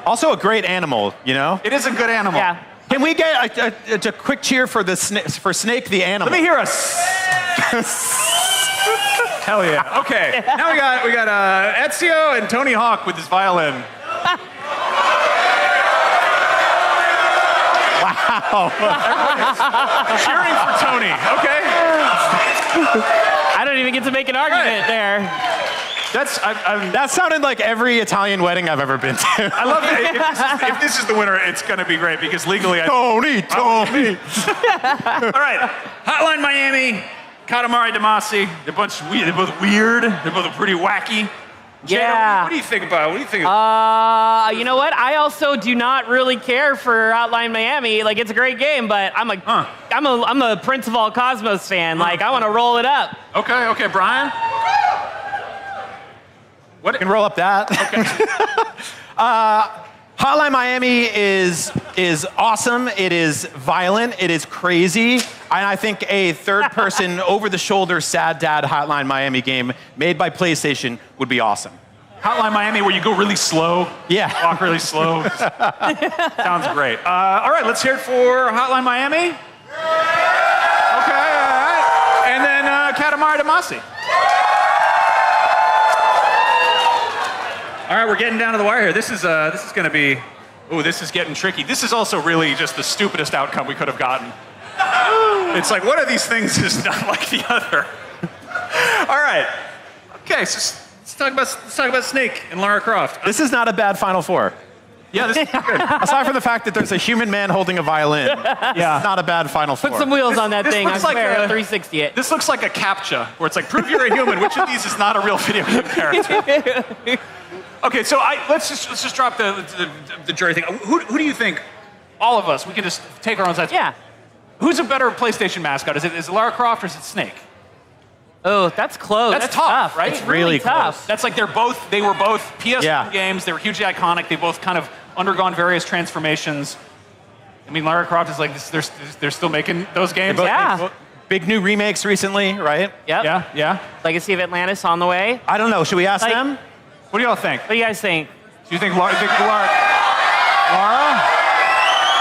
Also a great animal, you know? It is a good animal. Yeah. Can we get a quick cheer for Snake the animal? Let me hear us. Hell yeah. Okay. Now we got Ezio and Tony Hawk with his violin. Wow. Cheering for Tony. Okay. I don't even get to make an argument there. That sounded like every Italian wedding I've ever been to. I love it. If this is the winner, it's going to be great because legally Tony. All right. Hotline Miami, Katamari Damacy. They're both weird. They're both pretty wacky. Yeah. What do you think about it? What do you think? You know what? I also do not really care for Hotline Miami. Like, it's a great game, but I'm a Prince of All Cosmos fan. Like, I want to roll it up. Okay, Brian. What? You can roll up that. Okay. Hotline Miami is awesome. It is violent. It is crazy. And I think a third-person, over-the-shoulder, sad dad Hotline Miami game made by PlayStation would be awesome. Hotline Miami, where you go really slow. Yeah. Walk really slow. Sounds great. All right, let's hear it for Hotline Miami. Okay, all right. And then Katamari Damacy. All right, we're getting down to the wire here. This is going to be Ooh, this is getting tricky. This is also really just the stupidest outcome we could have gotten. It's like, one of these things is not like the other. All right. Okay, so let's talk about Snake and Lara Croft. This is not a bad Final Four. Yeah, this is good. Aside from the fact that there's a human man holding a violin, yeah, it's not a bad Final Four. Put some wheels on that thing. I looks like swear, a- 360 it. This looks like a CAPTCHA, where it's like, prove you're a human. Which of these is not a real video game character? Okay, so let's just drop the jury thing. Who do you think? All of us, we can just take our own sides. Yeah. Who's a better PlayStation mascot? Is it Lara Croft or is it Snake? Oh, that's close. That's tough, right? It's really tough. That's like they were both PS1 games. They were hugely iconic. They both kind of undergone various transformations. I mean, Lara Croft is like, they're still making those games. Yeah. Big new remakes recently, right? Yep. Yeah. Legacy of Atlantis on the way. I don't know. Should we ask Like- them? What do y'all think? What do you guys think? Do you think Lara? Lara?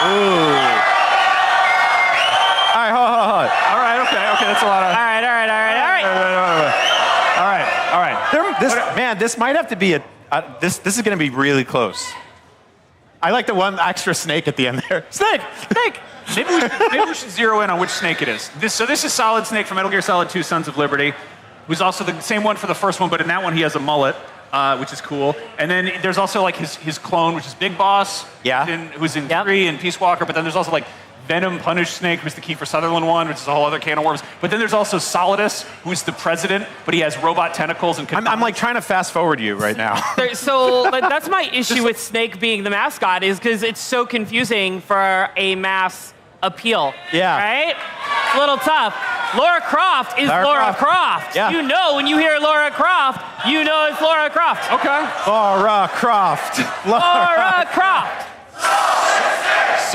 Ooh. All right, hold on. All right, okay, that's a lot of. All right. All right. This might have to be this is going to be really close. I like the one extra snake at the end there. Snake. Maybe we should zero in on which Snake it is. This is Solid Snake from Metal Gear Solid 2: Sons of Liberty, who's also the same one for the first one, but in that one he has a mullet, which is cool. And then there's also like his clone, which is Big Boss, who's in 3 and Peace Walker. But then there's also like Venom Punish Snake, who's the Kiefer Sutherland one, which is a whole other can of worms. But then there's also Solidus, who's the president, but he has robot tentacles and. I'm like trying to fast forward you right now. So that's my issue with Snake being the mascot is because it's so confusing for a mass appeal. Yeah. Right? It's a little tough. Lara Croft is Lara Croft. Yeah. You know when you hear Lara Croft, you know it's Lara Croft. Okay. Lara Croft. Lara Croft.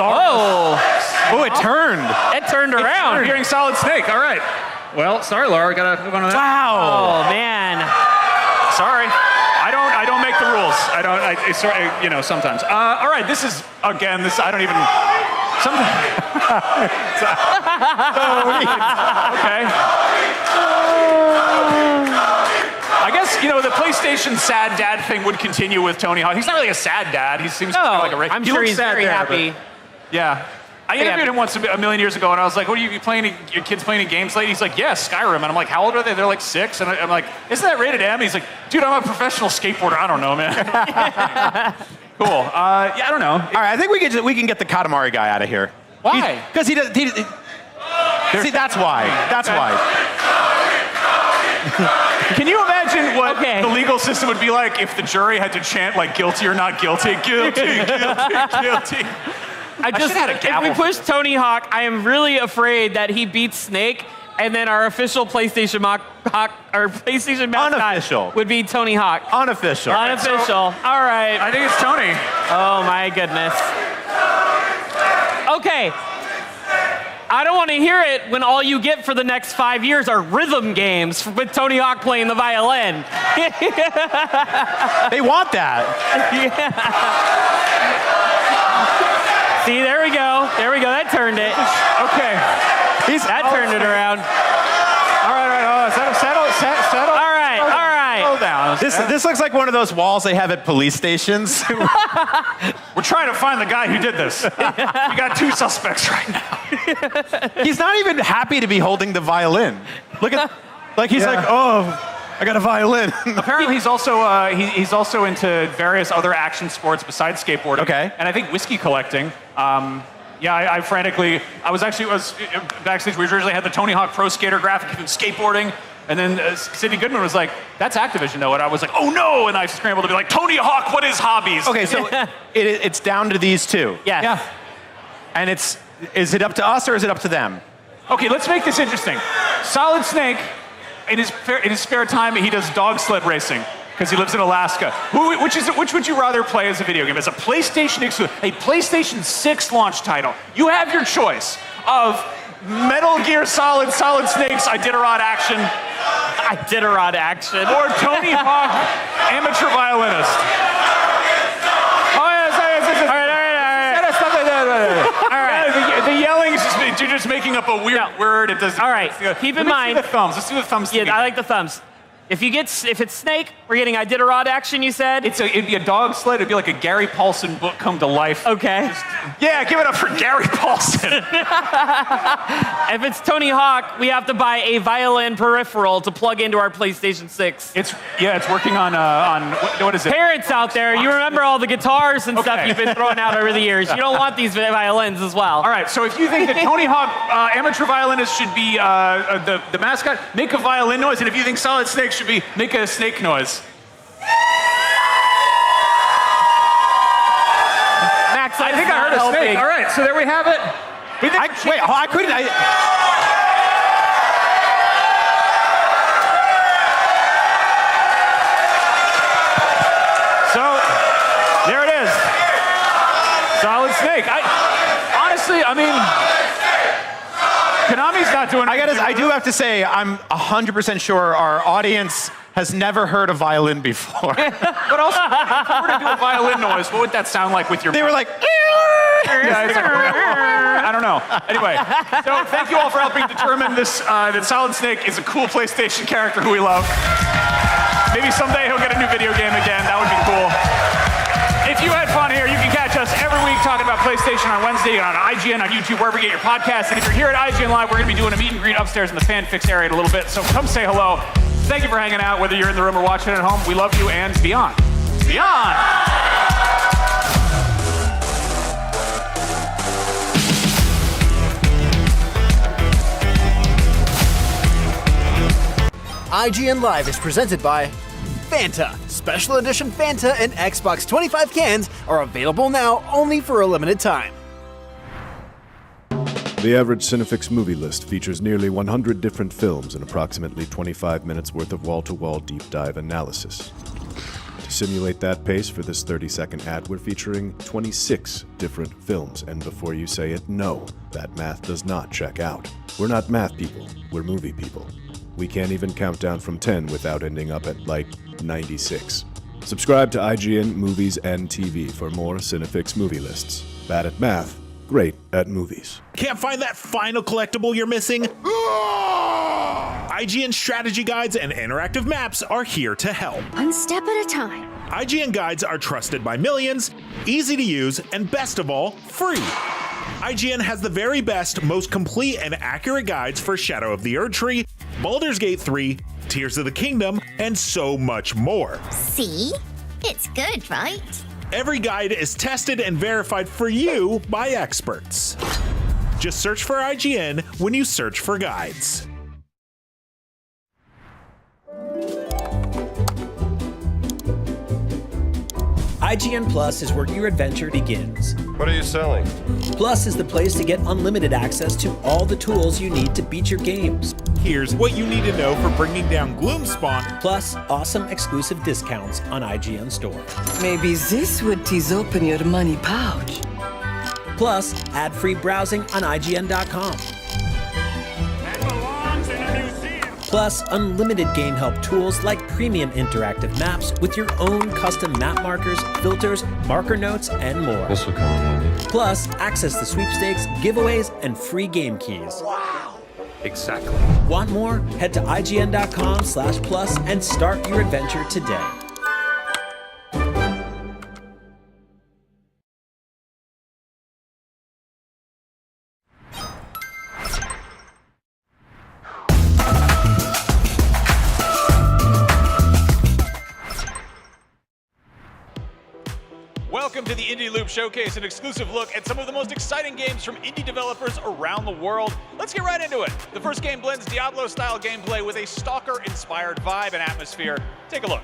Oh, it turned. It turned around. You're hearing Solid Snake. All right. Well, sorry, Laura. Gotta move on to that. Wow. Oh man. Sorry. I don't make the rules. Sorry, sometimes. All right. This is again. I don't even. Sometimes. Okay. I guess the PlayStation sad dad thing would continue with Tony Hawk. He's not really a sad dad. He seems to be like a. I'm sure he's very happy. Yeah. I interviewed him once a million years ago, and I was like, "What are you playing? Your kids playing any games lately?" He's like, "Yeah, Skyrim." And I'm like, "How old are they?" They're like 6. And I'm like, "Isn't that rated M?" He's like, "Dude, I'm a professional skateboarder. I don't know, man." Cool. I don't know. All right, I think we can get the Katamari guy out of here. Why? Because he does. See, that's why. That's why. Can you imagine what the legal system would be like if the jury had to chant like guilty or not guilty, guilty, guilty, guilty? If we push Tony Hawk, I am really afraid that he beats Snake, and then our official PlayStation mascot would be Tony Hawk. Unofficial. Unofficial. All right. I think it's Tony. Oh my goodness. Okay. I don't want to hear it when all you get for the next 5 years are rhythm games with Tony Hawk playing the violin. They want that. See, there we go. That turned it. Okay. That turned it around. All right. Settle. All right. Slow down. This looks like one of those walls they have at police stations. We're trying to find the guy who did this. We got 2 suspects right now. He's not even happy to be holding the violin. Look at, he's like, oh, I got a violin. Apparently, he's also into various other action sports besides skateboarding. Okay. And I think whiskey collecting. I was backstage. We originally had the Tony Hawk Pro Skater graphic of him skateboarding. And then Sidney Goodman was like, "That's Activision, though." And I was like, "Oh no!" And I scrambled to be like, "Tony Hawk, what is hobbies?" Okay, so it's down to these 2. Yes. Yeah. And is it up to us or is it up to them? Okay, let's make this interesting. Solid Snake, in his spare time, he does dog sled racing because he lives in Alaska. Which would you rather play as a video game? As a PlayStation exclusive, a PlayStation 6 launch title. You have your choice of Metal Gear Solid Snake's Iditarod action. Iditarod action. Or Tony Hawk, amateur violinist. All right. The yelling is just making up a weird word. It does. All right. Keep in mind. Let's do the thumbs. Yeah, I like the thumbs. If it's Snake, we're getting Iditarod action, you said? It'd be a dog sled. It'd be like a Gary Paulson book come to life. Okay. Yeah, give it up for Gary Paulson. If it's Tony Hawk, we have to buy a violin peripheral to plug into our PlayStation 6. It's working on what is it? Parents out there, you remember all the guitars and stuff you've been throwing out over the years. You don't want these violins as well. All right, so if you think that Tony Hawk amateur violinist should be the mascot, make a violin noise, and if you think Solid Snake should be, make a snake noise. Max, I think I heard a snake. All right, so there we have it. I couldn't. So there it is. Solid Snake. Honestly, I mean, Konami's not doing. I do have to say, I'm 100% sure our audience has never heard a violin before. But also, if you were to do a violin noise, what would that sound like with your? They were like. I don't know. Anyway, so thank you all for helping determine this. That Solid Snake is a cool PlayStation character who we love. Maybe someday he'll get a new video game again. That would be cool. If you had fun here, you can catch us every week talking about PlayStation on Wednesday and on IGN, on YouTube, wherever you get your podcasts. And if you're here at IGN Live, we're going to be doing a meet and greet upstairs in the fan fix area in a little bit. So come say hello. Thank you for hanging out, whether you're in the room or watching at home. We love you and beyond. Beyond! IGN Live is presented by Fanta. Special edition Fanta and Xbox 25 cans are available now only for a limited time. The average Cinefix movie list features nearly 100 different films and approximately 25 minutes worth of wall-to-wall deep dive analysis. To simulate that pace for this 30-second ad, we're featuring 26 different films, and before you say it, no, that math does not check out. We're not math people, we're movie people. We can't even count down from 10 without ending up at, like, 96. Subscribe to IGN Movies and TV for more Cinefix movie lists. Bad at math, great at movies. Can't find that final collectible you're missing? IGN strategy guides and interactive maps are here to help. One step at a time. IGN guides are trusted by millions, easy to use, and best of all, free. IGN has the very best, most complete and accurate guides for Shadow of the Erdtree, Baldur's Gate 3, Tears of the Kingdom, and so much more. See? It's good, right? Every guide is tested and verified for you by experts. Just search for IGN when you search for guides. IGN Plus is where your adventure begins. What are you selling? Plus is the place to get unlimited access to all the tools you need to beat your games. Here's what you need to know for bringing down Gloomspawn. Plus, awesome exclusive discounts on IGN Store. Maybe this would tease open your money pouch. Plus, ad-free browsing on IGN.com. Plus, unlimited game help tools like premium interactive maps with your own custom map markers, filters, marker notes, and more. This will come in handy. Plus, access to sweepstakes, giveaways, and free game keys. Wow. Exactly. Want more? Head to IGN.com/plus and start your adventure today. Welcome to the Indie Loop Showcase, an exclusive look at some of the most exciting games from indie developers around the world. Let's get right into it. The first game blends Diablo-style gameplay with a Stalker-inspired vibe and atmosphere. Take a look.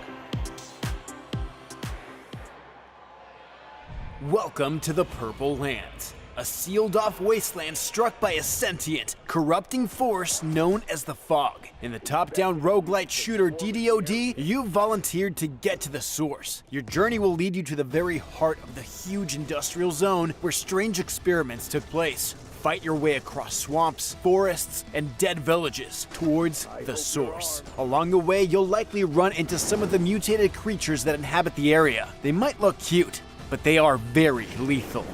Welcome to the Purple Lands, a sealed-off wasteland struck by a sentient, corrupting force known as the Fog. In the top-down roguelite shooter DDoD, you've volunteered to get to the source. Your journey will lead you to the very heart of the huge industrial zone where strange experiments took place. Fight your way across swamps, forests, and dead villages towards the source. Along the way, you'll likely run into some of the mutated creatures that inhabit the area. They might look cute, but they are very lethal.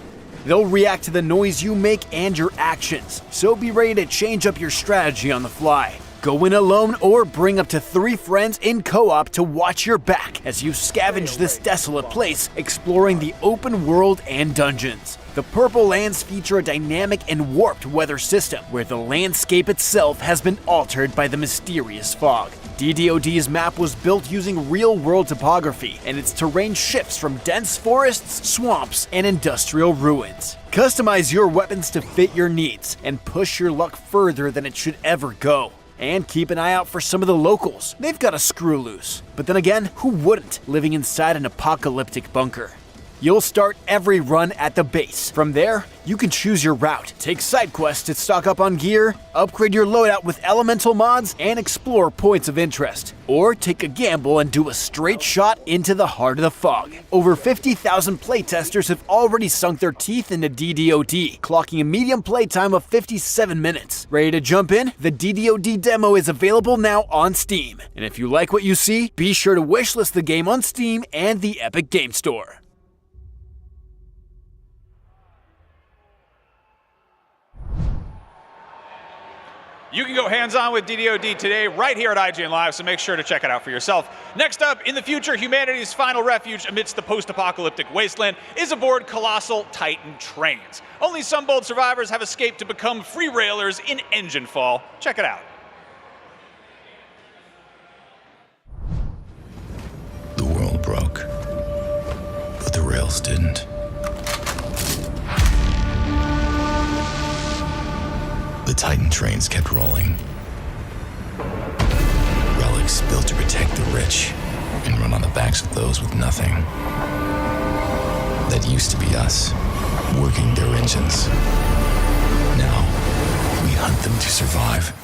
They'll react to the noise you make and your actions, so be ready to change up your strategy on the fly. Go in alone or bring up to 3 friends in co-op to watch your back as you scavenge this desolate place, exploring the open world and dungeons. The Purple Lands feature a dynamic and warped weather system, where the landscape itself has been altered by the mysterious fog. DDoD's map was built using real-world topography, and its terrain shifts from dense forests, swamps, and industrial ruins. Customize your weapons to fit your needs, and push your luck further than it should ever go. And keep an eye out for some of the locals. They've got a screw loose. But then again, who wouldn't, living inside an apocalyptic bunker? You'll start every run at the base. From there, you can choose your route, take side quests to stock up on gear, upgrade your loadout with elemental mods, and explore points of interest. Or take a gamble and do a straight shot into the heart of the fog. Over 50,000 playtesters have already sunk their teeth into DDoD, clocking a medium playtime of 57 minutes. Ready to jump in? The DDoD demo is available now on Steam. And if you like what you see, be sure to wishlist the game on Steam and the Epic Game Store. You can go hands-on with DDoD today right here at IGN Live, so make sure to check it out for yourself. Next up, in the future, humanity's final refuge amidst the post-apocalyptic wasteland is aboard colossal Titan trains. Only some bold survivors have escaped to become free railers in Engine Fall. Check it out. The world broke, but the rails didn't. The Titan trains kept rolling. Relics built to protect the rich and run on the backs of those with nothing. That used to be us, working their engines. Now, we hunt them to survive.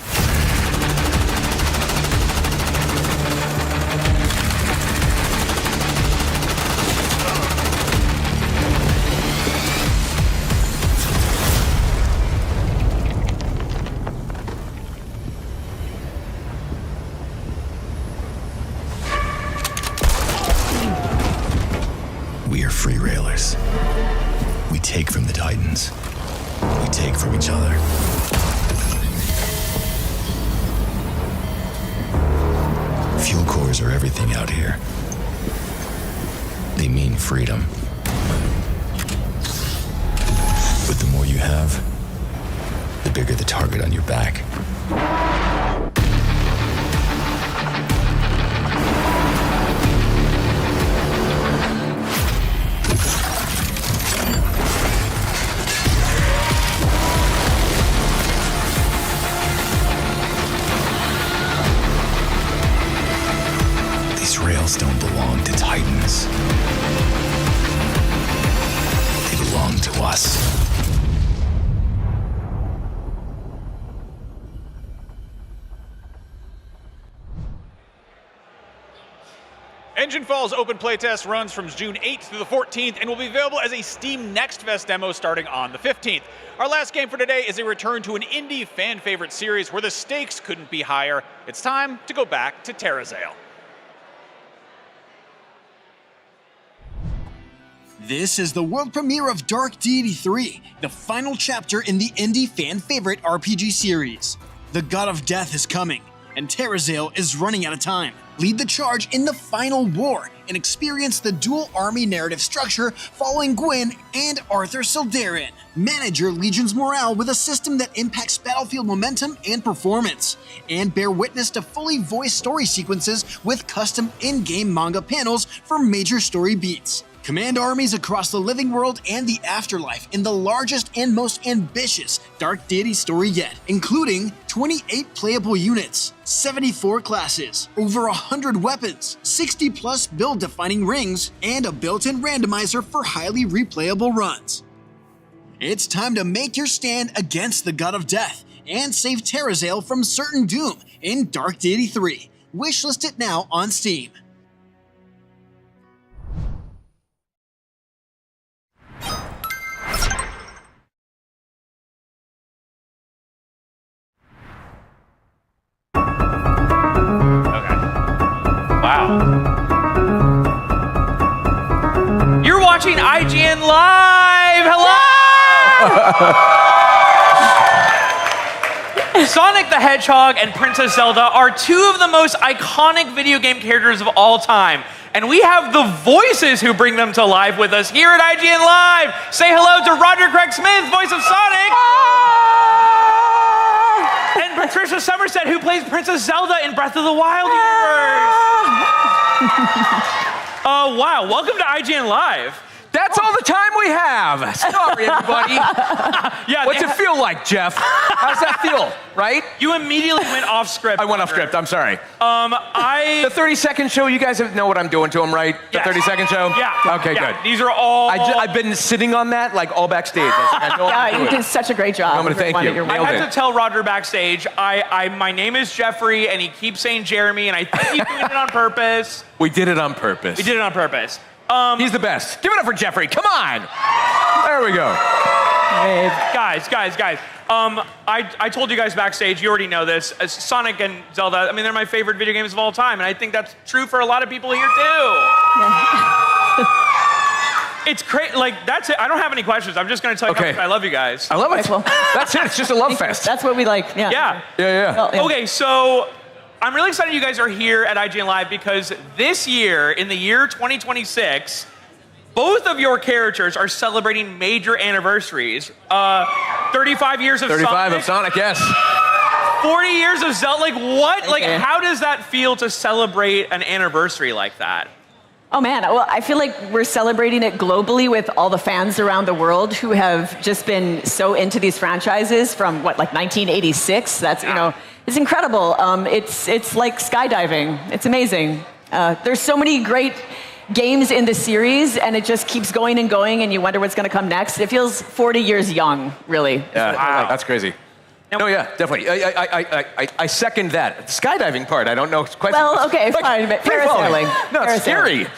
We are free railers. We take from the Titans. We take from each other. Fuel cores are everything out here. They mean freedom. But the more you have, the bigger the target on your back. These rails don't belong to Titans. They belong to us. Engine Fall's open playtest runs from June 8th through the 14th and will be available as a Steam Next Fest demo starting on the 15th. Our last game for today is a return to an indie fan favorite series where the stakes couldn't be higher. It's time to go back to Terrazale. This is the world premiere of Dark Deity 3, the final chapter in the indie fan favorite RPG series. The God of Death is coming, and Terrazale is running out of time. Lead the charge in the final war and experience the dual army narrative structure following Gwyn and Arthur Sildarin. Manage your Legion's morale with a system that impacts battlefield momentum and performance, and bear witness to fully voiced story sequences with custom in-game manga panels for major story beats. Command armies across the living world and the afterlife in the largest and most ambitious Dark Deity story yet, including 28 playable units, 74 classes, over 100 weapons, 60 plus build-defining rings, and a built-in randomizer for highly replayable runs. It's time to make your stand against the God of Death and save Terrazale from certain doom in Dark Deity 3. Wishlist it now on Steam. Wow. You're watching IGN Live! Hello! Sonic the Hedgehog and Princess Zelda are two of the most iconic video game characters of all time. And we have the voices who bring them to life with us here at IGN Live. Say hello to Roger Craig Smith, voice of Sonic. And Patricia Somerset, who plays Princess Zelda in Breath of the Wild universe. Wow, welcome to IGN Live. That's all the time we have. Sorry, everybody. What's it feel like, Jeff? How's that feel, right? You immediately went off script. I went off script, I'm sorry. The 30-second show, you guys know what I'm doing to him, right? The 30-second show? Yeah. Okay, good. These are all... I've been sitting on that, like, all backstage. You did such a great job. I'm gonna thank you. I had to tell Roger backstage, my name is Jeffrey, and he keeps saying Jeremy, and I think he's doing it on purpose. We did it on purpose. We did it on purpose. He's the best. Give it up for Jeffrey. Come on. There we go. Guys. I told you guys backstage, you already know this, Sonic and Zelda, I mean, they're my favorite video games of all time, and I think that's true for a lot of people here, too. It's crazy. Like, that's it. I don't have any questions. I'm just going to tell you how much I love you guys. I love it. That's it. It's just a love fest. That's what we like. Yeah. Yeah. Okay, so I'm really excited you guys are here at IGN Live because this year, in the year 2026, both of your characters are celebrating major anniversaries. 35 years of 35 of Sonic, yes. 40 years of Zelda. Like, what? Like, how does that feel to celebrate an anniversary like that? Oh man, well, I feel like we're celebrating it globally with all the fans around the world who have just been so into these franchises from like 1986. That's, it's incredible. It's like skydiving. It's amazing. There's so many great games in the series, and it just keeps going and going, and you wonder what's going to come next. It feels 40 years young, really. Yeah, wow. That's crazy. No, yeah, definitely. I second that. The skydiving part, I don't know quite. Well, okay, fine, but parasailing. No, it's scary.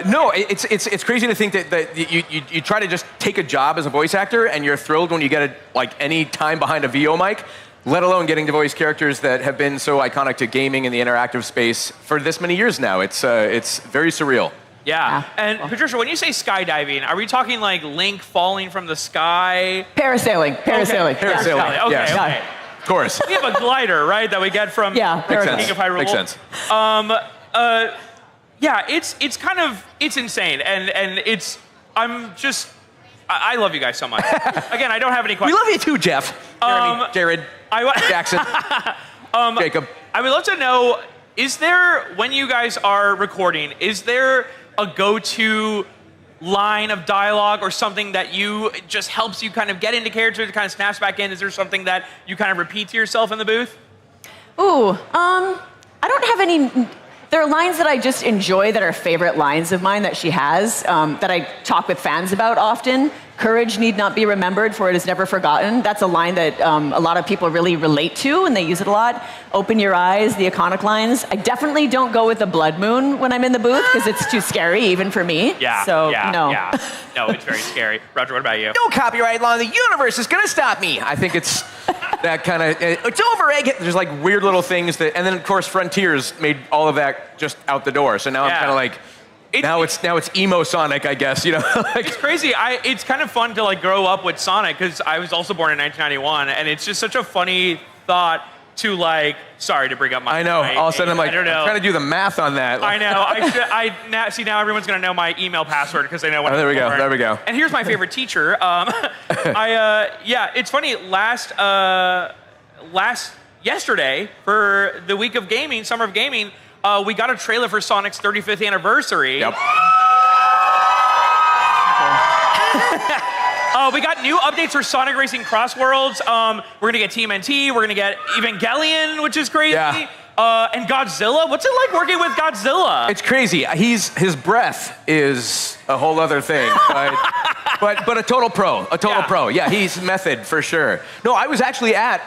No, it's crazy to think that you try to just take a job as a voice actor, and you're thrilled when you get any time behind a VO mic, let alone getting to voice characters that have been so iconic to gaming in the interactive space for this many years now. It's very surreal. Yeah. And Patricia, when you say skydiving, are we talking like Link falling from the sky? Parasailing. Okay. Parasailing. Okay. Yes. Okay. Of course. We have a glider, right, that we get from King of Hyrule. Makes sense. Yeah, it's kind of insane, and I love you guys so much. Again, I don't have any questions. We love you too, Jeff. Jeremy, Jared, Jackson, Jacob. I would love to know, is there, when you guys are recording, is there a go-to line of dialogue or something that just helps you kind of get into character, to kind of snaps back in? Is there something that you kind of repeat to yourself in the booth? Ooh, I don't have any. There are lines that I just enjoy that are favorite lines of mine that she has, that I talk with fans about often. Courage need not be remembered, for it is never forgotten. That's a line that a lot of people really relate to, and they use it a lot. Open your eyes, the iconic lines. I definitely don't go with the blood moon when I'm in the booth, because it's too scary, even for me. Yeah, so, no. Yeah. No, it's very scary. Roger, what about you? No copyright law in the universe is gonna stop me. I think it's that kind of, it's over, egg. There's like weird little things that, and then of course Frontiers made all of that just out the door. So now I'm kind of like, now it's emo Sonic, I guess, It's crazy. It's kind of fun to like grow up with Sonic, because I was also born in 1991, and it's just such a funny thought to like. Sorry to bring up my. I know. All of a sudden I'm like, I'm trying to do the math on that. I know. Now everyone's gonna know my email password because they know what. Oh, there we go. There we go. And here's my favorite teacher. It's funny. Yesterday for the week of gaming, summer of gaming. We got a trailer for Sonic's 35th anniversary. Yep. We got new updates for Sonic Racing Cross Worlds. We're gonna get TMNT. We're gonna get Evangelion, which is crazy. Yeah. And Godzilla. What's it like working with Godzilla? It's crazy. His breath is a whole other thing, but a total pro. A total pro. Yeah, he's method for sure. No, I was actually at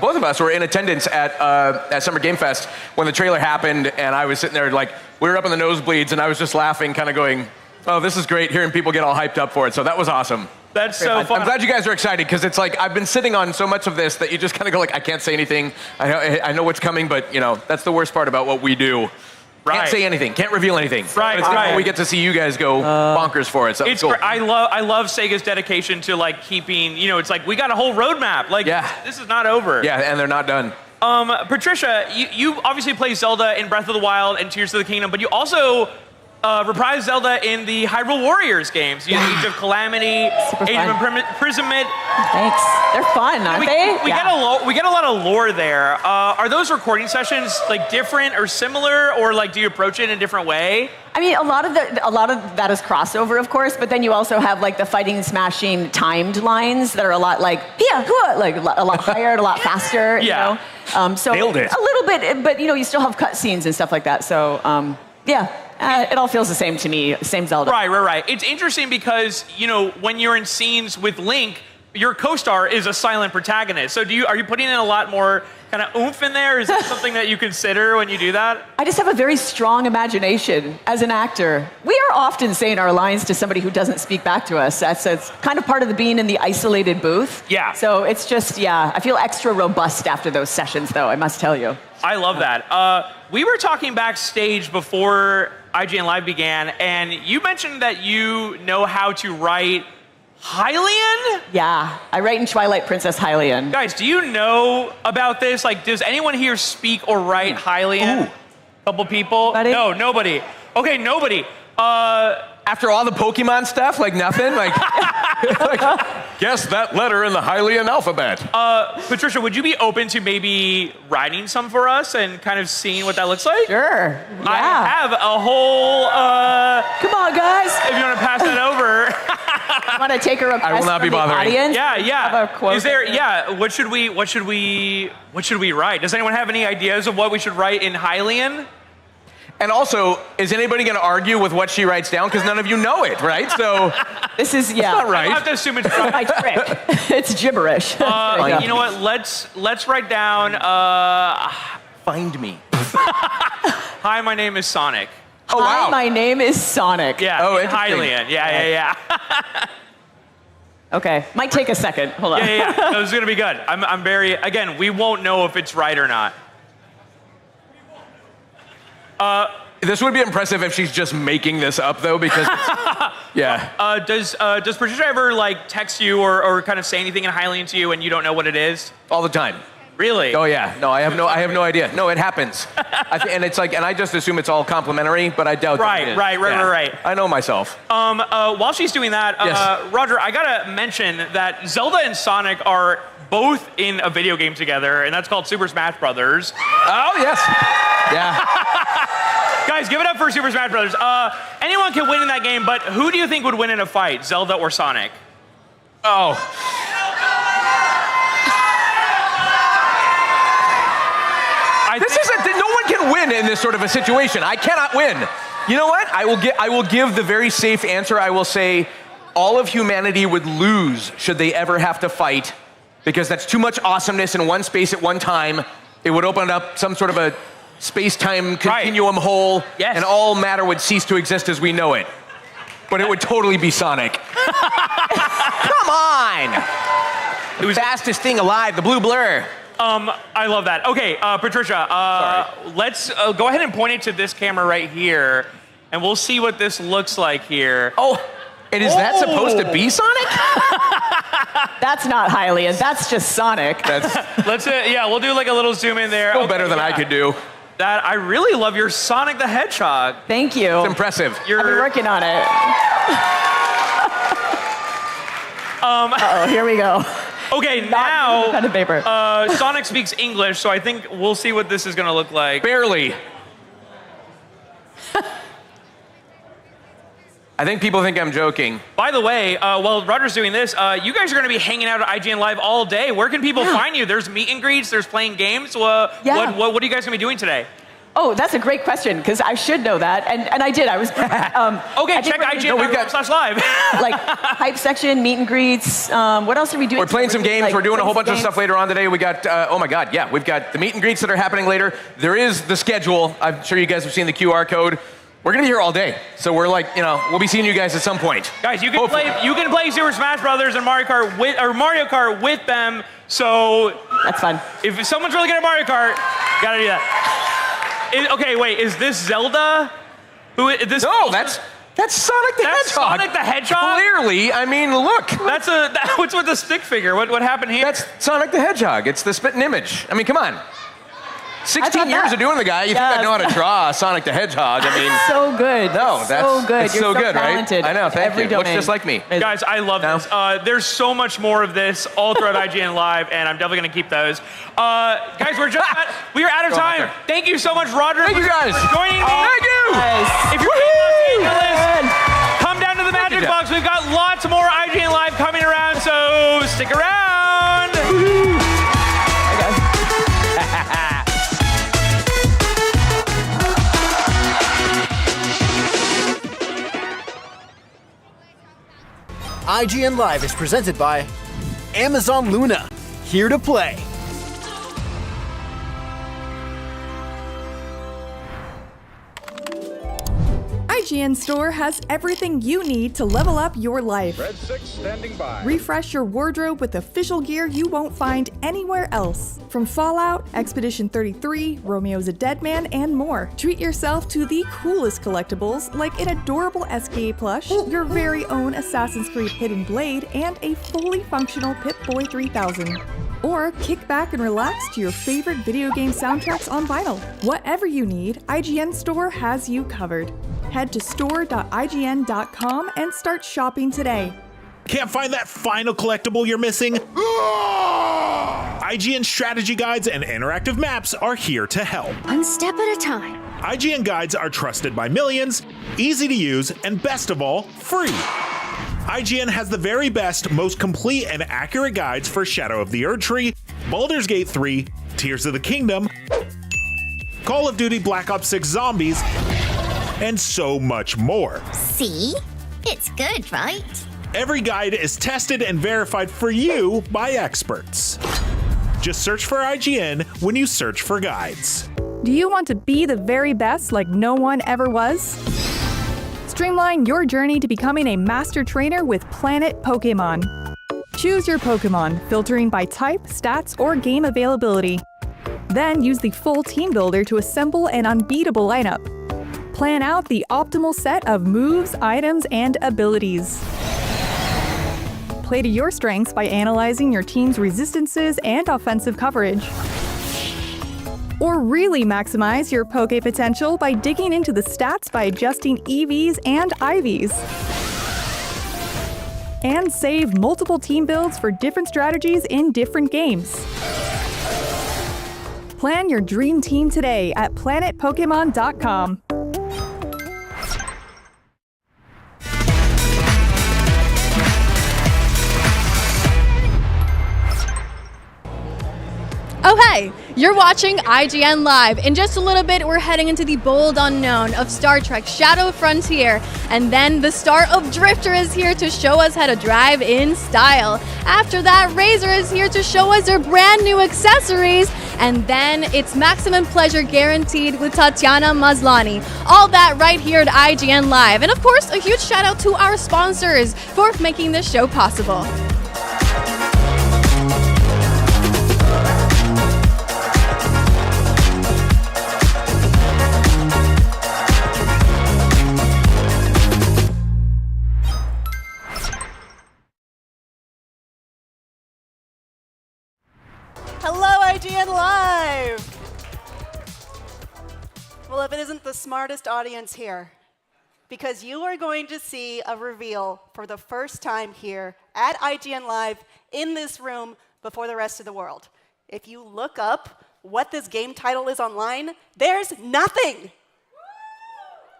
both of us were in attendance at Summer Game Fest when the trailer happened, and I was sitting there like we were up in the nosebleeds, and I was just laughing, kind of going, "Oh, this is great!" Hearing people get all hyped up for it. So that was awesome. That's so fun. I'm glad you guys are excited, because it's like I've been sitting on so much of this that you just kind of go like, I can't say anything. I know what's coming, but that's the worst part about what we do. Can't say anything. Can't reveal anything. Right, But it's right. we get to see you guys go bonkers for it. So It's cool. I love Sega's dedication to like keeping, it's like we got a whole roadmap. Like this is not over. Yeah, and they're not done. Patricia, you obviously play Zelda in Breath of the Wild and Tears of the Kingdom, but you also reprised Zelda in the Hyrule Warriors games. You had Age of Calamity, Age of Imprisonment. Thanks. They're fun, aren't they? We get a lot of lore there. Are those recording sessions like different or similar, or like do you approach it in a different way? I mean, a lot of that is crossover, of course, but then you also have like the fighting, smashing, timed lines that are a lot like like a lot higher, a lot faster. Yeah. So Nailed it. a little bit, but you still have cutscenes and stuff like that. So it all feels the same to me. Same Zelda. Right. It's interesting because when you're in scenes with Link, your co-star is a silent protagonist. So are you putting in a lot more kind of oomph in there? Is that something that you consider when you do that? I just have a very strong imagination as an actor. We are often saying our lines to somebody who doesn't speak back to us. It's kind of part of being in the isolated booth. Yeah. So it's just, I feel extra robust after those sessions, though, I must tell you. I love that. We were talking backstage before IGN Live began, and you mentioned that you know how to write Hylian? Yeah, I write in Twilight Princess Hylian. Guys, do you know about this? Like, does anyone here speak or write Hylian? Couple people? No, nobody. Okay, nobody. After all the Pokemon stuff, like nothing? Like, guess that letter in the Hylian alphabet. Patricia, would you be open to maybe writing some for us and kind of seeing what that looks like? Sure. Yeah. I have a whole. Come on, guys. If you want to pass that over. Want to take a request I will not be from the bothering. audience? Yeah. Have a quote Is there? Yeah. What should we write? Does anyone have any ideas of what we should write in Hylian? And also, is anybody going to argue with what she writes down? Because none of you know it, right? So this is That's not right. I have to assume it's my trick. It's gibberish. You know what? Let's write down. Find me. Hi, my name is Sonic. Oh wow. Hi, my name is Sonic. Yeah. Oh, in interesting. Hylian. Yeah. Okay, might take a second. Hold on. Yeah. No, this is gonna be good. I'm very. Again, we won't know if it's right or not. This would be impressive if she's just making this up, though, because yeah. Does Patricia ever like text you or kind of say anything in Hylian to you and you don't know what it is? All the time. Really? Oh yeah. No, I have no idea. No, it happens. And it's like, and I just assume it's all complimentary, but I doubt. Right, that it is. right. I know myself. While she's doing that, Yes. Roger, I gotta mention that Zelda and Sonic are both in a video game together, and that's called Super Smash Brothers. Oh yes. Yeah. Guys, give it up for Super Smash Brothers. Anyone can win in that game, but who do you think would win in a fight, Zelda or Sonic? Oh. No one can win in this sort of a situation. I cannot win. You know what? I will give the very safe answer. I will say all of humanity would lose should they ever have to fight, because that's too much awesomeness in one space at one time. It would open up some sort of a space-time continuum hole, and all matter would cease to exist as we know it. But it would totally be Sonic. Come on! It was the fastest thing alive, the blue blur. I love that. Okay, Patricia, let's go ahead and point it to this camera right here, and we'll see what this looks like here. Oh, and is that supposed to be Sonic? That's not Hylian. That's just Sonic. Let's we'll do like a little zoom in there. Still better than I could do. That I really love your Sonic the Hedgehog. Thank you. It's impressive. I've been working on it. Uh-oh, here we go. Okay, now pen and paper. Sonic speaks English, so I think we'll see what this is going to look like. Barely. I think people think I'm joking. By the way, while Roger's doing this, you guys are going to be hanging out at IGN Live all day. Where can people find you? There's meet and greets, there's playing games. What are you guys going to be doing today? Oh, that's a great question, because I should know that, and I did. I was okay. Check IGN.com/live. Like hype section, meet and greets. What else are we doing? We're playing some games. We're doing a whole bunch of stuff later on today. We got oh my god, yeah, we've got the meet and greets that are happening later. There is the schedule. I'm sure you guys have seen the QR code. We're gonna be here all day, so we're like, we'll be seeing you guys at some point. Guys, you can play Super Smash Brothers and Mario Kart with them. So that's fun. If someone's really good at Mario Kart, gotta do that. Okay, wait, is this Zelda? No, that's Sonic the Hedgehog. Sonic the Hedgehog? Clearly, I mean, look. What's with the stick figure? What happened here? That's Sonic the Hedgehog. It's the spitting image. I mean, come on. 16 years of doing the guy. You think I know how to draw Sonic the Hedgehog? I mean, so good. No, that's so good. It's You're so good, talented. right? I know. Thank Every you. domain. Looks just like me. Guys, I love this. There's so much more of this all throughout IGN Live, and I'm definitely gonna keep those. Guys, we are out of time. Thank you so much, Roger. Thank you guys for joining me. Thank you. If you're in Los Angeles, come down to the Magic Box. We've got lots more IGN Live coming around, so stick around. Hi guys. IGN Live is presented by Amazon Luna, here to play. IGN Store has everything you need to level up your life. Red 6 standing by. Refresh your wardrobe with official gear you won't find anywhere else. From Fallout, Expedition 33, Romeo's a Dead Man, and more. Treat yourself to the coolest collectibles like an adorable SKA plush, your very own Assassin's Creed Hidden Blade, and a fully functional Pip-Boy 3000. Or kick back and relax to your favorite video game soundtracks on vinyl. Whatever you need, IGN Store has you covered. Head to store.ign.com and start shopping today. Can't find that final collectible you're missing? IGN strategy guides and interactive maps are here to help. One step at a time. IGN guides are trusted by millions, easy to use, and best of all, free. IGN has the very best, most complete and accurate guides for Shadow of the Erdtree, Baldur's Gate 3, Tears of the Kingdom, Call of Duty Black Ops 6 Zombies, and so much more. See? It's good, right? Every guide is tested and verified for you by experts. Just search for IGN when you search for guides. Do you want to be the very best like no one ever was? Streamline your journey to becoming a master trainer with Planet Pokemon. Choose your Pokemon, filtering by type, stats, or game availability. Then use the full team builder to assemble an unbeatable lineup. Plan out the optimal set of moves, items, and abilities. Play to your strengths by analyzing your team's resistances and offensive coverage. Or really maximize your Poke potential by digging into the stats by adjusting EVs and IVs. And save multiple team builds for different strategies in different games. Plan your dream team today at planetpokemon.com. Oh hey, you're watching IGN Live. In just a little bit, we're heading into the bold unknown of Star Trek Shadow Frontier. And then the star of Drifter is here to show us how to drive in style. After that, Razer is here to show us their brand new accessories. And then it's maximum pleasure guaranteed with Tatiana Maslany. All that right here at IGN Live. And of course, a huge shout out to our sponsors for making this show possible. Hello, IGN Live! Well, if it isn't the smartest audience here, because you are going to see a reveal for the first time here at IGN Live in this room before the rest of the world. If you look up what this game title is online, there's nothing.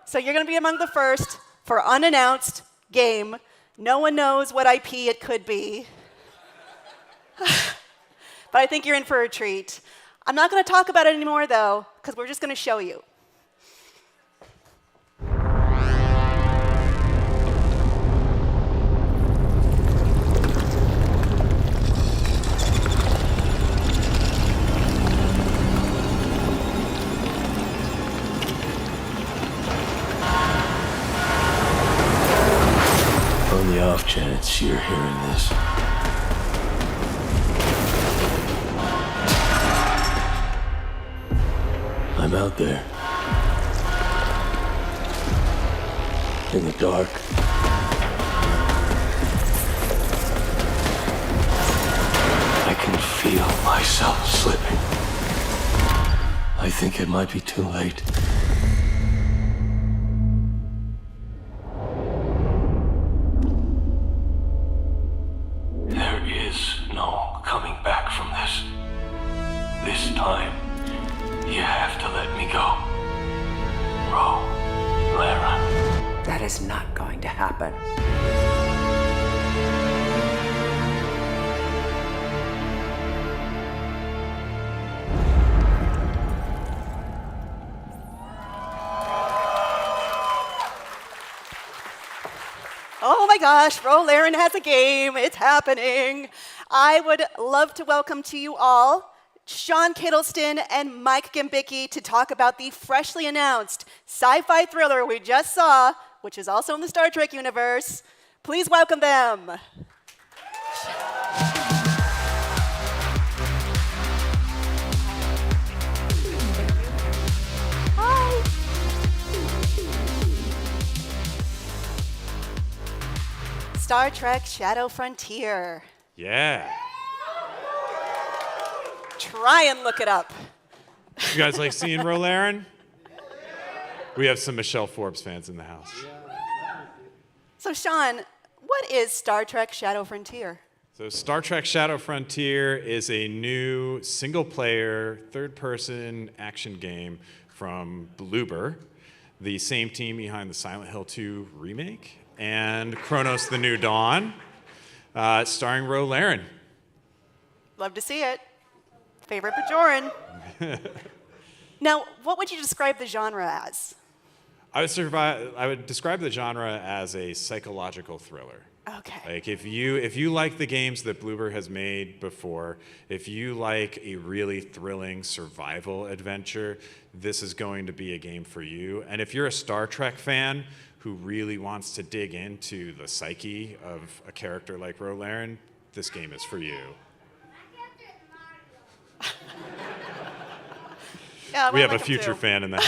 So you're going to be among the first for unannounced game. No one knows what IP it could be. But I think you're in for a treat. I'm not going to talk about it anymore, though, because we're just going to show you. On the off chance you're hearing this, I'm out there. In the dark. I can feel myself slipping. I think it might be too late. There is no coming back from this. This time, you have to let me go. Lara. That is not going to happen. Oh my gosh, Rolaren has a game. It's happening. I would love to welcome to you all Sean Kittleston and Mike Gambicki to talk about the freshly announced sci-fi thriller we just saw, which is also in the Star Trek universe. Please welcome them. Hi. Star Trek Shadow Frontier. Yeah. Try and look it up. You guys like seeing Rolaren? We have some Michelle Forbes fans in the house. So, Sean, what is Star Trek Shadow Frontier? So Star Trek Shadow Frontier is a new single-player, third-person action game from Bloober, the same team behind the Silent Hill 2 remake, and Chronos: The New Dawn, starring Rolaren. Love to see it. Favorite Bajoran. Now, what would you describe the genre as? I would describe the genre as a psychological thriller. Okay. Like if you like the games that Bloober has made before, if you like a really thrilling survival adventure, this is going to be a game for you. And if you're a Star Trek fan who really wants to dig into the psyche of a character like Rolaren, this game is for you. Yeah, we have a future fan in that.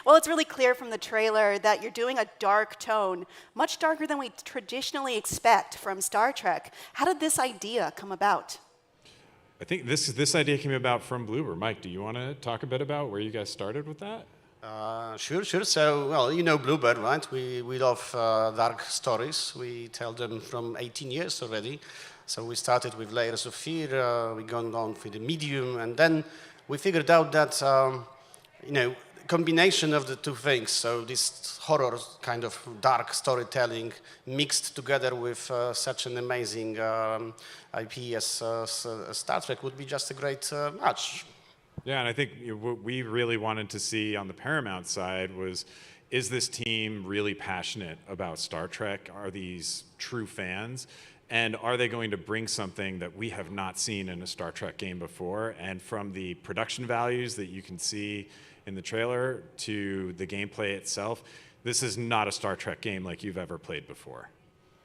Well, it's really clear from the trailer that you're doing a dark tone, much darker than we traditionally expect from Star Trek. How did this idea come about? I think this idea came about from Bloober. Mike, do you want to talk a bit about where you guys started with that? Sure. So, well, you know Bloober, right? We love dark stories. We tell them from 18 years already. So we started with Layers of Fear, we gone on with the medium, and then we figured out that, combination of the two things, so this horror kind of dark storytelling mixed together with such an amazing IP as Star Trek would be just a great match. Yeah, and I think what we really wanted to see on the Paramount side was, is this team really passionate about Star Trek? Are these true fans? And are they going to bring something that we have not seen in a Star Trek game before? And from the production values that you can see in the trailer to the gameplay itself, this is not a Star Trek game like you've ever played before.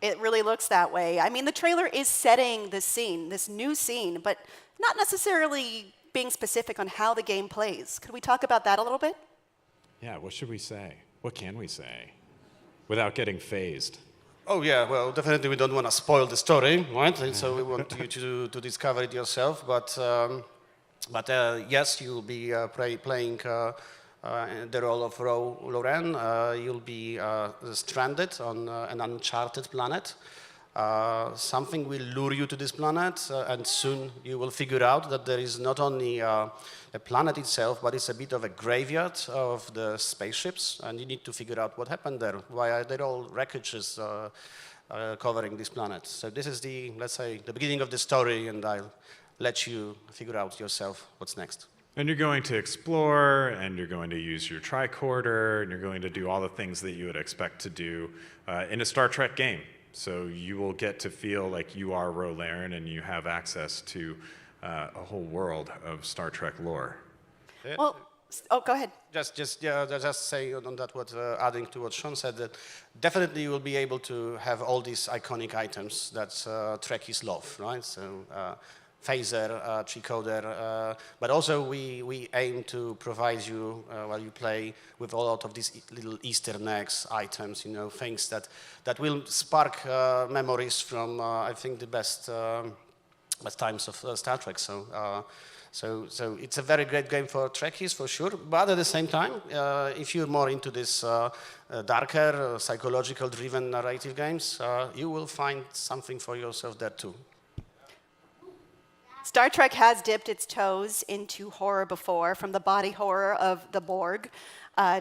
It really looks that way. I mean, the trailer is setting the scene, this new scene, but not necessarily being specific on how the game plays. Could we talk about that a little bit? Yeah, what should we say? What can we say without getting phased? Oh yeah, well, definitely we don't want to spoil the story, right? And so we want you to discover it yourself. But yes, you'll be playing the role of Rolaren. You'll be stranded on an uncharted planet. Something will lure you to this planet, and soon you will figure out that there is not only a planet itself, but it's a bit of a graveyard of the spaceships, and you need to figure out what happened there. Why are there all wreckages covering this planet? So this is the, let's say, the beginning of the story, and I'll let you figure out yourself what's next. And you're going to explore, and you're going to use your tricorder, and you're going to do all the things that you would expect to do in a Star Trek game. So you will get to feel like you are Rolaren, and you have access to a whole world of Star Trek lore. Well, oh, go ahead. Just say on that, adding to what Sean said, that definitely you will be able to have all these iconic items that Trekkies love, right? So phaser, tricoder, but also we aim to provide you, while you play, with a lot of these little Easter eggs, items, things that will spark memories from, I think, the best times of Star Trek. So it's a very great game for Trekkies, for sure. But at the same time, if you're more into this darker, psychological-driven narrative games, you will find something for yourself there too. Star Trek has dipped its toes into horror before, from the body horror of the Borg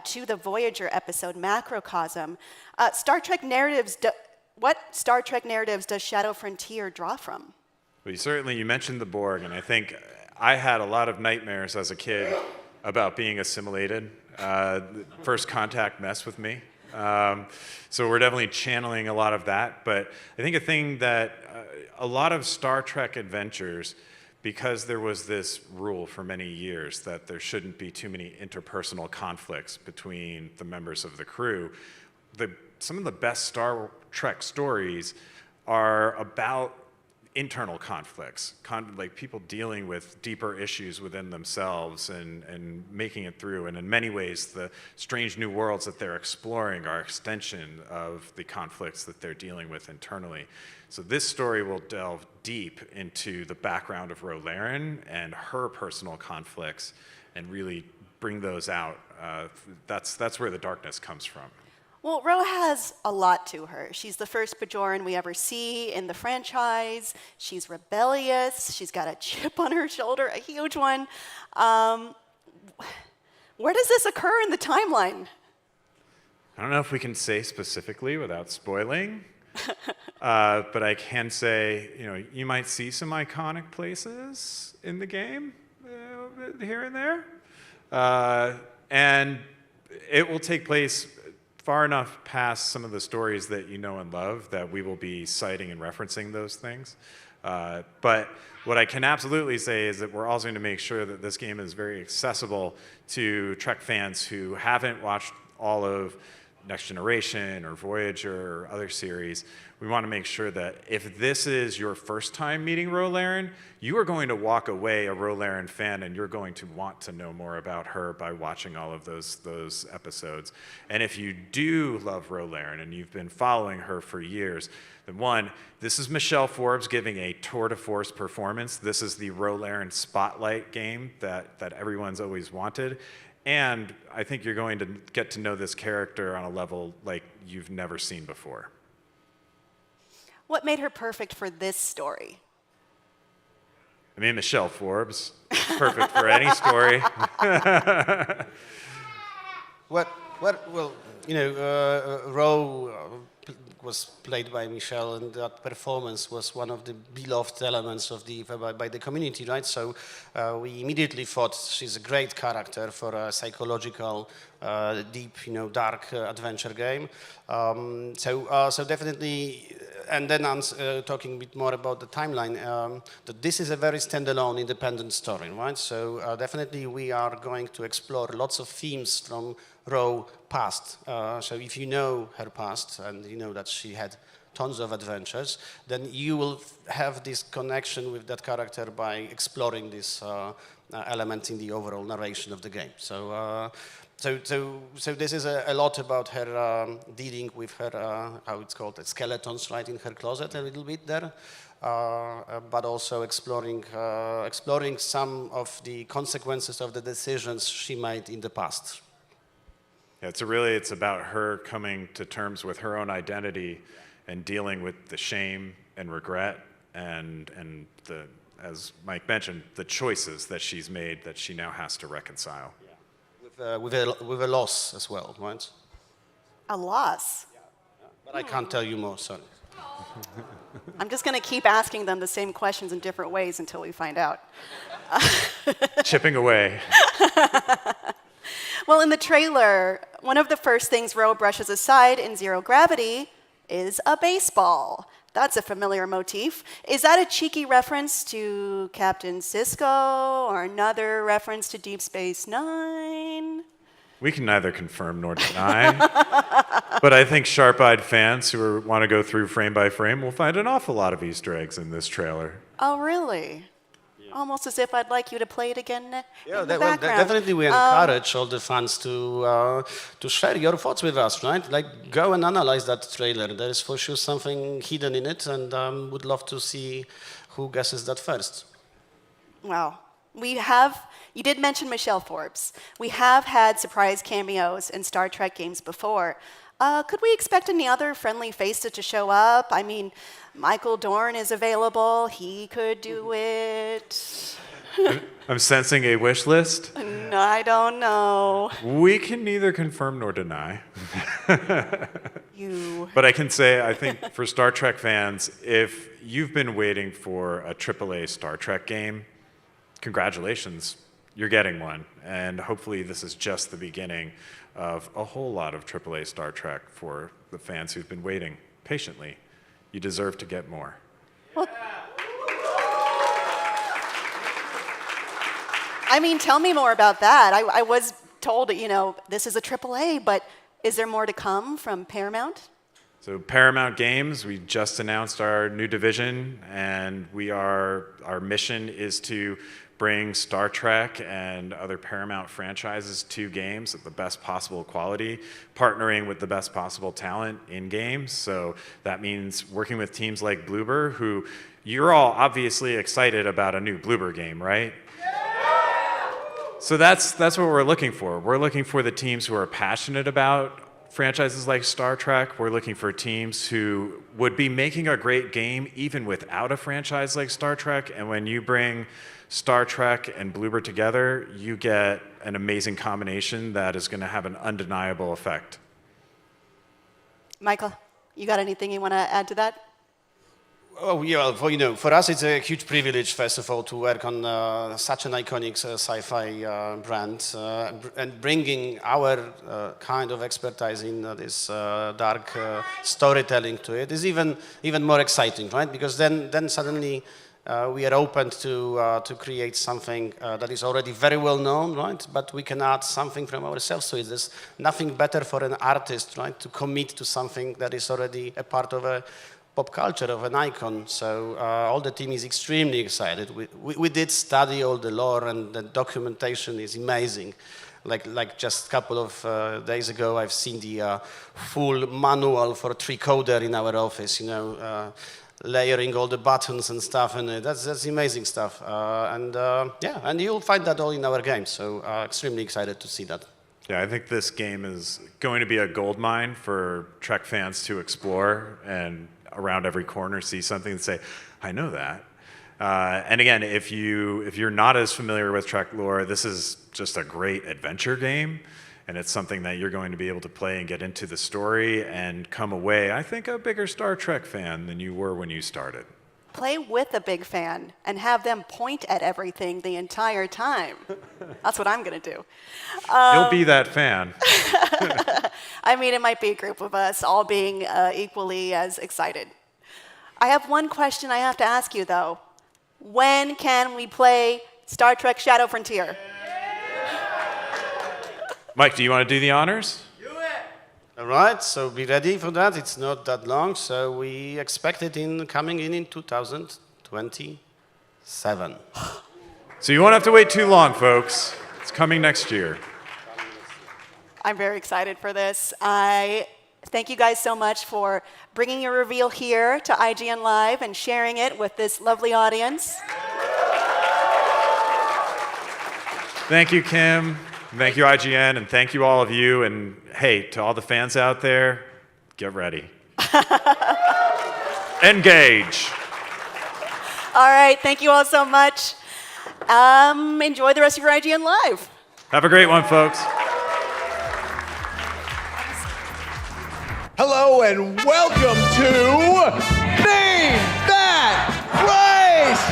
to the Voyager episode Macrocosm. Star Trek narratives. What Star Trek narratives does Shadow Frontier draw from? Well, you mentioned the Borg, and I think I had a lot of nightmares as a kid about being assimilated. First Contact messed with me. So we're definitely channeling a lot of that. But I think a thing that a lot of Star Trek adventures, because there was this rule for many years that there shouldn't be too many interpersonal conflicts between the members of the crew, some of the best Star Trek stories are about internal conflicts, like people dealing with deeper issues within themselves and making it through. And in many ways, the strange new worlds that they're exploring are extension of the conflicts that they're dealing with internally. So this story will delve deep into the background of Ro Laren and her personal conflicts and really bring those out. That's where the darkness comes from. Well, Ro has a lot to her. She's the first Bajoran we ever see in the franchise. She's rebellious. She's got a chip on her shoulder, a huge one. Where does this occur in the timeline? I don't know if we can say specifically without spoiling, but I can say, you might see some iconic places in the game here and there, and it will take place far enough past some of the stories that you know and love that we will be citing and referencing those things. But what I can absolutely say is that we're also going to make sure that this game is very accessible to Trek fans who haven't watched all of Next Generation or Voyager or other series. We want to make sure that if this is your first time meeting Ro Laren, you are going to walk away a Ro Laren fan, and you're going to want to know more about her by watching all of those episodes. And if you do love Ro Laren and you've been following her for years, then one, this is Michelle Forbes giving a tour de force performance. This is the Ro Laren spotlight game that everyone's always wanted. And I think you're going to get to know this character on a level like you've never seen before. What made her perfect for this story? I mean, Michelle Forbes, perfect for any story. Well, Ro was played by Michelle, and that performance was one of the beloved elements of by the community, right? So we immediately thought she's a great character for a psychological, deep, dark adventure game. So definitely. And then I'm talking a bit more about the timeline, that this is a very standalone, independent story, right? So definitely we are going to explore lots of themes from Ro past. So if you know her past and you know that she had tons of adventures, then you will have this connection with that character by exploring this element in the overall narration of the game. So this is a lot about her dealing with her, how it's called, skeletons, right, in her closet a little bit there, but also exploring some of the consequences of the decisions she made in the past. Yeah, it's about her coming to terms with her own identity and dealing with the shame and regret and the, as Mike mentioned, the choices that she's made that she now has to reconcile. With a loss as well, right? A loss? But I can't tell you more, sorry. I'm just going to keep asking them the same questions in different ways until we find out. Chipping away. Well, in the trailer, one of the first things Ro brushes aside in Zero Gravity is a baseball. That's a familiar motif. Is that a cheeky reference to Captain Sisko or another reference to Deep Space Nine? We can neither confirm nor deny, but I think sharp-eyed fans who want to go through frame by frame will find an awful lot of Easter eggs in this trailer. Oh, really? almost as if I'd like you to play it again Yeah, in the well, background. definitely we encourage all the fans to share your thoughts with us, right? Like, go and analyze that trailer. There is for sure something hidden in it, and would love to see who guesses that first. Well, you did mention Michelle Forbes. We have had surprise cameos in Star Trek games before. Could we expect any other friendly faces to show up? I mean, Michael Dorn is available. He could do it. I'm sensing a wish list. I don't know. We can neither confirm nor deny. But I can say, I think for Star Trek fans, if you've been waiting for a AAA Star Trek game, congratulations, you're getting one. And hopefully this is just the beginning of a whole lot of AAA Star Trek for the fans who've been waiting patiently. You deserve to get more. Well, I mean, tell me more about that. I was told, this is a AAA, but is there more to come from Paramount? So Paramount Games, we just announced our new division, and our mission is to bring Star Trek and other Paramount franchises to games at the best possible quality, partnering with the best possible talent in games. So that means working with teams like Bloober, who you're all obviously excited about a new Bloober game, right? So that's what we're looking for. We're looking for the teams who are passionate about franchises like Star Trek. We're looking for teams who would be making a great game even without a franchise like Star Trek. And when you bring Star Trek and Bloober together, you get an amazing combination that is going to have an undeniable effect. Michael, you got anything you want to add to that? Oh, yeah, for us it's a huge privilege, first of all, to work on such an iconic sci-fi brand and bringing our kind of expertise in this dark storytelling to it is even more exciting, right? Because then suddenly we are open to create something that is already very well known, right? But we can add something from ourselves to it. There's nothing better for an artist, right, to commit to something that is already a part of a pop culture, of an icon. So all the team is extremely excited. We did study all the lore, and the documentation is amazing. Like just a couple of days ago, I've seen the full manual for Tricoder in our office, layering all the buttons and stuff, and that's amazing stuff. And you'll find that all in our game. So extremely excited to see that. Yeah, I think this game is going to be a goldmine for Trek fans to explore, and around every corner see something and say, I know that. And again, if you're not as familiar with Trek lore, this is just a great adventure game, and it's something that you're going to be able to play and get into the story and come away, I think, a bigger Star Trek fan than you were when you started. Play with a big fan and have them point at everything the entire time. That's what I'm going to do. You'll be that fan. I mean, it might be a group of us all being equally as excited. I have one question I have to ask you, though. When can we play Star Trek Shadow Frontier? Mike, do you want to do the honors? All right, so be ready for that. It's not that long, so we expect it coming in 2027. So you won't have to wait too long, folks. It's coming next year. I'm very excited for this. I thank you guys so much for bringing your reveal here to IGN Live and sharing it with this lovely audience. Thank you, Kim. Thank you, IGN, and thank you, all of you. And hey, to all the fans out there, get ready. Engage. All right, thank you all so much. Enjoy the rest of your IGN Live. Have a great one, folks. Hello and welcome to Name That Price!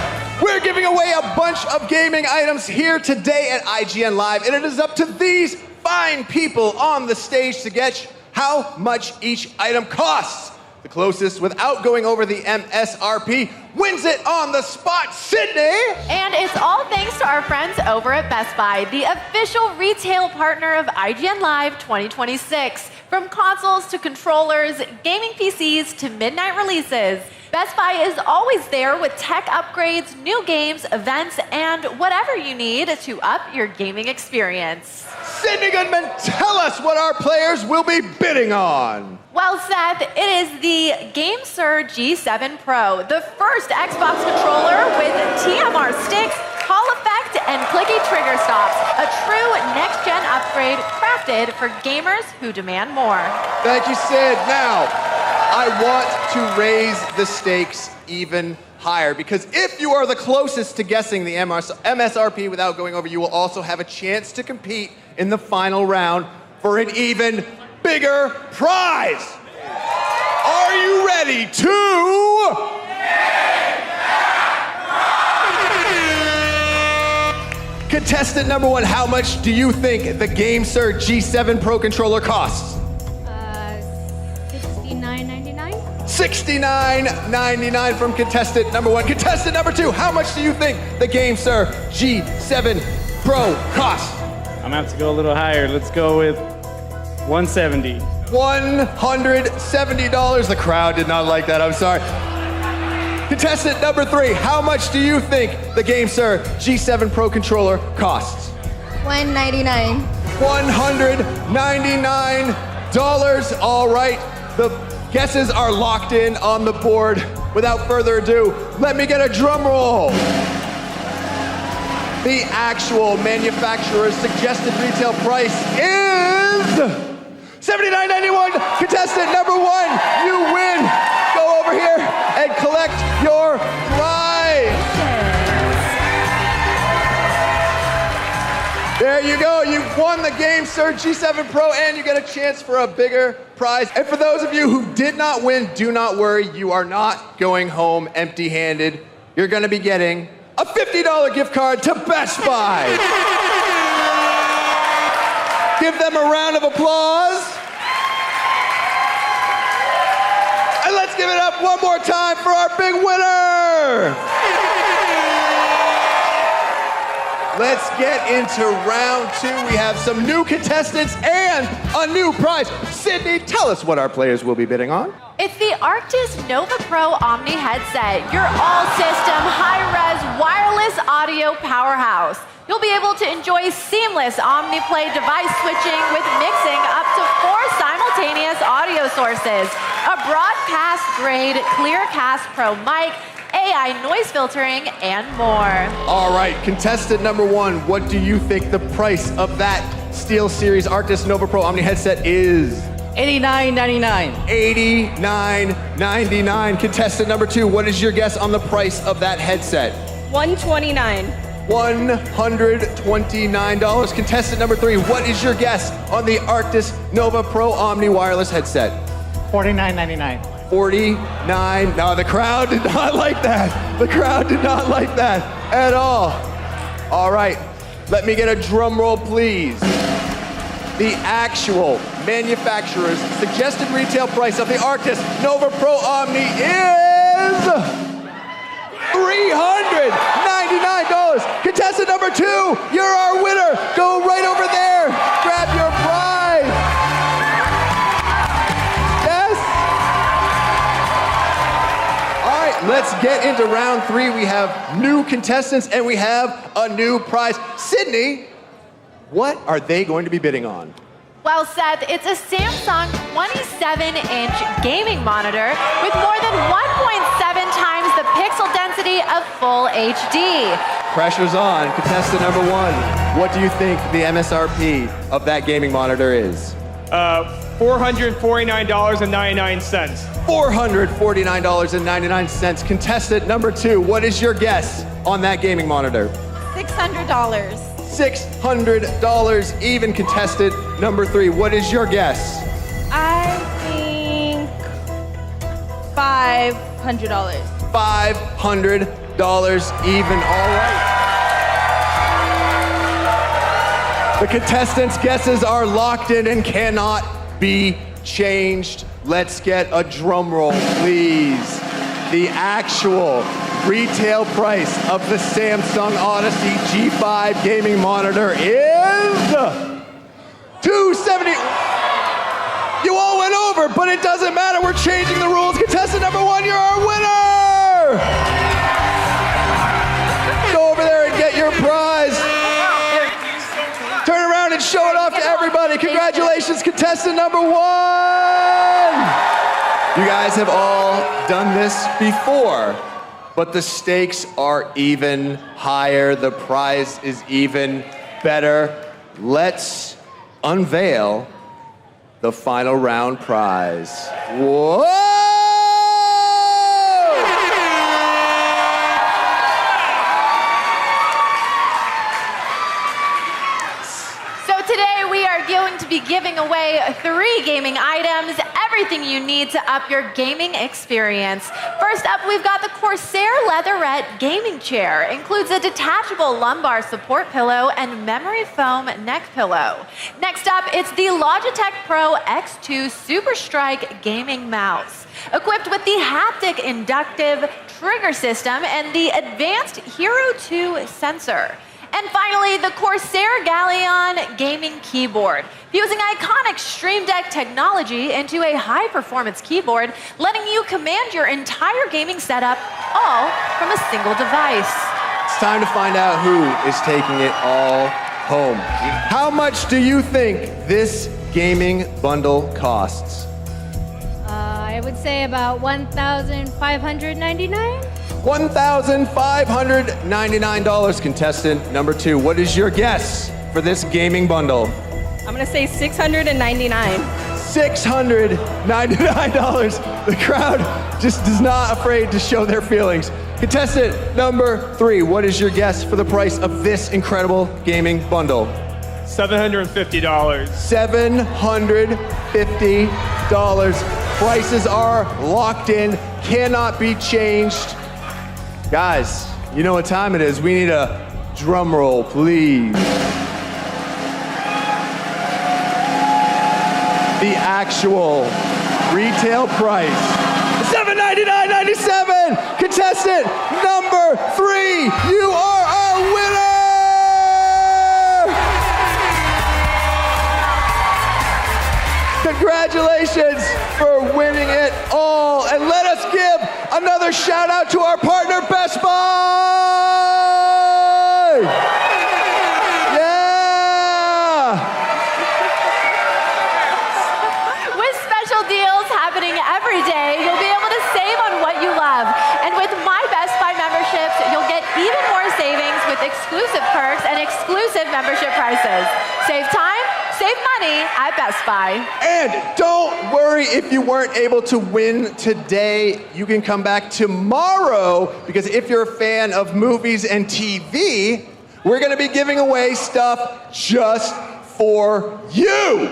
We're giving away a bunch of gaming items here today at IGN Live, and it is up to these fine people on the stage to guess how much each item costs. The closest without going over the MSRP wins it on the spot, Sydney! And it's all thanks to our friends over at Best Buy, the official retail partner of IGN Live 2026. From consoles to controllers, gaming PCs to midnight releases, Best Buy is always there with tech upgrades, new games, events, and whatever you need to up your gaming experience. Sydney Goodman, tell us what our players will be bidding on. Well, Seth, it is the GameSir G7 Pro, the first Xbox controller with TMR sticks, Hall effect, and clicky trigger stops. A true next-gen upgrade crafted for gamers who demand more. Thank you, Sid. Now, I want to raise the stakes even higher, because if you are the closest to guessing the MSRP without going over, you will also have a chance to compete in the final round for an even bigger prize. Are you ready to... Contestant number one, how much do you think the GameSir G7 Pro controller costs? $69.99. $69.99 from contestant number one. Contestant number two, how much do you think the GameSir G7 Pro costs? I'm gonna have to go a little higher. Let's go with $170. $170. The crowd did not like that, I'm sorry. Contestant number three, how much do you think the GameSir G7 Pro controller costs? $199. $199. All right, the guesses are locked in on the board. Without further ado, let me get a drum roll. The actual manufacturer's suggested retail price is $79.91. Contestant number one, you win. Go over here and collect your prize. There you go. You've won the GameSir G7 Pro, and you get a chance for a bigger prize. And for those of you who did not win, do not worry. You are not going home empty-handed. You're going to be getting a $50 gift card to Best Buy. Give them a round of applause. And let's give it up one more time for our big winner. Let's get into round two. We have some new contestants and a new prize. Sydney, tell us what our players will be bidding on. It's the Arctis Nova Pro Omni headset, your all-system, high-res, wireless audio powerhouse. You'll be able to enjoy seamless OmniPlay device switching with mixing up to 4 simultaneous audio sources, a broadcast-grade Clearcast Pro mic, AI noise filtering, and more. All right, contestant number one, what do you think the price of that SteelSeries Arctis Nova Pro Omni headset is? $89.99. $89.99. Contestant number two, what is your guess on the price of that headset? $129. $129. Contestant number three, what is your guess on the Arctis Nova Pro Omni wireless headset? $49.99. $49. No, the crowd did not like that. The crowd did not like that at all. All right, let me get a drum roll, please. The actual manufacturer's suggested retail price of the Arctis Nova Pro Omni is $399. Contestant number two, you're our winner. Go right over there. Grab your prize. Yes? All right, let's get into round three. We have new contestants and we have a new prize. Sydney, what are they going to be bidding on? Well, Seth, it's a Samsung 27-inch gaming monitor with more than 1.7 times the pixel density of full HD. Pressure's on. Contestant number one, what do you think the MSRP of that gaming monitor is? $449.99. $449.99. Contestant number two, what is your guess on that gaming monitor? $600. $600 even. Contestant number three, what is your guess? I think $500. $500 even. All right. The contestants' guesses are locked in and cannot be changed. Let's get a drum roll, please. The actual retail price of the Samsung Odyssey G5 gaming monitor is $270. You all went over, but it doesn't matter. We're changing the rules. Contestant number one, you're our winner. Shout out to everybody. Congratulations, contestant number 1. You guys have all done this before, but the stakes are even higher. The prize is even better. Let's unveil the final round prize. Whoa! Today we are going to be giving away 3 gaming items, everything you need to up your gaming experience. First up, we've got the Corsair Leatherette gaming chair. Includes a detachable lumbar support pillow and memory foam neck pillow. Next up, it's the Logitech Pro X2 Super Strike gaming mouse. Equipped with the haptic inductive trigger system and the advanced Hero 2 sensor. And finally, the Corsair Galleon gaming keyboard, fusing iconic Stream Deck technology into a high-performance keyboard, letting you command your entire gaming setup all from a single device. It's time to find out who is taking it all home. How much do you think this gaming bundle costs? I would say about $1,599. $1,599, contestant number 2. What is your guess for this gaming bundle? I'm gonna say $699. $699. The crowd just is not afraid to show their feelings. Contestant number 3, what is your guess for the price of this incredible gaming bundle? $750. $750. Prices are locked in, cannot be changed. Guys, you know what time it is. We need a drum roll, please. The actual retail price, $799.97. Contestant number 3, you are our winner! Congratulations for winning it all. And let us give another shout out to our partner, Best Buy! Yeah! With special deals happening every day, you'll be able to save on what you love. And with My Best Buy memberships, you'll get even more savings with exclusive perks and exclusive membership prices. Save time, save money at Best Buy. And don't worry if you weren't able to win today. You can come back tomorrow, because if you're a fan of movies and TV, we're gonna be giving away stuff just for you.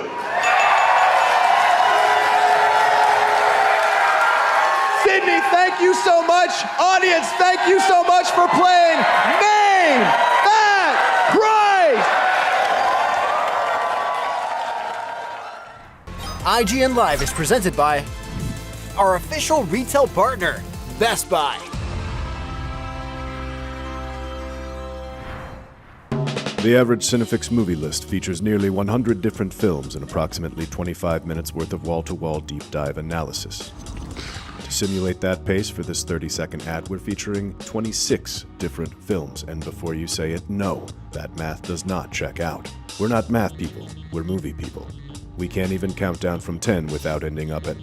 Sydney, thank you so much. Audience, thank you so much for playing Name That Prize. IGN Live is presented by our official retail partner, Best Buy. The average Cinefix movie list features nearly 100 different films and approximately 25 minutes worth of wall-to-wall deep dive analysis. To simulate that pace for this 30-second ad, we're featuring 26 different films, and before you say it, no, that math does not check out. We're not math people, we're movie people. We can't even count down from 10 without ending up at,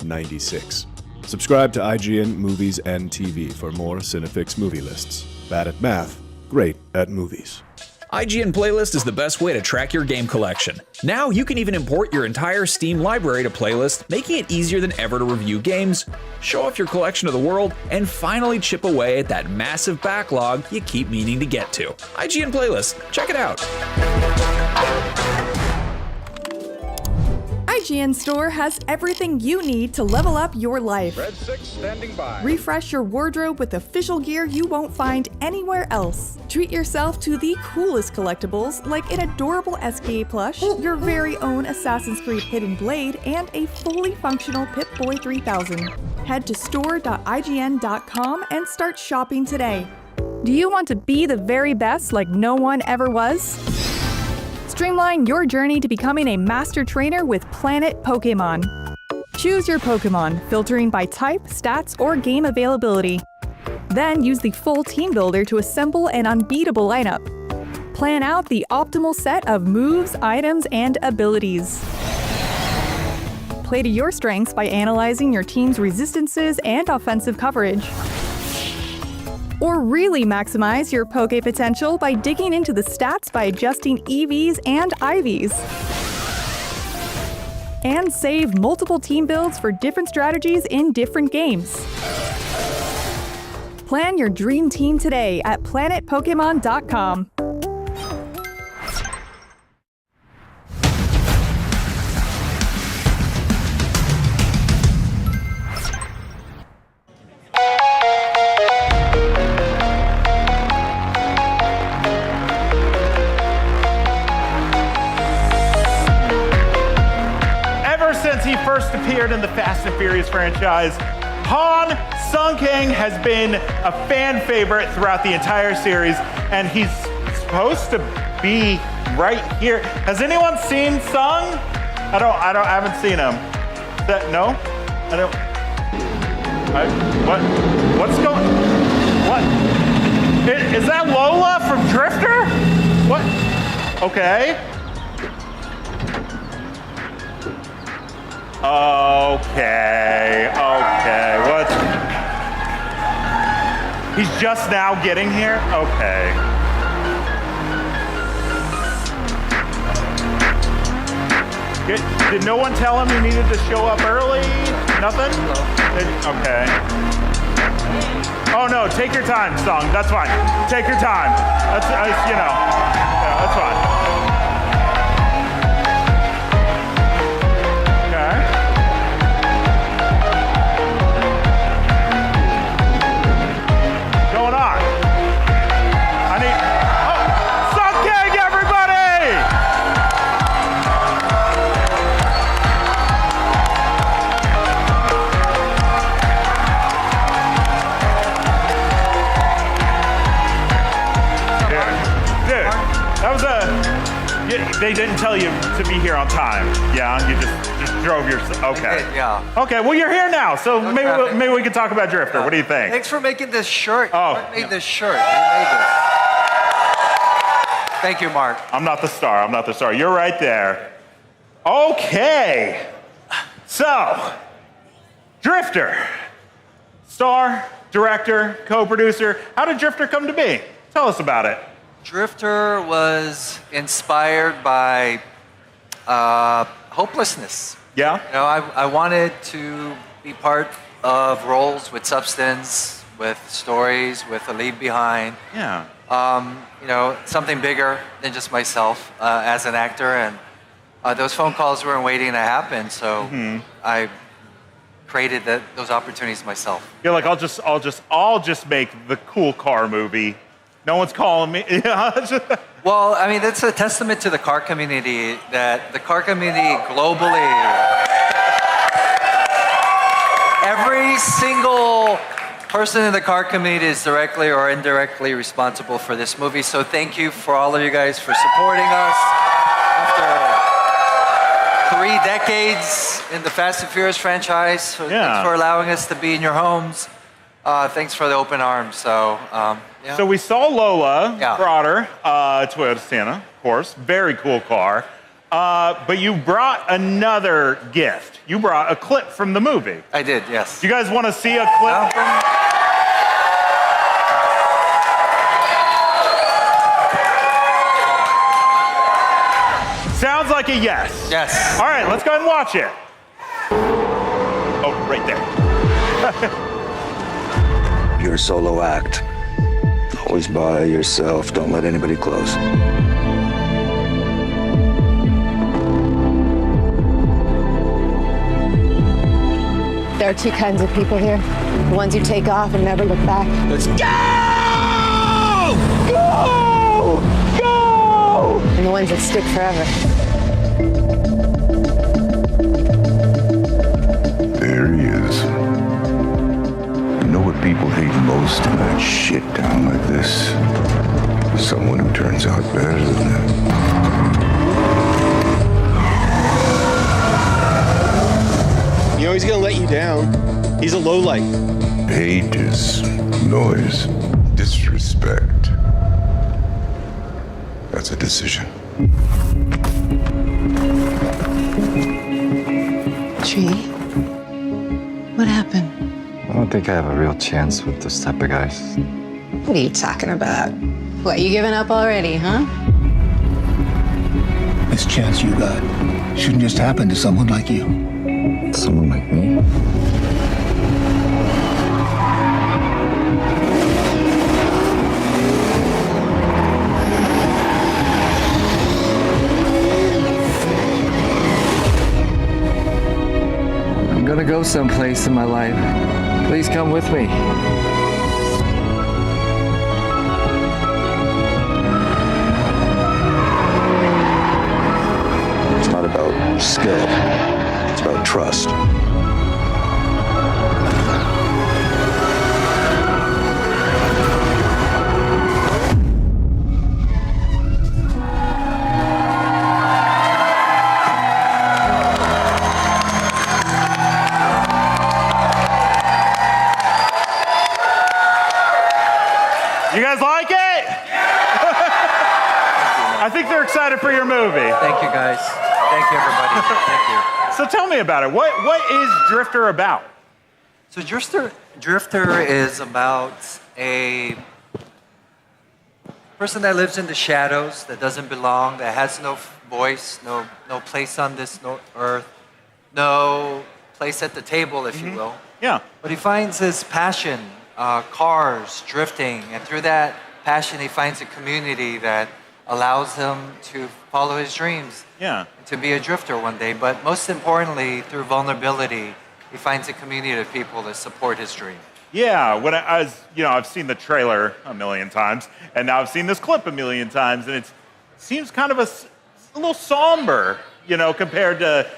96. Subscribe to IGN Movies and TV for more Cinefix movie lists. Bad at math, great at movies. IGN Playlist is the best way to track your game collection. Now you can even import your entire Steam library to Playlist, making it easier than ever to review games, show off your collection to the world, and finally chip away at that massive backlog you keep meaning to get to. IGN Playlist, check it out. IGN Store has everything you need to level up your life. Red 6 standing by. Refresh your wardrobe with official gear you won't find anywhere else. Treat yourself to the coolest collectibles like an adorable SKA plush, your very own Assassin's Creed Hidden Blade, and a fully functional Pip-Boy 3000. Head to store.ign.com and start shopping today. Do you want to be the very best like no one ever was? Streamline your journey to becoming a master trainer with Planet Pokemon. Choose your Pokemon, filtering by type, stats, or game availability. Then use the full team builder to assemble an unbeatable lineup. Plan out the optimal set of moves, items, and abilities. Play to your strengths by analyzing your team's resistances and offensive coverage. Or really maximize your Poke potential by digging into the stats by adjusting EVs and IVs. And save multiple team builds for different strategies in different games. Plan your dream team today at planetpokemon.com. He first appeared in the Fast and Furious franchise, Han Sung-Kang has been a fan favorite throughout the entire series, and he's supposed to be right here. Has anyone seen Sung? I haven't seen him. No? What's going? What? Is that Lola from Drifter? What? Okay. Okay, what? He's just now getting here? Okay. Did no one tell him he needed to show up early? Nothing? Okay. Oh no, take your time, Song, that's fine. Take your time. That's, yeah, that's fine. They didn't tell you to be here on time. Yeah, you just drove yourself. Okay. Yeah. Okay. Well, you're here now, so maybe we can talk about Drifter. What do you think? Thanks for making this shirt. Oh, you made this shirt. You made this. Thank you, Mark. I'm not the star. You're right there. Okay. So, Drifter, star, director, co-producer. How did Drifter come to be? Tell us about it. Drifter was inspired by hopelessness. Yeah? I wanted to be part of roles with substance, with stories, with a leave behind. Yeah. Something bigger than just myself as an actor. And those phone calls weren't waiting to happen, so I created those opportunities myself. You're like, I'll just make the cool car movie. No one's calling me. Well, I mean, that's a testament to the car community, that the car community globally, every single person in the car community is directly or indirectly responsible for this movie. So thank you for all of you guys for supporting us. After 3 decades in the Fast and Furious franchise, so thanks for allowing us to be in your homes. Thanks for the open arms. So, So we saw Lola, brought her, Toyota Sienna, of course, very cool car. But you brought another gift. You brought a clip from the movie. I did, yes. Do you guys want to see a clip from? Sounds like a yes. Yes. All right, let's go ahead and watch it. Oh, right there. You're a solo act. Always by yourself. Don't let anybody close. There are 2 kinds of people here. The ones who take off and never look back. Let's go! Go! Go! And the ones that stick forever. There he is. You know what people hate most in that shit town like this? Someone who turns out better than them. You know he's gonna let you down. He's a lowlight. Hate is noise, disrespect. That's a decision. Tree, what happened? I don't think I have a real chance with this type of guys. What are you talking about? What, you giving up already, huh? This chance you got shouldn't just happen to someone like you. Someone like me? I'm gonna go someplace in my life. Please come with me. It's not about skill. It's about trust. You guys like it? I think they're excited for your movie. Thank you, guys. Thank you, everybody. Thank you. So tell me about it. What is Drifter about? So Drifter is about a person that lives in the shadows, that doesn't belong, that has no voice, no place on this earth, no place at the table, if you will. Yeah. But he finds his passion, cars, drifting, and through that passion, he finds a community that allows him to follow his dreams. Yeah. To be a drifter one day. But most importantly, through vulnerability, he finds a community of people that support his dream. Yeah, when I've seen the trailer a million times, and now I've seen this clip a million times, and it seems kind of a little somber, compared to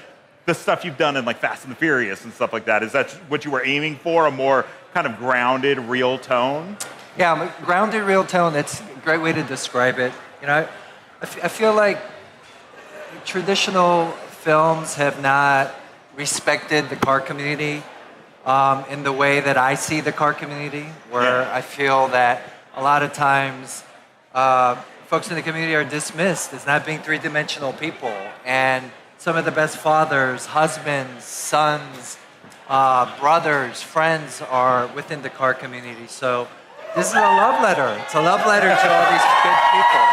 the stuff you've done in like Fast and the Furious and stuff like that. Is that what you were aiming for, a more kind of grounded, real tone? Yeah, grounded, real tone, that's a great way to describe it. I feel like traditional films have not respected the car community in the way that I see the car community, where I feel that a lot of times folks in the community are dismissed as not being three-dimensional people. And some of the best fathers, husbands, sons, brothers, friends are within the car community. So this is a love letter. It's a love letter to all these good people.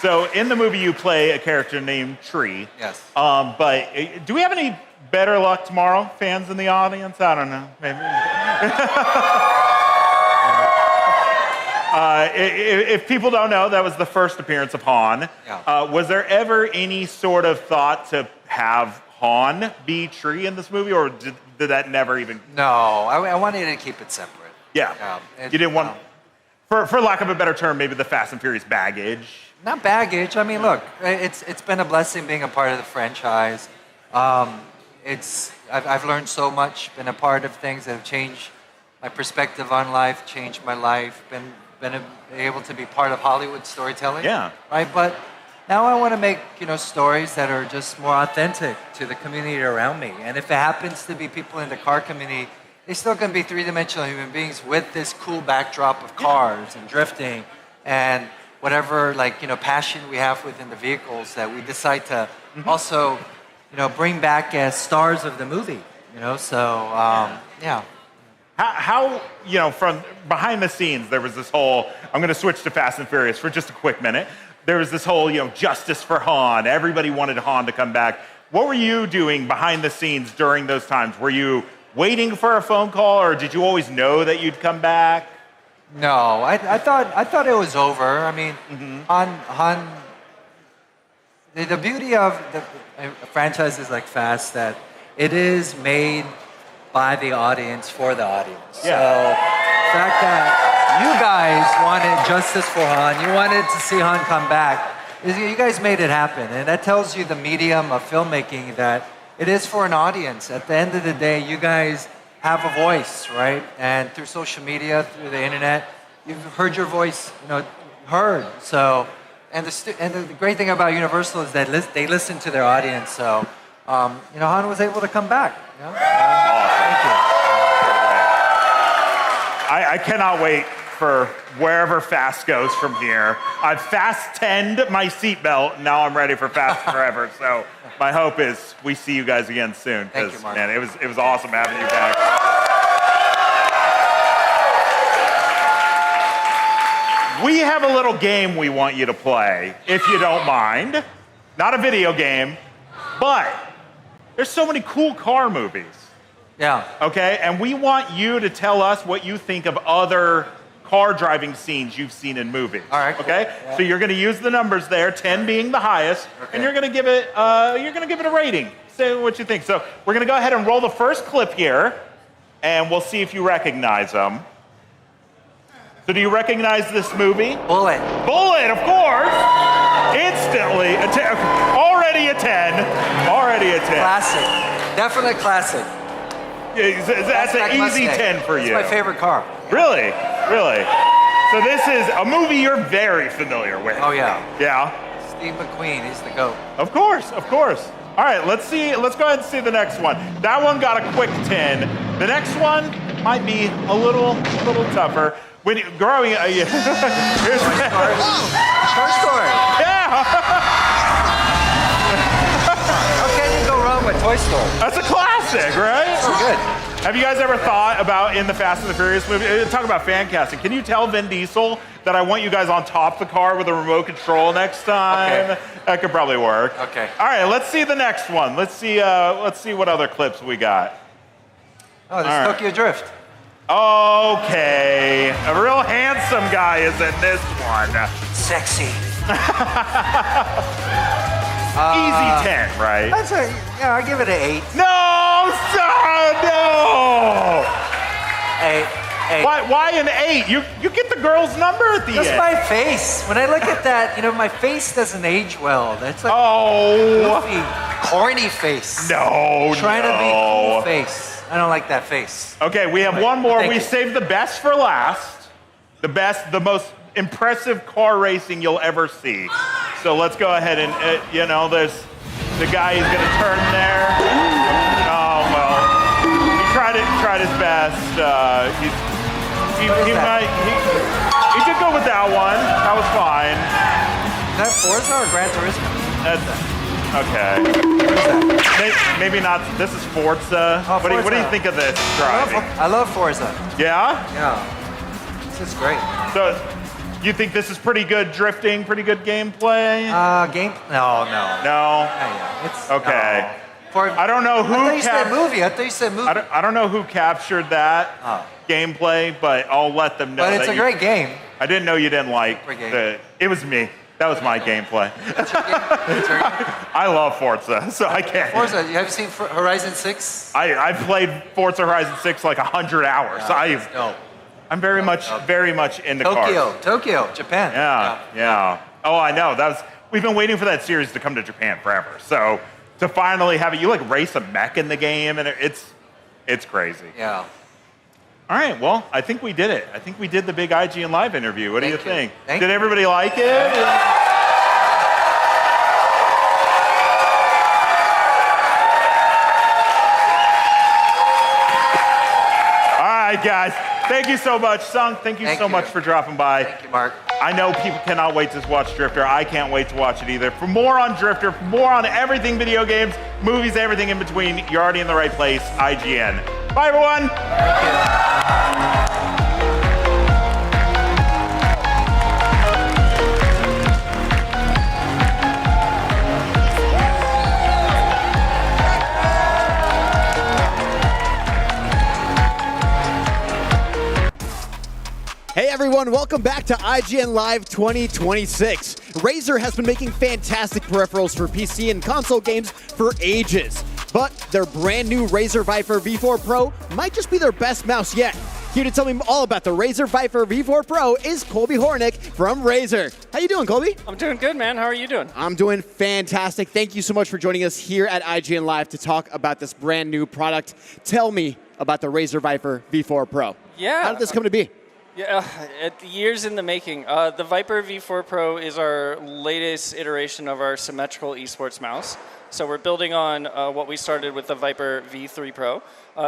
So in the movie, you play a character named Tree. Yes. But do we have any better luck tomorrow, fans in the audience? I don't know. Maybe. If people don't know, that was the first appearance of Han. Yeah. Was there ever any sort of thought to have Han be Tree in this movie, or did that never even? No, I wanted to keep it separate. Yeah. You didn't want, for lack of a better term, maybe the Fast and Furious baggage. Not baggage. I mean, look, it's been a blessing being a part of the franchise. I've learned so much, been a part of things that have changed my perspective on life, changed my life, been able to be part of Hollywood storytelling. Yeah. Right, but now I want to make stories that are just more authentic to the community around me. And if it happens to be people in the car community, they still can be three-dimensional human beings with this cool backdrop of cars and drifting and whatever passion we have within the vehicles that we decide to also bring back as stars of the movie. Yeah. How from behind the scenes, there was this whole, I'm going to switch to Fast and Furious for just a quick minute. There was this whole, justice for Han. Everybody wanted Han to come back. What were you doing behind the scenes during those times? Were you waiting for a phone call, or did you always know that you'd come back? No, I thought it was over. I mean, Han. The beauty of the franchises like Fast, that it is made by the audience for the audience. Yeah. So the fact that you guys wanted justice for Han, you wanted to see Han come back, you guys made it happen, and that tells you the medium of filmmaking, that it is for an audience. At the end of the day, you guys have a voice, right? And through social media, through the internet, you've heard your voice, heard. So, and the great thing about Universal is that they listen to their audience. So, Han was able to come back. Awesome. Thank you. I cannot wait for wherever fast goes from here. I've fast-10'd my seatbelt, and now I'm ready for fast forever. So my hope is we see you guys again soon. Thank you, Mark. Man, it was awesome having you back. We have a little game we want you to play, if you don't mind. Not a video game, but there's so many cool car movies. Yeah. Okay, and we want you to tell us what you think of other car driving scenes you've seen in movies. All right. Okay, Yeah. so you're going to use the numbers there, 10 being the highest, and you're going to give it a rating. Say what you think. So we're going to go ahead and roll the first clip here, and we'll see if you recognize them. So do you recognize this movie? Bullet. Bullet, of course. Instantly, already a 10. Already a 10. Classic. Definite classic. That's an easy 10 for you. It's my favorite car. Really? Really? So this is a movie you're very familiar with. Oh, yeah. Yeah? Steve McQueen, he's the GOAT. Of course, of course. All right, let's go ahead and see the next one. That one got a quick 10. The next one might be a little tougher. When you, growing, here's Toy Story. Yeah. How can you go wrong with Toy Story? That's a classic, right? So good. Have you guys ever thought about in the Fast and the Furious movie? Talk about fan casting. Can you tell Vin Diesel that I want you guys on top of the car with a remote control next time? Okay. That could probably work. Okay. All right, let's see the next one. Let's see what other clips we got. Oh, this is Tokyo Drift. Okay, a real handsome guy is in this one. Sexy. Easy 10, right? Yeah, I give it an 8. No, son, no. 8. Why an 8? You get the girl's number at the end. That's my face. When I look at that, my face doesn't age well. That's like goofy, corny face. No, Trying to be cool face. I don't like that face. Okay, we have one more. Thank We you. saved the best for last. The most impressive car racing you'll ever see. So let's go ahead and, there's the guy who's going to turn there. Oh, well, he tried his best. He did go with that one. That was fine. Is that Forza or Gran Turismo? Okay. Maybe not. This is Forza. Oh, What do you think of this driving? I love Forza. Yeah? Yeah. This is great. So, you think this is pretty good drifting, pretty good gameplay? No. No? Yeah. It's okay. No. I don't know who I thought you said movie. I don't know who captured that gameplay, but I'll let them know. But it's a great game. I didn't know you didn't like it was me. That was my gameplay. I love Forza, so I can't. Forza, you have seen Horizon 6? I played Forza Horizon 6 like 100 hours. I'm very much into cars. Tokyo, Japan. Yeah. Oh, I know. We've been waiting for that series to come to Japan forever. So to finally have it, you like race a mech in the game, and it's crazy. Yeah. All right, well, I think we did it. I think we did the big IGN Live interview. What do you think? Thank Did you. everybody like it? All right, guys. Thank you so much. Sung, thank you so much for dropping by. Thank you, Mark. I know people cannot wait to watch Drifter. I can't wait to watch it either. For more on Drifter, for more on everything video games, movies, everything in between, you're already in the right place, IGN. Bye, everyone. Hey everyone, welcome back to IGN Live 2026. Razer has been making fantastic peripherals for PC and console games for ages, but their brand new Razer Viper V4 Pro might just be their best mouse yet. Here to tell me all about the Razer Viper V4 Pro is Colby Hornick from Razer. How you doing, Colby? I'm doing good, man. How are you doing? I'm doing fantastic. Thank you so much for joining us here at IGN Live to talk about this brand new product. Tell me about the Razer Viper V4 Pro. Yeah. How did this come to be? Yeah, years in the making. The Viper V4 Pro is our latest iteration of our symmetrical esports mouse. So we're building on what we started with the Viper V3 Pro.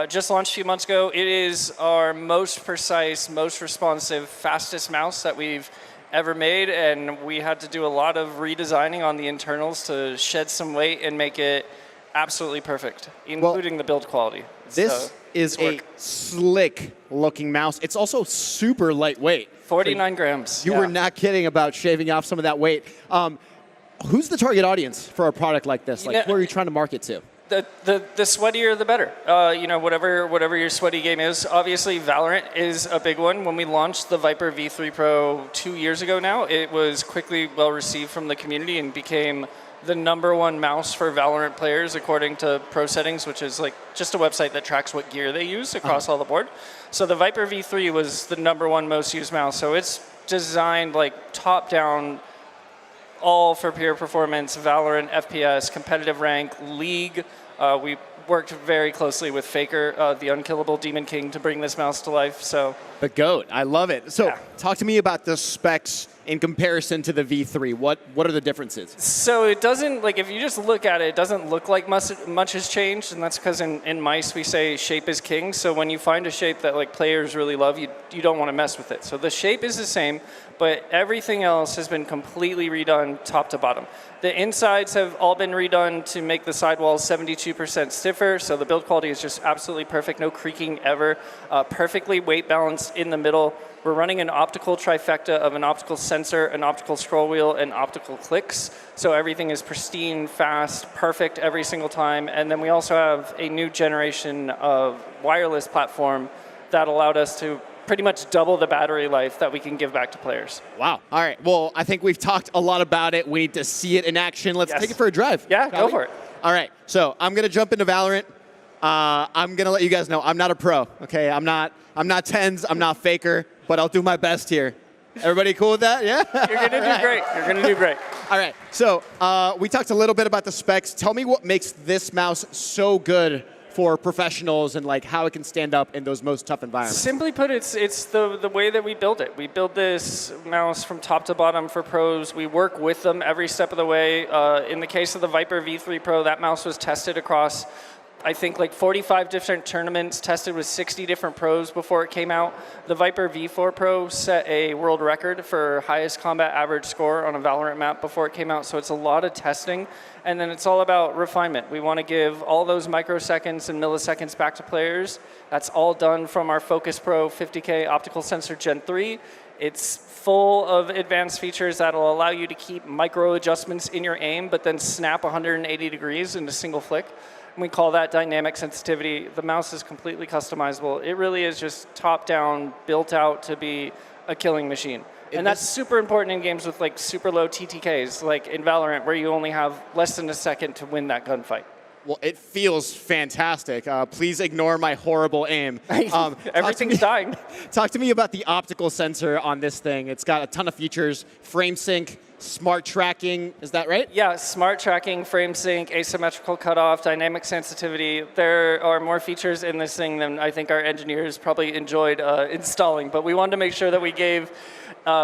Just launched a few months ago. It is our most precise, most responsive, fastest mouse that we've ever made, and we had to do a lot of redesigning on the internals to shed some weight and make it absolutely perfect, including the build quality. This is a slick-looking mouse. It's also super lightweight. 49 grams. You were not kidding about shaving off some of that weight. Who's the target audience for a product like this? Like, who are you trying to market to? The sweatier, the better. Whatever your sweaty game is. Obviously, Valorant is a big one. When we launched the Viper V3 Pro 2 years ago now, it was quickly well received from the community and became the #1 mouse for Valorant players according to Pro Settings, which is like just a website that tracks what gear they use across all the board. So the Viper V3 was the #1 most used mouse. So it's designed like top down, all for peer performance, Valorant, FPS, competitive rank, League. We worked very closely with Faker, the unkillable Demon King, to bring this mouse to life. So the GOAT. I love it. So talk to me about the specs in comparison to the V3. What are the differences? So it doesn't, like, if you just look at it, it doesn't look like much has changed, and that's because in mice we say shape is king. So when you find a shape that like players really love, you don't want to mess with it. So the shape is the same, but everything else has been completely redone top to bottom. The insides have all been redone to make the sidewalls 72% stiffer, so the build quality is just absolutely perfect, no creaking ever, perfectly weight balanced in the middle. We're running an optical trifecta of an optical sensor, an optical scroll wheel, and optical clicks, so everything is pristine, fast, perfect every single time. And then we also have a new generation of wireless platform that allowed us to pretty much double the battery life that we can give back to players. Wow. All right. Well, I think we've talked a lot about it. We need to see it in action. Let's take it for a drive. Yeah, go for it. All right. So I'm going to jump into Valorant. I'm going to let you guys know I'm not a pro. Okay. I'm not Tens. I'm not Faker, but I'll do my best here. Everybody cool with that? Yeah? You're going to do great. You're going to do great. All right. So we talked a little bit about the specs. Tell me what makes this mouse so good for professionals and like how it can stand up in those most tough environments. Simply put, it's the way that we build it. We build this mouse from top to bottom for pros. We work with them every step of the way. In the case of the Viper V3 Pro, that mouse was tested across, I think, like 45 different tournaments, tested with 60 different pros before it came out. The Viper V4 Pro set a world record for highest combat average score on a Valorant map before it came out, so it's a lot of testing. And then it's all about refinement. We want to give all those microseconds and milliseconds back to players. That's all done from our Focus Pro 50K optical sensor Gen 3. It's full of advanced features that'll allow you to keep micro adjustments in your aim, but then snap 180 degrees in a single flick. We call that dynamic sensitivity. The mouse is completely customizable. It really is just top-down, built out to be a killing machine. And that's super important in games with like super low TTKs, like in Valorant, where you only have less than a second to win that gunfight. Well, it feels fantastic. Please ignore my horrible aim. Everything's dying. Talk to me about the optical sensor on this thing. It's got a ton of features, frame sync, smart tracking, is that right? Yeah, smart tracking, frame sync, asymmetrical cutoff, dynamic sensitivity. There are more features in this thing than I think our engineers probably enjoyed installing, but we wanted to make sure that we gave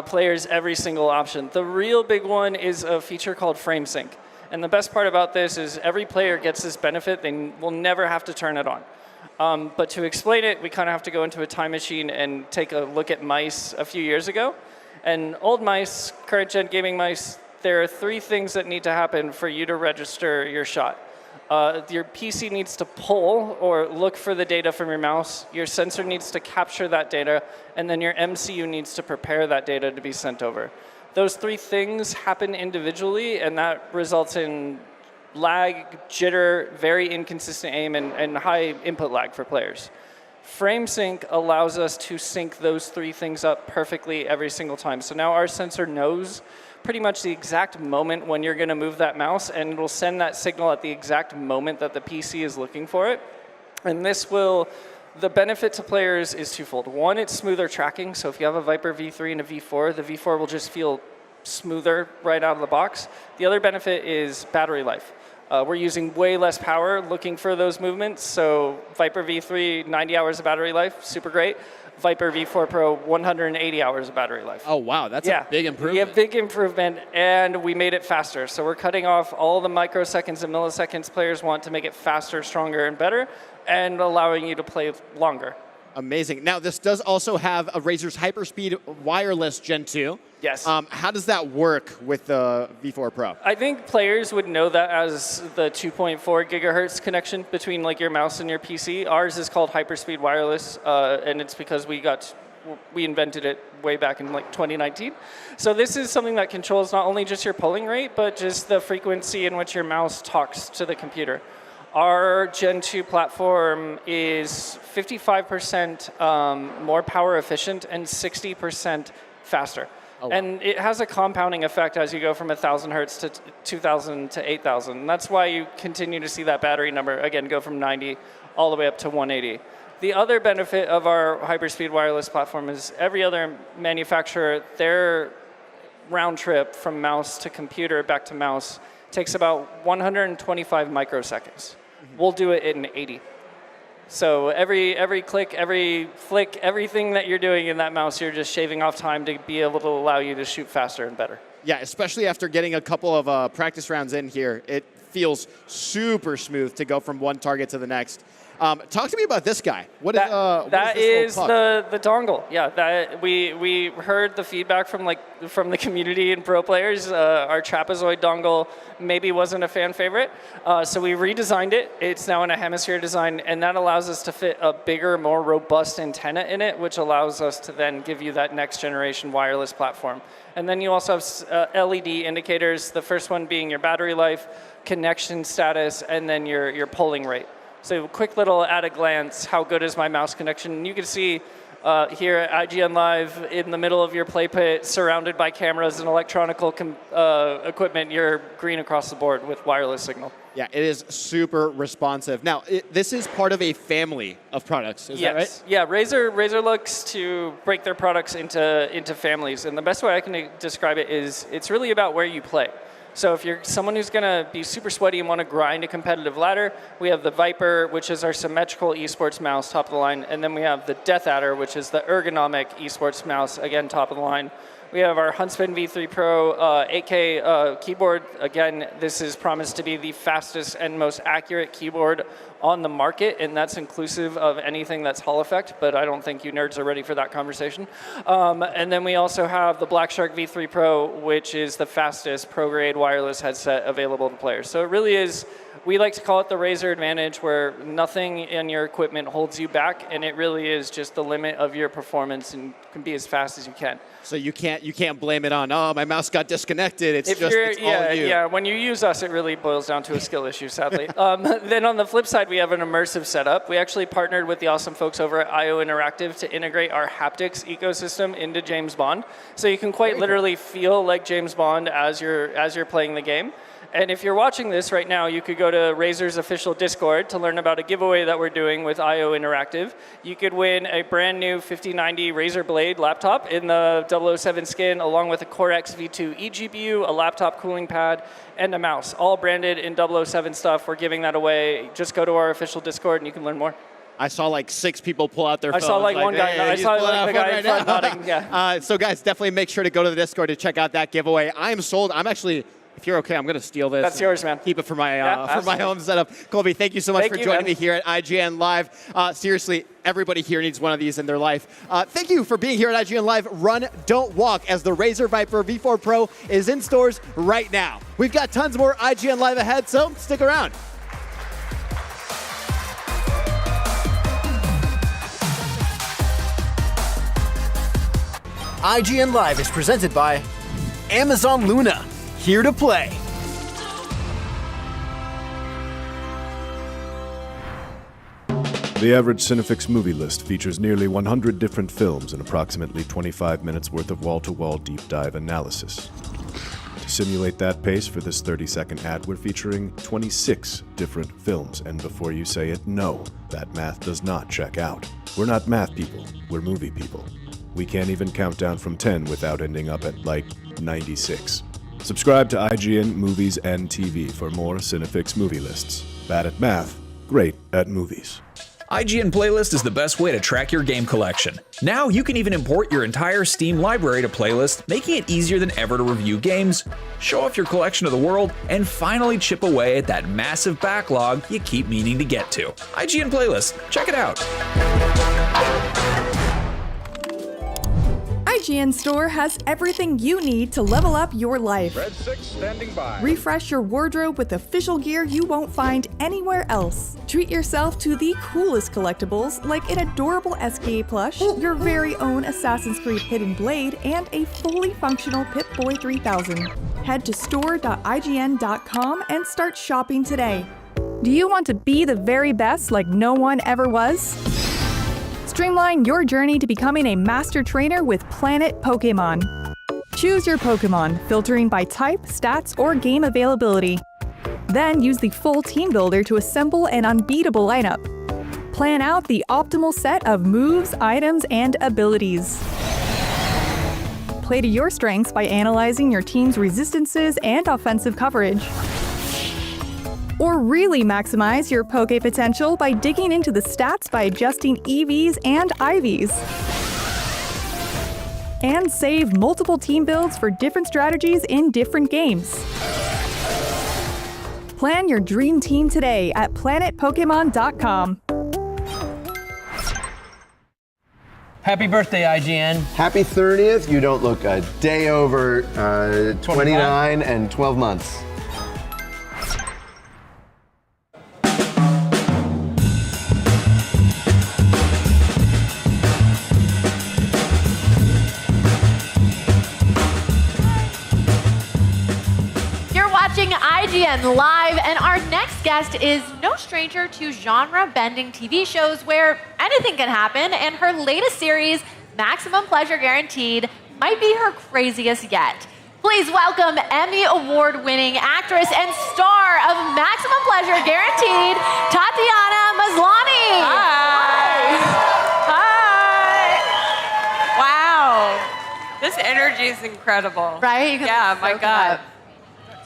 players every single option. The real big one is a feature called frame sync. And the best part about this is every player gets this benefit. They will never have to turn it on. But to explain it, we kind of have to go into a time machine and take a look at mice a few years ago. And old mice, current gen gaming mice, there are 3 things that need to happen for you to register your shot. Your PC needs to pull or look for the data from your mouse, your sensor needs to capture that data, and then your MCU needs to prepare that data to be sent over. Those 3 things happen individually, and that results in lag, jitter, very inconsistent aim, and high input lag for players. Frame sync allows us to sync those 3 things up perfectly every single time. So now our sensor knows pretty much the exact moment when you're going to move that mouse, and it'll send that signal at the exact moment that the PC is looking for it. And this will, the benefit to players is twofold. One, it's smoother tracking. So if you have a Viper V3 and a V4, the V4 will just feel smoother right out of the box. The other benefit is battery life. We're using way less power looking for those movements. So Viper V3, 90 hours of battery life, super great. Viper V4 Pro, 180 hours of battery life. Oh, wow. That's a big improvement. Yeah, big improvement, and we made it faster. So we're cutting off all the microseconds and milliseconds players want to make it faster, stronger, and better, and allowing you to play longer. Amazing. Now, this does also have a Razer's Hyperspeed Wireless Gen 2. Yes. How does that work with the V4 Pro? I think players would know that as the 2.4 gigahertz connection between like your mouse and your PC. Ours is called Hyperspeed Wireless, and it's because we invented it way back in like 2019. So this is something that controls not only just your polling rate, but just the frequency in which your mouse talks to the computer. Our Gen 2 platform is 55% more power efficient and 60% faster. Oh, wow. And it has a compounding effect as you go from 1,000 hertz to 2,000 to 8,000. And that's why you continue to see that battery number, again, go from 90 all the way up to 180. The other benefit of our Hyperspeed Wireless platform is every other manufacturer, their round trip from mouse to computer back to mouse takes about 125 microseconds. We'll do it in 80. So every click, every flick, everything that you're doing in that mouse, you're just shaving off time to be able to allow you to shoot faster and better. Yeah, especially after getting a couple of practice rounds in here, it feels super smooth to go from one target to the next. Talk to me about this guy. What is the dongle? Yeah, that we heard the feedback from the community and pro players. Our trapezoid dongle maybe wasn't a fan favorite, so we redesigned it. It's now in a hemisphere design, and that allows us to fit a bigger, more robust antenna in it, which allows us to then give you that next generation wireless platform. And then you also have LED indicators. The first one being your battery life, connection status, and then your polling rate. So quick little at a glance, how good is my mouse connection? You can see here at IGN Live in the middle of your play pit, surrounded by cameras and electronical equipment, you're green across the board with wireless signal. Yeah, it is super responsive. Now, this is part of a family of products, is that right? Yeah, Razer looks to break their products into families. And the best way I can describe it is it's really about where you play. So if you're someone who's going to be super sweaty and want to grind a competitive ladder, we have the Viper, which is our symmetrical esports mouse, top of the line. And then we have the Death Adder, which is the ergonomic esports mouse, again, top of the line. We have our Huntsman V3 Pro 8K keyboard. Again, this is promised to be the fastest and most accurate keyboard on the market, and that's inclusive of anything that's Hall effect, but I don't think you nerds are ready for that conversation. And then we also have the Black Shark V3 Pro, which is the fastest pro-grade wireless headset available to players. So it really is, we like to call it the Razer advantage, where nothing in your equipment holds you back, and it really is just the limit of your performance and can be as fast as you can. So you can't blame it on, my mouse got disconnected. It's all you. Yeah, when you use us, it really boils down to a skill issue, sadly. Then on the flip side, we have an immersive setup. We actually partnered with the awesome folks over at IO Interactive to integrate our haptics ecosystem into James Bond. So you can quite literally feel like James Bond as you're playing the game. And if you're watching this right now, you could go to Razer's official Discord to learn about a giveaway that we're doing with IO Interactive. You could win a brand new 5090 Razer Blade laptop in the 007 skin, along with a Core X V2 eGPU, a laptop cooling pad, and a mouse, all branded in 007 stuff. We're giving that away. Just go to our official Discord and you can learn more. I saw like 6 people pull out their phones. I saw like one guy. Hey, I saw like the guy in front nodding. Yeah. So guys, definitely make sure to go to the Discord to check out that giveaway. I am sold. I'm actually, if you're okay, I'm going to steal this. That's yours, man. Keep it for my own setup. Colby, thank you so much for joining me here at IGN Live. Seriously, everybody here needs one of these in their life. Thank you for being here at IGN Live. Run, don't walk, as the Razer Viper V4 Pro is in stores right now. We've got tons more IGN Live ahead, so stick around. IGN Live is presented by Amazon Luna, here to play. The average Cinefix movie list features nearly 100 different films and approximately 25 minutes worth of wall-to-wall deep dive analysis. To simulate that pace for this 30-second ad, we're featuring 26 different films, and before you say it, no, that math does not check out. We're not math people, we're movie people. We can't even count down from 10 without ending up at, like, 96. Subscribe to IGN Movies and TV for more Cinefix movie lists. Bad at math, great at movies. IGN Playlist is the best way to track your game collection. Now you can even import your entire Steam library to Playlist, making it easier than ever to review games, show off your collection to the world, and finally chip away at that massive backlog you keep meaning to get to. IGN Playlist, check it out. IGN Store has everything you need to level up your life. Red 6 standing by. Refresh your wardrobe with official gear you won't find anywhere else. Treat yourself to the coolest collectibles like an adorable SKA plush, your very own Assassin's Creed Hidden Blade, and a fully functional Pip-Boy 3000. Head to store.ign.com and start shopping today. Do you want to be the very best like no one ever was? Streamline your journey to becoming a master trainer with Planet Pokemon. Choose your Pokemon, filtering by type, stats, or game availability. Then use the full team builder to assemble an unbeatable lineup. Plan out the optimal set of moves, items, and abilities. Play to your strengths by analyzing your team's resistances and offensive coverage. Or really maximize your Poke potential by digging into the stats by adjusting EVs and IVs. And save multiple team builds for different strategies in different games. Plan your dream team today at planetpokemon.com. Happy birthday, IGN. Happy 30th. You don't look a day over 29 and 12 months. IGN Live, and our next guest is no stranger to genre-bending TV shows where anything can happen, and her latest series, Maximum Pleasure Guaranteed, might be her craziest yet. Please welcome Emmy Award-winning actress and star of Maximum Pleasure Guaranteed, Tatiana Maslany. Hi. Hi. Wow. This energy is incredible. Right? Yeah, my God.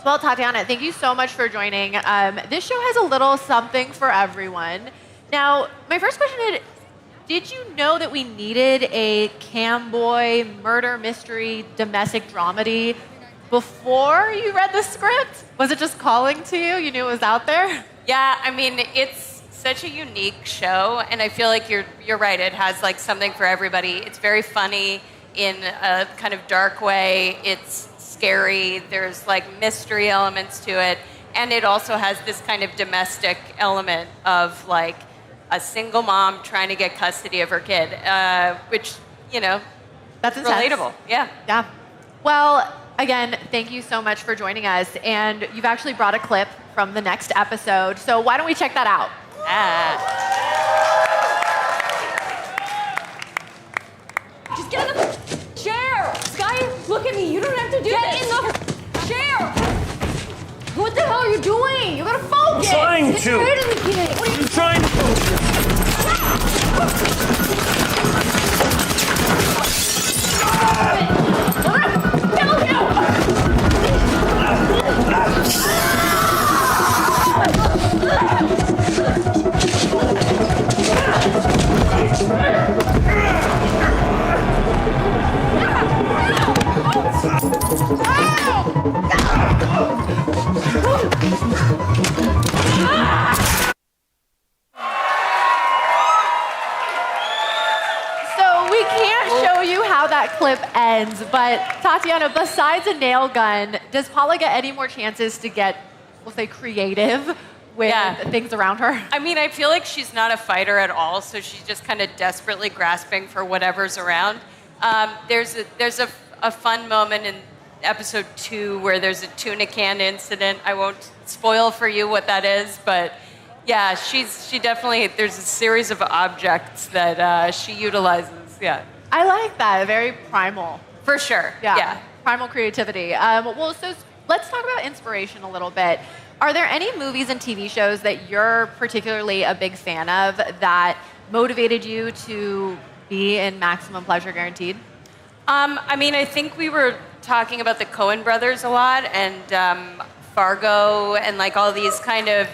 Well, Tatiana, thank you so much for joining. This show has a little something for everyone. Now, my first question is, did you know that we needed a camboy murder mystery domestic dramedy before you read the script? Was it just calling to you? You knew it was out there? Yeah, I mean, it's such a unique show, and I feel like you're right. It has like something for everybody. It's very funny in a kind of dark way. It's scary, there's like mystery elements to it, and it also has this kind of domestic element of like a single mom trying to get custody of her kid, which, you know, that's relatable. Yeah. Yeah. Well, again, thank you so much for joining us, and you've actually brought a clip from the next episode, so why don't we check that out? Just get in the chair! Sky, look at me. You don't have to do this. Get in the chair! What the hell are you doing? You gotta focus! I'm trying It's to. right in the beginning. What are you trying to that clip ends, but Tatiana, besides a nail gun, does Paula get any more chances to get, we'll say, creative with things around her? I mean, I feel like she's not a fighter at all, so she's just kind of desperately grasping for whatever's around. There's a fun moment in episode 2 where there's a tuna can incident. I won't spoil for you what that is, but yeah, she definitely, there's a series of objects that she utilizes, yeah. I like that, very primal. For sure, yeah. Primal creativity. Well, so let's talk about inspiration a little bit. Are there any movies and TV shows that you're particularly a big fan of that motivated you to be in Maximum Pleasure Guaranteed? I mean, I think we were talking about the Coen brothers a lot, and Fargo and like all these kind of,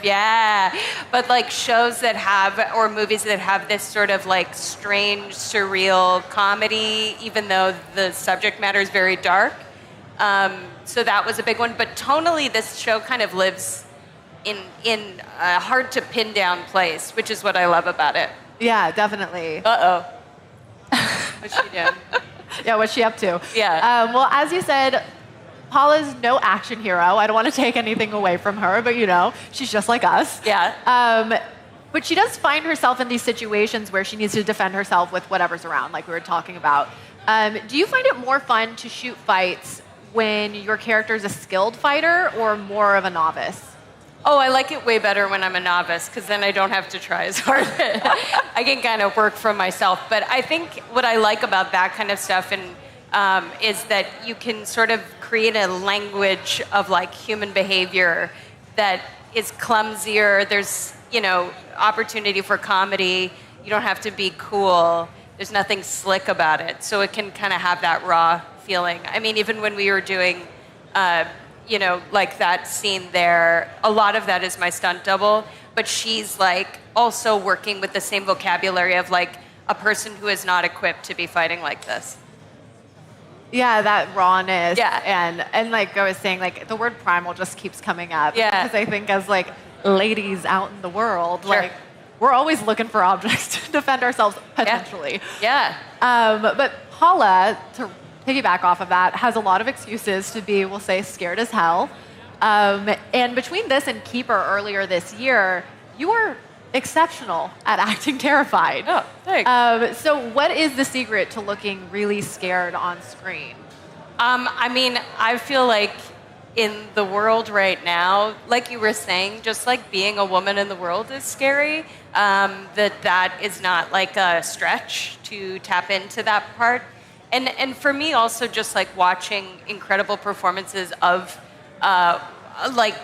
but like shows that have, or movies that have this sort of like strange, surreal comedy, even though the subject matter is very dark. So that was a big one. But tonally, this show kind of lives in a hard to pin down place, which is what I love about it. Yeah, definitely. What's she doing? Yeah, what's she up to? Yeah. Well, as you said, Paula's no action hero. I don't want to take anything away from her, but she's just like us. Yeah. But she does find herself in these situations where she needs to defend herself with whatever's around, like we were talking about. Do you find it more fun to shoot fights when your character is a skilled fighter or more of a novice? Oh, I like it way better when I'm a novice because then I don't have to try as hard. I can kind of work for myself. But I think what I like about that kind of stuff is that you can sort of create a language of like human behavior that is clumsier. There's, opportunity for comedy. You don't have to be cool. There's nothing slick about it. So it can kind of have that raw feeling. I mean, even when we were doing, like that scene there, a lot of that is my stunt double, but she's like also working with the same vocabulary of like a person who is not equipped to be fighting like this. Yeah, that rawness. Yeah. And like I was saying, like the word primal just keeps coming up. Yeah. Because I think as like ladies out in the world, Sure. like we're always looking for objects to defend ourselves potentially. Yeah. But Paula, to piggyback off of that, has a lot of excuses to be, we'll say, scared as hell. And between this and Keeper earlier this year, you were exceptional at acting terrified. Oh, thanks. So what is the secret to looking really scared on screen? I mean, I feel like in the world right now, like you were saying, just like being a woman in the world is scary, that is not like a stretch to tap into that part. And for me also just like watching incredible performances of like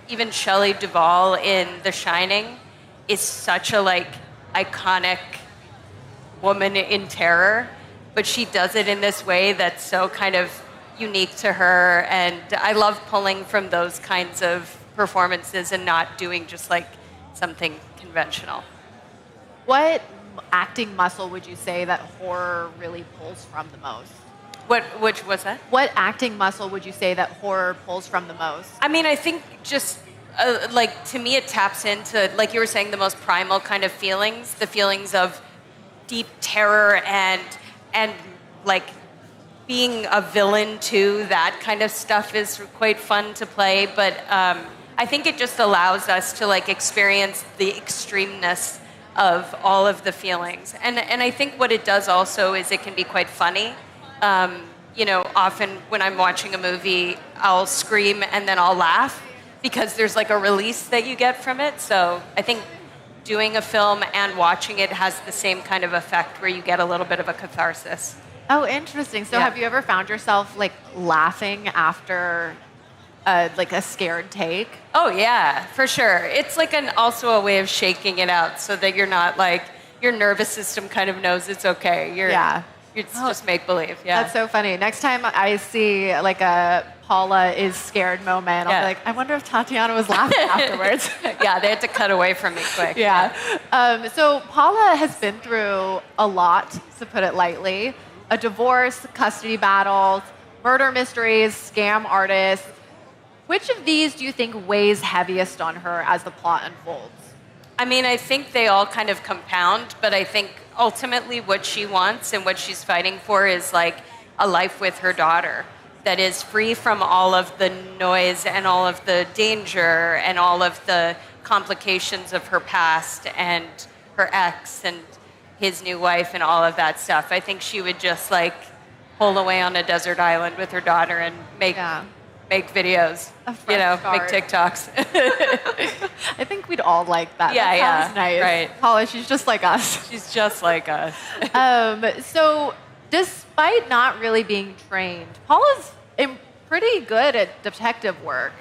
even Shelley Duvall in The Shining is such a like iconic woman in terror, but she does it in this way that's so kind of unique to her, and I love pulling from those kinds of performances and not doing just like something conventional. What acting muscle would you say that horror really pulls from the most? Which was that? What acting muscle would you say that horror pulls from the most? I mean, I think just like to me it taps into, like you were saying, the most primal kind of feelings, the feelings of deep terror and like being a villain too. That kind of stuff is quite fun to play, but I think it just allows us to like experience the extremeness of all of the feelings. And I think what it does also is it can be quite funny. Often when I'm watching a movie, I'll scream and then I'll laugh because there's like a release that you get from it. So I think doing a film and watching it has the same kind of effect where you get a little bit of a catharsis. Oh, interesting. So have you ever found yourself like laughing after like a scared take? Oh yeah, for sure. It's like also a way of shaking it out so that you're not like, your nervous system kind of knows it's okay. It's just make believe. Yeah. That's so funny. Next time I see like a Paula is scared moment, I'll be like, I wonder if Tatiana was laughing afterwards. Yeah, they had to cut away from me quick. Yeah. So Paula has been through a lot, to put it lightly. A divorce, custody battles, murder mysteries, scam artists. Which of these do you think weighs heaviest on her as the plot unfolds? I mean, I think they all kind of compound, but I think ultimately what she wants and what she's fighting for is like a life with her daughter that is free from all of the noise and all of the danger and all of the complications of her past and her ex and his new wife and all of that stuff. I think she would just like hole away on a desert island with her daughter and make videos, make TikToks. I think we'd all like that. Yeah, that sounds nice. Right. Paula, she's just like us. She's just like us. So despite not really being trained, Paula's pretty good at detective work.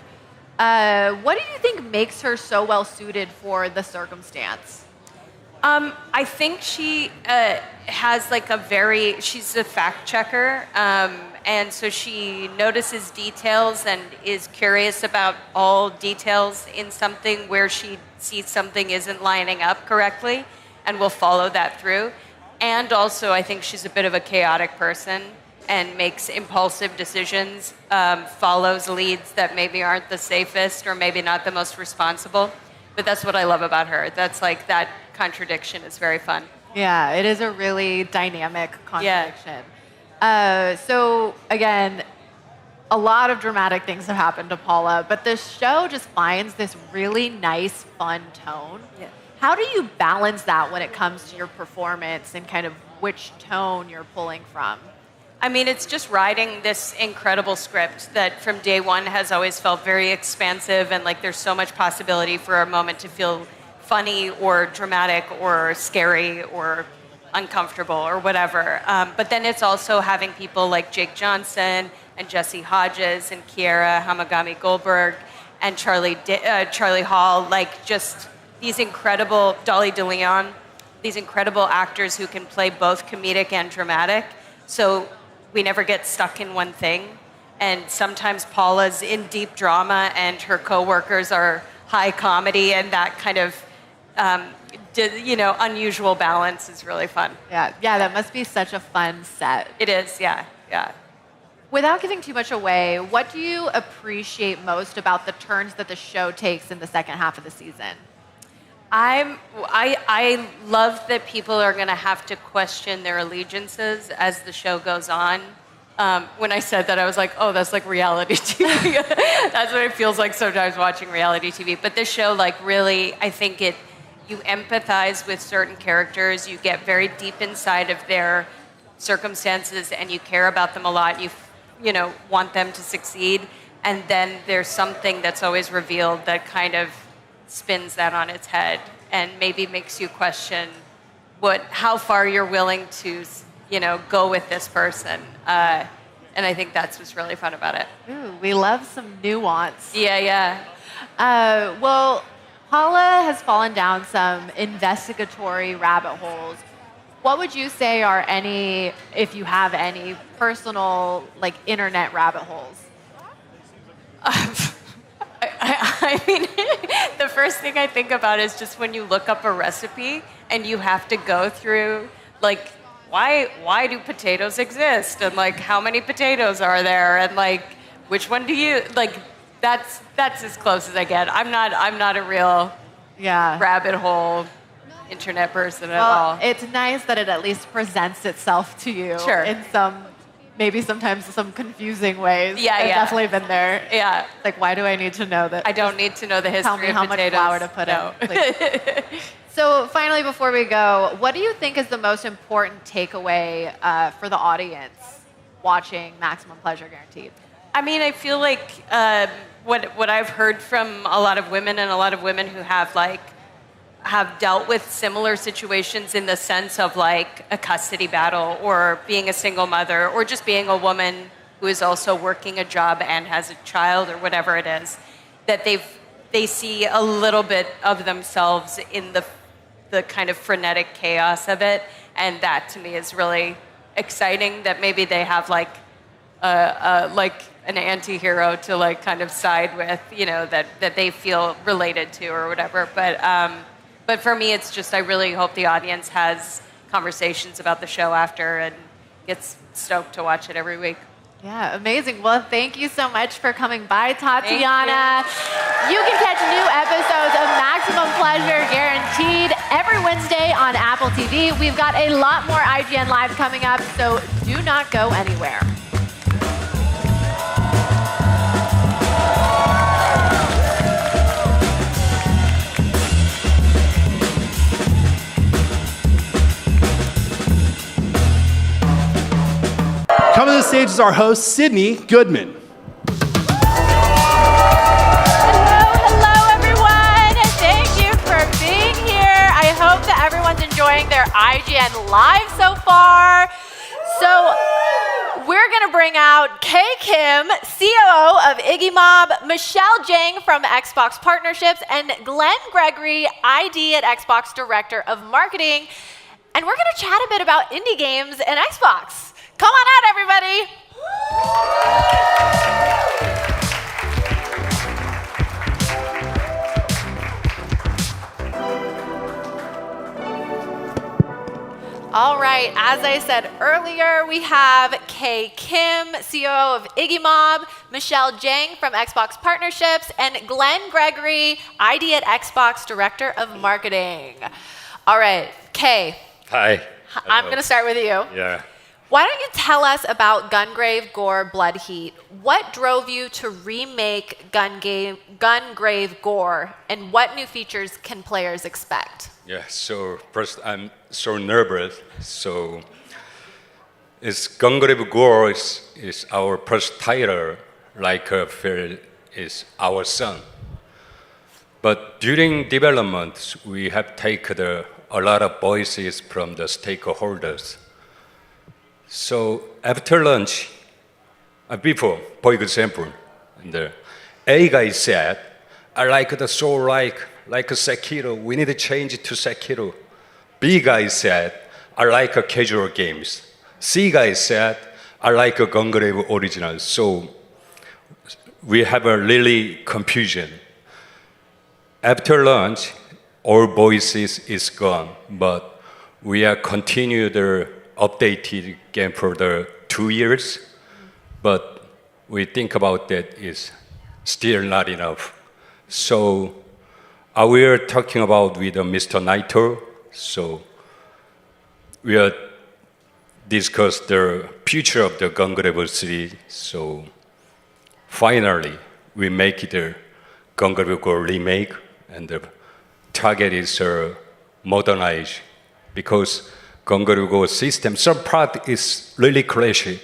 What do you think makes her so well suited for the circumstance? I think she has like she's a fact checker. And so she notices details and is curious about all details in something where she sees something isn't lining up correctly and will follow that through. And also, I think she's a bit of a chaotic person and makes impulsive decisions, follows leads that maybe aren't the safest or maybe not the most responsible. But that's what I love about her. That's like that contradiction is very fun. Yeah, it is a really dynamic contradiction. So again, a lot of dramatic things have happened to Paula, but the show just finds this really nice, fun tone. Yeah. How do you balance that when it comes to your performance and kind of which tone you're pulling from? I mean, it's just writing this incredible script that from day one has always felt very expansive and like there's so much possibility for a moment to feel funny or dramatic or scary or uncomfortable or whatever. But then it's also having people like Jake Johnson and Jesse Hodges and Kiera Hamagami Goldberg and Charlie Hall, like just these incredible, Dolly DeLeon, these incredible actors who can play both comedic and dramatic. So we never get stuck in one thing. And sometimes Paula's in deep drama and her coworkers are high comedy, and that kind of unusual balance is really fun. Yeah, that must be such a fun set. It is, yeah. Without giving too much away, what do you appreciate most about the turns that the show takes in the second half of the season? I love that people are going to have to question their allegiances as the show goes on. When I said that, I was like, oh, that's like reality TV. That's what it feels like sometimes watching reality TV. But this show, like, really, I think you empathize with certain characters. You get very deep inside of their circumstances, and you care about them a lot. You want them to succeed. And then there's something that's always revealed that kind of spins that on its head and maybe makes you question how far you're willing to, go with this person. And I think that's what's really fun about it. Ooh, we love some nuance. Yeah. Well, Paula has fallen down some investigatory rabbit holes. What would you say are any, if you have any, personal, like, internet rabbit holes? I mean, the first thing I think about is just when you look up a recipe and you have to go through, like, why do potatoes exist? And, like, how many potatoes are there? And, like, which one do you, like, that's as close as I get. I'm not a real rabbit hole internet person at all. It's nice that it at least presents itself to you in some, maybe sometimes some confusing ways. Yeah, I've definitely been there. Yeah. Like, why do I need to know that? I don't need to know the history of potatoes. Tell me how much flour to put in. So finally, before we go, what do you think is the most important takeaway for the audience watching Maximum Pleasure Guaranteed? I mean, I feel like what I've heard from a lot of women and a lot of women who have dealt with similar situations in the sense of like a custody battle or being a single mother or just being a woman who is also working a job and has a child or whatever it is, that they see a little bit of themselves in the kind of frenetic chaos of it, and that to me is really exciting. That maybe they have like an anti-hero to like kind of side with, that they feel related to or whatever. But for me, it's just I really hope the audience has conversations about the show after and gets stoked to watch it every week. Yeah, amazing. Well, thank you so much for coming by, Tatiana. You can catch new episodes of Maximum Pleasure Guaranteed every Wednesday on Apple TV. We've got a lot more IGN Live coming up, so do not go anywhere. Coming to the stage is our host, Sydney Goodman. Hello, everyone. Thank you for being here. I hope that everyone's enjoying their IGN Live so far. So we're going to bring out Kay Kim, COO of Iggy Mob, Michelle Jang from Xbox Partnerships, and Glenn Gregory, ID at Xbox Director of Marketing. And we're going to chat a bit about indie games and Xbox. Come on out, everybody. All right, as I said earlier, we have Kay Kim, COO of Iggy Mob, Michelle Jang from Xbox Partnerships, and Glenn Gregory, ID at Xbox Director of Marketing. All right, Kay. Hi. I'm going to start with you. Yeah. Why don't you tell us about Gungrave Gore Blood Heat? What drove you to remake Gungrave Gore, and what new features can players expect? Yeah, so first I'm so nervous. So it's Gungrave Gore is our first title, like Phil is our son. But during development, we have taken a lot of voices from the stakeholders. So after lunch, before, for example, the A guy said, I like the soul like Sekiro, we need to change it to Sekiro. B guy said, I like casual games. C guy said, I like Gungrave original. So we have a really confusion. After lunch, all voices is gone, but we are continue the updated game for the 2 years, but we think about that is still not enough. So we are talking about with Mr. Naito, so we are discuss the future of the Gungrave series. So finally, we make it a Gungrave Gore remake, and the target is modernize, because Gungrave Gore system, some part is really classic.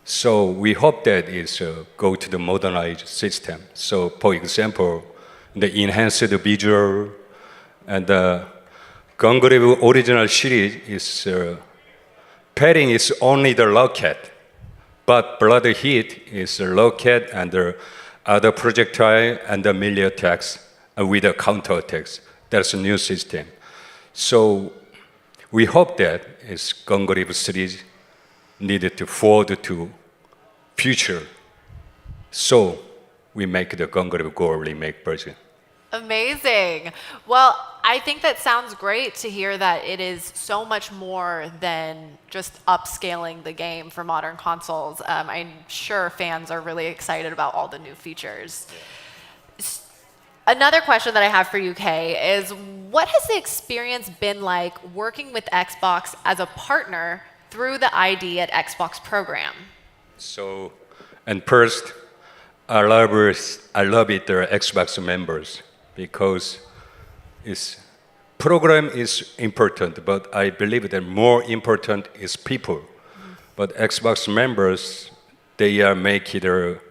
So we hope that is go to the modernized system. So for example, the enhanced visual, and the Gungrave original series is pairing is only the rocket, but Blood Heat is a rocket and the other projectile and the melee attacks with the counter attacks. That's a new system. So we hope that is Gungrave series needed to forward to future. So we make the Gungrave Gore remake version. Amazing. Well, I think that sounds great to hear that it is so much more than just upscaling the game for modern consoles. I'm sure fans are really excited about all the new features. Another question that I have for you, Kay, is what has the experience been like working with Xbox as a partner through the ID at Xbox program? So, and first, I love it, the Xbox members, because program is important, but I believe that more important is people. But Xbox members, they are making their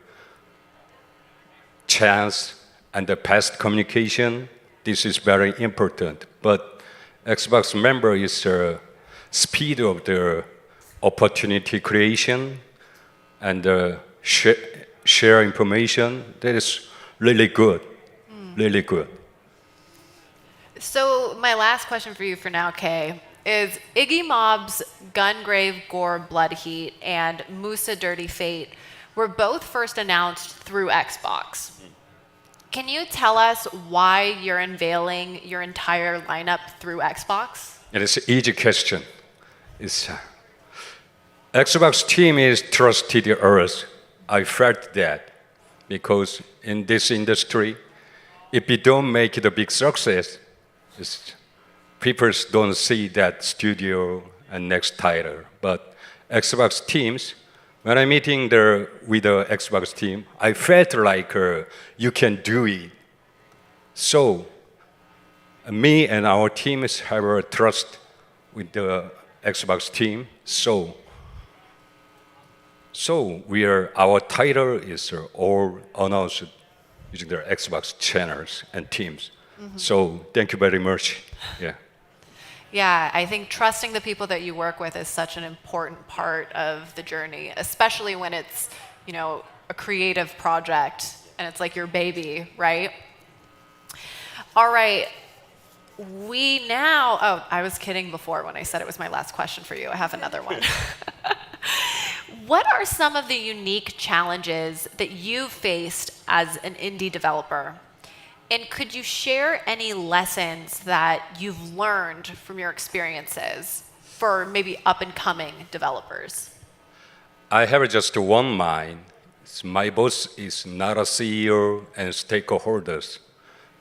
chance and the past communication. This is very important. But Xbox member is speed of the opportunity creation and share information. That is really good, really good. So my last question for you for now, Kay, is Iggy Mob's Gungrave Gore Blood Heat and Musa Dirty Fate were both first announced through Xbox. Can you tell us why you're unveiling your entire lineup through Xbox? It is an easy question. Xbox team is trusted us. I felt that because in this industry, if you don't make it a big success, people don't see that studio and next title. But Xbox teams, when I'm meeting with the Xbox team, I felt like you can do it. So me and our teams have a trust with the Xbox team. So our title is all announced using their Xbox channels and teams. So thank you very much. Yeah. Yeah, I think trusting the people that you work with is such an important part of the journey, especially when it's a creative project and it's like your baby, right? All right. I was kidding before when I said it was my last question for you. I have another one. What are some of the unique challenges that you've faced as an indie developer? And could you share any lessons that you've learned from your experiences for maybe up-and-coming developers? I have just one mind. My boss is not a CEO and stakeholders.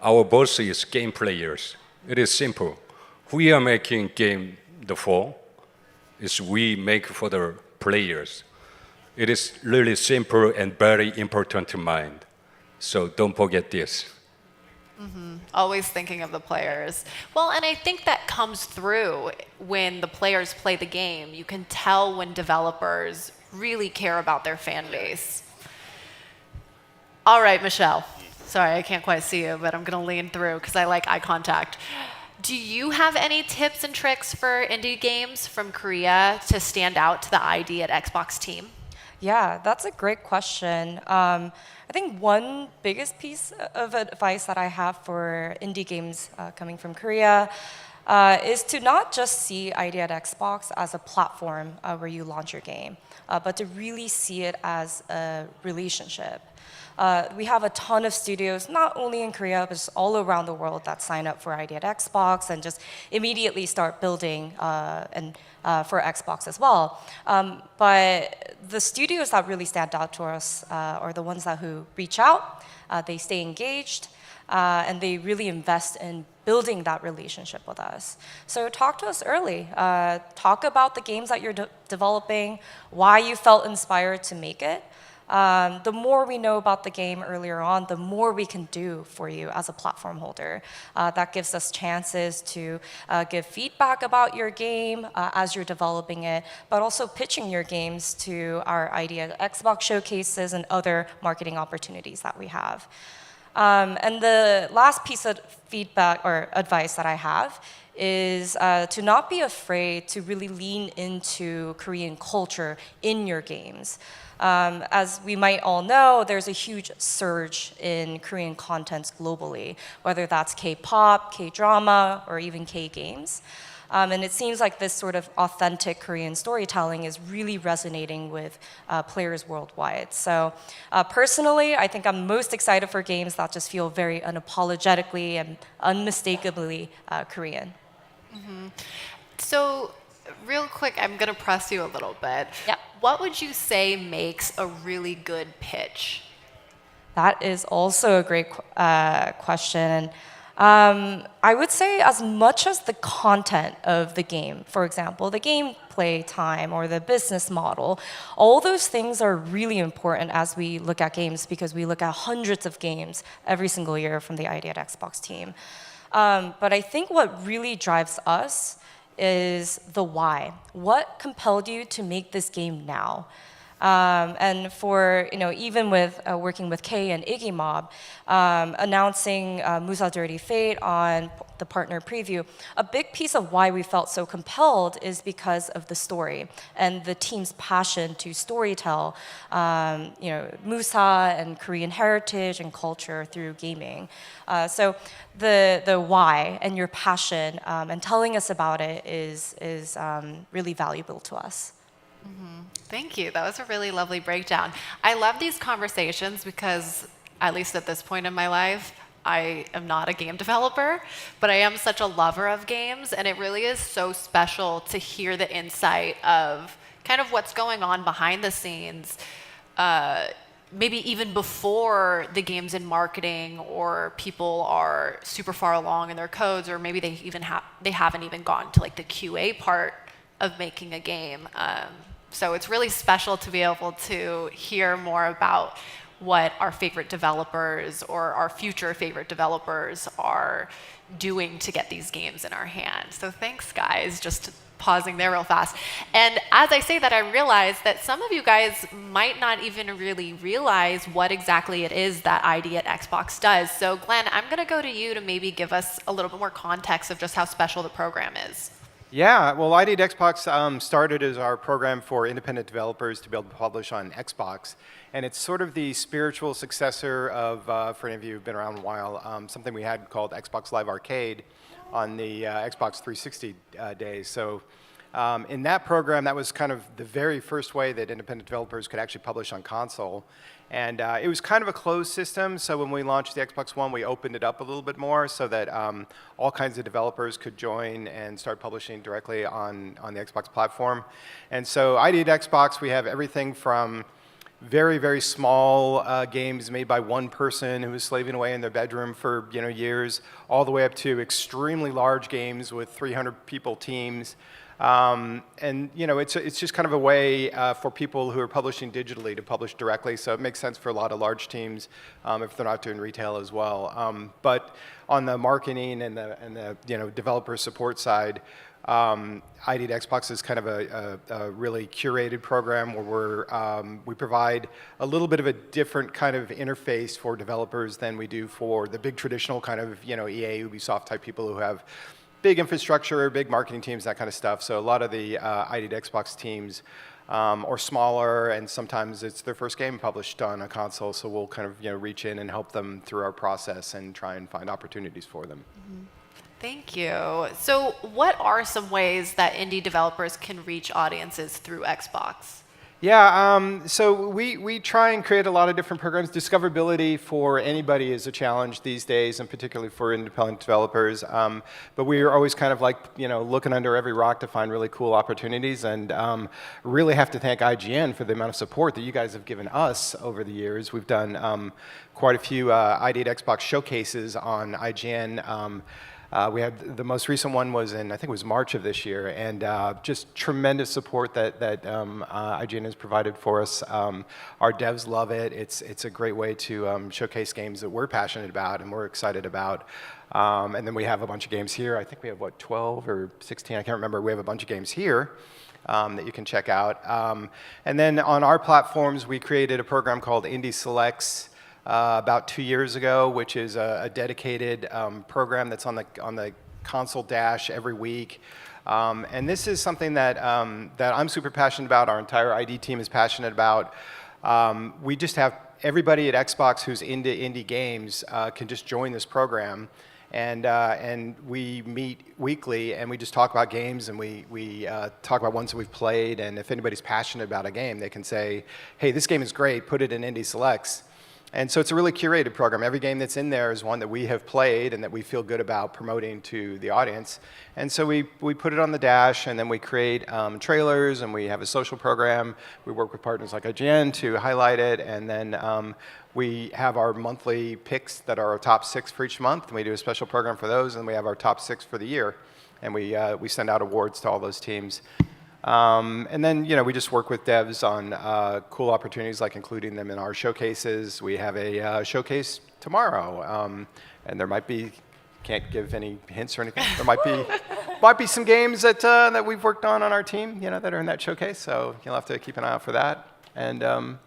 Our boss is game players. It is simple. We are making game for. It's we make for the players. It is really simple and very important to mind. So don't forget this. Always thinking of the players. Well, and I think that comes through when the players play the game. You can tell when developers really care about their fan base. All right, Michelle. Sorry, I can't quite see you, but I'm going to lean through because I like eye contact. Do you have any tips and tricks for indie games from Korea to stand out to the ID at Xbox team? Yeah, that's a great question. I think one biggest piece of advice that I have for indie games coming from Korea is to not just see ID at Xbox as a platform where you launch your game, but to really see it as a relationship. We have a ton of studios, not only in Korea, but just all around the world that sign up for ID at Xbox and just immediately start building for Xbox as well. But the studios that really stand out to us are the ones who reach out, they stay engaged, and they really invest in building that relationship with us. So talk to us early. Talk about the games that you're developing, why you felt inspired to make it. The more we know about the game earlier on, the more we can do for you as a platform holder. That gives us chances to give feedback about your game as you're developing it, but also pitching your games to our idea Xbox showcases and other marketing opportunities that we have. And the last piece of feedback or advice that I have is to not be afraid to really lean into Korean culture in your games. As we might all know, there's a huge surge in Korean contents globally, whether that's K-pop, K-drama, or even K-games. And it seems like this sort of authentic Korean storytelling is really resonating with players worldwide. So personally, I think I'm most excited for games that just feel very unapologetically and unmistakably Korean. So real quick, I'm going to press you a little bit. Yep. What would you say makes a really good pitch? That is also a great question. I would say as much as the content of the game, for example, the gameplay time or the business model, all those things are really important as we look at games because we look at hundreds of games every single year from the ID at Xbox team. But I think what really drives us is the why. What compelled you to make this game now? And for, even with working with Kay and Iggy Mob, announcing Musa Dirty Fate on the partner preview, a big piece of why we felt so compelled is because of the story and the team's passion to storytell, Musa and Korean heritage and culture through gaming. So the why and your passion and telling us about it is really valuable to us. Thank you. That was a really lovely breakdown. I love these conversations because, at least at this point in my life, I am not a game developer, but I am such a lover of games, and it really is so special to hear the insight of kind of what's going on behind the scenes, maybe even before the game's in marketing or people are super far along in their codes, or maybe they haven't even gotten to like the QA part of making a game. So it's really special to be able to hear more about what our favorite developers or our future favorite developers are doing to get these games in our hands. So thanks, guys. Just pausing there real fast. And as I say that, I realize that some of you guys might not even really realize what exactly it is that ID at Xbox does. So Glenn, I'm going to go to you to maybe give us a little bit more context of just how special the program is. Yeah, well, ID at Xbox started as our program for independent developers to be able to publish on Xbox. And it's sort of the spiritual successor of, for any of you who've been around a while, something we had called Xbox Live Arcade on the Xbox 360 days. So in that program, that was kind of the very first way that independent developers could actually publish on console. And it was kind of a closed system, so when we launched the Xbox One, we opened it up a little bit more so that all kinds of developers could join and start publishing directly on the Xbox platform. And so ID at Xbox, we have everything from very, very small games made by one person who was slaving away in their bedroom for years, all the way up to extremely large games with 300 people teams. And it's just kind of a way for people who are publishing digitally to publish directly. So it makes sense for a lot of large teams if they're not doing retail as well. But on the marketing and the developer support side, ID at Xbox is kind of a really curated program where we provide a little bit of a different kind of interface for developers than we do for the big traditional kind of EA, Ubisoft type people who have big infrastructure, big marketing teams, that kind of stuff. So a lot of the ID at Xbox teams are smaller, and sometimes it's their first game published on a console. So we'll kind of reach in and help them through our process and try and find opportunities for them. Mm-hmm. Thank you. So what are some ways that indie developers can reach audiences through Xbox? Yeah, so we try and create a lot of different programs. Discoverability for anybody is a challenge these days, and particularly for independent developers. But we are always kind of like, looking under every rock to find really cool opportunities, and really have to thank IGN for the amount of support that you guys have given us over the years. We've done quite a few ID at Xbox showcases on IGN. We had the most recent one was in, I think it was March of this year, and just tremendous support that IGN has provided for us. Our devs love it. It's a great way to showcase games that we're passionate about and we're excited about. And then we have a bunch of games here. I think we have, 12 or 16? I can't remember. We have a bunch of games here that you can check out. And then on our platforms, we created a program called Indie Selects about 2 years ago, which is a dedicated program that's on the console dash every week. And this is something that I'm super passionate about. Our entire ID team is passionate about. We just have everybody at Xbox who's into indie games can just join this program. And we meet weekly, and we just talk about games, and we talk about ones that we've played. And if anybody's passionate about a game, they can say, hey, this game is great, put it in Indie Selects. And so it's a really curated program. Every game that's in there is one that we have played and that we feel good about promoting to the audience. And so we put it on the dash, and then we create trailers, and we have a social program. We work with partners like IGN to highlight it, and then we have our monthly picks that are our top 6 for each month, and we do a special program for those, and we have our top 6 for the year. And we send out awards to all those teams. And then, we just work with devs on cool opportunities, like including them in our showcases. We have a showcase tomorrow, and there might be, can't give any hints or anything. There might be some games that we've worked on our team, that are in that showcase. So you'll have to keep an eye out for that. And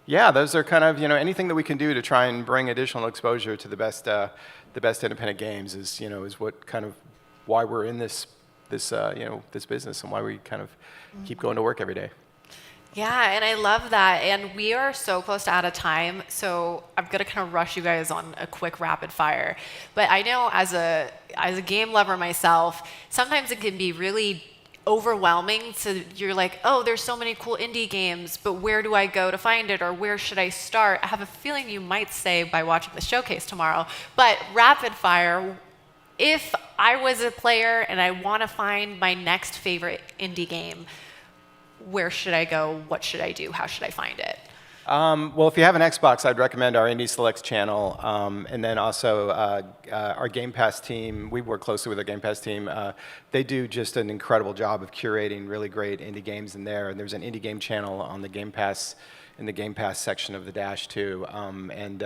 yeah, those are kind of, anything that we can do to try and bring additional exposure to the best independent games is what kind of why we're in this business and why we kind of keep going to work every day. Yeah, and I love that. And we are so close to out of time, so I'm gonna kind of rush you guys on a quick rapid fire. But I know as a game lover myself, sometimes it can be really overwhelming. So you're like, oh, there's so many cool indie games, but where do I go to find it, or where should I start? I have a feeling you might say by watching the showcase tomorrow. But rapid fire. If I was a player and I want to find my next favorite indie game, where should I go? What should I do? How should I find it? Well, if you have an Xbox, I'd recommend our Indie Selects channel. And then also our Game Pass team. We work closely with our Game Pass team. They do just an incredible job of curating really great indie games in there. And there's an indie game channel on the Game Pass, in the Game Pass section of the Dash too. And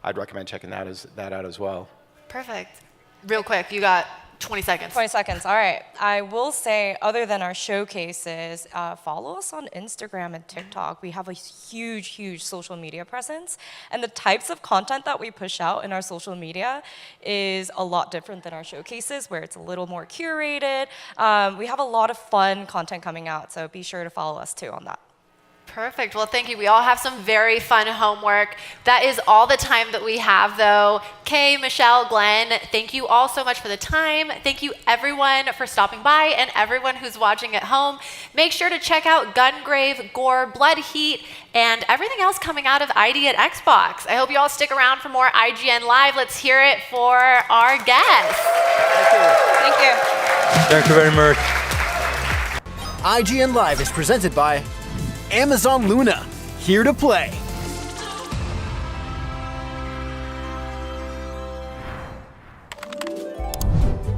I'd recommend checking that out as well. Perfect. Real quick, you got 20 seconds. 20 seconds, all right. I will say, other than our showcases, follow us on Instagram and TikTok. We have a huge social media presence. And the types of content that we push out in our social media is a lot different than our showcases, where it's a little more curated. We have a lot of fun content coming out, so be sure to follow us too on that. Perfect. Well, thank you. We all have some very fun homework. That is all the time that we have, though. Kay, Michelle, Glenn, thank you all so much for the time. Thank you, everyone, for stopping by and everyone who's watching at home. Make sure to check out Gungrave, Gore, Blood Heat, and everything else coming out of ID at Xbox. I hope you all stick around for more IGN Live. Let's hear it for our guests. Thank you. Thank you very much. IGN Live is presented by Amazon Luna, here to play.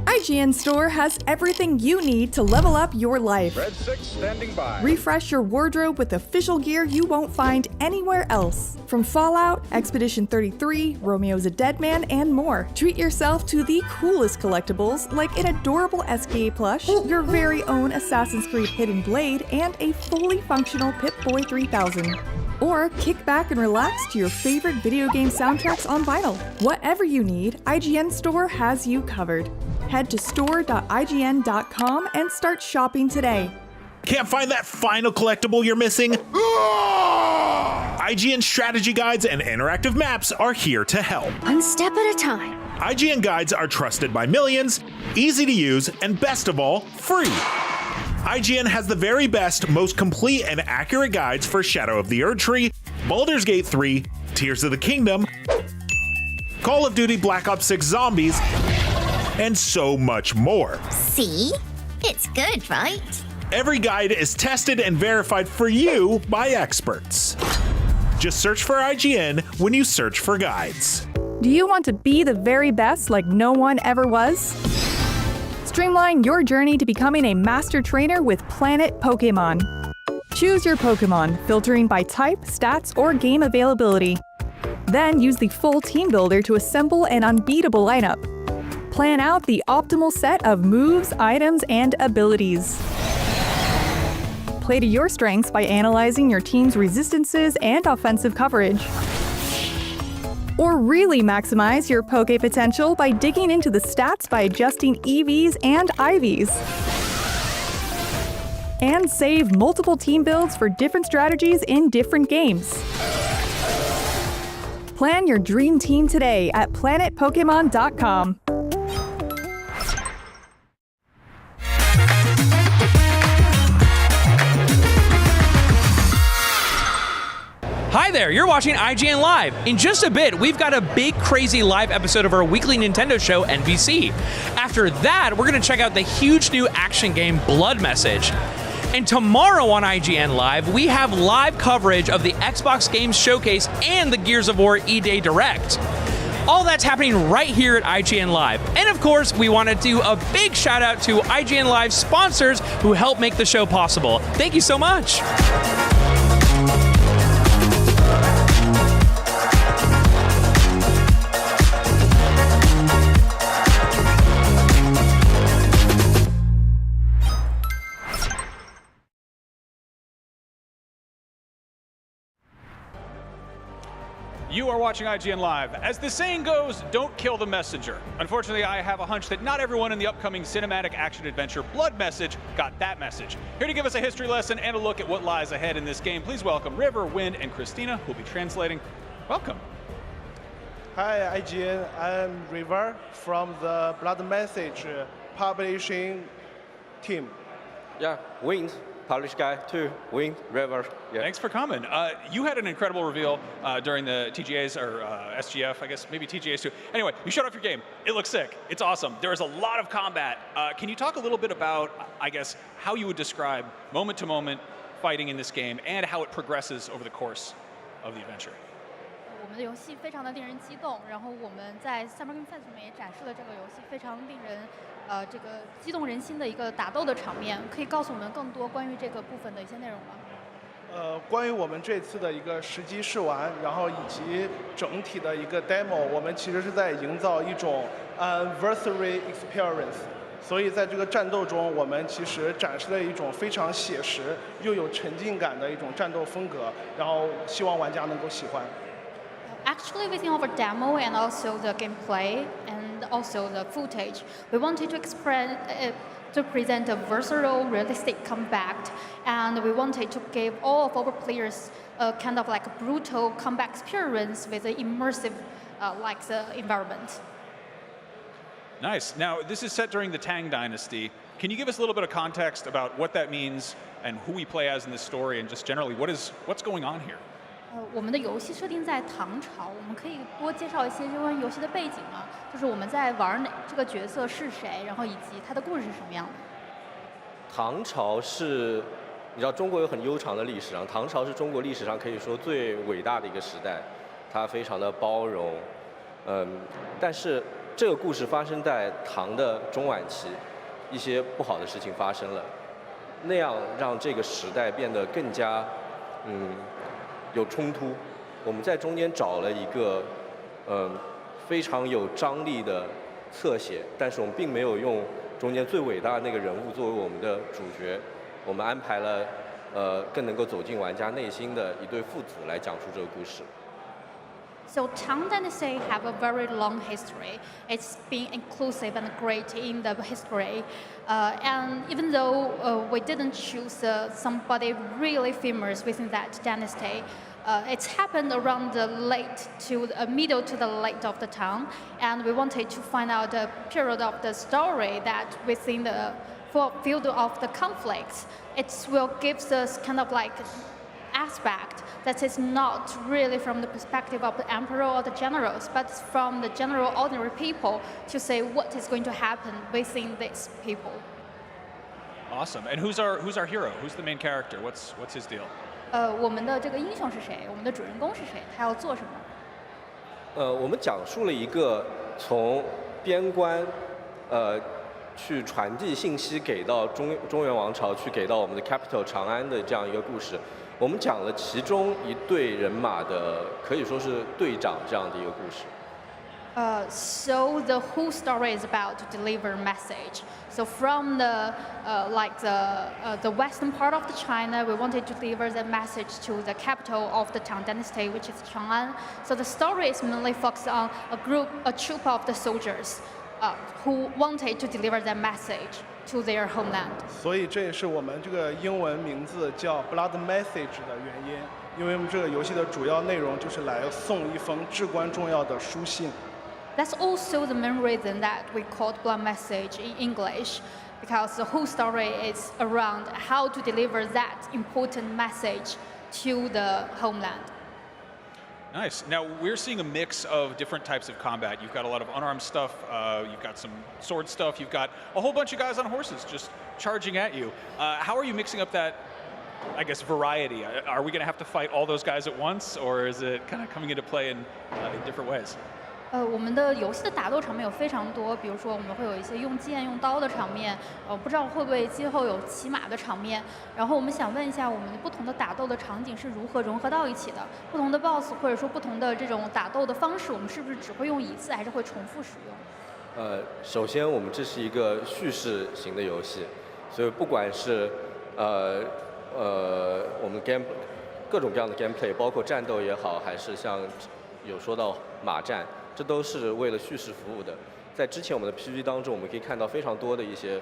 IGN Store has everything you need to level up your life. Red 6 standing by. Refresh your wardrobe with official gear you won't find anywhere else. From Fallout, Expedition 33, Romeo's a Dead Man, and more. Treat yourself to the coolest collectibles like an adorable SKA plush, your very own Assassin's Creed Hidden Blade, and a fully functional Pip-Boy 3000. Or kick back and relax to your favorite video game soundtracks on vinyl. Whatever you need, IGN Store has you covered. Head to store.ign.com and start shopping today. Can't find that final collectible you're missing? IGN strategy guides and interactive maps are here to help. One step at a time. IGN guides are trusted by millions, easy to use, and best of all, free. IGN has the very best, most complete and accurate guides for Shadow of the Erdtree, Baldur's Gate 3, Tears of the Kingdom, Call of Duty Black Ops 6 Zombies, and so much more. See? It's good, right? Every guide is tested and verified for you by experts. Just search for IGN when you search for guides. Do you want to be the very best like no one ever was? Streamline your journey to becoming a master trainer with Planet Pokemon. Choose your Pokemon, filtering by type, stats, or game availability. Then use the full team builder to assemble an unbeatable lineup. Plan out the optimal set of moves, items, and abilities. Play to your strengths by analyzing your team's resistances and offensive coverage. Or really maximize your Poke potential by digging into the stats by adjusting EVs and IVs. And save multiple team builds for different strategies in different games. Plan your dream team today at planetpokemon.com. Hi there, you're watching IGN Live. In just a bit, we've got a big, crazy live episode of our weekly Nintendo show, NBC. After that, we're going to check out the huge new action game, Blood Message. And tomorrow on IGN Live, we have live coverage of the Xbox Games Showcase and the Gears of War E-Day Direct. All that's happening right here at IGN Live. And of course, we want to do a big shout out to IGN Live sponsors who help make the show possible. Thank you so much. You are watching IGN Live. As the saying goes, don't kill the messenger. Unfortunately, I have a hunch that not everyone in the upcoming cinematic action adventure Blood Message got that message. Here to give us a history lesson and a look at what lies ahead in this game, please welcome River, Wind, and Christina, who will be translating. Welcome. Hi, IGN. I'm River from the Blood Message publishing team. Yeah, Wind. Polish guy too, Wing, River. Yeah. Thanks for coming. You had an incredible reveal during the TGAs, or SGF, I guess, maybe TGAs too. Anyway, you showed off your game. It looks sick. It's awesome. There's a lot of combat. Can you talk a little bit about, I guess, how you would describe moment-to-moment fighting in this game and how it progresses over the course of the adventure? 我们的游戏非常的令人激动，然后我们在 Summer Game Fest 上面也展示了这个游戏非常令人这个激动人心的一个打斗的场面，可以告诉我们更多关于这个部分的一些内容吗？关于我们这次的一个实机试玩，然后以及整体的一个 demo， 我们其实是在营造一种 anniversary experience。所以在这个战斗中，我们其实展示了一种非常写实又有沉浸感的一种战斗风格，然后希望玩家能够喜欢。Actually, within our demo and also the gameplay and also the footage, we wanted to present a versatile, realistic combat, and we wanted to give all of our players a kind of like a brutal combat experience with an immersive environment. Nice. Now, this is set during the Tang Dynasty. Can you give us a little bit of context about what that means and who we play as in this story, and just generally what's going on here? 我们的游戏设定在唐朝，我们可以多介绍一些有关游戏的背景吗？就是我们在玩这个角色是谁，然后以及他的故事是什么样的？唐朝是，你知道中国有很悠长的历史啊，唐朝是中国历史上可以说最伟大的一个时代，它非常的包容，但是这个故事发生在唐的中晚期，一些不好的事情发生了，那样让这个时代变得更加有冲突。我们在中间找了一个非常有张力的侧写，但是我们并没有用中间最伟大的那个人物作为我们的主角，我们安排了更能够走进玩家内心的一对父子来讲述这个故事。So Tang Dynasty have a very long history. It's been inclusive and great in the history. And even though we didn't choose somebody really famous within that dynasty, it's happened around the middle to the late of the Tang, and we wanted to find out the period of the story that within the field of the conflicts, it will give us kind of like aspect that is not really from the perspective of the emperor or the generals, but from the general ordinary people to say what is going to happen within these people. Awesome. And who's our hero? Who's the main character? What's his deal? 我们的这个英雄是谁？我们的主人公是谁？他要做什么？我们讲述了一个从边关去传递信息给到中原王朝，去给到我们的 capital 长安的这样一个故事。我们讲了其中一队人马的，可以说是队长这样的一个故事。So the whole story is about to deliver message. So from the western part of the China, we wanted to deliver the message to the capital of the Tang Dynasty, which is Chang'an. So the story is mainly focused on a troop of the soldiers who wanted to deliver the message to their homeland. 所以这也是我们这个英文名字叫 Blood Message 的原因，因为我们这个游戏的主要内容就是来送一封至关重要的书信。That's also the main reason that we called Blood Message in English, because the whole story is around how to deliver that important message to the homeland. Nice. Now, we're seeing a mix of different types of combat. You've got a lot of unarmed stuff, you've got some sword stuff, you've got a whole bunch of guys on horses just charging at you. How are you mixing up that, I guess, variety? Are we going to have to fight all those guys at once, or is it kind of coming into play in different ways? 我们的游戏的打斗场面有非常多，比如说我们会有一些用剑用刀的场面，不知道会不会今后有骑马的场面。然后我们想问一下，我们不同的打斗的场景是如何融合到一起的？不同的 BOSS 或者说不同的这种打斗的方式，我们是不是只会用一次，还是会重复使用？首先我们这是一个叙事型的游戏，所以不管是我们各种各样的 gameplay， 包括战斗也好，还是像有说到马战。这都是为了叙事服务的。在之前我们的 PVP 当中，我们可以看到非常多的一些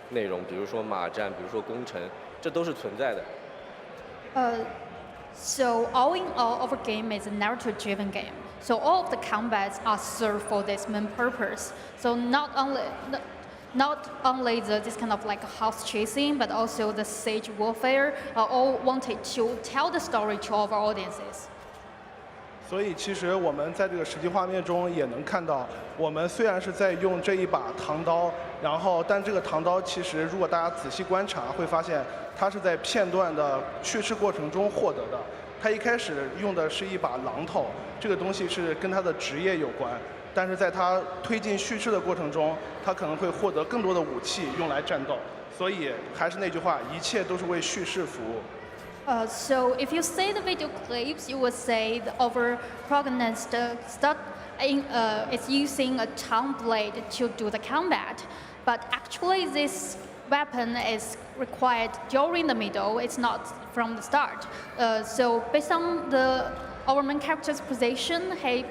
内容，比如说马战，比如说攻城，这都是存在的。So all in all, our game is a narrative-driven game. So all of the combats are served for this main purpose. So not only this kind of like house chasing, but also the siege warfare are all wanted to tell the story to our audiences. 所以其实我们在这个实际画面中也能看到，我们虽然是在用这一把唐刀，但这个唐刀其实如果大家仔细观察，会发现它是在片段的叙事过程中获得的。它一开始用的是一把榔头，这个东西是跟他的职业有关，但是在他推进叙事的过程中，他可能会获得更多的武器用来战斗。所以还是那句话，一切都是为叙事服务。So if you see the video clips, you would say our protagonist start it's using a tongue blade to do the combat. But actually, this weapon is required during the middle. It's not from the start. So based on our main character's position, he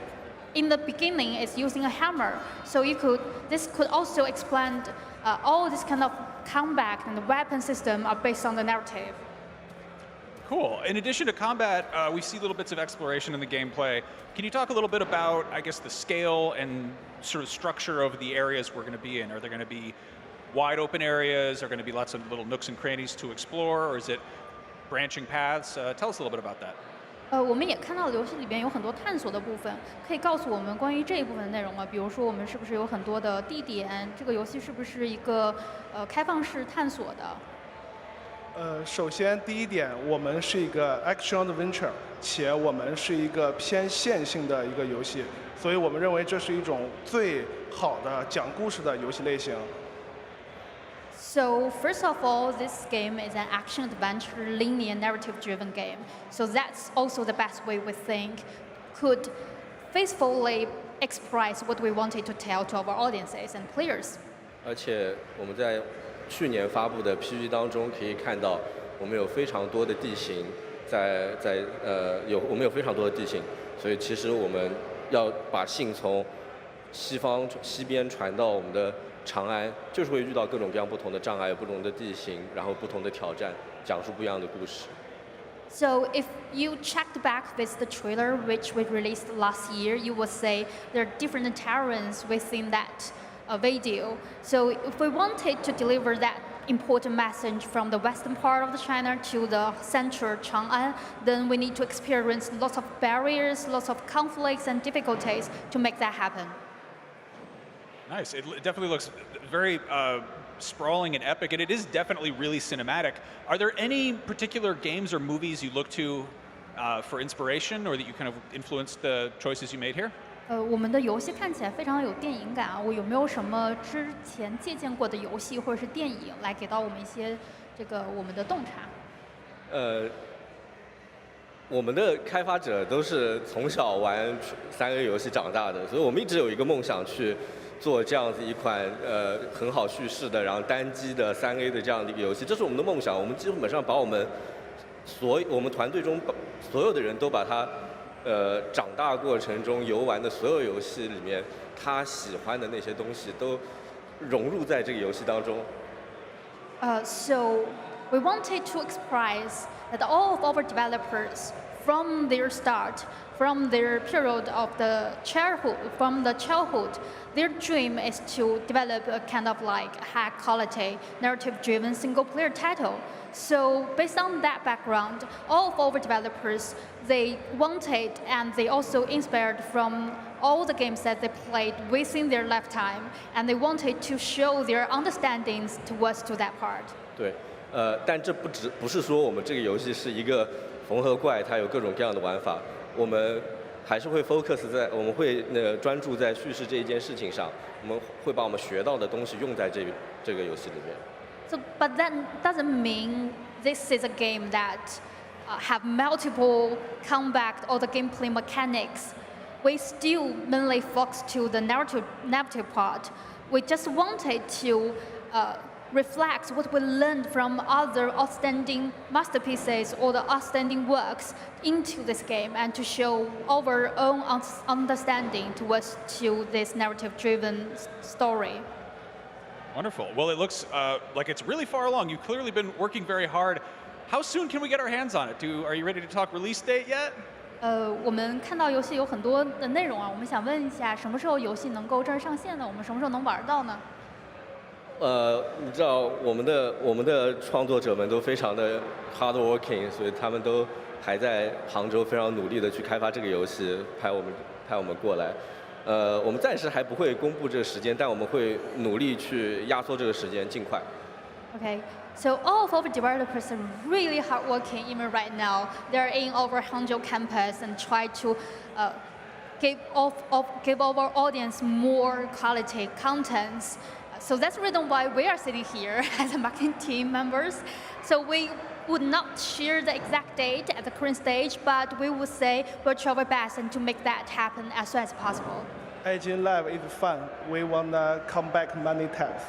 in the beginning is using a hammer. So this could also explain all this kind of combat and the weapon system are based on the narrative. Cool. In addition to combat, we see little bits of exploration in the gameplay. Can you talk a little bit about, I guess, the scale and sort of structure of the areas we're going to be in? Are there going to be wide open areas? Are going to be lots of little nooks and crannies to explore? Or is it branching paths? Tell us a little bit about that. 我们也看到游戏里边有很多探索的部分，可以告诉我们关于这一部分的内容吗？比如说我们是不是有很多的地点？这个游戏是不是一个开放式探索的？首先第一点，我们是一个 action adventure， 且我们是一个偏线性的一个游戏，所以我们认为这是一种最好的讲故事的游戏类型。So first of all, this game is an action-adventure, linear, narrative-driven game. So that's also the best way we think could faithfully express what we wanted to tell to our audiences and players. 而且我们在去年发布的 PG 当中可以看到，我们有非常多的地形，我们有非常多的地形，所以其实我们要把信从西边传到我们的长安，就是会遇到各种各样不同的障碍、不同的地形，然后不同的挑战，讲述不一样的故事。So if you checked back with the trailer which we released last year, you would say there are different terrains within that video. So if we wanted to deliver that important message from the western part of the China to the central Chang'an, then we need to experience lots of barriers, lots of conflicts and difficulties to make that happen. Nice. It definitely looks very sprawling and epic, and it is definitely really cinematic. Are there any particular games or movies you look to for inspiration, or that you kind of influenced the choices you made here? 我们的游戏看起来非常有电影感啊！我有没有什么之前借鉴过的游戏或者是电影来给到我们一些我们的洞察？我们的开发者都是从小玩3A 游戏长大的，所以我们一直有一个梦想去做这样子一款很好叙事的，然后单机的3A 的这样的一个游戏，这是我们的梦想。我们基本上把我们团队中所有的人都把它长大过程中游玩的所有游戏里面，他喜欢的那些东西都融入在这个游戏当中。So we wanted to express that all of our developers, from their start, from their period of the childhood, their dream is to develop a kind of like high quality, narrative-driven single-player title. So based on that background, all of our developers, they wanted and they also inspired from all the games that they played within their lifetime, and they wanted to show their understandings towards to that part. 对，但这不是说我们这个游戏是一个缝合怪，它有各种各样的玩法，我们还是会 focus 在，我们会专注在叙事这一件事情上，我们会把我们学到的东西用在这个游戏里面。So, but that doesn't mean this is a game that have multiple combat or the gameplay mechanics. We still mainly focus to the narrative part. We just wanted to reflect what we learned from other outstanding masterpieces or the outstanding works into this game and to show our own understanding towards to this narrative-driven story. Wonderful. Well, it looks like it's really far along. You've clearly been working very hard. How soon can we get our hands on it? Are you ready to talk release date yet? 我们看到游戏有很多的内容啊，我们想问一下，什么时候游戏能够正式上线呢？我们什么时候能玩到呢？你知道我们的创作者们都非常的 hard working， 所以他们都还在杭州非常努力的去开发这个游戏，派我们过来。我们暂时还不会公布这个时间，但我们会努力去压缩这个时间，尽快。Okay, so all of our developers are really hardworking even right now. They're in our Hangzhou campus and try to give our audience more quality contents. So that's the reason why we are sitting here as a marketing team members. So we would not share the exact date at the current stage, but we would say we'll try our best and to make that happen as soon as possible. IGN Live is fun. We wanna come back many times.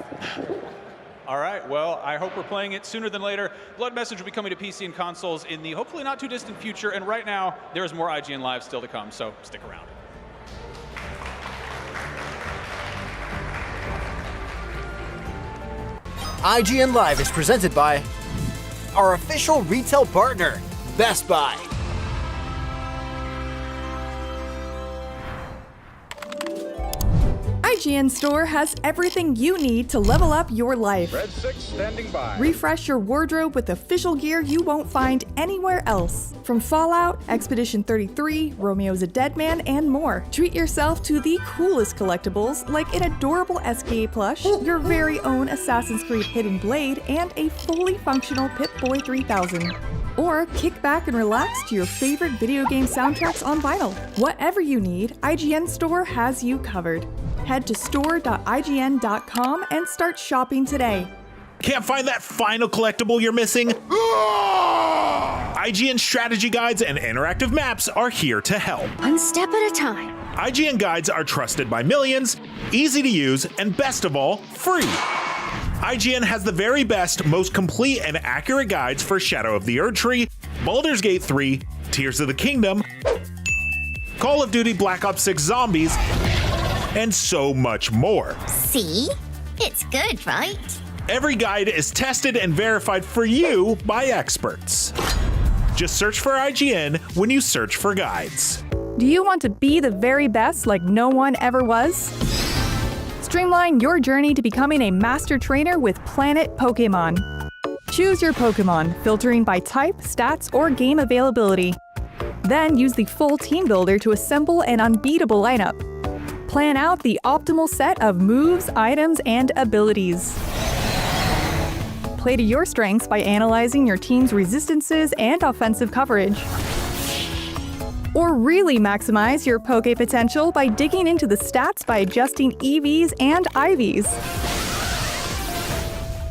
All right, well, I hope we're playing it sooner than later. Blood Message will be coming to PC and consoles in the hopefully not too distant future, and right now, there's more IGN Live still to come, so stick around. IGN Live is presented by our official retail partner, Best Buy. IGN Store has everything you need to level up your life. Red 6 standing by. Refresh your wardrobe with official gear you won't find anywhere else. From Fallout, Expedition 33, Romeo's a Dead Man, and more. Treat yourself to the coolest collectibles like an adorable SKA plush, your very own Assassin's Creed Hidden Blade, and a fully functional Pip-Boy 3000. Or kick back and relax to your favorite video game soundtracks on vinyl. Whatever you need, IGN Store has you covered. Head to store.ign.com and start shopping today. Can't find that final collectible you're missing? IGN strategy guides and interactive maps are here to help. One step at a time. IGN guides are trusted by millions, easy to use, and best of all, free. IGN has the very best, most complete and accurate guides for Shadow of the Erdtree, Baldur's Gate 3, Tears of the Kingdom, Call of Duty Black Ops 6 Zombies, and so much more. See? It's good, right? Every guide is tested and verified for you by experts. Just search for IGN when you search for guides. Do you want to be the very best like no one ever was? Streamline your journey to becoming a master trainer with Planet Pokemon. Choose your Pokemon, filtering by type, stats, or game availability. Then use the full team builder to assemble an unbeatable lineup. Plan out the optimal set of moves, items, and abilities. Play to your strengths by analyzing your team's resistances and offensive coverage. Or really maximize your Poke potential by digging into the stats by adjusting EVs and IVs.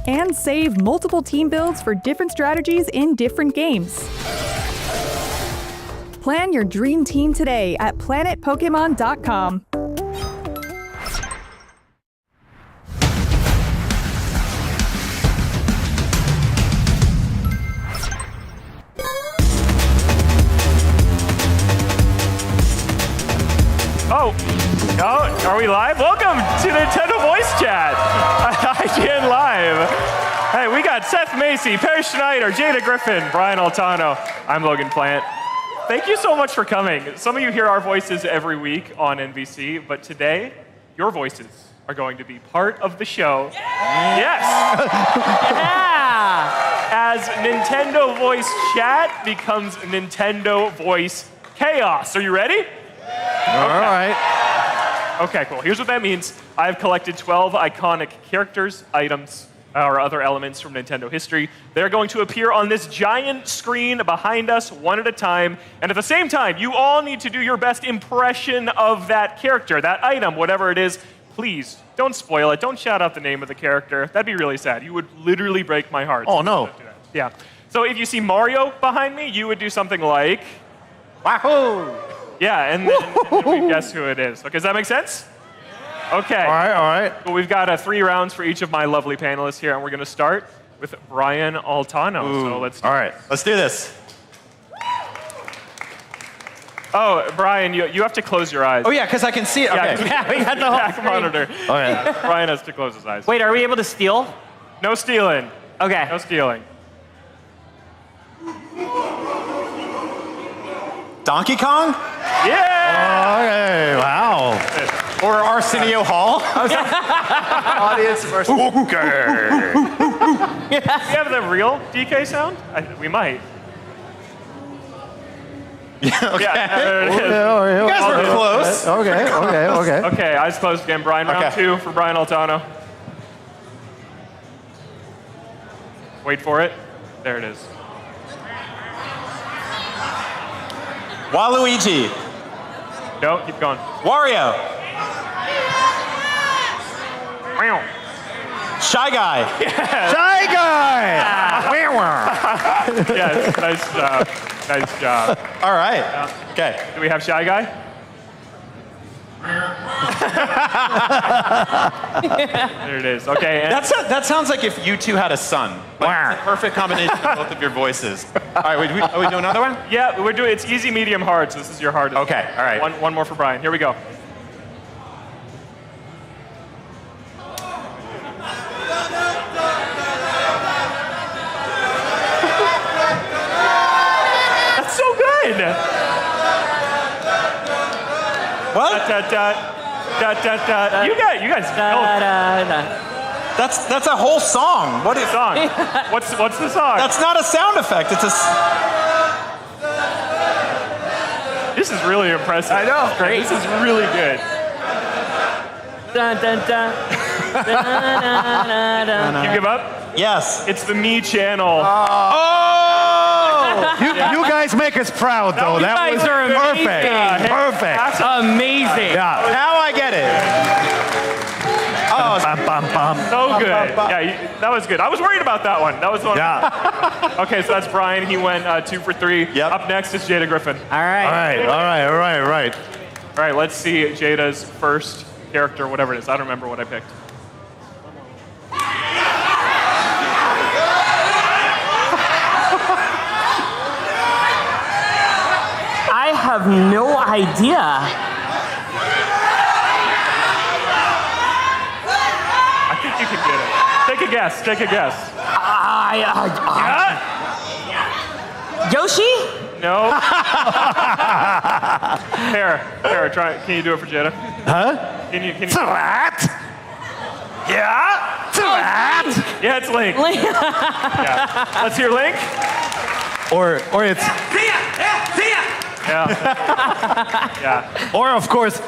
And save multiple team builds for different strategies in different games. Plan your dream team today at planetpokemon.com. Oh, are we live? Welcome to Nintendo Voice Chat on IGN Live. Hey, we got Seth Macy, Perry Schneider, Jada Griffin, Brian Altano. I'm Logan Plant. Thank you so much for coming. Some of you hear our voices every week on NBC, but today, your voices are going to be part of the show. Yes! Yeah! As Nintendo Voice Chat becomes Nintendo Voice Chaos. Are you ready? All right. Okay, cool. Here's what that means. I've collected 12 iconic characters, items, or other elements from Nintendo history. They're going to appear on this giant screen behind us one at a time. And at the same time, you all need to do your best impression of that character, that item, whatever it is. Please, don't spoil it. Don't shout out the name of the character. That'd be really sad. You would literally break my heart. Oh, no. Yeah. So if you see Mario behind me, you would do something like... Wahoo! Yeah, and then we guess who it is. Okay, does that make sense? Okay. All right. Well, we've got 3 rounds for each of my lovely panelists here, and we're going to start with Brian Altano. Ooh. So let's. All right, let's do this. Oh, Brian, you have to close your eyes. Oh yeah, because I can see it. Okay. Yeah, we got the back monitor. Okay. Brian has to close his eyes. Wait, are we able to steal? No stealing. Okay. No stealing. Donkey Kong? Yeah! Okay, wow. Or Arsenio Hall? Audience versus. Okay. Do we have the real DK sound? We might. Yeah, okay. Yeah, there it is. You guys were close. Okay. Okay, eyes closed again. Brian, round 2 for Brian Altano. Wait for it. There it is. Waluigi. No, keep going. Wario. Shy Guy. Yes. Shy Guy. Yes, nice job. Nice job. All right. Okay. Do we have Shy Guy? There it is. Okay. And That sounds like if you two had a son. Like, it's a perfect combination of both of your voices. All right, are we doing another one? Yeah, we're doing. It's easy, medium, hard. So this is your hardest. Okay. All right. One more for Brian. Here we go. That's so good. What? You guys. That's a whole song. What is song? What's the song? That's not a sound effect. It's a. This is really impressive. I know. Great. This is really good. Dun, dun, dun. Dun, dun, dun, dun. You give up? Yes. It's the Me channel. You guys make us proud, though. You guys was are amazing. perfect. Perfect. That's amazing. Yeah. Now I get it. Oh, So good. Yeah, that was good. I was worried about that one. That was one. Yeah. Okay, so that's Brian. He went 2 for 3. Yep. Up next is Jada Griffin. All right. All right. All right, let's see Jada's first character, whatever it is. I don't remember what I picked. I have no idea. I think you can get it. Take a guess. Take a guess. Yoshi? No. Here, try. Can you do it for Jada? Huh? Can you? What? Yeah? What? Yeah, it's Link. Yeah. Let's hear Link. Or it's. Yeah. Yeah. Or, of course.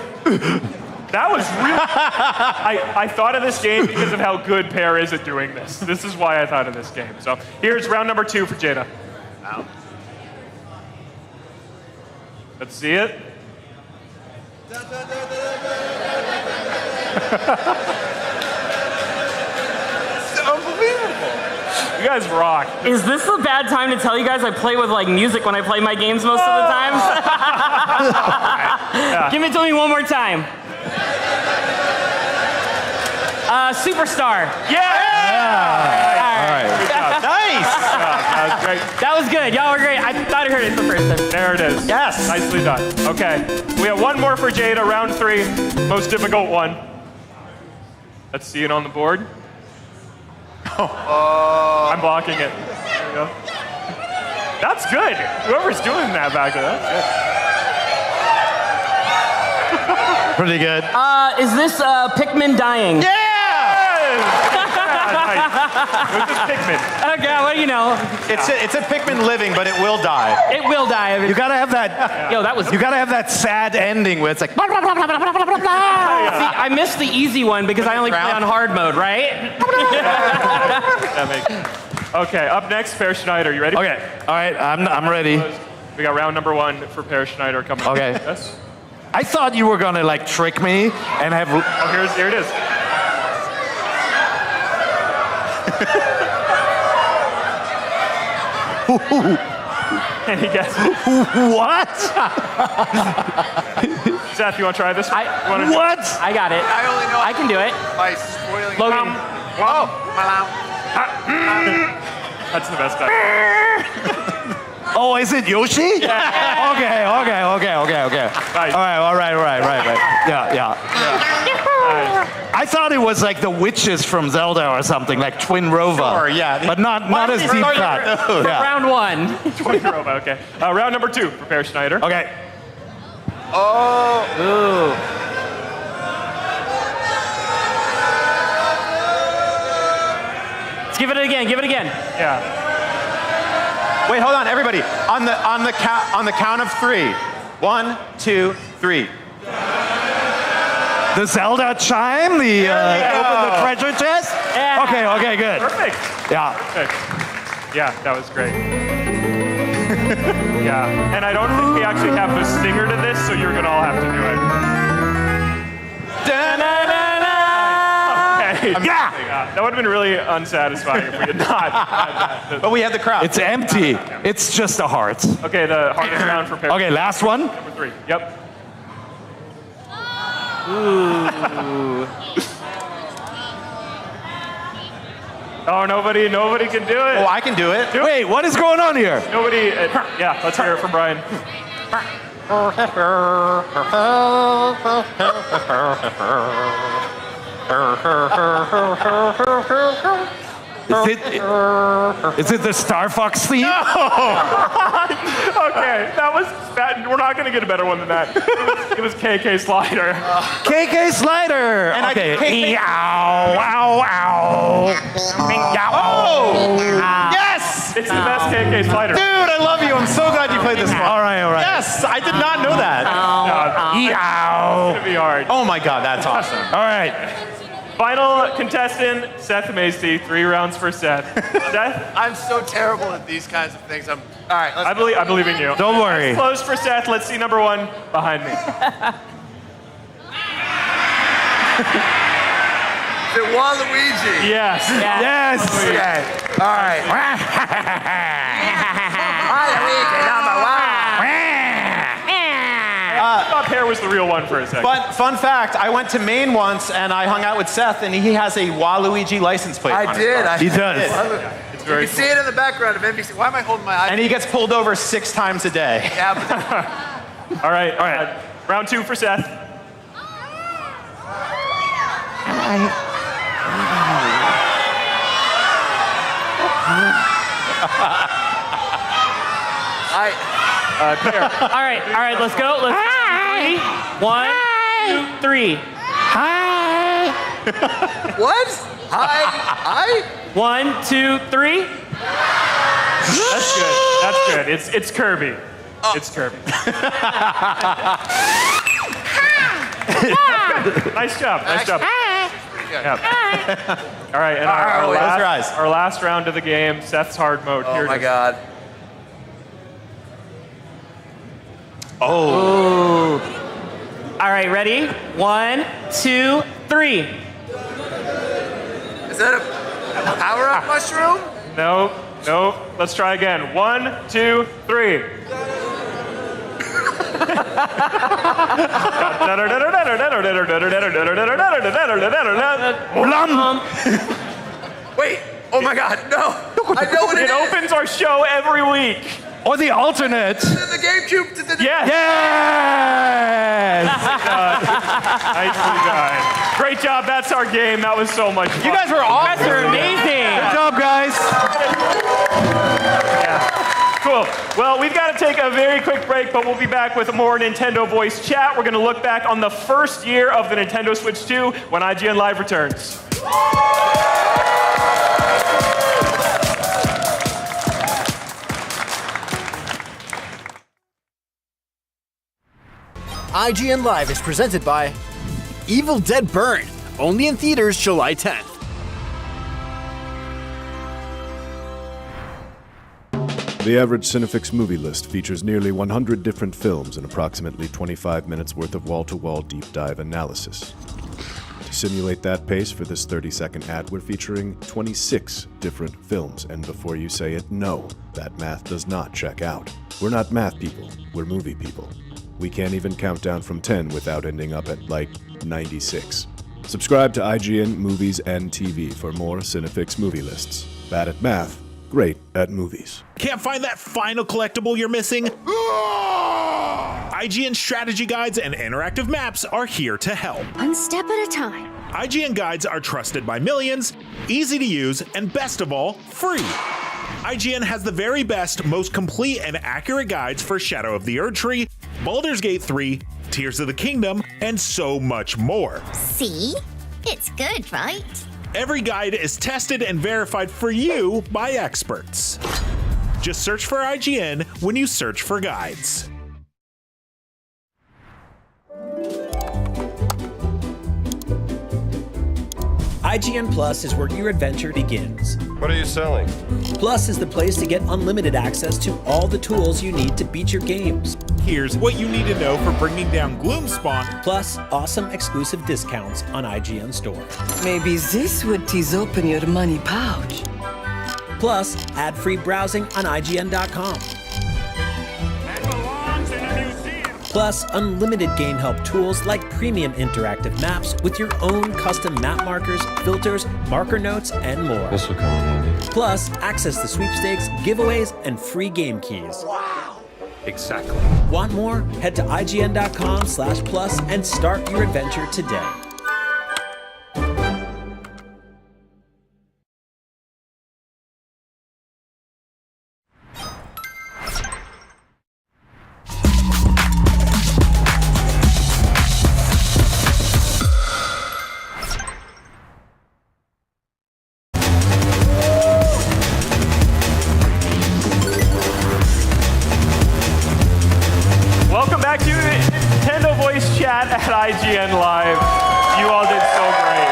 That was real. I thought of this game because of how good Pear is at doing this. This is why I thought of this game. So here's round number 2 for Jada. Wow. Let's see it. It's unbelievable. You guys rock. Is this a bad time to tell you guys I play with like music when I play my games most of the time? Yeah. Give it to me one more time. Superstar. Yeah! All right. nice. That was great. That was good. Y'all were great. I thought I heard it the first time. There it is. Yes. Nicely done. Okay. We have one more for Jada, round 3. Most difficult one. Let's see it on the board. I'm blocking it. There we go. That's good. Whoever's doing that back there, that's good. Pretty good. Is this Pikmin dying? Yeah! Nice. It's just Pikmin. Okay, what do you know? It's a Pikmin living, but it will die. It will die. You gotta have that. Yo, that was. You gotta have that sad ending where it's like. See, I missed the easy one because I only play on hard mode, right? That makes sense. Okay, up next, Pear Schneider. You ready? Okay. All right. I'm ready. We got round number 1 for Pear Schneider coming up. Okay. Yes. I thought you were gonna like trick me and have. Oh, here it is. Any guess? What? Seth, you want to try this? What? I got it. I only know. I can do it. By spoiling. Logan. That's the best time. Oh, is it Yoshi? Yeah. Okay. Nice. All right. Yeah. Nice. I thought it was like the witches from Zelda or something, like Twin Rova. Sure, yeah. But not as deep cut. Yeah. Round 1. Twin robot, okay. Round number 2 for Pear Schneider. Okay. Oh. Ooh. Let's give it again. Yeah. Wait, hold on, everybody. On the count of 3. 1, 2, 3. The Zelda chime, the open the treasure chest. Yeah. Okay, good. Perfect. Yeah. Perfect. Yeah, that was great. Yeah, and I don't think we actually have the stinger to this, so you're gonna all have to do it. Okay. Yeah. That would have been really unsatisfying if we had not had that. But we had the crowd. It's empty. It's just a heart. Okay, the hardest round for Pear. Okay, last one. Number 3. Yep. Ooh. Oh, nobody can do it. Oh, I can do it. Wait, what is going on here? Nobody. Yeah, let's hear it from Brian. Is it the Star Fox theme? No. Okay, that. We're not gonna get a better one than that. It was KK Slider. KK Slider. And okay. Ow, ow, ow. Oh, yes! It's the best KK Slider. Dude, I love you. I'm so glad you played this one. All right. Yes, I did not know that. It's gonna be hard. Oh my God, that's awesome. All right. Final contestant, Seth Macy. 3 rounds for Seth. Seth? I'm so terrible at these kinds of things. All right, let's I believe in you. Don't worry. Close for Seth. Let's see number 1 behind me. Is it Waluigi? Yes. Yes. Okay. All right. Waluigi number 1. I thought Pear was the real one for a second. But fun fact, I went to Maine once and I hung out with Seth and he has a Waluigi license plate. I on his did. car. He does. It's You very can see it in the background of NBC. Why am I holding my eye? And he gets pulled over 6 times a day. Yeah, but All right. Round 2 for Seth. Pear. All right, let's go. Let's 1, 2, 3. what? Hi? 1, 2, 3. That's good. It's Kirby. It's Kirby. Nice job. Yeah. All right, and our last round of the game, Seth's hard mode. Oh my God. Oh. All right, ready? 1, 2, 3. Is that a power-up mushroom? Nope. Let's try again. 1, 2, 3. Wait. Oh my God. No. I know what it is. It opens our show every week. Or the alternate. The GameCube. Yes. Nicely done. Great job. That's our game. That was so much fun. You guys were awesome. You guys are amazing. Good job, guys. Yeah. Cool. Well, we've got to take a very quick break, but we'll be back with more Nintendo Voice Chat. We're going to look back on the first year of the Nintendo Switch 2 when IGN Live returns. IGN Live is presented by Evil Dead Burn, only in theaters July 10th. The average Cinefix movie list features nearly 100 different films and approximately 25 minutes worth of wall-to-wall deep dive analysis. To simulate that pace for this 30-second ad, we're featuring 26 different films, and before you say it, no, that math does not check out. We're not math people, we're movie people. We can't even count down from 10 without ending up at, 96. Subscribe to IGN Movies and TV for more Cinefix movie lists. Bad at math, great at movies. Can't find that final collectible you're missing? IGN strategy guides and interactive maps are here to help. One step at a time. IGN guides are trusted by millions, easy to use, and best of all, free. IGN has the very best, most complete and accurate guides for Shadow of the Erdtree, Baldur's Gate 3, Tears of the Kingdom, and so much more. See? It's good, right? Every guide is tested and verified for you by experts. Just search for IGN when you search for guides. IGN Plus is where your adventure begins. What are you selling? Plus is the place to get unlimited access to all the tools you need to beat your games. Here's what you need to know for bringing down Gloomspawn. Plus awesome exclusive discounts on IGN Store. Maybe this would tease open your money pouch. Plus ad-free browsing on IGN.com. Plus, unlimited game help tools like premium interactive maps with your own custom map markers, filters, marker notes, and more. This will come in handy. Plus, access to sweepstakes, giveaways, and free game keys. Wow! Exactly. Want more? Head to IGN.com/plus and start your adventure today. Welcome back to Nintendo Voice Chat at IGN Live. You all did so great.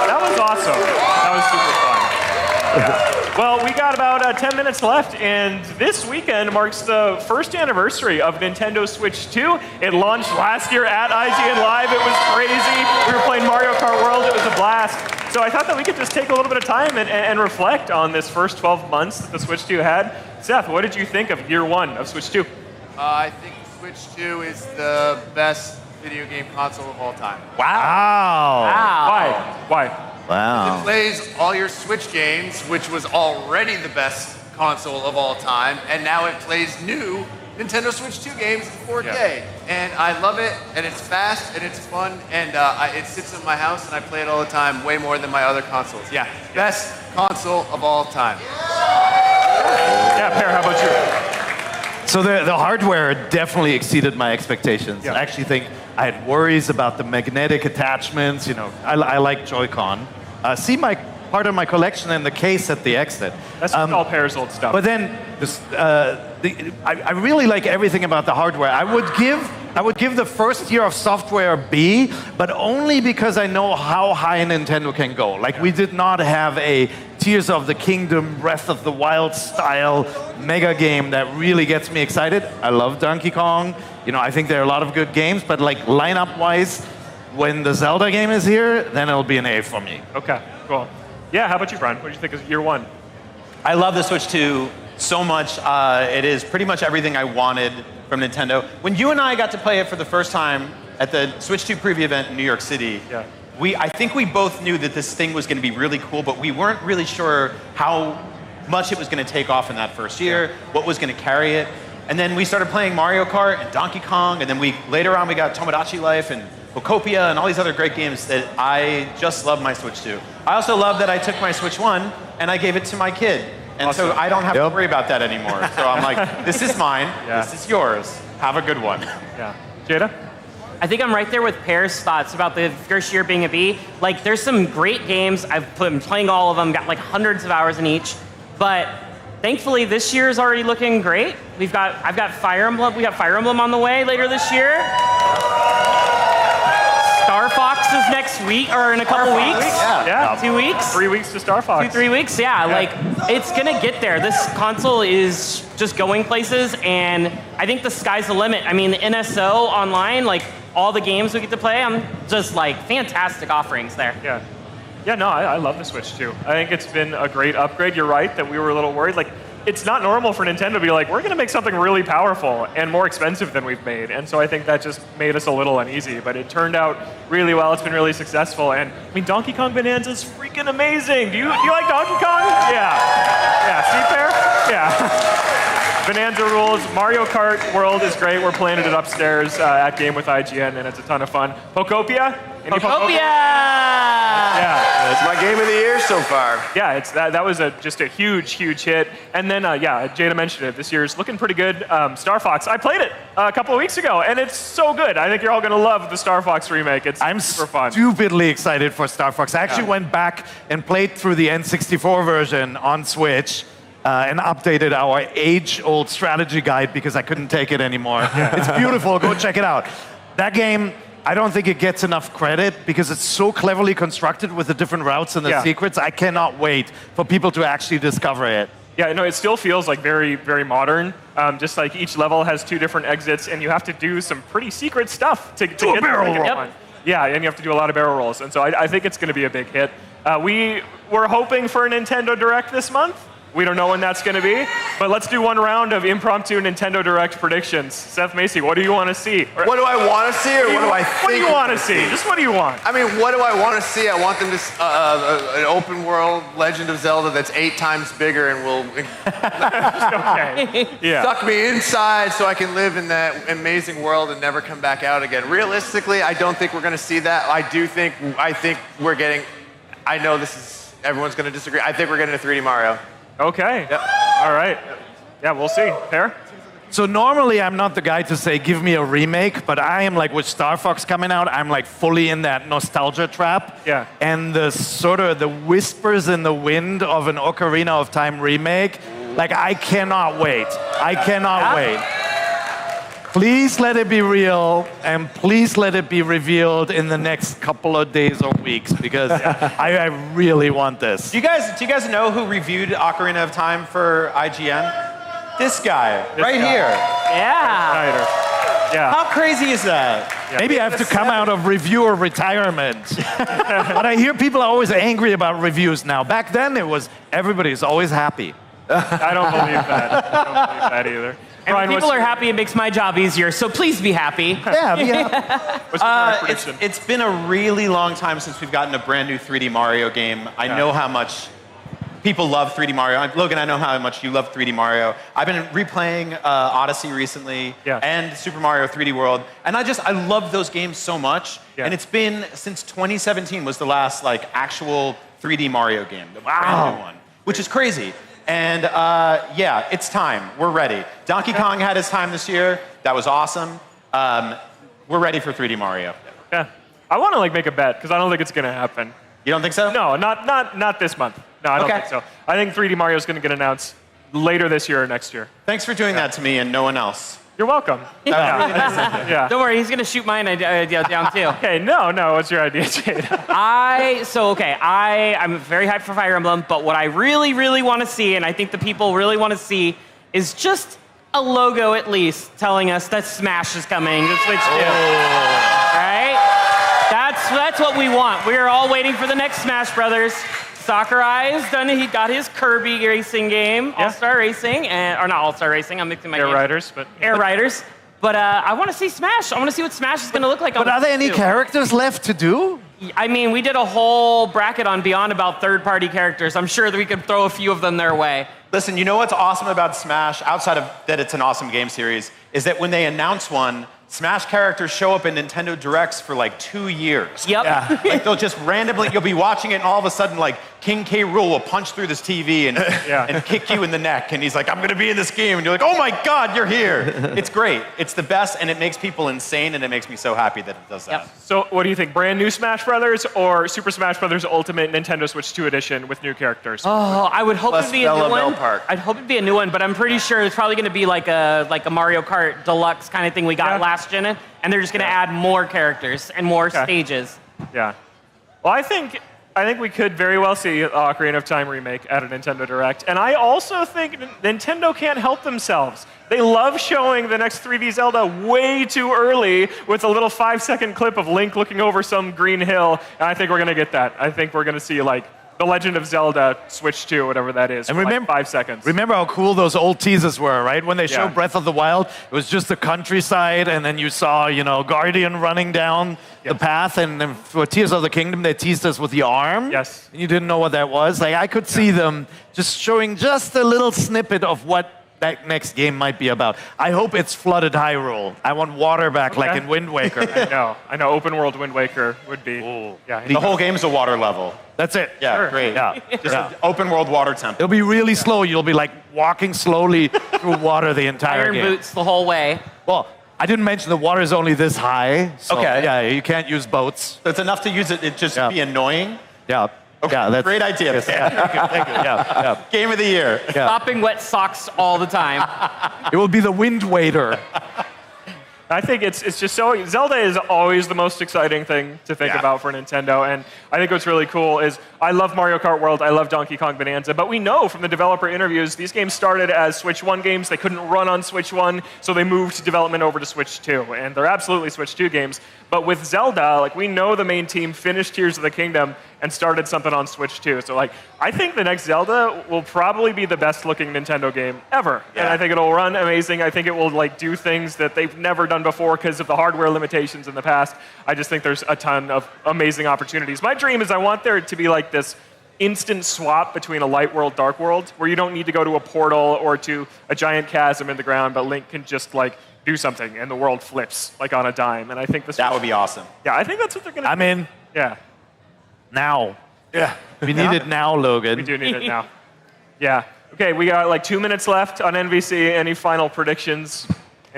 That was awesome. That was super fun. Yeah. Well, we got about 10 minutes left, and this weekend marks the first anniversary of Nintendo Switch 2. It launched last year at IGN Live. It was crazy. We were playing Mario Kart World. It was a blast. So I thought that we could just take a little bit of time and reflect on this first 12 months that the Switch 2 had. Seth, what did you think of year one of Switch 2? I think Switch 2 is the best video game console of all time. Wow. Why? It plays all your Switch games, which was already the best console of all time, and now it plays new Nintendo Switch 2 games in 4K. Yeah. And I love it, and it's fast, and it's fun, and it sits in my house, and I play it all the time, way more than my other consoles. Yeah, best console of all time. Yeah, Per, how about you? So the hardware definitely exceeded my expectations. I actually think I had worries about the magnetic attachments. You know, I like Joy-Con. See part of my collection in the case at the exit. That's all Per's old stuff. But then I really like everything about the hardware. I would give the first year of software a B, but only because I know how high Nintendo can go. Like, we did not have a Tears of the Kingdom, Breath of the Wild style mega game that really gets me excited. I love Donkey Kong. You know, I think there are a lot of good games, but like lineup-wise, when the Zelda game is here, then it'll be an A for me. Okay, cool. Yeah, how about you, Brian? What did you think of year one? I love the Switch 2 so much. It is pretty much everything I wanted from Nintendo. When you and I got to play it for the first time at the Switch 2 preview event in New York City, I think we both knew that this thing was going to be really cool, but we weren't really sure how much it was going to take off in that first year, what was going to carry it. And then we started playing Mario Kart and Donkey Kong, and then later on we got Tomodachi Life and Bokopia and all these other great games that I just love my Switch 2. I also love that I took my Switch 1 and I gave it to my kid. And so I don't have to worry about that anymore. So I'm like, this is mine, this is yours. Have a good one. Yeah. Jada? I think I'm right there with Per's thoughts about the first year being a B. Like, there's some great games. I've been playing all of them, got like hundreds of hours in each. But thankfully, this year is already looking great. I've got Fire Emblem. We got Fire Emblem on the way later this year. Star Fox is next week, or in a couple weeks. Yeah. 2 weeks. 3 weeks to Star Fox. 3 weeks, yeah. Like, it's gonna get there. This console is just going places, and I think the sky's the limit. I mean, the NSO online, like, all the games we get to play, I'm just like, fantastic offerings there. Yeah. Yeah, no, I love the Switch too. I think it's been a great upgrade. You're right that we were a little worried. Like, it's not normal for Nintendo to be like, we're going to make something really powerful and more expensive than we've made. And so I think that just made us a little uneasy. But it turned out really well. It's been really successful. And I mean, Donkey Kong Bonanza is freaking amazing. Do you like Donkey Kong? Yeah. Yeah. See, Pear? Yeah. Bonanza rules. Mario Kart World is great. We're playing it upstairs at Game with IGN, and it's a ton of fun. Pokopia? Pokopia! Yeah. It's my game of the year so far. Yeah, that was just a huge, huge hit. And then, Jada mentioned it. This year's looking pretty good. Star Fox. I played it a couple of weeks ago, and it's so good. I think you're all going to love the Star Fox remake. I'm super fun. Stupidly excited for Star Fox. I actually went back and played through the N64 version on Switch. And updated our age-old strategy guide because I couldn't take it anymore. It's beautiful. Go check it out. That game, I don't think it gets enough credit because it's so cleverly constructed with the different routes and the secrets. I cannot wait for people to actually discover it. Yeah, no, it still feels like very, very modern. Just like each level has 2 different exits, and you have to do some pretty secret stuff to get to the barrel roll. Yeah, and you have to do a lot of barrel rolls. And so I think it's going to be a big hit. We were hoping for a Nintendo Direct this month. We don't know when that's going to be, but let's do one round of impromptu Nintendo Direct predictions. Seth Macy, what do you want to see? What do I want to see, or what do I think? What do you want to see? Just what do you want? I mean, what do I want to see? I want them to an open world Legend of Zelda that's 8 times bigger and will suck me inside so I can live in that amazing world and never come back out again. Realistically, I don't think we're going to see that. I think we're getting. I know everyone's going to disagree. I think we're getting a 3D Mario. Okay. Yep. All right. Yeah, we'll see. Pear? So normally I'm not the guy to say, give me a remake, but I am like with Star Fox coming out, I'm like fully in that nostalgia trap. Yeah. And the sort of the whispers in the wind of an Ocarina of Time remake, like I cannot wait. I cannot wait. Please let it be real, and please let it be revealed in the next couple of days or weeks, because I really want this. Do you guys know who reviewed Ocarina of Time for IGN? This guy, right here. Yeah. Yeah. How crazy is that? Yeah. Maybe I have to come out of reviewer retirement. But I hear people are always angry about reviews now. Back then, everybody's always happy. I don't believe that. I don't believe that either. And when people are happy, it makes my job easier, so please be happy. Yeah, be happy. What's your prediction? It's been a really long time since we've gotten a brand new 3D Mario game. I know how much people love 3D Mario. Logan, I know how much you love 3D Mario. I've been replaying Odyssey recently and Super Mario 3D World, and I love those games so much. Yeah. And it's been since 2017 was the last actual 3D Mario game, the brand new one, which is crazy. And it's time. We're ready. Donkey Kong had his time this year. That was awesome. We're ready for 3D Mario. Yeah. I want to make a bet because I don't think it's going to happen. You don't think so? No, not this month. No, I don't think so. I think 3D Mario is going to get announced later this year or next year. Thanks for doing that to me and no one else. You're welcome. Yeah. Don't worry, he's going to shoot mine down too. Okay, no. What's your idea, Jade? I'm very hyped for Fire Emblem, but what I really, really want to see, and I think the people really want to see, is just a logo at least telling us that Smash is coming to Switch 2. All right? That's what we want. We are all waiting for the next Smash Brothers. Sakurai has done it. He got his Kirby racing game, All-Star Racing, or not All-Star Racing. I'm mixing my Air games. Riders, but Air Riders. But I want to see Smash. I want to see what Smash is going to look like. But are there any characters left to do? I mean, we did a whole bracket on Beyond about third-party characters. I'm sure that we could throw a few of them their way. Listen, you know what's awesome about Smash, outside of that it's an awesome game series, is that when they announce one, Smash characters show up in Nintendo Directs for 2 years. Yep. Yeah. They'll just randomly, you'll be watching it and all of a sudden King K. Rool will punch through this TV and kick you in the neck. And he's like, I'm going to be in this game. And you're like, oh my God, you're here. It's great. It's the best and it makes people insane and it makes me so happy that it does that. Yep. So what do you think, brand new Smash Brothers or Super Smash Brothers Ultimate Nintendo Switch 2 Edition with new characters? Oh, I would hope it'd be a new one. Park. I'd hope it'd be a new one, but I'm pretty sure it's probably going to be like a Mario Kart Deluxe kind of thing we got last gen. And they're just going to add more characters and more stages. Yeah. Well, I think we could very well see Ocarina of Time remake at a Nintendo Direct. And I also think Nintendo can't help themselves. They love showing the next 3D Zelda way too early with a little 5-second clip of Link looking over some green hill. And I think we're going to get that. I think we're going to see The Legend of Zelda Switch 2, whatever that is, and remember, 5 seconds. Remember how cool those old teasers were, right? When they showed Breath of the Wild, it was just the countryside, and then you saw, Guardian running down the path, and then for Tears of the Kingdom, they teased us with the arm. Yes. And you didn't know what that was. I could see them just showing just a little snippet of what that next game might be about. I hope it's flooded Hyrule. I want water back like in Wind Waker. I know. Open world Wind Waker would be. The whole game's a water level. That's it. Yeah, sure. Great. Yeah. Just an open world water temple. It'll be really slow. You'll be walking slowly through water the entire game. Iron boots the whole way. Well, I didn't mention the water is only this high. So, yeah, you can't use boats. So it's enough to use it just be annoying? Yeah. Okay. Yeah, that's great idea. Yes, thank you. Yeah. Game of the year. Yeah. Stopping wet socks all the time. It will be the Wind Waiter. I think it's just so, Zelda is always the most exciting thing to think about for Nintendo, and I think what's really cool is, I love Mario Kart World, I love Donkey Kong Bonanza, but we know from the developer interviews, these games started as Switch 1 games, they couldn't run on Switch 1, so they moved development over to Switch 2, and they're absolutely Switch 2 games, but with Zelda, we know the main team finished Tears of the Kingdom, and started something on Switch too. So like, I think the next Zelda will probably be the best looking Nintendo game ever. And I think it'll run amazing. I think it will like do things that they've never done before because of the hardware limitations in the past. I just think there's a ton of amazing opportunities. My dream is I want there to be like this instant swap between a light world, dark world, where you don't need to go to a portal or to a giant chasm in the ground, but Link can just like do something and the world flips like on a dime. And I think that would be awesome. Yeah, I think that's what they're gonna do. I mean, yeah. Now. Yeah. We need it now, Logan. We do need it now. Yeah. Okay, we got like 2 minutes left on NBC. Any final predictions?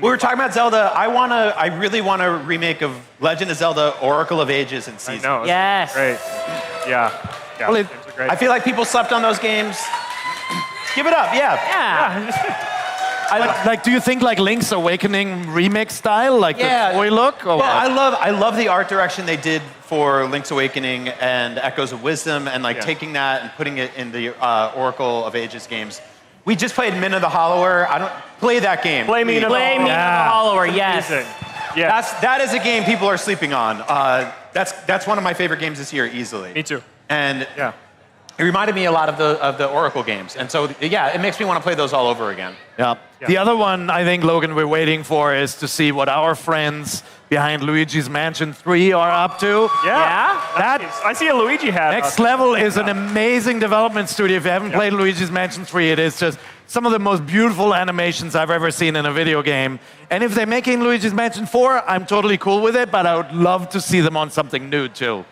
We were talking about Zelda. I really want a remake of Legend of Zelda: Oracle of Ages and Seasons. I know. Yes. Great. Yeah. Well, I feel like people slept on those games. Give it up, Yeah. Like, do you think like Link's Awakening remix style, like the toy look? Or well, I love the art direction they did for Link's Awakening and Echoes of Wisdom, and like taking that and putting it in the Oracle of Ages games. We just played Min of the Hollower. I don't play that game. Play Min of the Hollower. Yes. Yeah. That is a game people are sleeping on. That's one of my favorite games this year, easily. Me too. And it reminded me a lot of the Oracle games, and so it makes me want to play those all over again. Yeah. The other one I think, Logan, we're waiting for is to see what our friends behind Luigi's Mansion 3 are up to. I see a Luigi hat. Next Level is an amazing development studio. If you haven't played Luigi's Mansion 3, it is just some of the most beautiful animations I've ever seen in a video game. And if they're making Luigi's Mansion 4, I'm totally cool with it, but I would love to see them on something new too.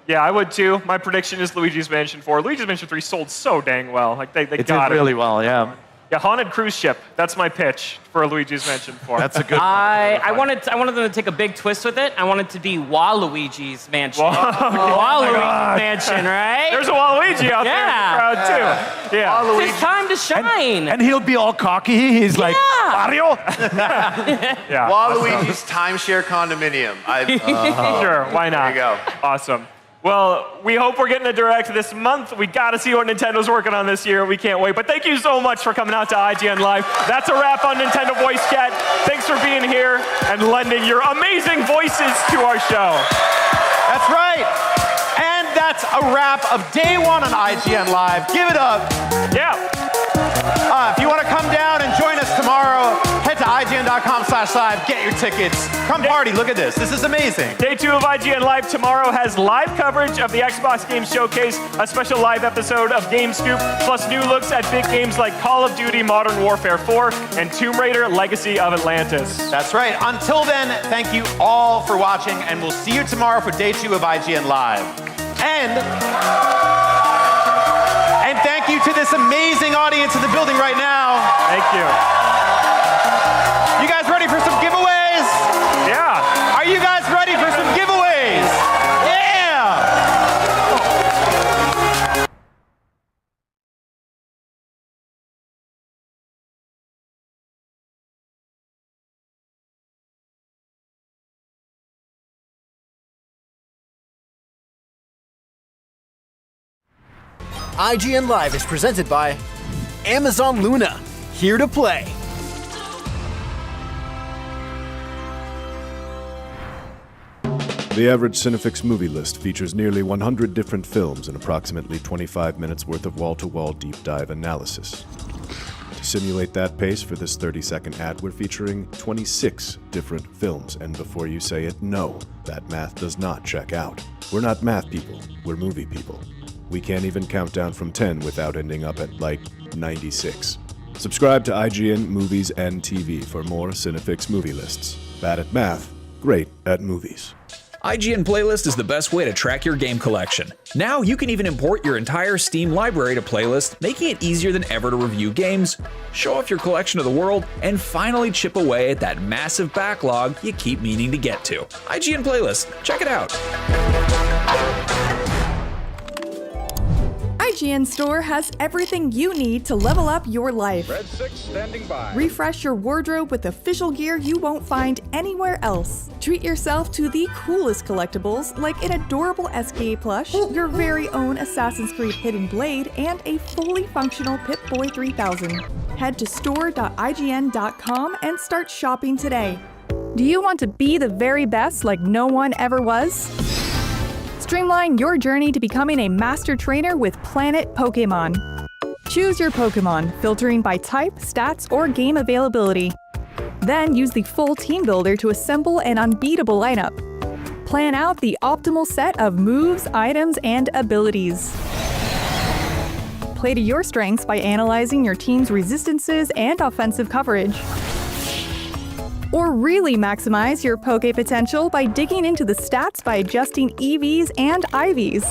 Yeah, I would too. My prediction is Luigi's Mansion 4. Luigi's Mansion 3 sold so dang well. Like they It got did really well, yeah. Yeah, Haunted Cruise Ship. That's my pitch for a Luigi's Mansion 4. That's a good one. I wanted them to take a big twist with it. I wanted to be Waluigi's Mansion. Waluigi's Mansion, right? There's a Waluigi out there in the crowd too. Yeah. It's time to shine. And he'll be all cocky. He's like, Mario. Waluigi's timeshare condominium. Sure, why not? There you go. Awesome. Well, we hope we're getting a direct this month. We got to see what Nintendo's working on this year. We can't wait. But thank you so much for coming out to IGN Live. That's a wrap on Nintendo Voice Chat. Thanks for being here and lending your amazing voices to our show. That's right. And that's a wrap of day one on IGN Live. Give it up. Yeah. If you want to come down and join us tomorrow, head to IGN.com/live, get your tickets. Come party, look at this. This is amazing. Day 2 of IGN Live tomorrow has live coverage of the Xbox Game Showcase, a special live episode of Game Scoop, plus new looks at big games like Call of Duty Modern Warfare 4 and Tomb Raider Legacy of Atlantis. That's right. Until then, thank you all for watching, and we'll see you tomorrow for day 2 of IGN Live. And thank you to this amazing audience in the building right now. Thank you. You guys ready for some giveaways? Yeah. Are you guys ready for some giveaways? Yeah! IGN Live is presented by Amazon Luna, here to play. The average Cinefix movie list features nearly 100 different films and approximately 25 minutes worth of wall-to-wall deep dive analysis. To simulate that pace for this 30-second ad, we're featuring 26 different films, and before you say it, no, that math does not check out. We're not math people, we're movie people. We can't even count down from 10 without ending up at, like, 96. Subscribe to IGN Movies and TV for more Cinefix movie lists. Bad at math, great at movies. IGN Playlist is the best way to track your game collection. Now you can even import your entire Steam library to Playlist, making it easier than ever to review games, show off your collection to the world, and finally chip away at that massive backlog you keep meaning to get to. IGN Playlist, check it out. IGN Store has everything you need to level up your life. Red 6 standing by. Refresh your wardrobe with official gear you won't find anywhere else. Treat yourself to the coolest collectibles like an adorable SKA plush, your very own Assassin's Creed Hidden Blade, and a fully functional Pip-Boy 3000. Head to store.ign.com and start shopping today. Do you want to be the very best like no one ever was? Streamline your journey to becoming a master trainer with Planet Pokemon. Choose your Pokemon, filtering by type, stats, or game availability. Then use the full team builder to assemble an unbeatable lineup. Plan out the optimal set of moves, items, and abilities. Play to your strengths by analyzing your team's resistances and offensive coverage. Or really maximize your Poke potential by digging into the stats by adjusting EVs and IVs.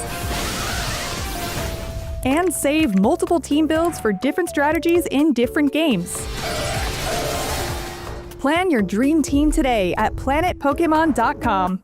And save multiple team builds for different strategies in different games. Plan your dream team today at planetpokemon.com.